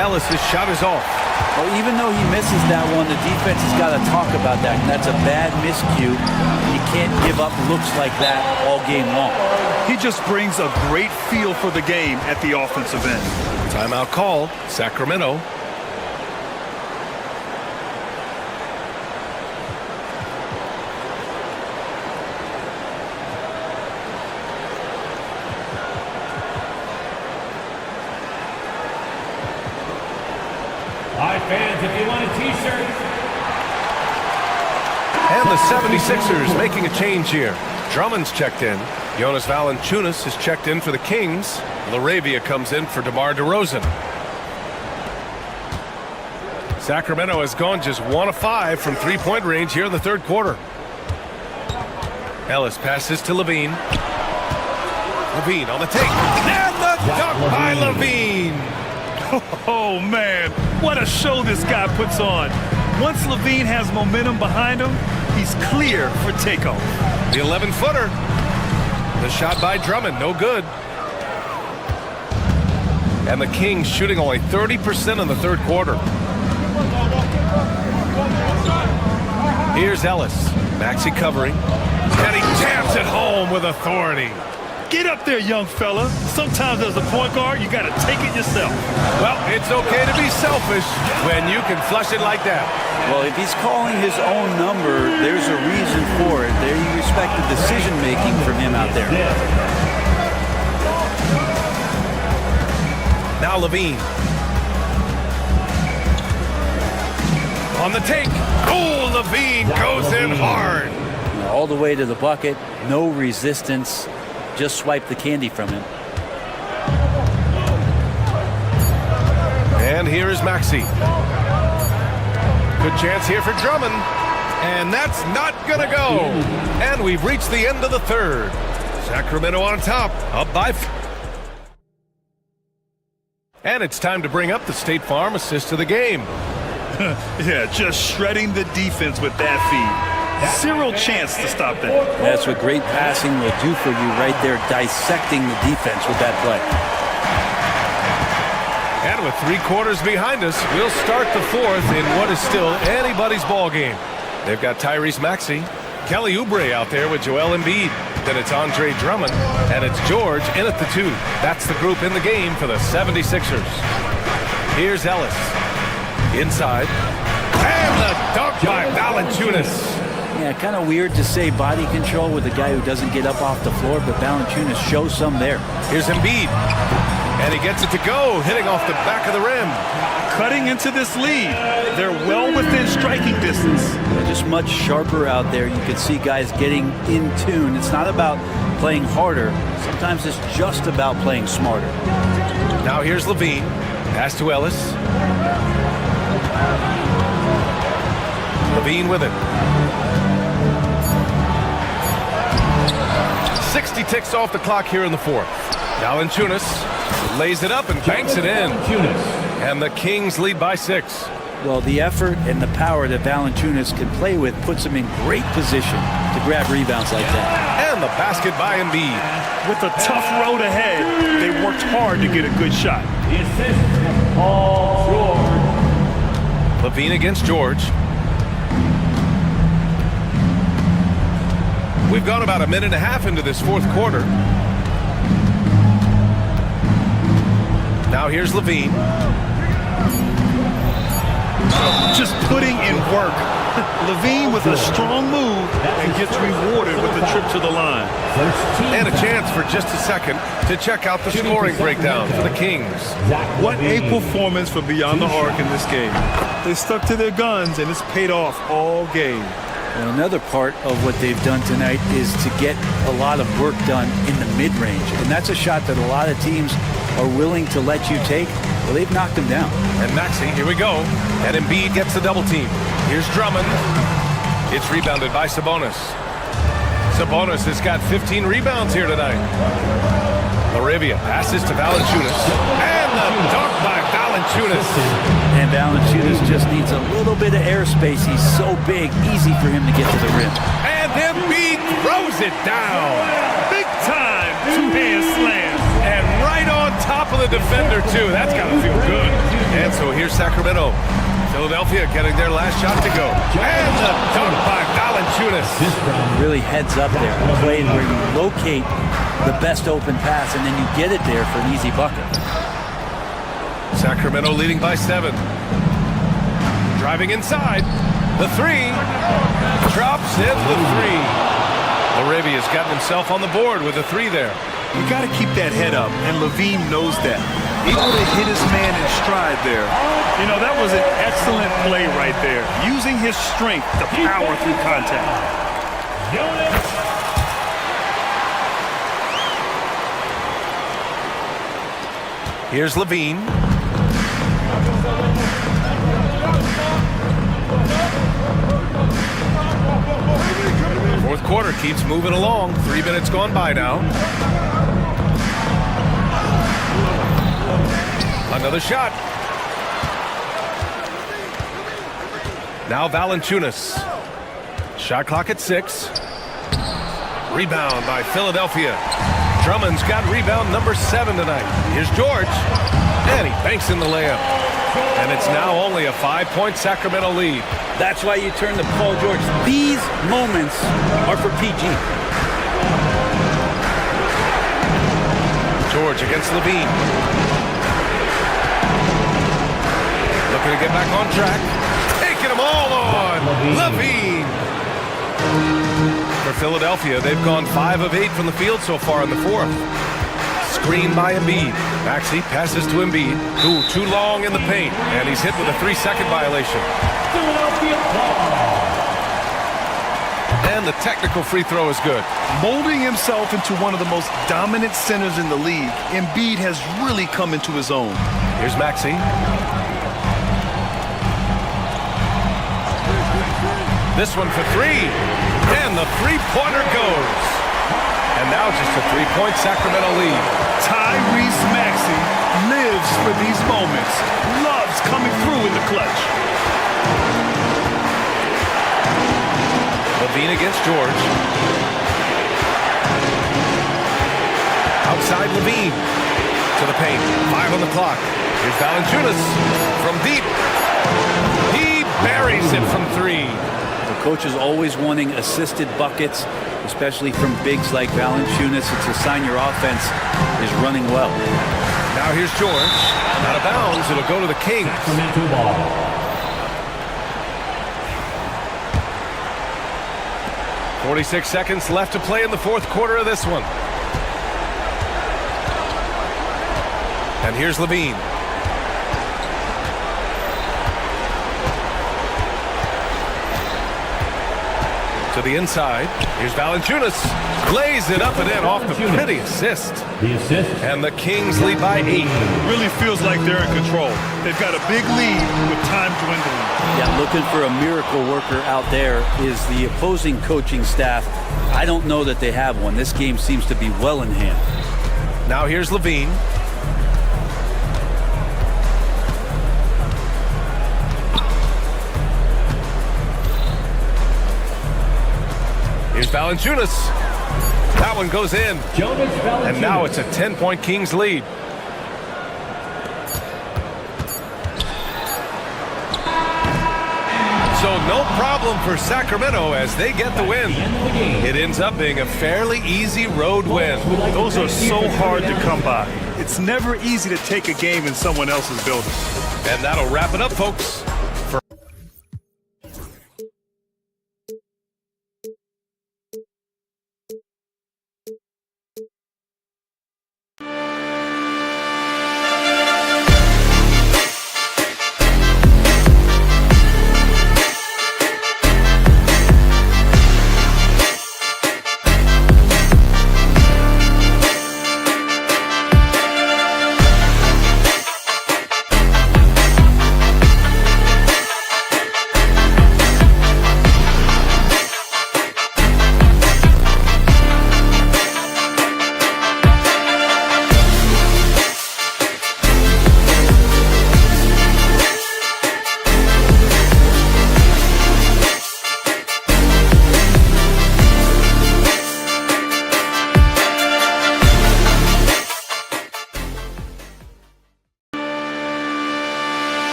Ellis' shot is off. Well, even though he misses that one, the defense has got to talk about that. And that's a bad miscue. You can't give up looks like that all game long. He just brings a great feel for the game at the offensive end. Timeout called. Sacramento. Hi, fans, if you want a T-shirt. And the 76ers making a change here. Drummond's checked in. Jonas Valanciunas is checked in for the Kings. LaRavia comes in for DeMar DeRozan. Sacramento has gone just 1 of 5 from three-point range here in the third quarter. Ellis passes to Levine. Levine on the take. And the dunk by Levine. Oh, man, what a show this guy puts on. Once Levine has momentum behind him, he's clear for takeoff. The 11-footer. The shot by Drummond, no good. And the Kings shooting only 30% in the third quarter. Here's Ellis. Maxey covering. And he jams it home with authority. Get up there, young fella. Sometimes as a point guard, you got to take it yourself. Well, it's okay to be selfish when you can flush it like that. Well, if he's calling his own number, there's a reason for it. There you respect the decision-making from him out there. Now Levine. On the take. Oh, Levine goes in hard. All the way to the bucket. No resistance. Just swipe the candy from him. And here is Maxey. Good chance here for Drummond. And that's not going to go. And we've reached the end of the third. Sacramento on top, up by... And it's time to bring up the State Farm assist of the game. Yeah, just shredding the defense with that feed. Zero chance to stop that. That's what great passing will do for you right there, dissecting the defense with that play. And with 3 quarters behind us, we'll start the fourth in what is still anybody's ball game. They've got Tyrese Maxey, Kelly Oubre out there with Joel Embiid. Then it's Andre Drummond, and it's George in at the 2. That's the group in the game for the 76ers. Here's Ellis. Inside. And the dunk by Valanciunas. Yeah, kind of weird to say body control with a guy who doesn't get up off the floor, but Valanciunas shows some there. Here's Embiid. And he gets it to go, hitting off the back of the rim. Cutting into this lead. They're well within striking distance. They're just much sharper out there. You can see guys getting in tune. It's not about playing harder. Sometimes it's just about playing smarter. Now here's Levine. Pass to Ellis. Levine with it. 60 ticks off the clock here in the fourth. Valanciunas lays it up and banks it in. And the Kings lead by 6. Well, the effort and the power that Valanciunas can play with puts him in great position to grab rebounds like that. And the basket by Embiid. With a tough road ahead, they worked hard to get a good shot. The assist from Paul George. Levine against George. We've gone about a minute and a half into this fourth quarter. Now here's Levine. Just putting in work. Levine with a strong move and gets rewarded with a trip to the line. And a chance for just a second to check out the scoring breakdown for the Kings. What a performance for Beyond the Arc in this game. They stuck to their guns and it's paid off all game. Well, another part of what they've done tonight is to get a lot of work done in the mid-range. And that's a shot that a lot of teams are willing to let you take. Well, they've knocked them down. And Maxey, here we go. And Embiid gets the double team. Here's Drummond. It's rebounded by Sabonis. Sabonis has got 15 rebounds here tonight. Larivia passes to Valanciunas. And the dunk by Valanciunas. And Valanciunas just needs a little bit of airspace. He's so big, easy for him to get to the rim. And Embiid throws it down. Big time two-hand slam. And right on top of the defender, too. That's got to feel good. And so here's Sacramento. Philadelphia getting their last shot to go. And the dunk by Valanciunas. Really heads up there. A play where you locate the best open pass and then you get it there for an easy bucket. Sacramento leading by 7. Driving inside. The 3. Drops in the 3. Laravia's gotten himself on the board with a 3 there. You got to keep that head up, and Levine knows that. Able to hit his man in stride there. You know, that was an excellent play right there. Using his strength to power through contact. Here's Levine. Fourth quarter keeps moving along. 3 minutes gone by now. Another shot. Now Valanciunas. Shot clock at 6. Rebound by Philadelphia. Drummond's got rebound number 7 tonight. Here's George. And he banks in the layup. And it's now only a 5-point Sacramento lead. That's why you turn to Paul George. These moments are for PG. George against Levine. Looking to get back on track. Taking them all on. Levine. For Philadelphia, they've gone 5 of 8 from the field so far in the fourth. Screen by Embiid. Maxey passes to Embiid. Ooh, too long in the paint. And he's hit with a 3-second violation. And the technical free throw is good. Molding himself into one of the most dominant centers in the league, Embiid has really come into his own. Here's Maxey. This one for 3. And the three-pointer goes. And now just a 3-point Sacramento lead. Tyrese Maxey lives for these moments. Loves coming through in the clutch. Levine against George. Outside Levine. To the paint. 5 on the clock. Here's Valanciunas from deep. He buries it from 3. The coach is always wanting assisted buckets, especially from bigs like Valanciunas. It's a sign your offense is running well. Now here's George. Out of bounds. It'll go to the Kings. 46 seconds left to play in the fourth quarter of this one. And here's Levine. To the inside. Here's Valanciunas. Lays it up and in off the pretty assist. The assist. And the Kings lead by 8. Really feels like they're in control. They've got a big lead with time dwindling. Yeah, looking for a miracle worker out there is the opposing coaching staff. I don't know that they have one. This game seems to be well in hand. Now here's Levine. Here's Valanciunas. That one goes in. And now it's a 10-point Kings lead. So no problem for Sacramento as they get the win. It ends up being a fairly easy road win. Those are so hard to come by. It's never easy to take a game in someone else's building. And that'll wrap it up, folks.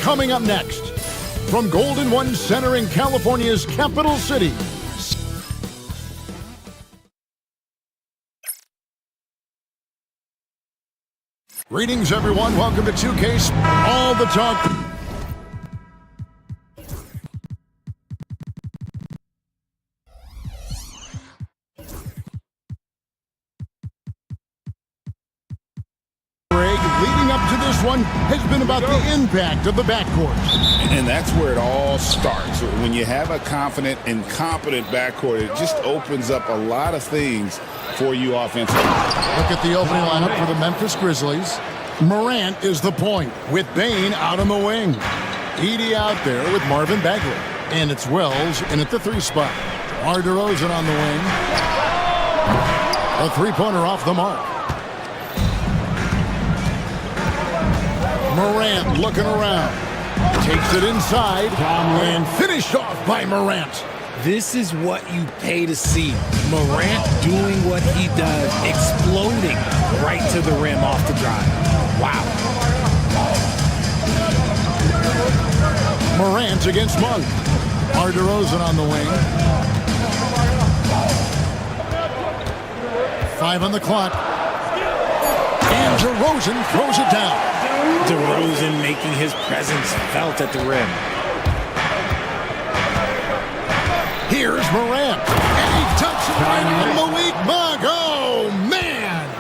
Coming up next, from Golden One Center in California's capital city. Greetings, everyone. Welcome to 2K All the Talk. Leading up to this one has been about the impact of the backcourt. And that's where it all starts. When you have a confident and competent backcourt, it just opens up a lot of things for you offensively. Look at the opening lineup for the Memphis Grizzlies. Morant is the point, with Bane out on the wing. Edey out there with Marvin Bagley. And it's Wells in at the 3 spot. DeMar DeRozan on the wing. A three-pointer off the mark. Morant looking around. Takes it inside and finished off by Morant. This is what you pay to see. Morant doing what he does, exploding right to the rim off the drive. Wow. Morant against Monk. DeMar DeRozan on the wing. 5 on the clock. And DeRozan throws it down. DeRozan making his presence felt at the rim. Here's Morant. And he tucks it right on the weak mug. Oh, man.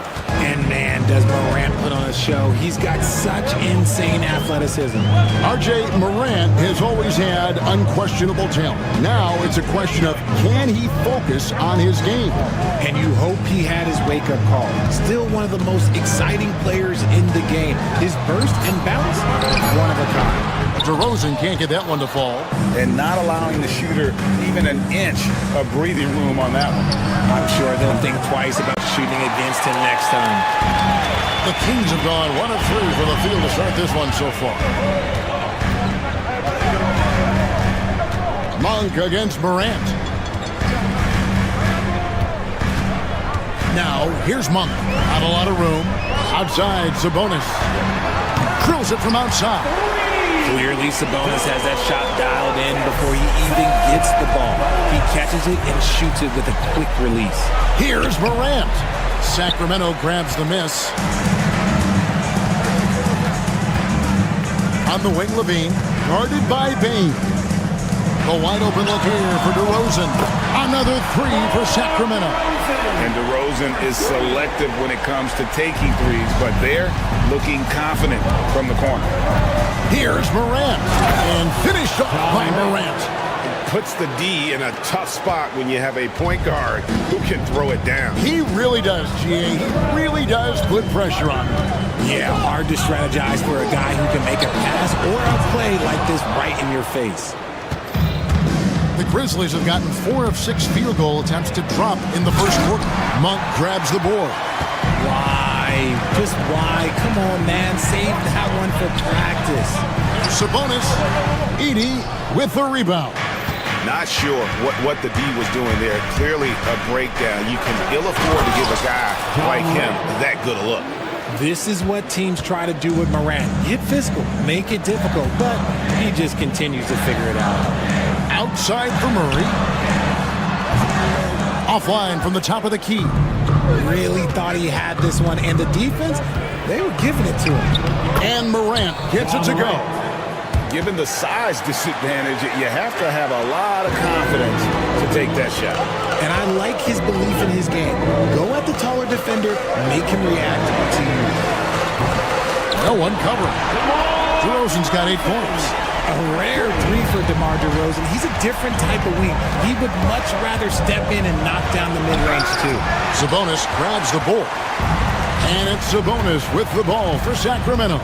And man, does Morant put on a show. He's got such insane athleticism. R.J. Morant has always had unquestionable talent. Now it's a question of, can he focus on his game? And you hope he had his wake-up call. Still one of the most exciting players in the game. His burst and bounce, one of a kind. DeRozan can't get that one to fall. And not allowing the shooter even an inch of breathing room on that one. I'm sure they'll think twice about shooting against him next time. The Kings have gone 1 of 3 from the field to start this one so far. Monk against Morant. Now, here's Monk. Not a lot of room. Outside, Sabonis. Drills it from outside. Clearly, Sabonis has that shot dialed in before he even gets the ball. He catches it and shoots it with a quick release. Here's Morant. Sacramento grabs the miss. On the wing, Levine, guarded by Bane. The wide open look here for DeRozan. Another 3 for Sacramento. And DeRozan is selective when it comes to taking threes, but they're looking confident from the corner. Here's Morant. And finished off by Morant. Puts the D in a tough spot when you have a point guard who can throw it down. He really does, GA. He really does put pressure on him. Yeah, hard to strategize for a guy who can make a pass or a play like this right in your face. The Grizzlies have gotten 4 of 6 field goal attempts to drop in the first quarter. Monk grabs the board. Why? Just why? Come on, man. Save that one for practice. Sabonis, Edey with the rebound. Not sure what the D was doing there. Clearly a breakdown. You can ill afford to give a guy like him that good a look. This is what teams try to do with Morant. Get physical, make it difficult, but he just continues to figure it out. Outside for Murray. Offline from the top of the key. Really thought he had this one, and the defense, they were giving it to him. And Morant gets it to go. Given the size disadvantage, you have to have a lot of confidence to take that shot. And I like his belief in his game. Go at the taller defender, make him react to you. No one covering. DeRozan's got 8 points. A rare 3 for DeMar DeRozan. He's a different type of wing. He would much rather step in and knock down the mid-range too. Sabonis grabs the ball. And it's Sabonis with the ball for Sacramento.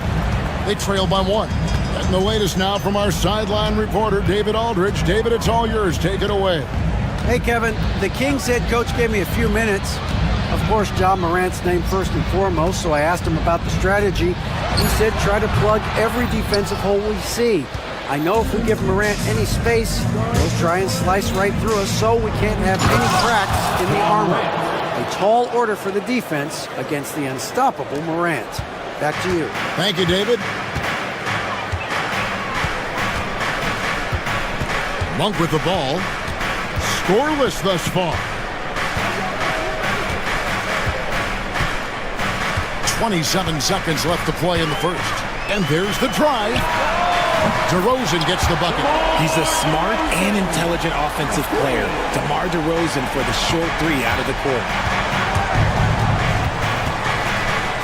They trail by 1. And the latest now from our sideline reporter, David Aldridge. David, it's all yours. Take it away. Hey, Kevin. The Kings head coach gave me a few minutes. Of course, John Morant's name first and foremost, so I asked him about the strategy. He said try to plug every defensive hole we see. I know if we give Morant any space, he'll try and slice right through us so we can't have any cracks in the armor. A tall order for the defense against the unstoppable Morant. Back to you. Thank you, David. Monk with the ball. Scoreless thus far. 27 seconds left to play in the first. And there's the drive. DeRozan gets the bucket. He's a smart and intelligent offensive player. DeMar DeRozan for the short three out of the court.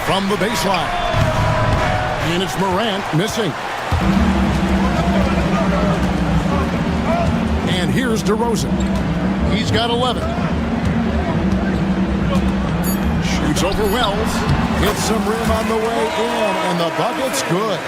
From the baseline. And it's Morant missing. And here's DeRozan. He's got 11. Shoots over Wells. Hits some rim on the way in. And the bucket's good.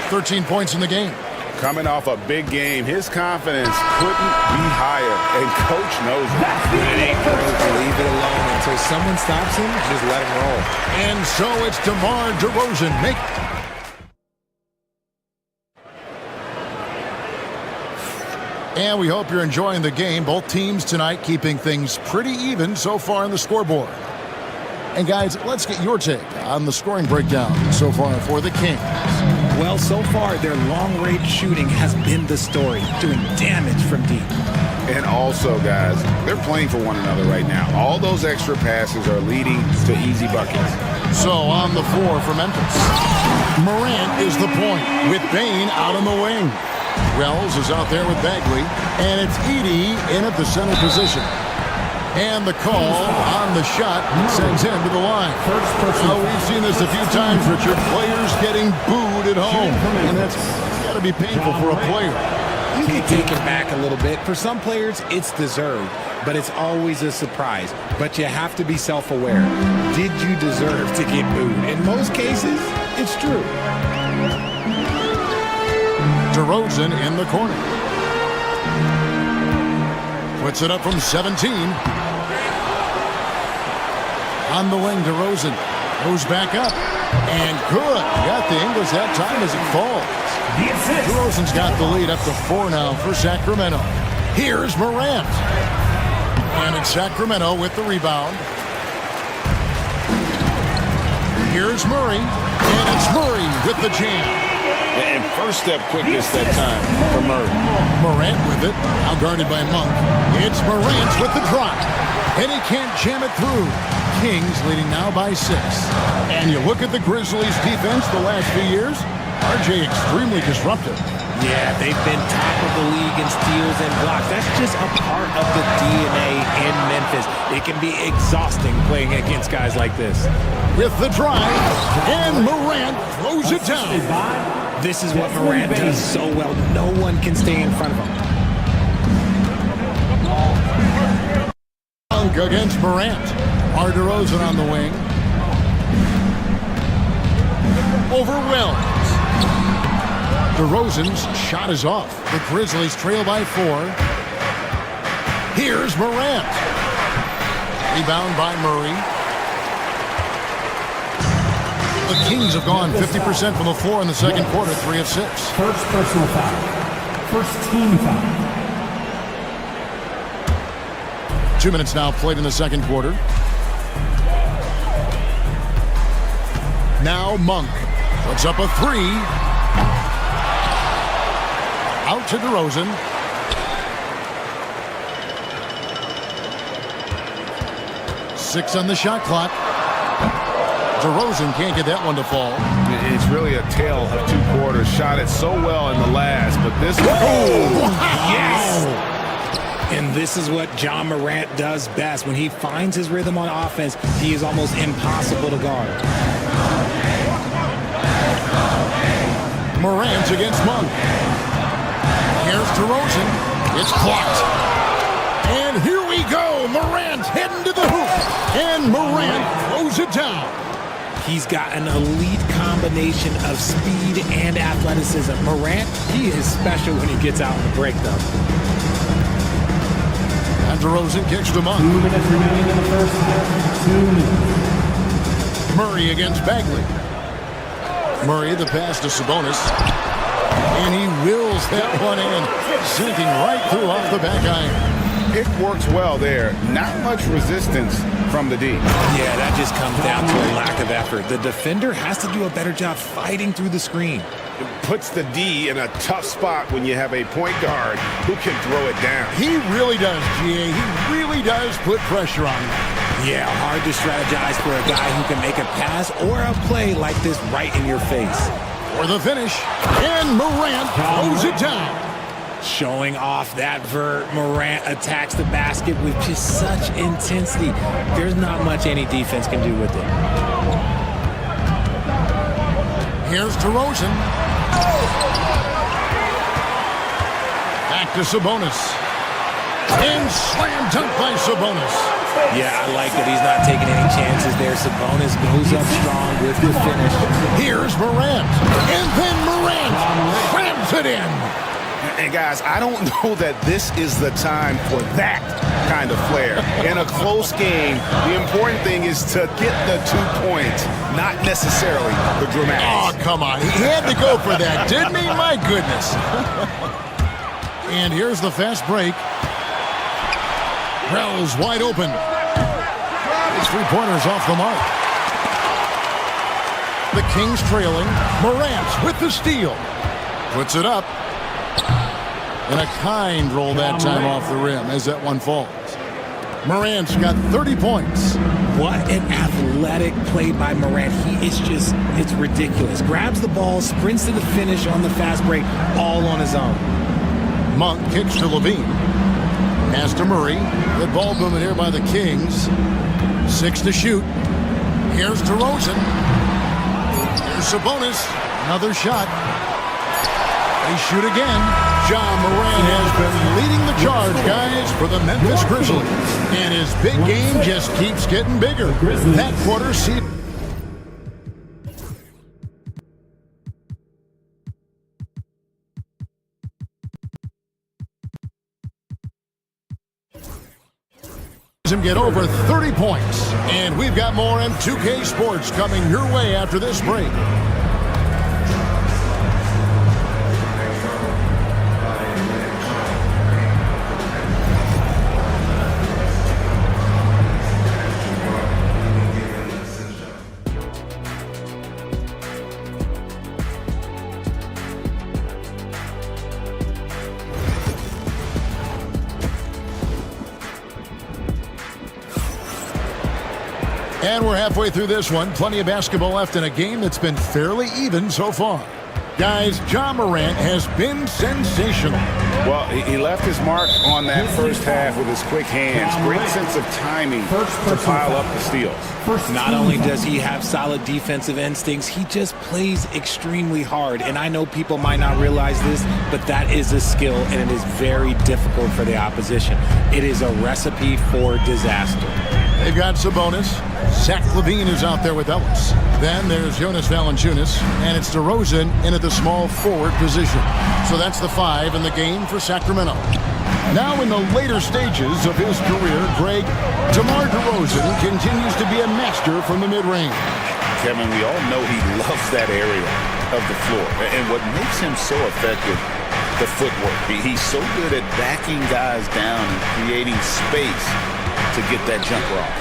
13 points in the game. Coming off a big game, his confidence couldn't be higher, and Coach knows that. When it ain't broke, leave it alone until someone stops him. Just let him roll. And so it's DeMar DeRozan. And we hope you're enjoying the game. Both teams tonight keeping things pretty even so far on the scoreboard. And guys, let's get your take on the scoring breakdown so far for the Kings. Well, so far, their long-range shooting has been the story, doing damage from deep. And also, guys, they're playing for one another right now. All those extra passes are leading to easy buckets. So on the floor for Memphis, Morant is the point with Bane out on the wing. Wells is out there with Bagley, and it's Edey in at the center position. And the call on the shot sends him to the line. Well, we've seen this a few times, Richard. Players getting booed at home. And that's got to be painful for a player. You can take it back a little bit. For some players, it's deserved, but it's always a surprise. But you have to be self-aware. Did you deserve to get booed? In most cases, it's true. DeRozan in the corner. Puts it up from 17. On the wing, DeRozan goes back up. And good. Got the Ingles that time as it falls. DeRozan's got the lead up to 4 now for Sacramento. Here's Morant. And it's Sacramento with the rebound. Here's Murray. And it's Murray with the jam. And first step quickness that time for Murray. Morant with it, now guarded by Monk. It's Morant with the drop, and he can't jam it through. Kings leading now by 6. And you look at the Grizzlies' defense the last few years, RJ extremely disruptive. Yeah, they've been top of the league in steals and blocks. That's just a part of the DNA in Memphis. It can be exhausting playing against guys like this. With the drive, and Morant throws it down. This is what Morant does so well. No one can stay in front of him. Dunk against Morant. DeRozan on the wing. Over Wells. DeRozan's shot is off. The Grizzlies trail by 4. Here's Morant. Rebound by Murray. The Kings have gone 50% from the floor in the second quarter, 3 of 6. First personal foul. First team foul. 2 minutes now played in the second quarter. Now Monk puts up a 3. Out to DeRozan. Six on the shot clock. DeRozan can't get that one to fall. It's really a tale of 2 quarters. Shot it so well in the last, but this one... Oh, yes! And this is what John Morant does best. When he finds his rhythm on offense, he is almost impossible to guard. Morant against Monk. Here's DeRozan. It's blocked. And here we go. Morant heading to the hoop. And Morant throws it down. He's got an elite combination of speed and athleticism. Morant, he is special when he gets out in the break, though. And DeRozan kicks to Monk. 2 minutes remaining in the first half. 2 minutes. Murray against Bagley. Murray, the pass to Sabonis. And he wills that one in, sinking right through off the back iron. It works well there. Not much resistance from the D. Yeah, that just comes down to a lack of effort. The defender has to do a better job fighting through the screen. It puts the D in a tough spot when you have a point guard who can throw it down. He really does, GA. He really does put pressure on them. Yeah, hard to strategize for a guy who can make a pass or a play like this right in your face. For the finish, and Morant throws it down. Showing off that vert, Morant attacks the basket with just such intensity. There's not much any defense can do with it. Here's DeRozan. Back to Sabonis. And slam dunk by Sabonis. Yeah, I like that he's not taking any chances there. Sabonis goes up strong with the finish. Here's Morant. And then Morant slams it in. And guys, I don't know that this is the time for that kind of flair. In a close game, the important thing is to get the 2 points, not necessarily the dramatics. Oh, come on. He had to go for that, didn't he? My goodness. And here's the fast break. Rell's wide open. His three-pointers off the mark. The Kings trailing. Morant with the steal. Puts it up. And a kind roll that time off the rim as that one falls. Morant's got 30 points. What an athletic play by Morant. It's ridiculous. Grabs the ball, sprints to the finish on the fast break, all on his own. Monk kicks to Levine. Pass to Murray. Good ball movement here by the Kings. 6 to shoot. Here's DeRozan. Here's Sabonis. Another shot. They shoot again. John Morant has been leading the charge, guys, for the Memphis Grizzlies. And his big game just keeps getting bigger. That quarter sees him get over 30 points. And we've got more M2K Sports coming your way after this break. And we're halfway through this one. Plenty of basketball left in a game that's been fairly even so far. Guys, John Morant has been sensational. Well, he left his mark on that first half with his quick hands. Great sense of timing to pile up the steals. Not only does he have solid defensive instincts, he just plays extremely hard. And I know people might not realize this, but that is a skill, and it is very difficult for the opposition. It is a recipe for disaster. They've got Sabonis. Zach LaVine is out there with Ellis. Then there's Jonas Valanciunas, and it's DeRozan in at the small forward position. So that's the 5 in the game for Sacramento. Now in the later stages of his career, Greg, DeMar DeRozan continues to be a master from the mid-range. Kevin, we all know he loves that area of the floor. And what makes him so effective, the footwork. He's so good at backing guys down and creating space to get that jumper off.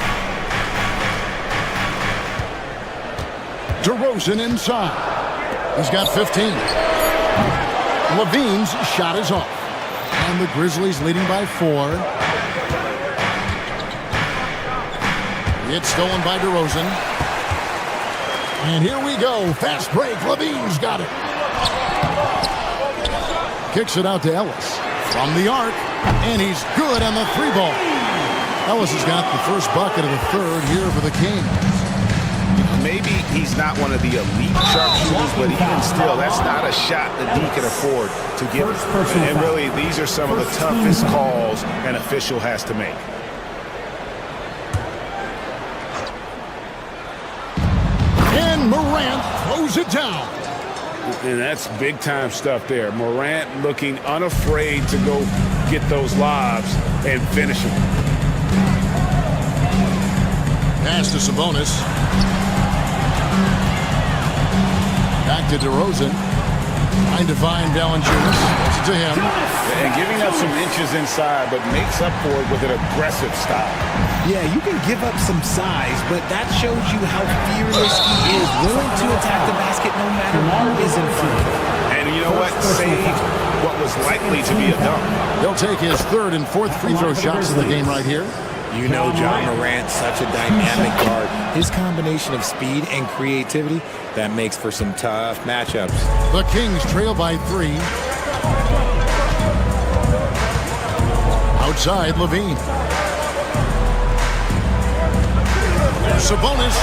DeRozan inside. He's got 15. Levine's shot is off. And the Grizzlies leading by 4. It's stolen by DeRozan. And here we go. Fast break. Levine's got it. Kicks it out to Ellis. From the arc. And he's good on the 3-ball. Ellis has got the first bucket of the third here for the Kings. Maybe he's not one of the elite sharpshooters, but even still, that's not a shot that he can afford to give. And really, these are some of the toughest calls an official has to make. And Morant throws it down. And that's big-time stuff there. Morant looking unafraid to go get those lobs and finish them. Pass to Sabonis. Back to DeRozan. Trying to find Valanciunas. It's to him. And giving up some inches inside, but makes up for it with an aggressive style. Yeah, you can give up some size, but that shows you how fearless he is, willing to attack the basket no matter who is in front of him. And you know what? Saved what was likely to be a dunk. He'll take his third and fourth free throw shots of the game right here. You know John Morant, such a dynamic guard. His combination of speed and creativity, that makes for some tough matchups. The Kings trail by 3. Outside, Levine. Sabonis.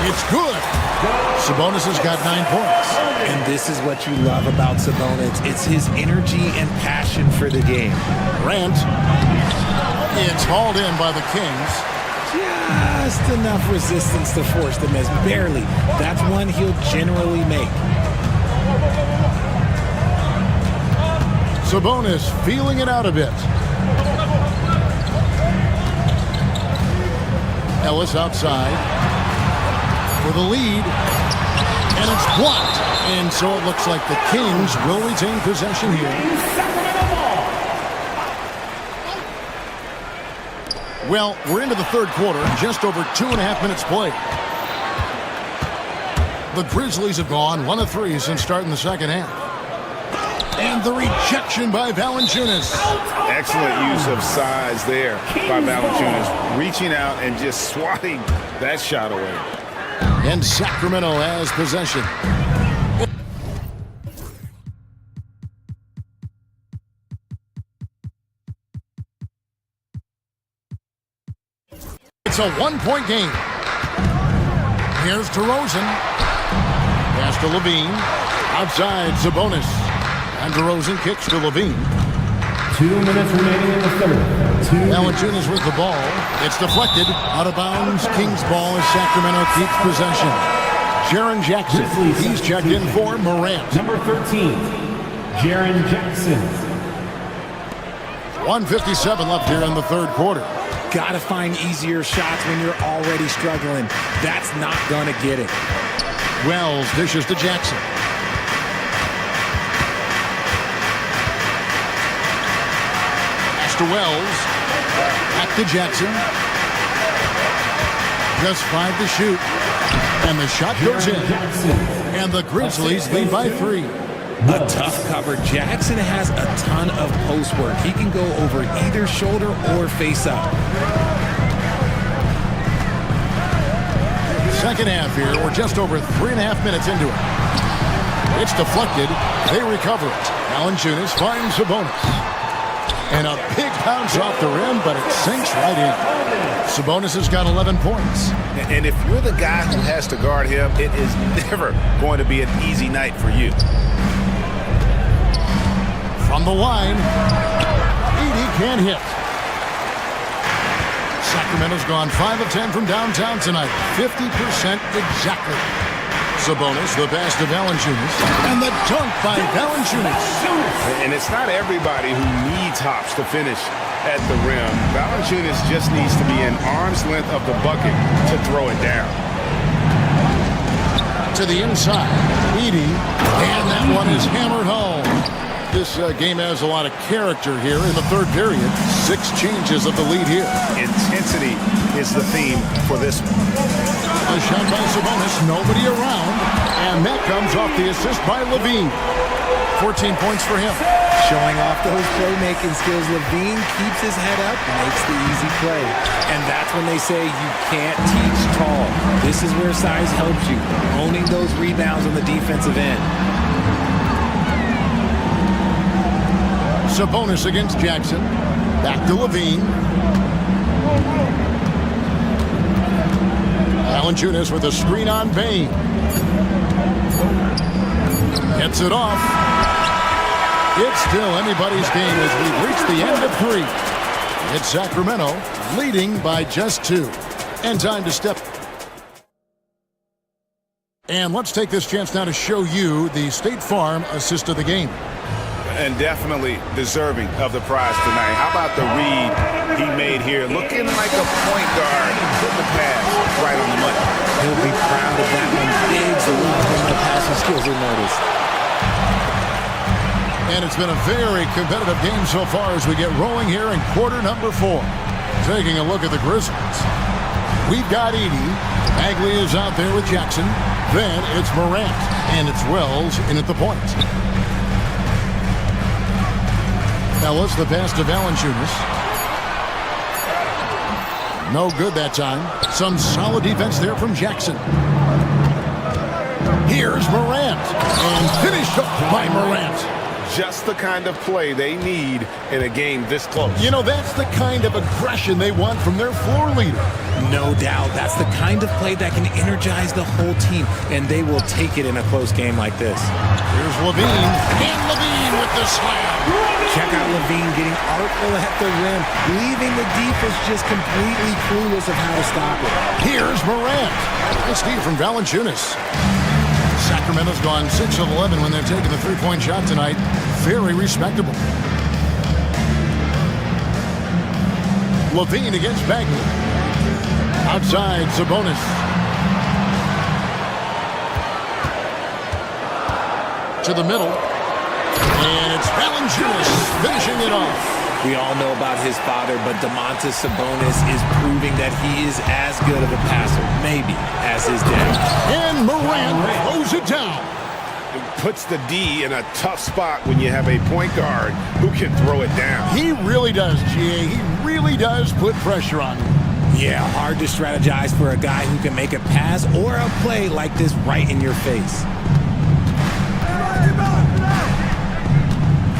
It's good. Sabonis has got 9 points. And this is what you love about Sabonis. It's his energy and passion for the game. Grant. It's hauled in by the Kings. Just enough resistance to force the miss. Barely. That's one he'll generally make. Sabonis feeling it out a bit. Ellis outside for the lead. And it's blocked. And so it looks like the Kings will retain possession here. Well, we're into the third quarter, just over 2.5 minutes played. The Grizzlies have gone 1 of 3 since starting the second half. And the rejection by Valanciunas. Excellent use of size there by Valanciunas, reaching out and just swatting that shot away. And Sacramento has possession. It's a 1-point game. Here's DeRozan. Pass to Levine. Outside, Sabonis. And DeRozan kicks to Levine. 2 minutes remaining in the third. Valanciunas with the ball. It's deflected. Out of bounds. Kings ball as Sacramento keeps possession. Jaren Jackson. He's checked in for Morant. Number 13, Jaren Jackson. 1:57 left here in the third quarter. Got to find easier shots when you're already struggling. That's not going to get it. Wells dishes to Jackson. Pass to Wells. Back to Jackson. Just 5 to shoot. And the shot goes in. And the Grizzlies lead by 3. A tough cover. Jackson has a ton of post work. He can go over either shoulder or face up. Second half here. We're just over 3.5 minutes into it. It's deflected. They recover it. Valanciunas finds Sabonis. And a big bounce off the rim, but it sinks right in. Sabonis has got 11 points. And if you're the guy who has to guard him, it is never going to be an easy night for you. From the line, Edey can't hit. Sacramento's gone 5 of 10 from downtown tonight. 50% exactly. Sabonis, the pass to Valanciunas, and the dunk by Valanciunas. And it's not everybody who needs hops to finish at the rim. Valanciunas just needs to be an arm's length of the bucket to throw it down. To the inside, Edey, and that one is hammered home. This game has a lot of character here in the third period. 6 changes of the lead here. Intensity is the theme for this one. A shot by Sabonis, nobody around, and that comes off the assist by Levine. 14 points for him. Showing off those playmaking skills, Levine keeps his head up, makes the easy play. And that's when they say you can't teach tall. This is where size helps you, owning those rebounds on the defensive end. Sabonis against Jackson. Back to Levine. Valanciunas with a screen on Bain. Gets it off. It's still anybody's game as we've reached the end of 3. It's Sacramento leading by just 2. And time to step. And let's take this chance now to show you the State Farm assist of the game. And definitely deserving of the prize tonight. How about the read he made here? Looking like a point guard. Put the pass right on the money. He'll be proud of that one. Big salute from the passing skills, we noticed. And it's been a very competitive game so far as we get rolling here in quarter number 4. Taking a look at the Grizzlies. We've got Edey. Bagley is out there with Jackson. Then it's Morant. And it's Wells in at the point. Ellis, the pass to Valanciunas. No good that time. Some solid defense there from Jackson. Here's Morant. And finished up by Morant. Just the kind of play they need in a game this close. You know, that's the kind of aggression they want from their floor leader. No doubt. That's the kind of play that can energize the whole team, and they will take it in a close game like this. Here's Levine. And Levine with the slam. Check out Levine getting artful at the rim, leaving the defense just completely clueless of how to stop it. Here's Morant. Nice feed from Valanciunas. Sacramento's gone 6 of 11 when they're taking the three-point shot tonight. Very respectable. Levine against Bagley. Outside, Sabonis. To the middle. And it's Valanciunas finishing it off. We all know about his father, but Domantas Sabonis is proving that he is as good of a passer, maybe, as his dad. And Morant throws it down. It puts the D in a tough spot when you have a point guard who can throw it down. He really does, GA. He really does put pressure on him. Yeah, hard to strategize for a guy who can make a pass or a play like this right in your face.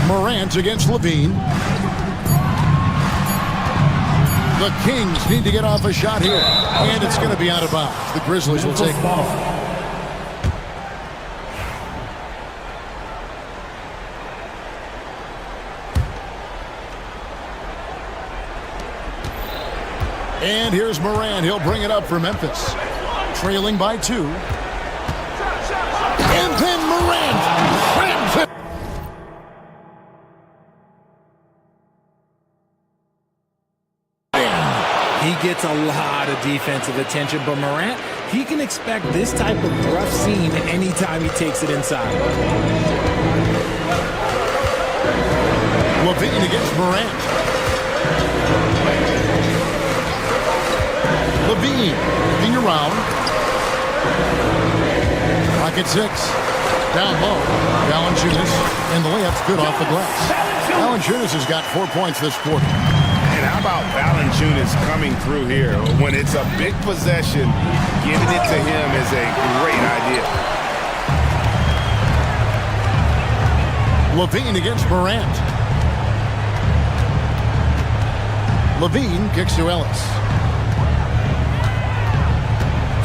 Morant against Levine. The Kings need to get off a shot here. And it's going to be out of bounds. The Grizzlies will take it. And here's Morant. He'll bring it up for Memphis. Trailing by 2. And then Morant grabs it. He gets a lot of defensive attention, but Morant, he can expect this type of rough scene anytime he takes it inside. Levine against Morant. Levine looking around. Rocket 6. Down low. Valanciunas. And the layup's good off the glass. Valanciunas has got 4 points this quarter. And how about Valanciunas coming through here? When it's a big possession, giving it to him is a great idea. Levine against Morant. Levine kicks to Ellis.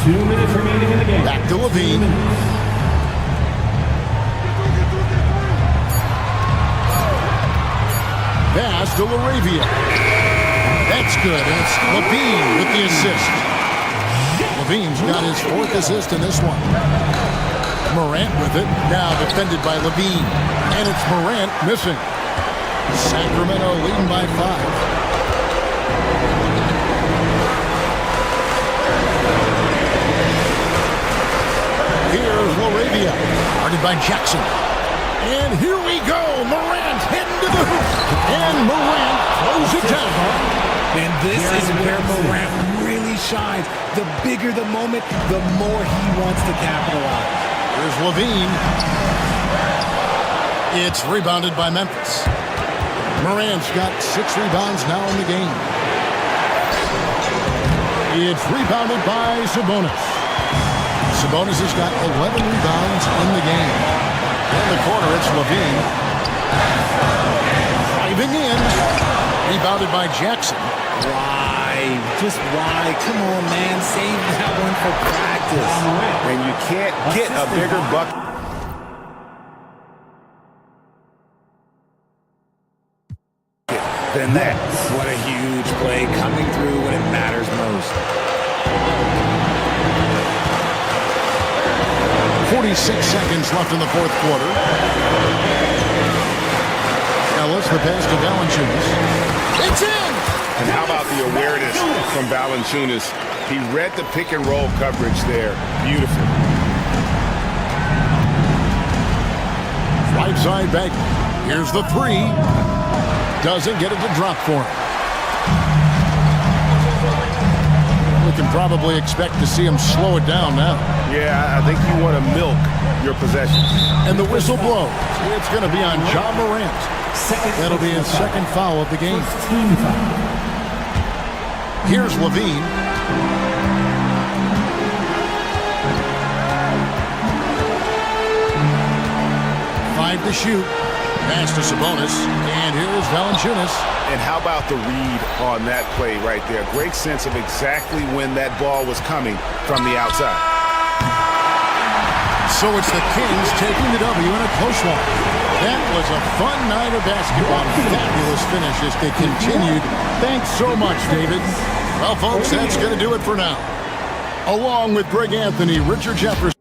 2 minutes remaining in the game. Back to Levine. Pass to Laravia. That's good, and it's Levine with the assist. Levine's got his 4th assist in this one. Morant with it, now defended by Levine. And it's Morant missing. Sacramento leading by 5. Here's Laravia, guarded by Jackson. And here we go, Morant heading to the hoop. And Morant throws it down. And this is where Morant really shines. The bigger the moment, the more he wants to capitalize. Here's Levine. It's rebounded by Memphis. Morant's got 6 rebounds now in the game. It's rebounded by Sabonis. Sabonis has got 11 rebounds in the game. In the corner, it's Levine. Driving in. Rebounded by Jackson. Why? Just why? Come on, man. Save that one for practice. And you can't get a bigger bucket than that. What a huge play coming through when it matters most. 46 seconds left in the 4th quarter. Ellis, the pass to Valanciunas. It's in! And how about the awareness from Valanciunas? He read the pick and roll coverage there. Beautiful. Right side Bagley. Here's the three. Doesn't get it to drop for him. We can probably expect to see him slow it down now. Yeah, I think you want to milk your possessions. And the whistle blows. It's going to be on John Morant. That'll be his second foul of the game. Here's Levine. Five to shoot. Pass to Sabonis. And here's Valanciunas. And how about the read on that play right there? Great sense of exactly when that ball was coming from the outside. So it's the Kings taking the W in a close one. That was a fun night of basketball. Fabulous finish as they continued. Thanks so much, David. Well, folks, that's going to do it for now. Along with Greg Anthony, Richard Jefferson.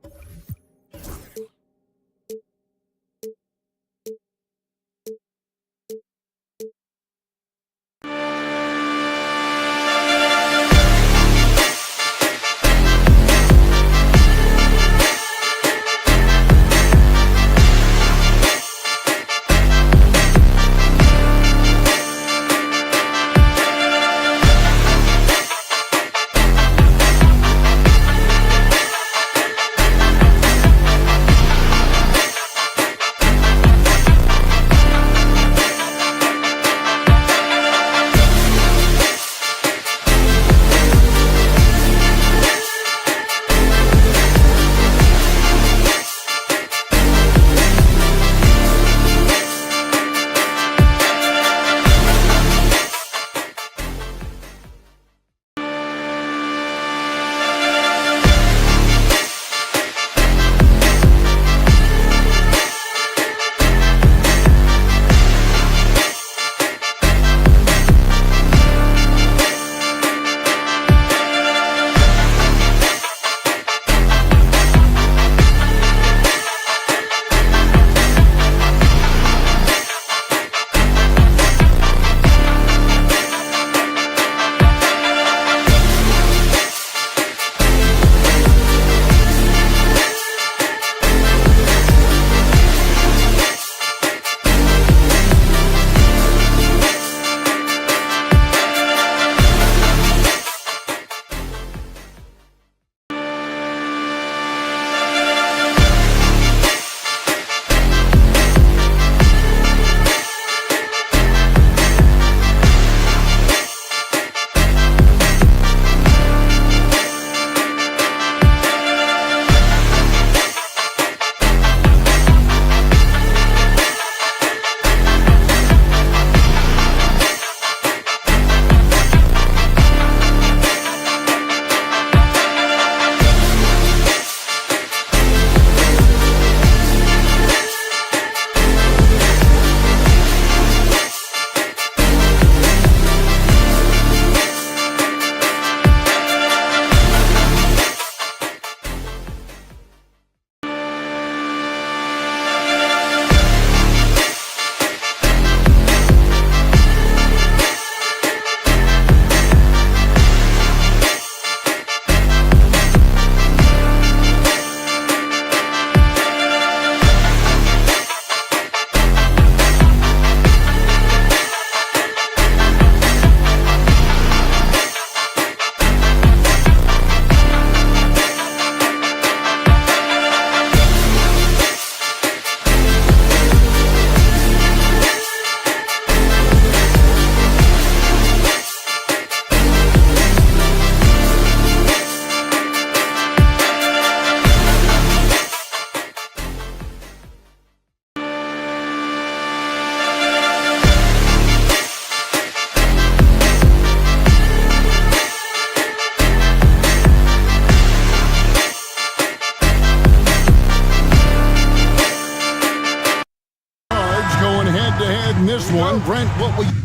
this one. Brent, what will you...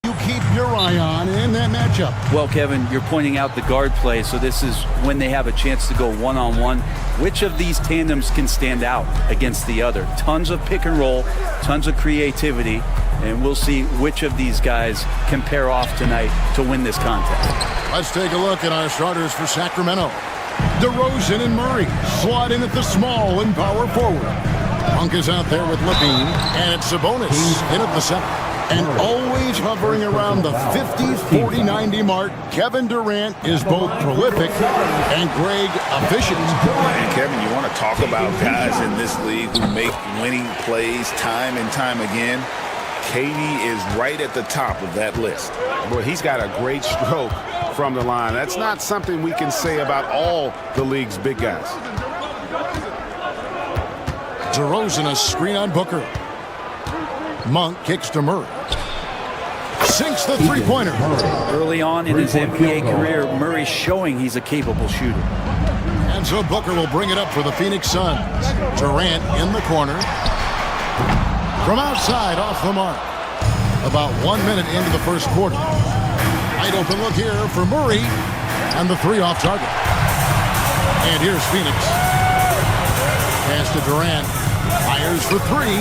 you keep your eye on in that matchup? Well, Kevin, you're pointing out the guard play, so this is when they have a chance to go one-on-one. Which of these tandems can stand out against the other? Tons of pick and roll, tons of creativity, and we'll see which of these guys can pair off tonight to win this contest. Let's take a look at our starters for Sacramento. DeRozan and Murray slot in at the small and power forward. Monk is out there with Levine, and it's Sabonis in at the center. And always hovering around the 50, 40, 90 mark, Kevin Durant is both prolific and Greg efficient. And Kevin, you want to talk about guys in this league who make winning plays time and time again? KD is right at the top of that list. Boy, he's got a great stroke from the line. That's not something we can say about all the league's big guys. DeRozan a screen on Booker. Monk kicks to Murray. Sinks the three-pointer. Early on in his NBA career, Murray's showing he's a capable shooter. And so Booker will bring it up for the Phoenix Suns. Durant in the corner. From outside, off the mark. About 1 minute into the first quarter. Wide open look here for Murray. And the three off target. And here's Phoenix. Pass to Durant. Fires for three.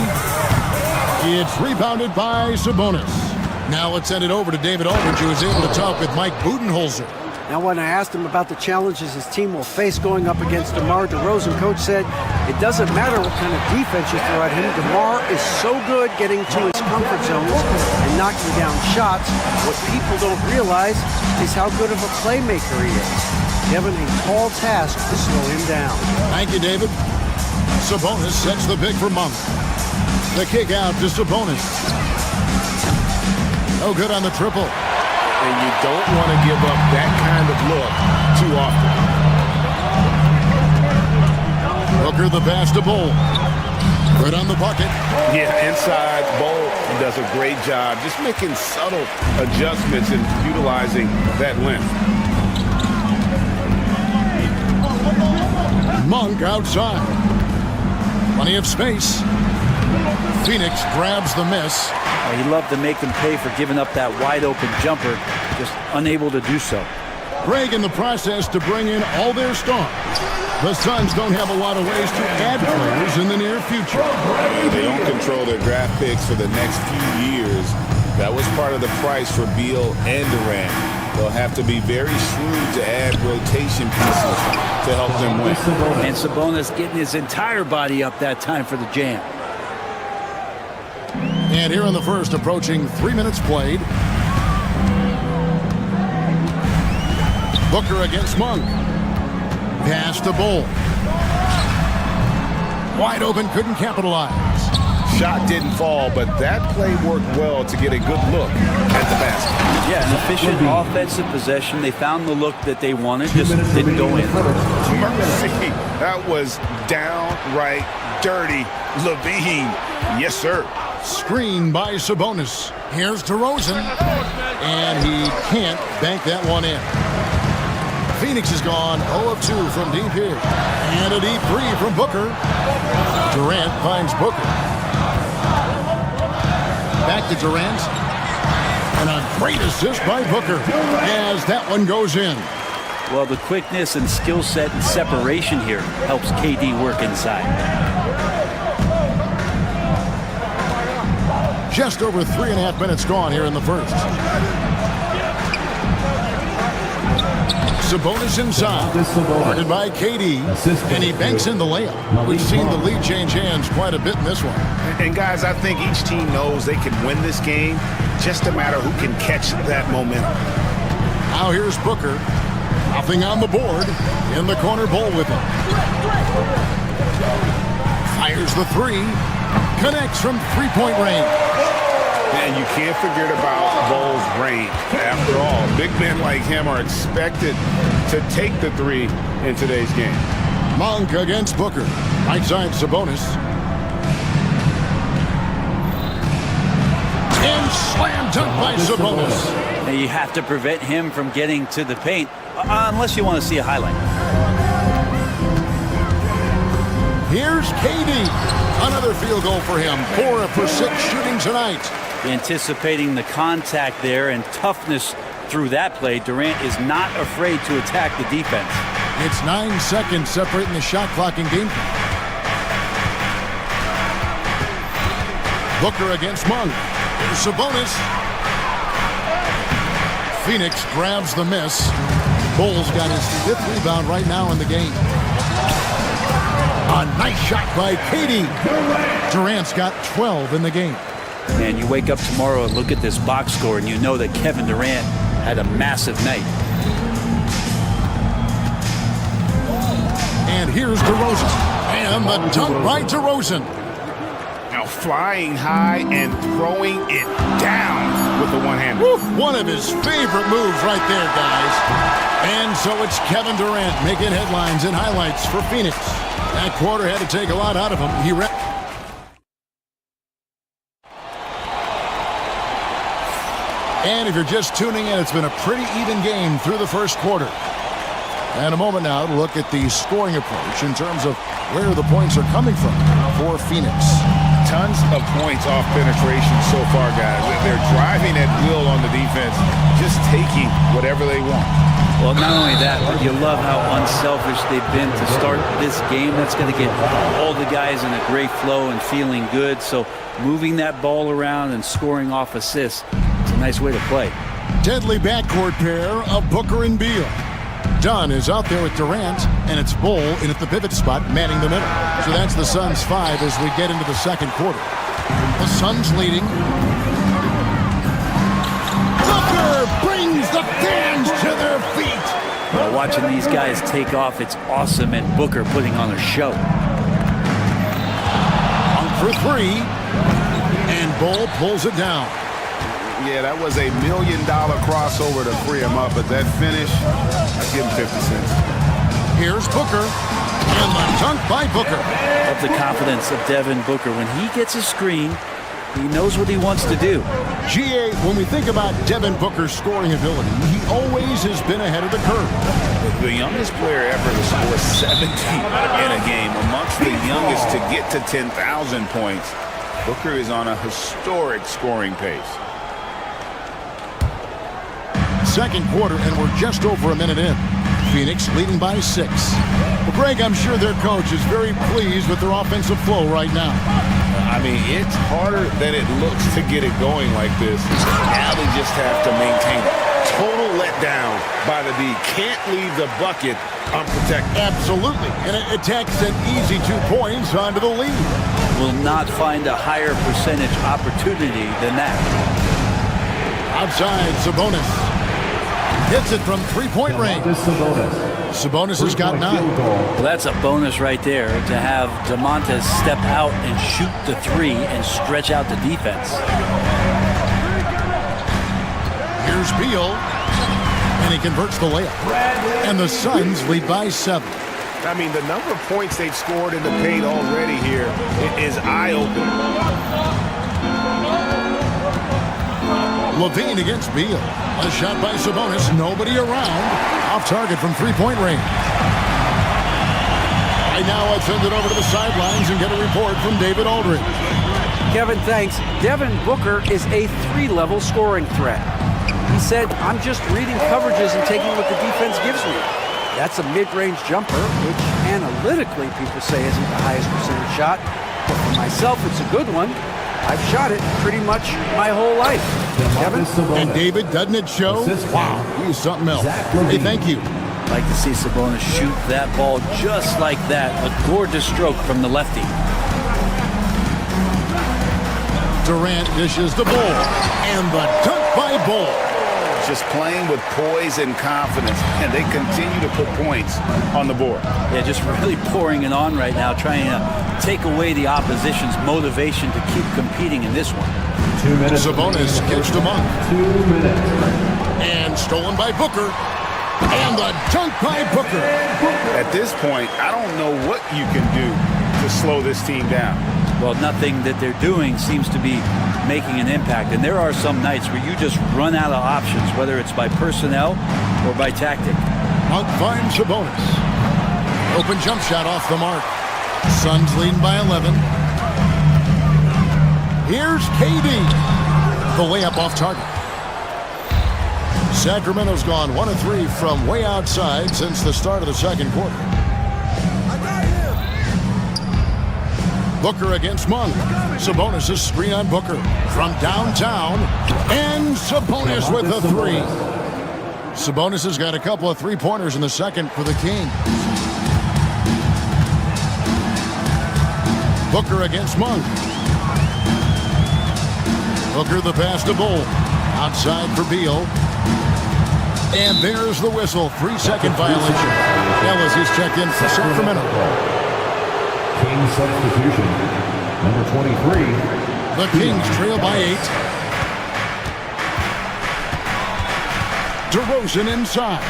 It's rebounded by Sabonis. Now let's send it over to David Aldridge, who was able to talk with Mike Budenholzer. Now, when I asked him about the challenges his team will face going up against DeMar DeRozan, Coach said it doesn't matter what kind of defense you throw at him. DeMar is so good getting to his comfort zones and knocking down shots. What people don't realize is how good of a playmaker he is. Given a tall task to slow him down. Thank you, David. Sabonis sets the pick for Monk. The kick out to Sabonis. No good on the triple. And you don't want to give up that kind of look too often. Booker the pass to Bull. Good on the bucket. Yeah, inside, Bull does a great job just making subtle adjustments and utilizing that length. Monk outside. Plenty of space. Phoenix grabs the miss. He loved to make them pay for giving up that wide-open jumper, just unable to do so. Greg in the process to bring in all their stars. The Suns don't have a lot of ways to add players in the near future. They don't control their draft picks for the next few years. That was part of the price for Beal and Durant. They'll have to be very shrewd to add rotation pieces to help them win. And Sabonis getting his entire body up that time for the jam. And here in the first, approaching 3 minutes played. Booker against Monk. Pass to Bull. Wide open, couldn't capitalize. Shot didn't fall, but that play worked well to get a good look at the basket. Yeah, an efficient offensive possession. They found the look that they wanted, just didn't go in. Mercy, that was downright dirty. Levine, yes, sir. Screened by Sabonis. Here's DeRozan. And he can't bank that one in. Phoenix is gone 0 of 2 from deep here. And a deep three from Booker. Durant finds Booker. Back to Durant. And a great assist by Booker as that one goes in. Well, the quickness and skill set and separation here helps KD work inside. Just over 3.5 minutes gone here in the first. Sabonis inside. Guarded by KD. And he banks in the layup. We've seen the lead change hands quite a bit in this one. And guys, I think each team knows they can win this game. Just a matter who can catch that momentum. Now here's Booker. Nothing on the board. In the corner, Bull with it. Fires the three. Connects from three-point range. And you can't forget about Bull's range. After all, big men like him are expected to take the three in today's game. Monk against Booker. Right side, Sabonis. And slam dunk by Sabonis. Now you have to prevent him from getting to the paint, unless you want to see a highlight. Here's KD. Another field goal for him. 4 for 6 shooting tonight. Anticipating the contact there and toughness through that play, Durant is not afraid to attack the defense. It's 9 seconds separating the shot clock and game clock. Booker against Monk. Here's Sabonis. Phoenix grabs the miss. Bulls got his 5th rebound right now in the game. A nice shot by KD. Durant's got 12 in the game. And you wake up tomorrow and look at this box score and you know that Kevin Durant had a massive night. And here's DeRozan. And the dunk by DeRozan. Now flying high and throwing it down with the one-hander. One of his favorite moves right there, guys. And so it's Kevin Durant making headlines and highlights for Phoenix. That quarter had to take a lot out of him. And if you're just tuning in, it's been a pretty even game through the first quarter. And a moment now to look at the scoring approach in terms of where the points are coming from for Phoenix. Tons of points off penetration so far, guys. They're driving at will on the defense, just taking whatever they want. Well, not only that, but you love how unselfish they've been to start this game. That's going to get all the guys in a great flow and feeling good. So moving that ball around and scoring off assists, it's a nice way to play. Deadly backcourt pair of Booker and Beal. Dunn is out there with Durant, and it's Bull in at the pivot spot, manning the middle. So that's the Suns' 5 as we get into the second quarter. The Suns leading. Booker brings the fans to their feet. Well, watching these guys take off, it's awesome, and Booker putting on a show. On for 3, and Bull pulls it down. Yeah, that was $1 million crossover to free him up, but that finish, I give him 50 cents. Here's Booker, and the dunk by Booker. Love the confidence of Devin Booker. When he gets a screen, he knows what he wants to do. GA, when we think about Devin Booker's scoring ability, he always has been ahead of the curve. The youngest player ever to score 70 in a game, amongst the youngest to get to 10,000 points. Booker is on a historic scoring pace. Second quarter, and we're just over a minute in. Phoenix leading by 6. Well, Greg, I'm sure their coach is very pleased with their offensive flow right now. I mean, it's harder than it looks to get it going like this. Now they just have to maintain it. Total letdown by the D. Can't leave the bucket unprotected. Absolutely. And it takes an easy 2 points onto the lead. Will not find a higher percentage opportunity than that. Outside, Sabonis. Hits it from 3-point range. Sabonis has got 9. Well, that's a bonus right there to have DeMontis step out and shoot the 3 and stretch out the defense. Here's Beal, and he converts the layup. And the Suns lead by 7. I mean, the number of points they've scored in the paint already here is eye-opening. Levine against Beal. A shot by Sabonis. Nobody around. Off target from 3-point range. Right now, I'll send it over to the sidelines and get a report from David Aldridge. Kevin, thanks. Devin Booker is a 3-level scoring threat. He said, I'm just reading coverages and taking what the defense gives me. That's a mid-range jumper, which analytically people say isn't the highest percentage shot. But for myself, it's a good one. I've shot it pretty much my whole life. Kevin? And David, doesn't it show? Wow, he's something else. Hey, thank you. Like to see Sabonis shoot that ball just like that. A gorgeous stroke from the lefty. Durant dishes the ball. And the dunk by Bull. Just playing with poise and confidence, and they continue to put points on the board. Yeah, just really pouring it on right now, trying to take away the opposition's motivation to keep competing in this one. 2 minutes. Sabonis gets the Monk. 2 minutes. And stolen by Booker. And the dunk by Booker. At this point, I don't know what you can do to slow this team down. Well, nothing that they're doing seems to be making an impact. And there are some nights where you just run out of options, whether it's by personnel or by tactic. Monk finds Sabonis. Open jump shot off the mark. Suns leading by 11. Here's KD. The layup off target. Sacramento's gone 1 of 3 from way outside since the start of the second quarter. Booker against Monk. Sabonis' screen on Booker from downtown. And Sabonis with the 3. Sabonis has got a couple of three-pointers in the second for the Kings. Booker against Monk. Booker the pass to Bull. Outside for Beal. And there's the whistle. 3-second violation. Ellis is checked in for Sacramento. King substitution, number 23. The Kings trail by 8. DeRozan inside.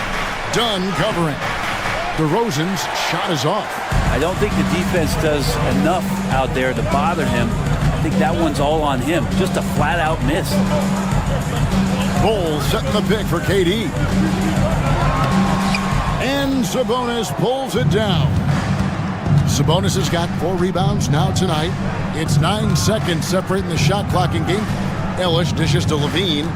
Dunn covering. DeRozan's shot is off. I don't think the defense does enough out there to bother him. I think that one's all on him. Just a flat-out miss. Bull setting the pick for KD. And Sabonis pulls it down. Sabonis has got 4 rebounds now tonight. It's 9 seconds separating the shot clock in game. Ellis dishes to Levine.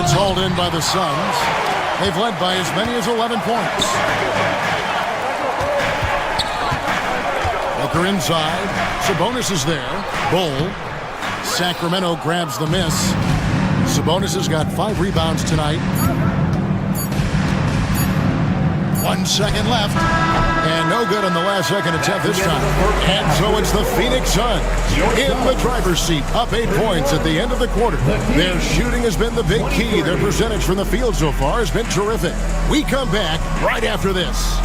It's hauled in by the Suns. They've led by as many as 11 points. Booker inside. Sabonis is there. Bull. Sacramento grabs the miss. Sabonis has got 5 rebounds tonight. 1 second left. And no good on the last second attempt this time. And so it's the Phoenix Suns in the driver's seat, up 8 points at the end of the quarter. Their shooting has been the big key. Their percentage from the field so far has been terrific. We come back right after this.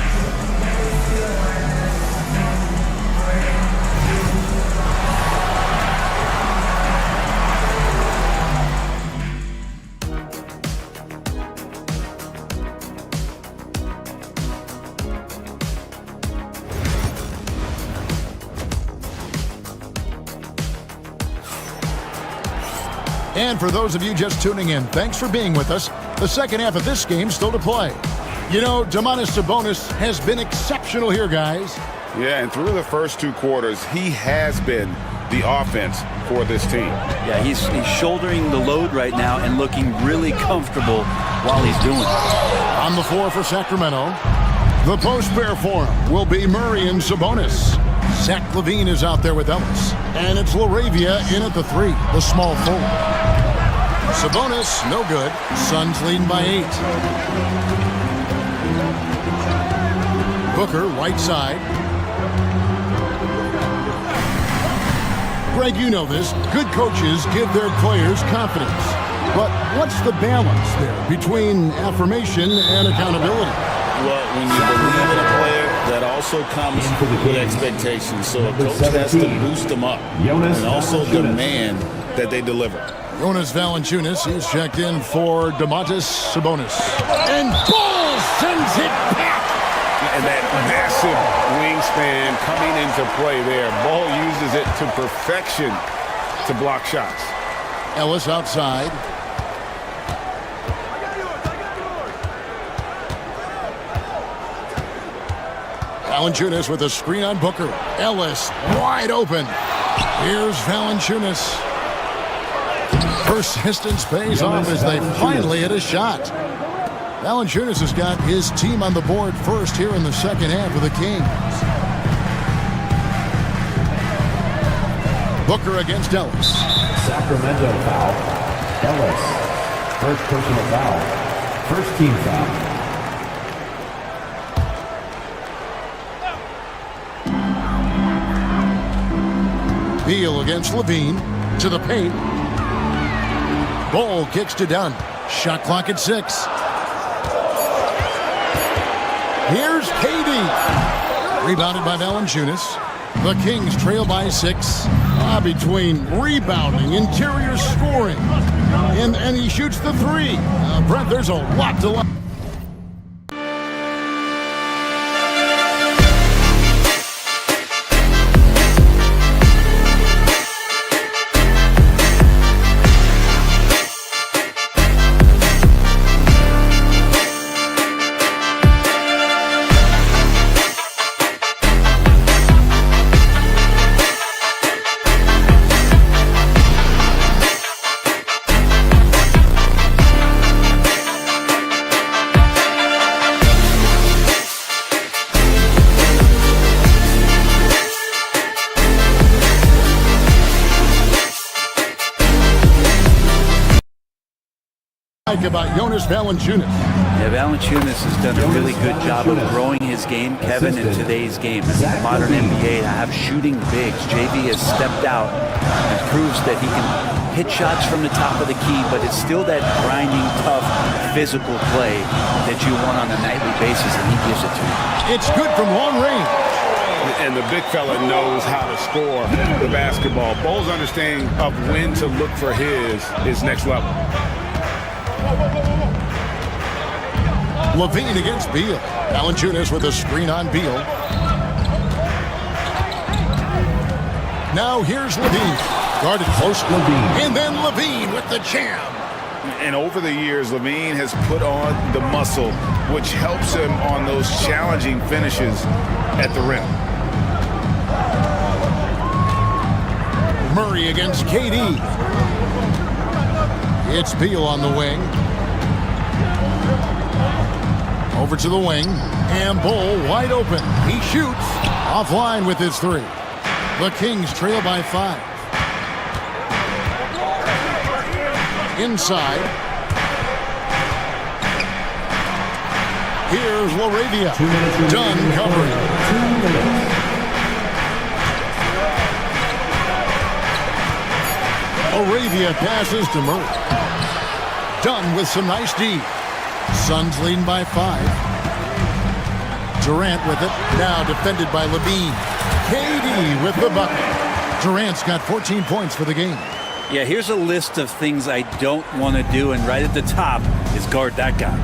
And for those of you just tuning in, thanks for being with us. The second half of this game still to play. You know, Domantas Sabonis has been exceptional here, guys. Yeah, and through the first 2 quarters, he has been the offense for this team. Yeah, he's shouldering the load right now and looking really comfortable while he's doing it. On the floor for Sacramento, the post pair for him will be Murray and Sabonis. Zach LaVine is out there with Ellis. And it's LaRavia in at the 3, the small forward. Sabonis, no good. Suns leading by 8. Booker, right side. Greg, you know this. Good coaches give their players confidence. But what's the balance there between affirmation and accountability? Well, when you believe in a player, that also comes with expectations. So a coach has to boost them up and also demand that they deliver. Jonas Valanciunas, he's checked in for Domantas Sabonis. And Bull sends it back! And that massive wingspan coming into play there. Ball uses it to perfection to block shots. Ellis outside. Valanciunas with a screen on Booker. Ellis wide open. Here's Valanciunas. Persistence pays off as they finally hit a shot. Valanciunas has got his team on the board first here in the second half of the Kings. Booker against Ellis. Sacramento foul. Ellis. First personal foul. First team foul. Beal against Levine. To the paint. Bull kicks to Dunn. Shot clock at 6. Here's KD. Rebounded by Valanciunas. The Kings trail by 6. Between rebounding, interior scoring, and he shoots the 3. Brent, there's a lot to like. like about Jonas Valanciunas? Yeah, Valanciunas has done a really good job of growing his game, Kevin, in today's game. In the modern NBA, to have shooting bigs, JV has stepped out and proves that he can hit shots from the top of the key, but it's still that grinding, tough, physical play that you want on a nightly basis, and he gives it to you. It's good from long range. And the big fella knows how to score the basketball. Bo's understanding of when to look for his is next level. Levine against Beal. Valanciunas with a screen on Beal. Now here's Levine. Guarded close to Levine. And then Levine with the jam. And over the years, Levine has put on the muscle, which helps him on those challenging finishes at the rim. Murray against KD. It's Beal on the wing. Over to the wing. And Bull wide open. He shoots. Offline with his three. The Kings trail by 5. Inside. Here's Laravia. Dunn covering. 2 minutes. Laravia passes to Murray. Dunn with some nice D. Suns leading by 5. Durant with it. Now defended by Levine. KD with the bucket. Durant's got 14 points for the game. Yeah, here's a list of things I don't want to do, and right at the top is guard that guy.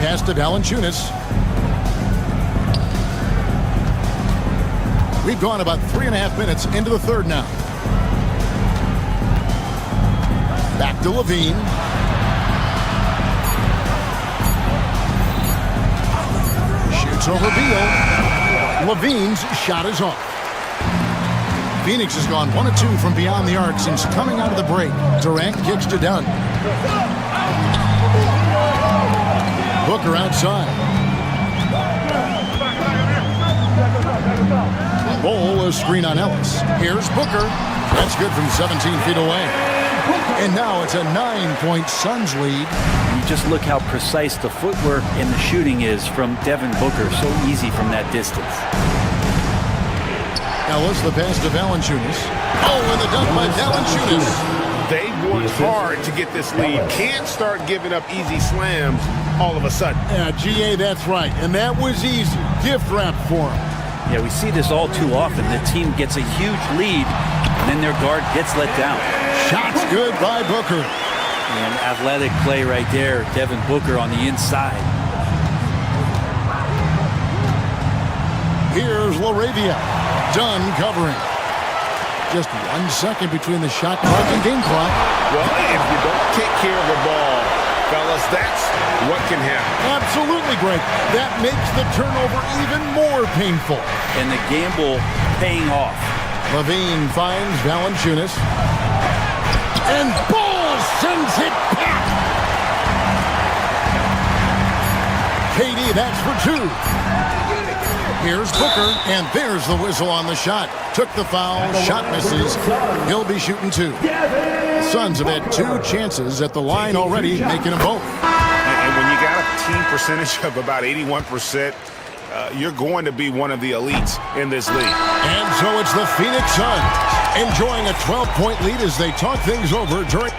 Pass to Valanciunas. We've gone about 3.5 minutes into the third now. Back to Levine. Shoots over Beal. Levine's shot is off. Phoenix has gone 1 of 2 from beyond the arc since coming out of the break. Durant kicks to Dunn. Booker outside. Bull, a screen on Ellis. Here's Booker. That's good from 17 feet away. And now it's a 9-point Suns lead. You just look how precise the footwork and the shooting is from Devin Booker. So easy from that distance. Ellis, the pass to Valanciunas. Oh, and the dunk by Valanciunas. They worked hard to get this lead. Can't start giving up easy slams all of a sudden. Yeah, GA, that's right. And that was easy. Gift wrap for him. Yeah, we see this all too often. The team gets a huge lead, and then their guard gets let down. Shots good by Booker. And athletic play right there. Devin Booker on the inside. Here's Laravia. Dunn covering. Just 1 second between the shot clock and game clock. Well, if you don't take care of the ball, fellas, that's what can happen. Absolutely, Greg. That makes the turnover even more painful. And the gamble paying off. Levine finds Valanciunas. And Bull sends it back. KD, that's for 2. Here's Booker, and there's the whistle on the shot. Took the foul, shot misses. He'll be shooting 2. The Suns have had 2 chances at the line already, making them both. And when you got a team percentage of about 81%, you're going to be one of the elites in this league. And so it's the Phoenix Suns enjoying a 12-point lead as they talk things over during...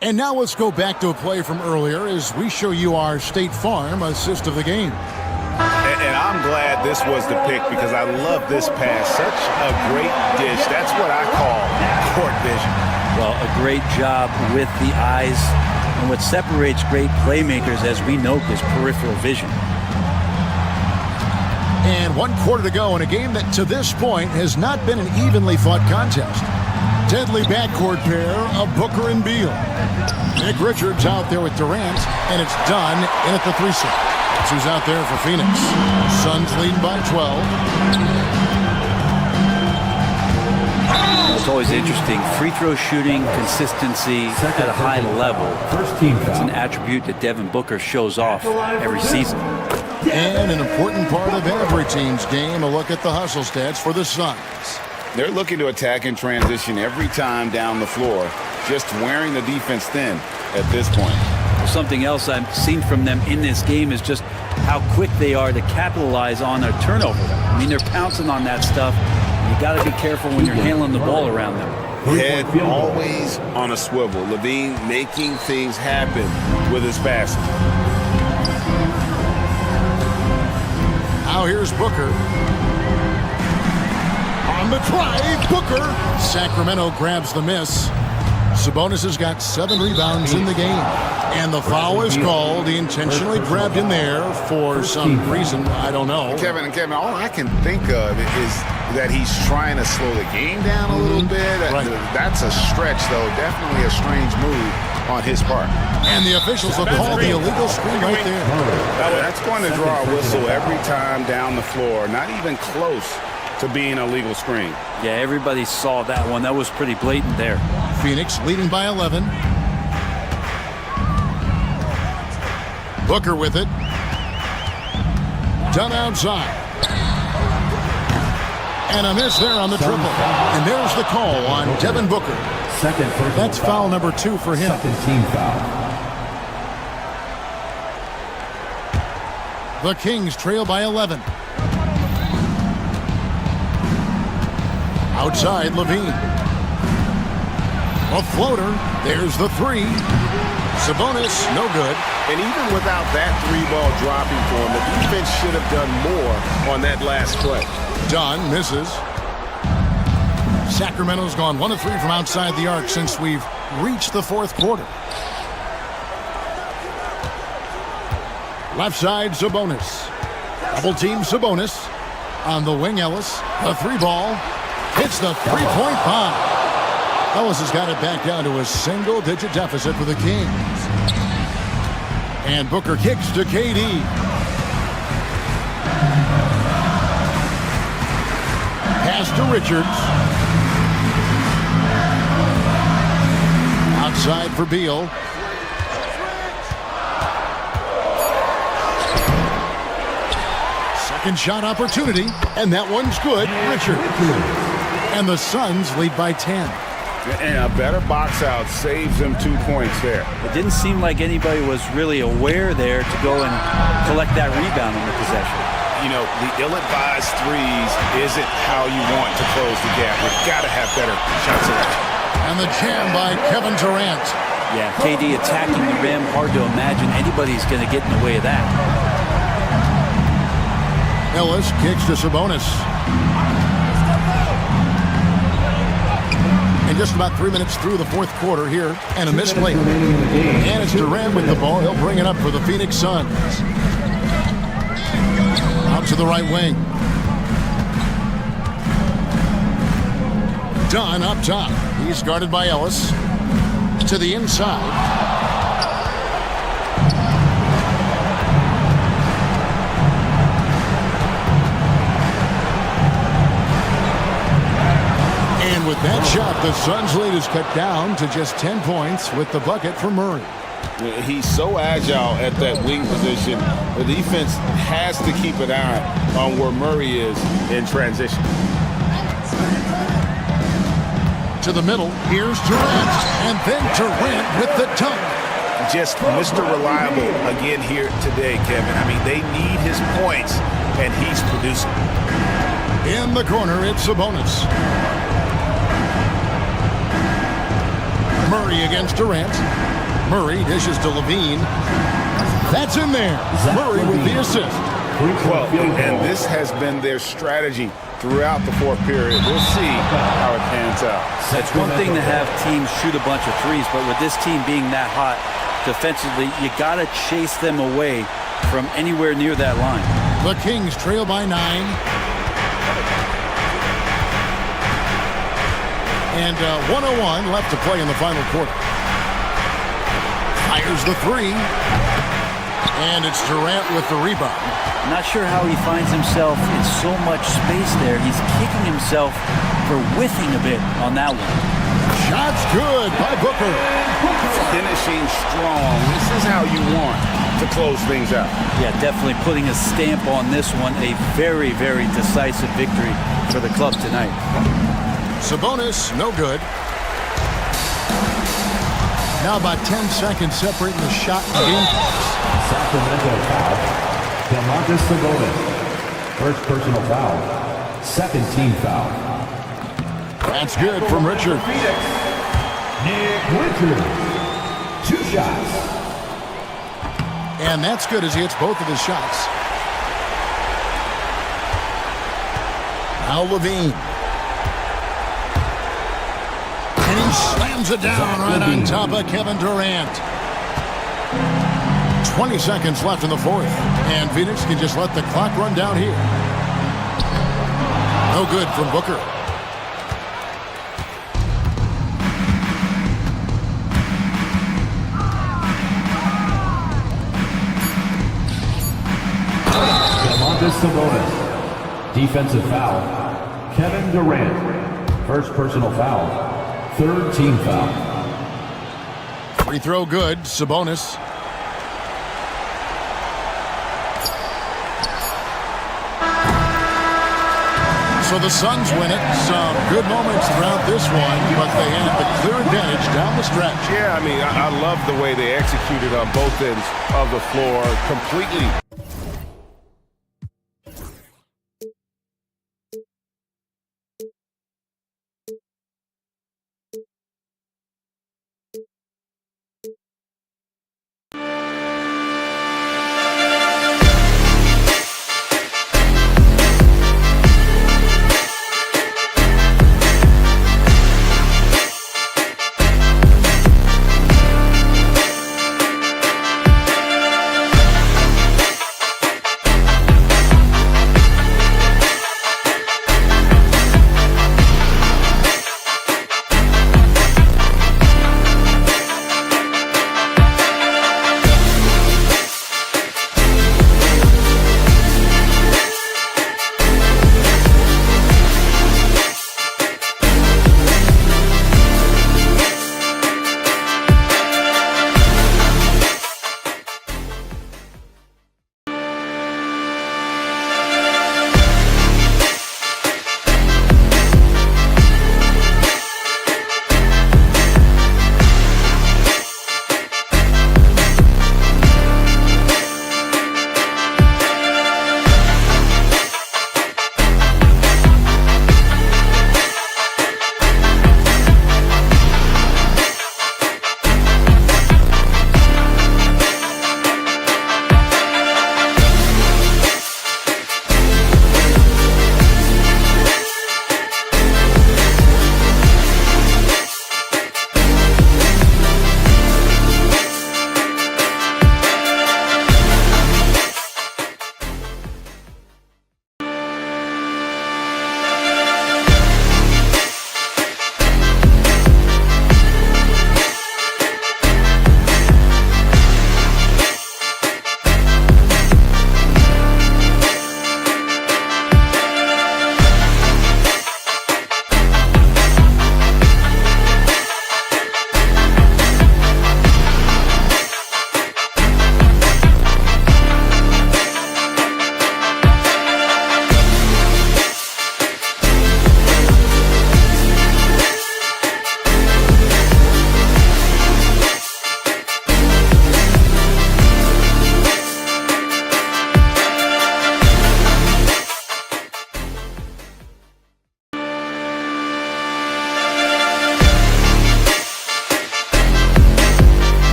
And now let's go back to a play from earlier as we show you our State Farm assist of the game. And I'm glad this was the pick because I love this pass. Such a great dish. That's what I call court vision. Well, a great job with the eyes. And what separates great playmakers, as we know, is peripheral vision. And 1 quarter to go in a game that to this point has not been an evenly fought contest. Deadly backcourt pair of Booker and Beal. Nick Richards out there with Durant, and it's done in at the 3 set. That's who's out there for Phoenix. Suns lead by 12. It's always interesting. Free throw shooting, consistency at a high level. It's an attribute that Devin Booker shows off every season. And an important part of every team's game, a look at the hustle stats for the Suns. They're looking to attack in transition every time down the floor, just wearing the defense thin at this point. Well, something else I've seen from them in this game is just how quick they are to capitalize on a turnover. I mean, they're pouncing on that stuff. You got to be careful when you're handling the ball around them. Head always on a swivel. Levine making things happen with his passing. Now here's Booker. On the drive, Booker. Sacramento grabs the miss. Sabonis has got 7 rebounds in the game. And the foul is called. He intentionally grabbed in there for some reason. I don't know. Kevin, all I can think of is that he's trying to slow the game down a little bit. Right. That's a stretch, though. Definitely a strange move on his part. And the officials have called the illegal screen right there. That's going to draw a whistle every time down the floor. Not even close to being a legal screen. Yeah, everybody saw that one. That was pretty blatant there. Phoenix leading by 11. Booker with it. Done outside. And a miss there on the triple. And there's the call on Devin Booker. That's foul number 2 for him. Second team foul. The Kings trail by 11. Outside, Levine. A floater. There's the 3. Sabonis, no good. And even without that 3-ball dropping for him, the defense should have done more on that last play. Dunn misses. Sacramento's gone 1 of 3 from outside the arc since we've reached the 4th quarter. Left side, Sabonis. Double team Sabonis. On the wing, Ellis. The 3-ball. Hits the 3-point bomb. Ellis has got it back down to a single-digit deficit for the Kings. And Booker kicks to KD. Pass to Richards. Outside for Beal. Second shot opportunity, and that one's good. Richards. And the Suns lead by 10. And a better box out saves them 2 points there. It didn't seem like anybody was really aware there to go and collect that rebound on the possession. You know, the ill-advised threes isn't how you want to close the gap. You've got to have better shot selection. And the jam by Kevin Durant. Yeah, KD attacking the rim. Hard to imagine anybody's going to get in the way of that. Ellis kicks to Sabonis. And just about 3 minutes through the 4th quarter here, and a missed play. And it's Durant with the ball. He'll bring it up for the Phoenix Suns. Out to the right wing. Dunn up top. He's guarded by Ellis. To the inside. And with that shot, the Suns' lead is cut down to just 10 points with the bucket for Murray. He's so agile at that wing position. The defense has to keep an eye on where Murray is in transition. To the middle, here's Durant, and then Durant with the dunk. Just Mr. Reliable again here today, Kevin. I mean, they need his points, and he's producing. In the corner, it's Sabonis. Murray against Durant. Murray dishes to Levine. That's in there. Murray with the assist. Well, and this has been their strategy throughout the 4th period. We'll see how it pans out. It's one thing to have teams shoot a bunch of threes, but with this team being that hot defensively, you got to chase them away from anywhere near that line. The Kings trail by 9. And 1:01 left to play in the final quarter. Fires the 3. And it's Durant with the rebound. I'm not sure how he finds himself in so much space there. He's kicking himself for whiffing a bit on that one. Shot's good by Booker. Finishing strong. This is how you want to close things out. Yeah, definitely putting a stamp on this one. A very, very decisive victory for the club tonight. Sabonis, no good. Now about 10 seconds separating the shot and game clocks. Sacramento foul. Demontis Sabonis. First personal foul. Second team foul. That's good from Richard. Phoenix. Nick Richards. 2 shots. And that's good as he hits both of his shots. Now Levine. And he slams it down right on top of Kevin Durant. 20 seconds left in the fourth. And Phoenix can just let the clock run down here. No good from Booker. Demontis Sabonis. Defensive foul. Kevin Durant. First personal foul. Third team foul. Free throw good. Sabonis. So the Suns win it. Some good moments throughout this one, but they had the clear advantage down the stretch. Yeah, I mean, I love the way they executed on both ends of the floor completely.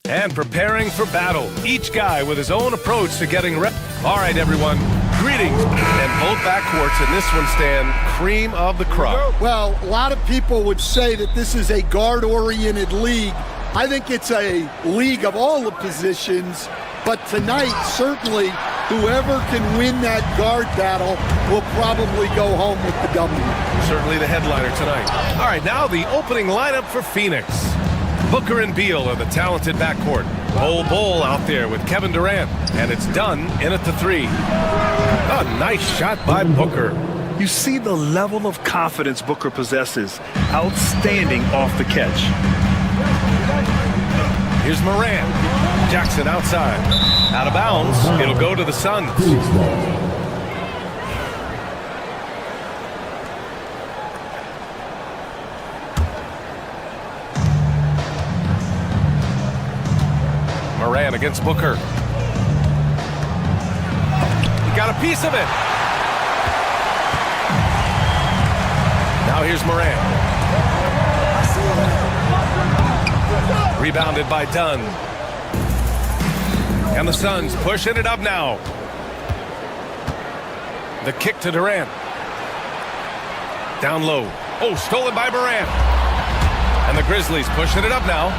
and preparing for battle. Each guy with his own approach to getting ready. All right, everyone. Greetings. And both backcourts in this one stand cream of the crop. Well, a lot of people would say that this is a guard-oriented league. I think it's a league of all the positions, but tonight, certainly, whoever can win that guard battle will probably go home with the W. Certainly the headliner tonight. All right, now the opening lineup for Phoenix. Booker and Beal are the talented backcourt. Bol out there with Kevin Durant, and it's done in at the 3. A nice shot by Booker. You see the level of confidence Booker possesses. Outstanding off the catch. Here's Morant. Jackson outside. Out of bounds. It'll go to the Suns. Morant against Booker. He got a piece of it. Now here's Morant. Rebounded by Dunn. And the Suns pushing it up now. The kick to Durant. Down low. Oh, stolen by Morant. And the Grizzlies pushing it up now.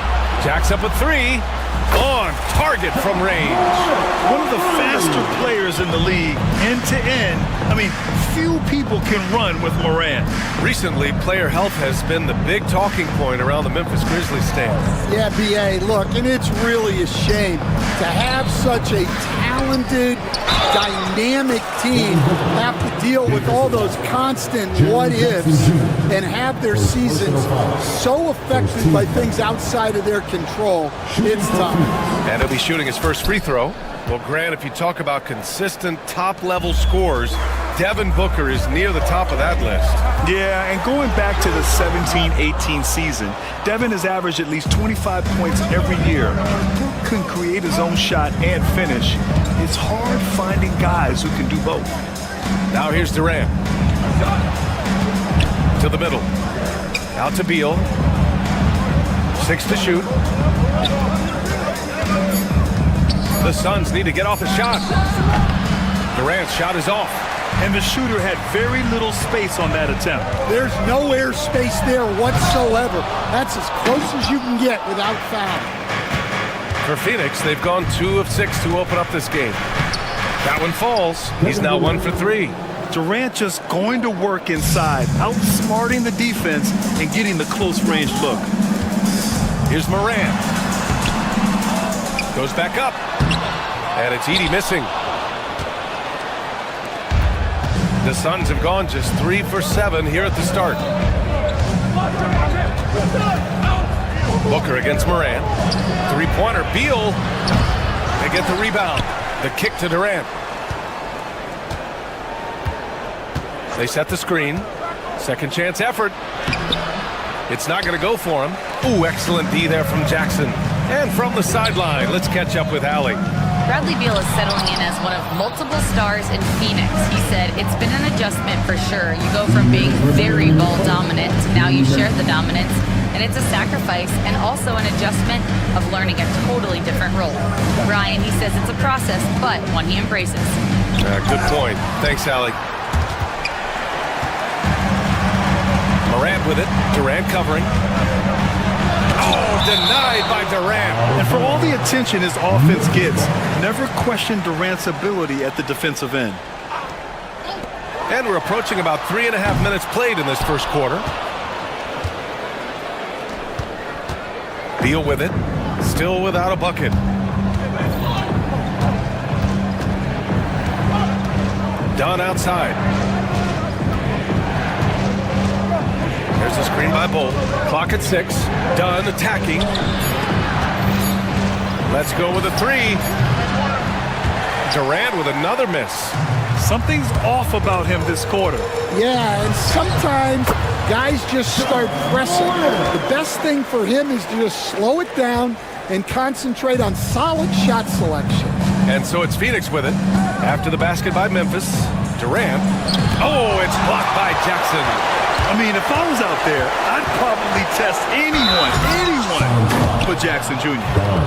Jack's up at 3. On target from range. One of the faster players in the league, end to end. I mean, few people can run with Morant. Recently, player health has been the big talking point around the Memphis Grizzlies stand. Yeah, B.A., look, and it's really a shame to have such a talented, dynamic team have to deal with all those constant what-ifs and have their seasons so affected by things outside of their control. It's tough. And he'll be shooting his first free throw. Well, Grant, if you talk about consistent top-level scores, Devin Booker is near the top of that list. Yeah, and going back to the 17-18 season, Devin has averaged at least 25 points every year. Book can create his own shot and finish. It's hard finding guys who can do both. Now here's Durant. To the middle. Out to Beal. 6 to shoot. The Suns need to get off the shot. Durant's shot is off. And the shooter had very little space on that attempt. There's no air space there whatsoever. That's as close as you can get without foul. For Phoenix, they've gone 2 of 6 to open up this game. That one falls. He's now 1 for 3. Durant just going to work inside, outsmarting the defense and getting the close range look. Here's Morant. Goes back up. And it's Edey missing. The Suns have gone just 3 for 7 here at the start. Booker against Morant. 3-pointer. Beal. They get the rebound. The kick to Durant. They set the screen. Second chance effort. It's not going to go for him. Ooh, excellent D there from Jackson. And from the sideline, let's catch up with Allie. Bradley Beal is settling in as one of multiple stars in Phoenix. He said, it's been an adjustment for sure. You go from being very ball dominant to now you share the dominance. And it's a sacrifice and also an adjustment of learning a totally different role. Ryan, he says it's a process, but one he embraces. Good point. Thanks, Allie. Morant with it. Durant covering. Oh, denied by Durant. And for all the attention his offense gets, never question Durant's ability at the defensive end. And we're approaching about 3.5 minutes played in this first quarter. Beal with it. Still without a bucket. Dunn outside. There's a screen by Bol. Clock at 6. Dunn attacking. Let's go with a 3. Durant with another miss. Something's off about him this quarter. Yeah, and sometimes guys just start pressing. The best thing for him is to just slow it down and concentrate on solid shot selection. And so it's Phoenix with it. After the basket by Memphis. Durant. Oh, it's blocked by Jackson. I mean, if I was out there, I'd probably test anyone but Jackson Jr.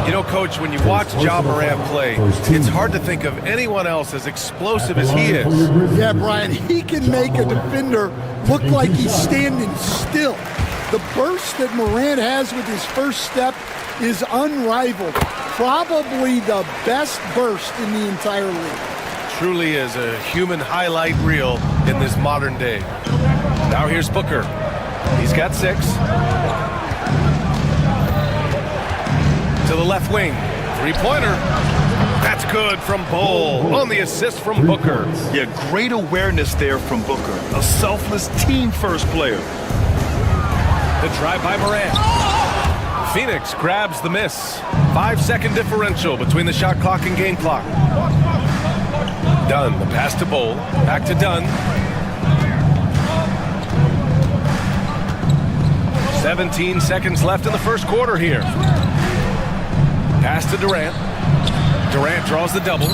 You know, Coach, when you watch Ja Morant play, it's hard to think of anyone else as explosive as he is. Yeah, Brian, he can make a defender look like he's standing still. The burst that Morant has with his first step is unrivaled. Probably the best burst in the entire league. Truly is a human highlight reel in this modern day. Now here's Booker. He's got 6. To the left wing. 3-pointer. That's good from Bull on the assist from Booker. Yeah, great awareness there from Booker. A selfless team-first player. The drive by Morant. Phoenix grabs the miss. 5-second differential between the shot clock and game clock. Dunn, the pass to Bull. Back to Dunn. 17 seconds left in the first quarter here. Pass to Durant. Durant draws the double.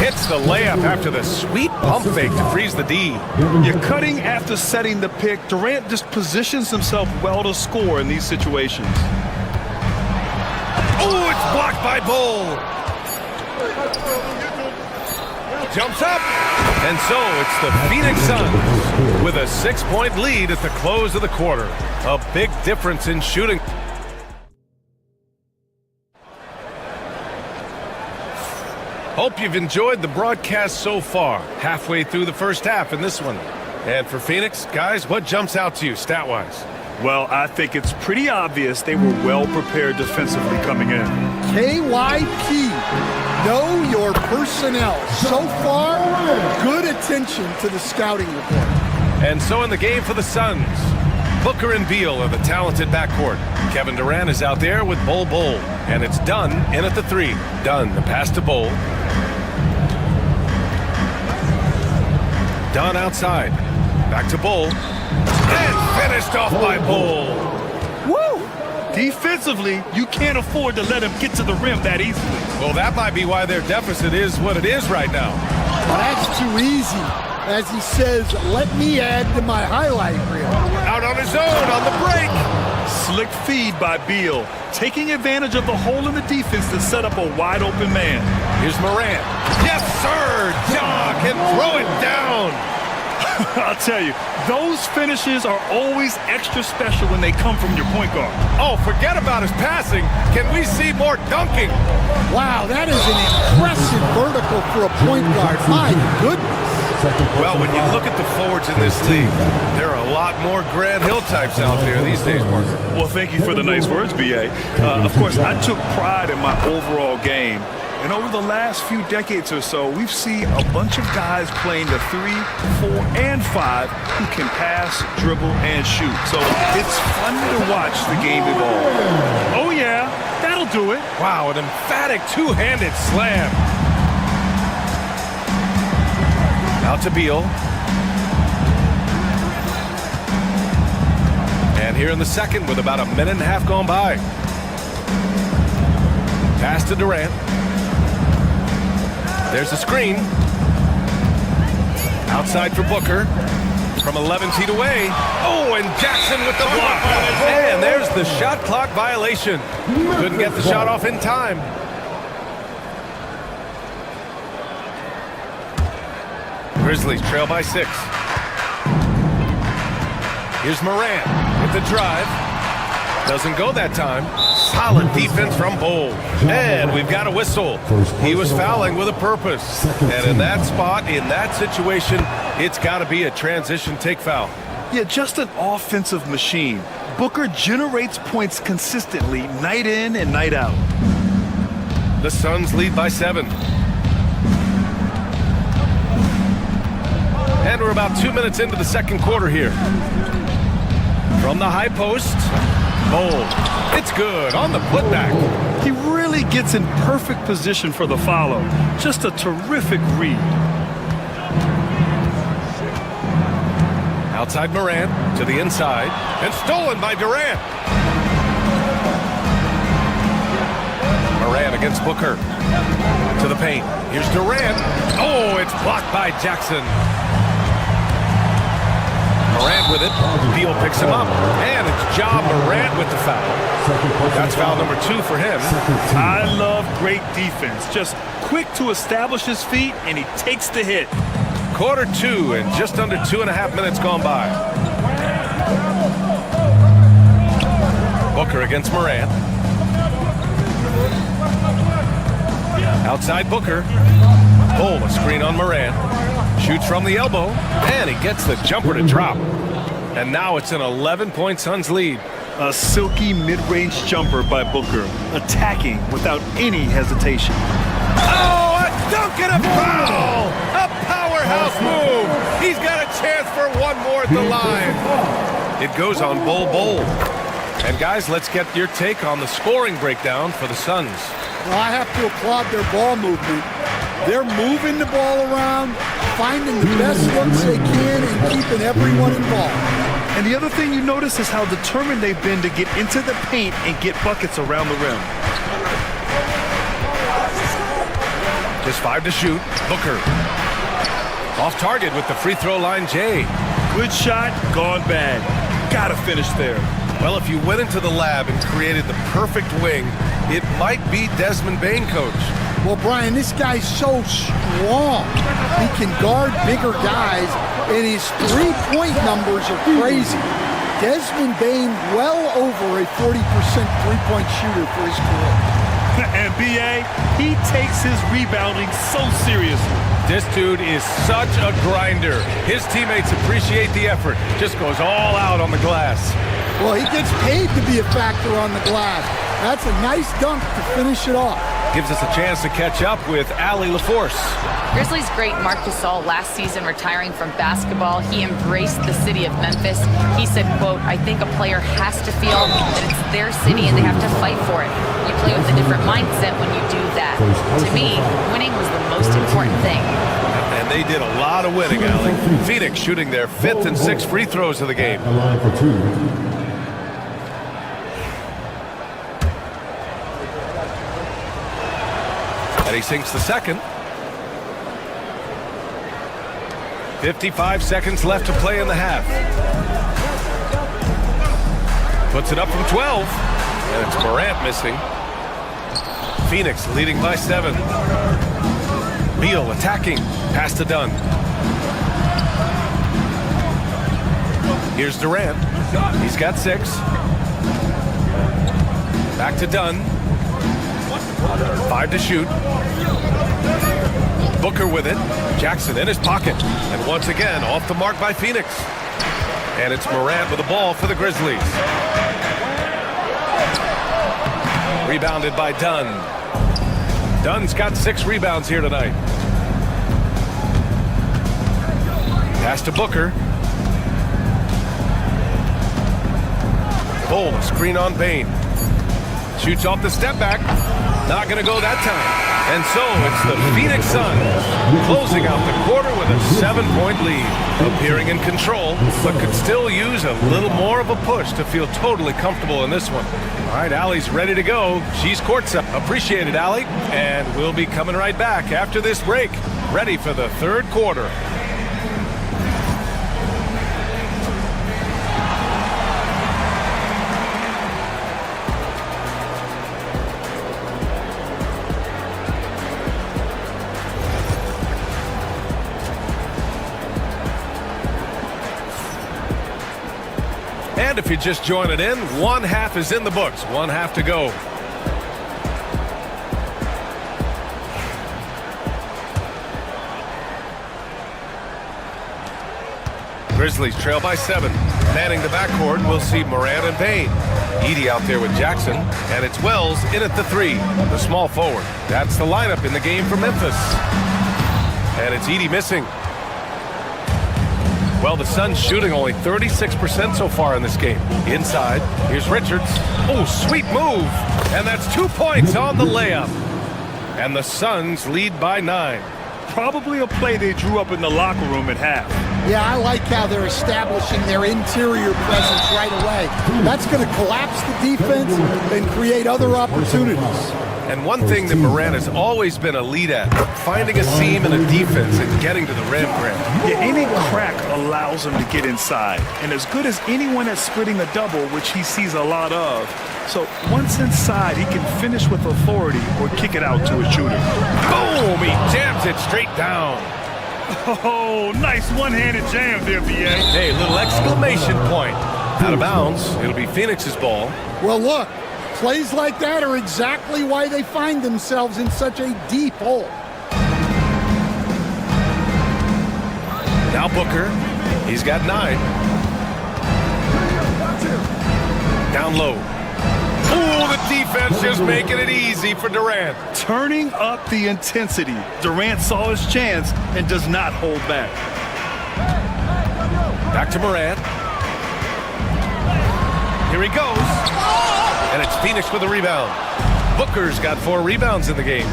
Hits the layup after the sweet pump fake to freeze the D. You're cutting after setting the pick. Durant just positions himself well to score in these situations. Oh, it's blocked by Bull. Jumps up. And so it's the Phoenix Suns with a 6-point lead at the close of the quarter. A big difference in shooting. Hope you've enjoyed the broadcast so far. Halfway through the first half in this one. And for Phoenix, guys, what jumps out to you stat-wise? Well, I think it's pretty obvious they were well prepared defensively coming in. KYP, know your personnel. So far, good attention to the scouting report. And so in the game for the Suns, Booker and Beal are the talented backcourt. Kevin Durant is out there with Bull. And it's Dunn in at the 3. Dunn, the pass to Bull. Dunn outside. Back to Bull. And finished off by Bull. Woo! Defensively, you can't afford to let him get to the rim that easily. Well, that might be why their deficit is what it is right now. Well, that's too easy. As he says, let me add to my highlight reel. Out on his own on the break. Slick feed by Beal, taking advantage of the hole in the defense to set up a wide open man. Here's Morant. Yes, sir! Ja can throw it down. I'll tell you, those finishes are always extra special when they come from your point guard. Oh, forget about his passing. Can we see more dunking? Wow, that is an impressive vertical for a point guard. My goodness. Well, when you look at the forwards in this league, there are a lot more Grant Hill types out there these days, Mark. Well, thank you for the nice words, B.A. Of course, I took pride in my overall game. And over the last few decades or so, we've seen a bunch of guys playing the 3, 4, and 5 who can pass, dribble, and shoot. So it's fun to watch the game evolve. Oh, yeah, that'll do it. Wow, an emphatic two-handed slam. Out to Beal. And here in the second with about a minute and a half gone by. Pass to Durant. There's a screen. Outside for Booker. From 11 feet away. Oh, and Jackson with the block. And there's the shot clock violation. Couldn't get the shot off in time. Grizzlies trail by 6. Here's Morant with the drive. Doesn't go that time. Solid defense from Bull. And we've got a whistle. He was fouling with a purpose. And in that spot, in that situation, it's got to be a transition take foul. Yeah, just an offensive machine. Booker generates points consistently, night in and night out. The Suns lead by 7. And we're about 2 minutes into the second quarter here. From the high post, Bull. It's good on the putback. He really gets in perfect position for the follow. Just a terrific read. Outside Morant to the inside and stolen by Durant. Morant against Booker to the paint. Here's Durant. Oh, it's blocked by Jackson. Morant with it. Beal picks him up. And it's Ja Morant with the foul. That's foul number 2 for him. I love great defense. Just quick to establish his feet, and he takes the hit. Quarter 2 and just under 2.5 minutes gone by. Booker against Morant. Outside Booker. Pull a screen on Morant. Shoots from the elbow, and he gets the jumper to drop. And now it's an 11-point Suns lead. A silky mid-range jumper by Booker, attacking without any hesitation. Oh, a dunk and a foul! A powerhouse move! He's got a chance for one more at the line. It goes on Bol. And guys, let's get your take on the scoring breakdown for the Suns. Well, I have to applaud their ball movement. They're moving the ball around, finding the best looks they can, and keeping everyone involved. And the other thing you notice is how determined they've been to get into the paint and get buckets around the rim. Just 5 to shoot. Booker. Off target with the free throw line, Jay. Good shot, gone bad. Gotta finish there. Well, if you went into the lab and created the perfect wing, it might be Desmond Bane, coach. Well, Brian, this guy's so strong. He can guard bigger guys, and his three-point numbers are crazy. Desmond Bane, well over a 40% three-point shooter for his career. And B.A., he takes his rebounding so seriously. This dude is such a grinder. His teammates appreciate the effort. Just goes all out on the glass. Well, he gets paid to be a factor on the glass. That's a nice dunk to finish it off. Gives us a chance to catch up with Allie LaForce. Grizzlies great Marc Gasol last season retiring from basketball. He embraced the city of Memphis. He said, quote, "I think a player has to feel that it's their city and they have to fight for it. You play with a different mindset when you do that. To me, winning was the most important thing." And they did a lot of winning, Allie. Phoenix shooting their 5th and 6th free throws of the game. And he sinks the second. 55 seconds left to play in the half. Puts it up from 12. And it's Morant missing. Phoenix leading by 7. Beal attacking. Pass to Dunn. Here's Durant. He's got 6. Back to Dunn. 5 to shoot. Booker with it. Jackson in his pocket. And once again, off the mark by Phoenix. And it's Morant with the ball for the Grizzlies. Rebounded by Dunn. Dunn's got 6 rebounds here tonight. Pass to Booker. Bull, a screen on Bane. Shoots off the step back. Not going to go that time. And so it's the Phoenix Suns closing out the quarter with a 7-point lead. Appearing in control, but could still use a little more of a push to feel totally comfortable in this one. All right, Allie's ready to go. She's courtside. Appreciate it, Allie. And we'll be coming right back after this break. Ready for the third quarter. And if you're just joining in, one half is in the books. One half to go. Grizzlies trail by 7. Manning the backcourt, we'll see Morant and Bane. Edey out there with Jackson. And it's Wells in at the 3, the small forward. That's the lineup in the game for Memphis. And it's Edey missing. Well, the Suns shooting only 36% so far in this game. Inside, here's Richards. Oh, sweet move. And that's 2 points on the layup. And the Suns lead by 9. Probably a play they drew up in the locker room at half. Yeah, I like how they're establishing their interior presence right away. That's going to collapse the defense and create other opportunities. And one thing that Morant has always been elite at, finding a seam in a defense and getting to the rim, Grant. Yeah, any crack allows him to get inside. And as good as anyone at splitting a double, which he sees a lot of. So once inside, he can finish with authority or kick it out to a shooter. Boom! He jams it straight down. Oh, nice one-handed jam there, B.A. Hey, little exclamation point. Out of bounds. It'll be Phoenix's ball. Well, look, plays like that are exactly why they find themselves in such a deep hole. Now Booker. He's got 9. Down low. Ooh, the defense just making it easy for Durant. Turning up the intensity. Durant saw his chance and does not hold back. Back to Morant. Here he goes. And it's Phoenix with a rebound. Booker's got 4 rebounds in the game.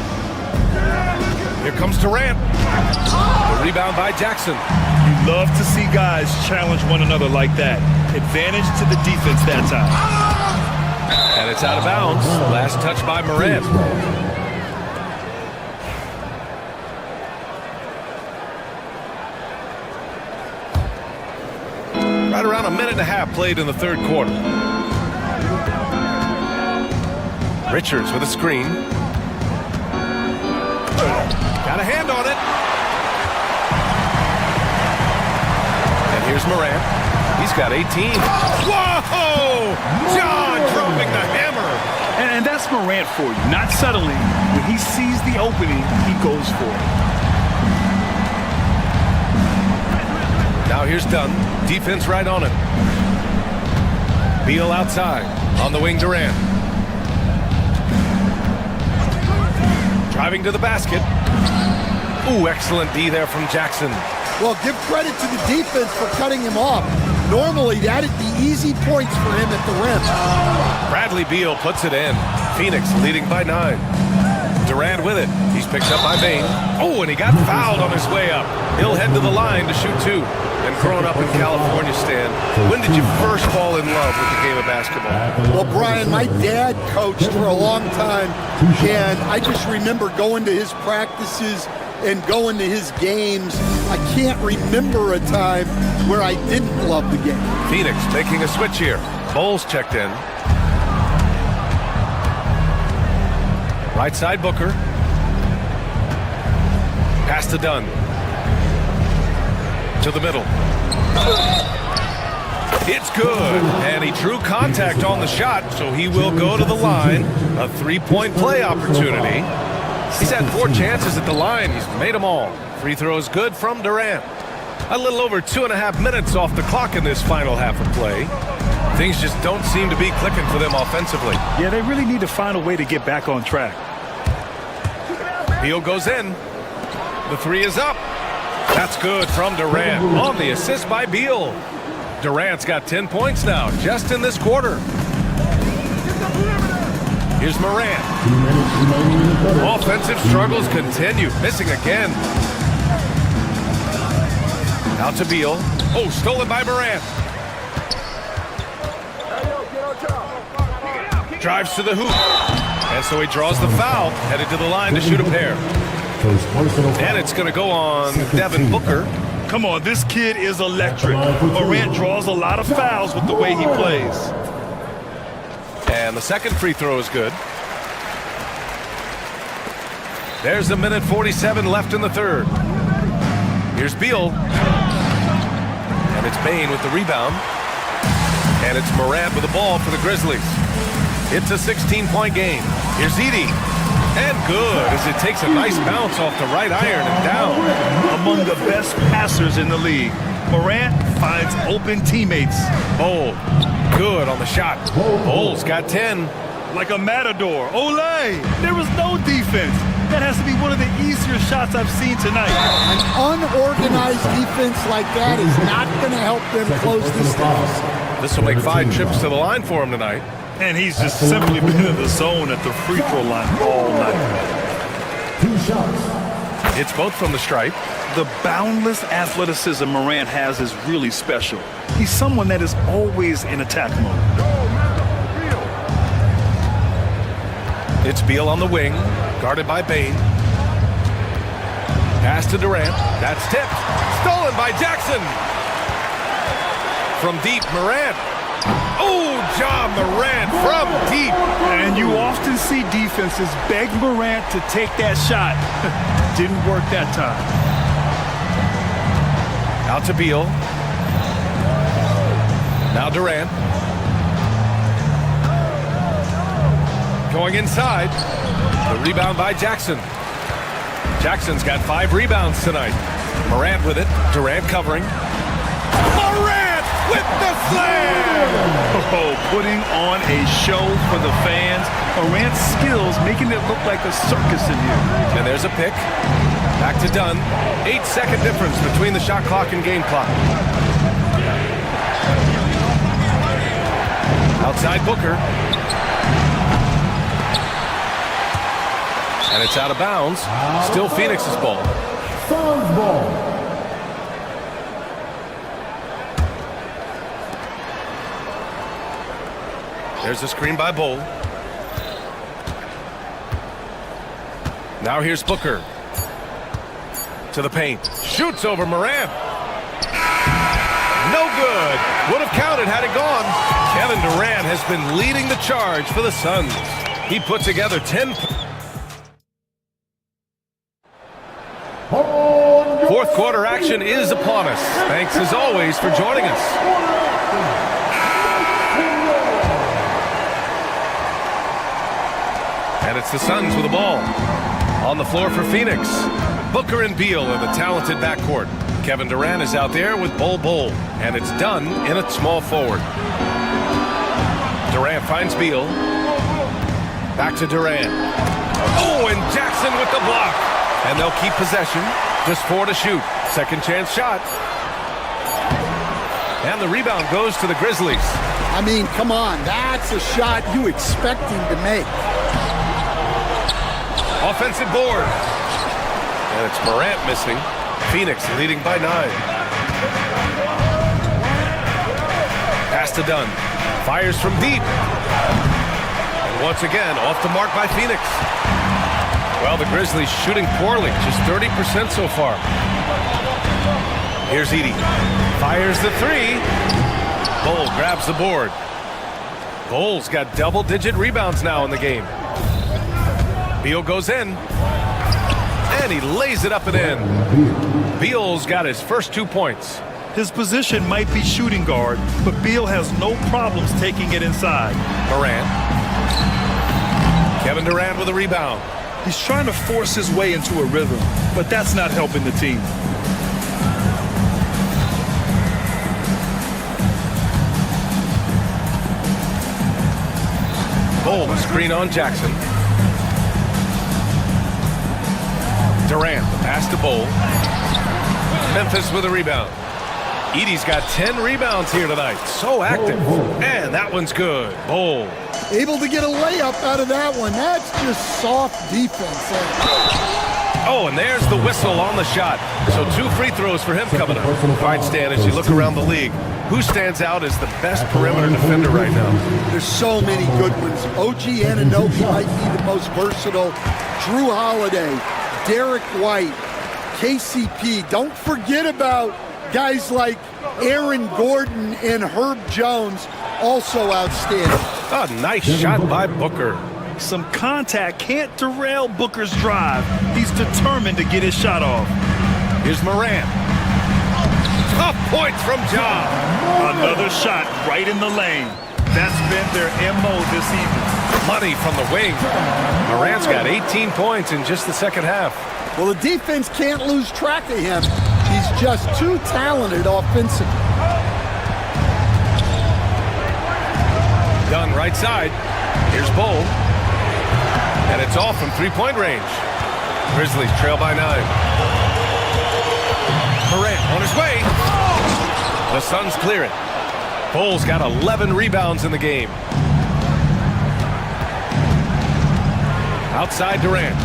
Here comes Durant. The rebound by Jackson. You love to see guys challenge one another like that. Advantage to the defense that time. And it's out of bounds. Last touch by Morant. Right around a minute and a half played in the third quarter. Richards with a screen. Got a hand on it. And here's Morant. He's got 18. Whoa! John dropping the hammer. And that's Morant for you. Not settling. When he sees the opening, he goes for it. Now here's Dunn. Defense right on him. Beal outside. On the wing, Durant. Driving to the basket. Ooh, excellent D there from Jackson. Well, give credit to the defense for cutting him off. Normally, that'd be easy points for him at the rim. Bradley Beal puts it in. Phoenix leading by 9. Durant with it. He's picked up by Bain. Oh, and he got fouled on his way up. He'll head to the line to shoot 2. And growing up in California, Stan, when did you first fall in love with the game of basketball? Well, Brian, my dad coached for a long time, and I just remember going to his practices and going to his games. I can't remember a time where I didn't love the game. Phoenix making a switch here. Bowles checked in. Right side, Booker. Pass to Dunn. To the middle. It's good. And he drew contact on the shot, so he will go to the line. A 3-point play opportunity. He's had 4 chances at the line. He's made them all. Free throw is good from Durant. A little over 2.5 minutes off the clock in this final half of play. Things just don't seem to be clicking for them offensively. Yeah, they really need to find a way to get back on track. Beal goes in. The 3 is up. That's good from Durant on the assist by Beal. Durant's got 10 points now just in this quarter. Here's Morant. Offensive struggles continue. Missing again. Out to Beal. Oh, stolen by Morant. Drives to the hoop. And so he draws the foul. Headed to the line to shoot a pair. And it's going to go on Devin Booker. Come on, this kid is electric. Morant draws a lot of fouls with the way he plays. And the second free throw is good. There's a minute 47 left in the third. Here's Beal. And it's Bain with the rebound. And it's Morant with the ball for the Grizzlies. It's a 16-point game. Here's Edey. And good, as it takes a nice bounce off the right iron and down. Among the best passers in the league, Morant finds open teammates. Bol, good on the shot. Bol's got 10. Like a matador. Olay! There was no defense. That has to be one of the easier shots I've seen tonight. An unorganized defense like that is not going to help them close this deficit. This will make 5 trips to the line for him tonight. And he's just simply been in the zone at the free throw line all night. 2 shots. It's both from the stripe. The boundless athleticism Morant has is really special. He's someone that is always in attack mode. It's Beal on the wing, guarded by Bain. Pass to Durant. That's tipped. Stolen by Jackson. From deep, Morant. Oh, John Morant from deep. And you often see defenses beg Morant to take that shot. Didn't work that time. Out to Beal. Now Durant. Going inside. The rebound by Jackson. Jackson's got 5 rebounds tonight. Morant with it. Durant covering. Morant with the slam! Oh, putting on a show for the fans. Morant's skills making it look like a circus in here. And there's a pick. Back to Dunn. 8-second difference between the shot clock and game clock. Outside Booker. And it's out of bounds. Still Phoenix's ball. Suns ball. There's a screen by Bull. Now here's Booker. To the paint. Shoots over Morant. No good. Would have counted had it gone. Kevin Durant has been leading the charge for the Suns. He put together 10. Fourth quarter action is upon us. Thanks as always for joining us. And it's the Suns with the ball. On the floor for Phoenix. Booker and Beal are the talented backcourt. Kevin Durant is out there with Bull. And it's done in a small forward. Durant finds Beal. Back to Durant. Oh, and Jackson with the block. And they'll keep possession. Just 4 to shoot. Second chance shot. And the rebound goes to the Grizzlies. I mean, come on. That's a shot you expect him to make. Offensive board. And it's Morant missing. Phoenix leading by 9. Pass to Dunn. Fires from deep. And once again, off the mark by Phoenix. Well, the Grizzlies shooting poorly, just 30% so far. Here's Edey. Fires the 3. Bull grabs the board. Bull's got double-digit rebounds now in the game. Beal goes in. And he lays it up and in. Beal's got his first 2 points. His position might be shooting guard, but Beal has no problems taking it inside. Morant. Kevin Durant with a rebound. He's trying to force his way into a rhythm, but that's not helping the team. Bull, screen on Jackson. Durant, the pass to Bull. Memphis with a rebound. Edey's got 10 rebounds here tonight. So active. And that one's good. Bull. Able to get a layup out of that one. That's just soft defense. Oh, and there's the whistle on the shot. So 2 free throws for him coming up. All right, Stan, as you look around the league, who stands out as the best perimeter defender right now? There's so many good ones. OG Anunoby might be the most versatile. Drew Holiday, Derek White, KCP. Don't forget about guys like Aaron Gordon and Herb Jones, also outstanding. A nice shot by Booker. Some contact can't derail Booker's drive. He's determined to get his shot off. Here's Morant. Tough points from Ja. Another shot right in the lane. That's been their MO this evening. Money from the wing. Morant's got 18 points in just the second half. Well, the defense can't lose track of him. He's just too talented offensively. Dunn right side. Here's Bull. And it's off from 3-point range. Grizzlies trail by 9. Morant on his way. The Suns clear it. Bull's got 11 rebounds in the game. Outside Durant.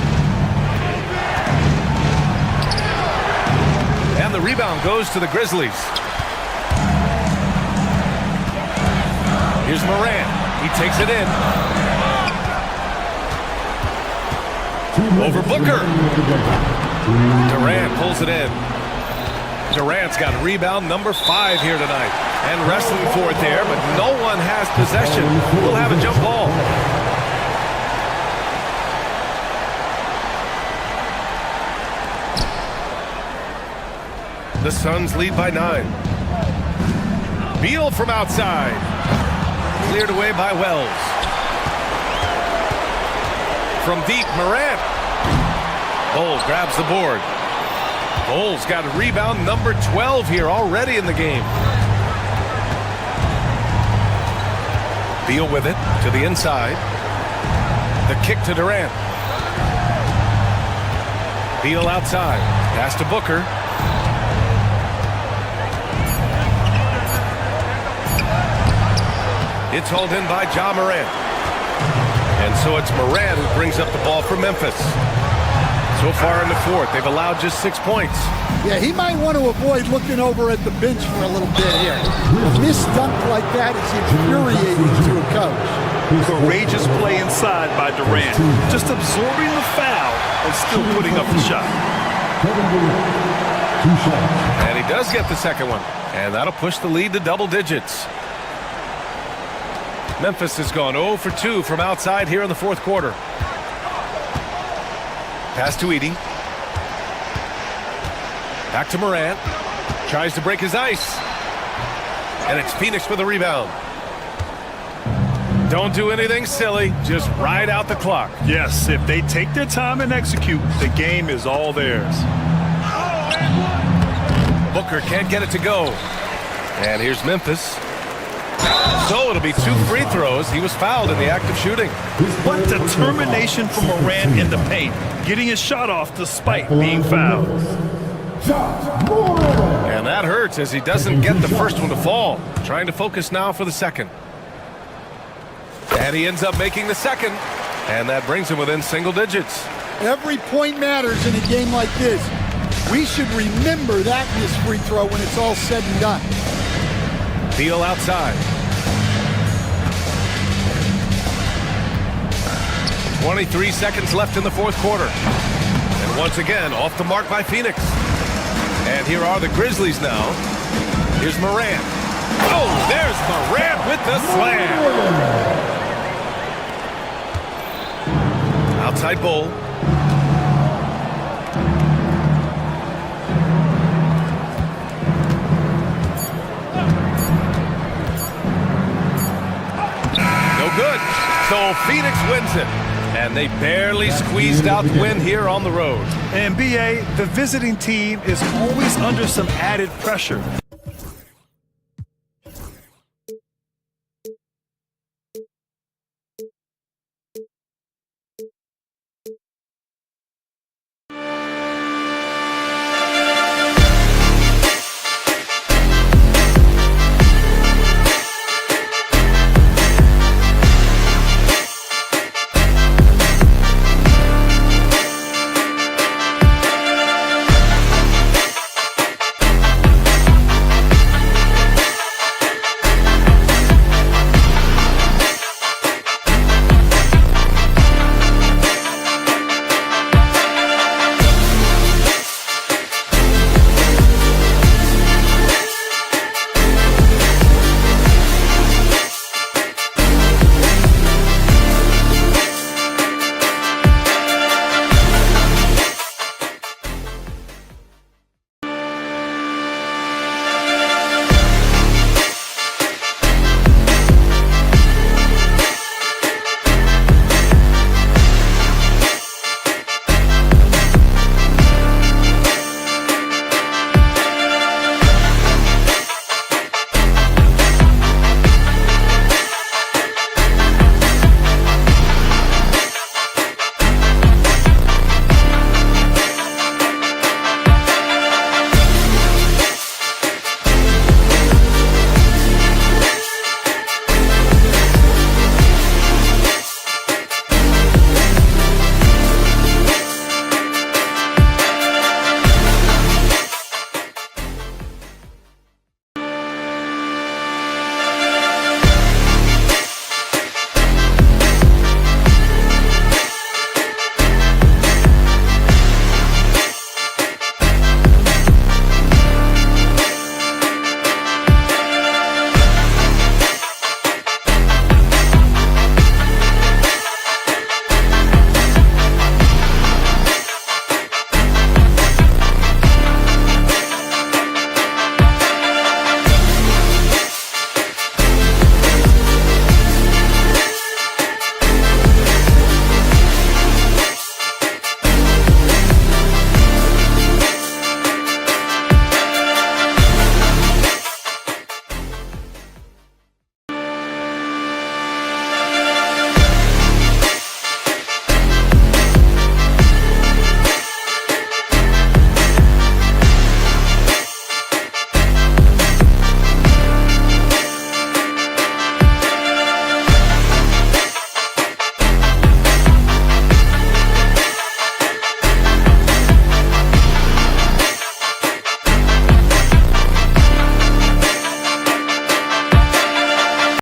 And the rebound goes to the Grizzlies. Here's Morant. He takes it in. Over Booker. Durant pulls it in. Durant's got rebound number 5 here tonight. And wrestling for it there, but no one has possession. We'll have a jump ball. The Suns lead by 9. Beal from outside. Cleared away by Wells. From deep, Morant. Bol grabs the board. Bol's got rebound number 12 here already in the game. Beal with it to the inside. The kick to Durant. Beal outside. Pass to Booker. It's hauled in by Ja Morant. And so it's Morant who brings up the ball for Memphis. So far in the fourth, they've allowed just 6 points. Yeah, he might want to avoid looking over at the bench for a little bit here. A missed dunk like that is infuriating to a coach. Courageous play inside by Durant. Just absorbing the foul and still putting up the shot. And he does get the second one. And that'll push the lead to double digits. Memphis has gone 0 for 2 from outside here in the fourth quarter. Pass to Edey. Back to Morant. Tries to break his ice. And it's Phoenix with a rebound. Don't do anything silly. Just ride out the clock. Yes, if they take their time and execute, the game is all theirs. Booker can't get it to go. And here's Memphis. So it'll be 2 free throws. He was fouled in the act of shooting. What determination from Morant in the paint, getting his shot off despite being fouled. And that hurts as he doesn't get the first one to fall. Trying to focus now for the second. And he ends up making the second. And that brings him within single digits. Every point matters in a game like this. We should remember that missed free throw when it's all said and done. Beal outside. 23 seconds left in the fourth quarter. And once again, off the mark by Phoenix. And here are the Grizzlies now. Here's Morant. Oh, there's Morant with the slam. Outside Bol. Good. So Phoenix wins it. And they barely squeezed out the win here on the road. And BA, the visiting team is always under some added pressure.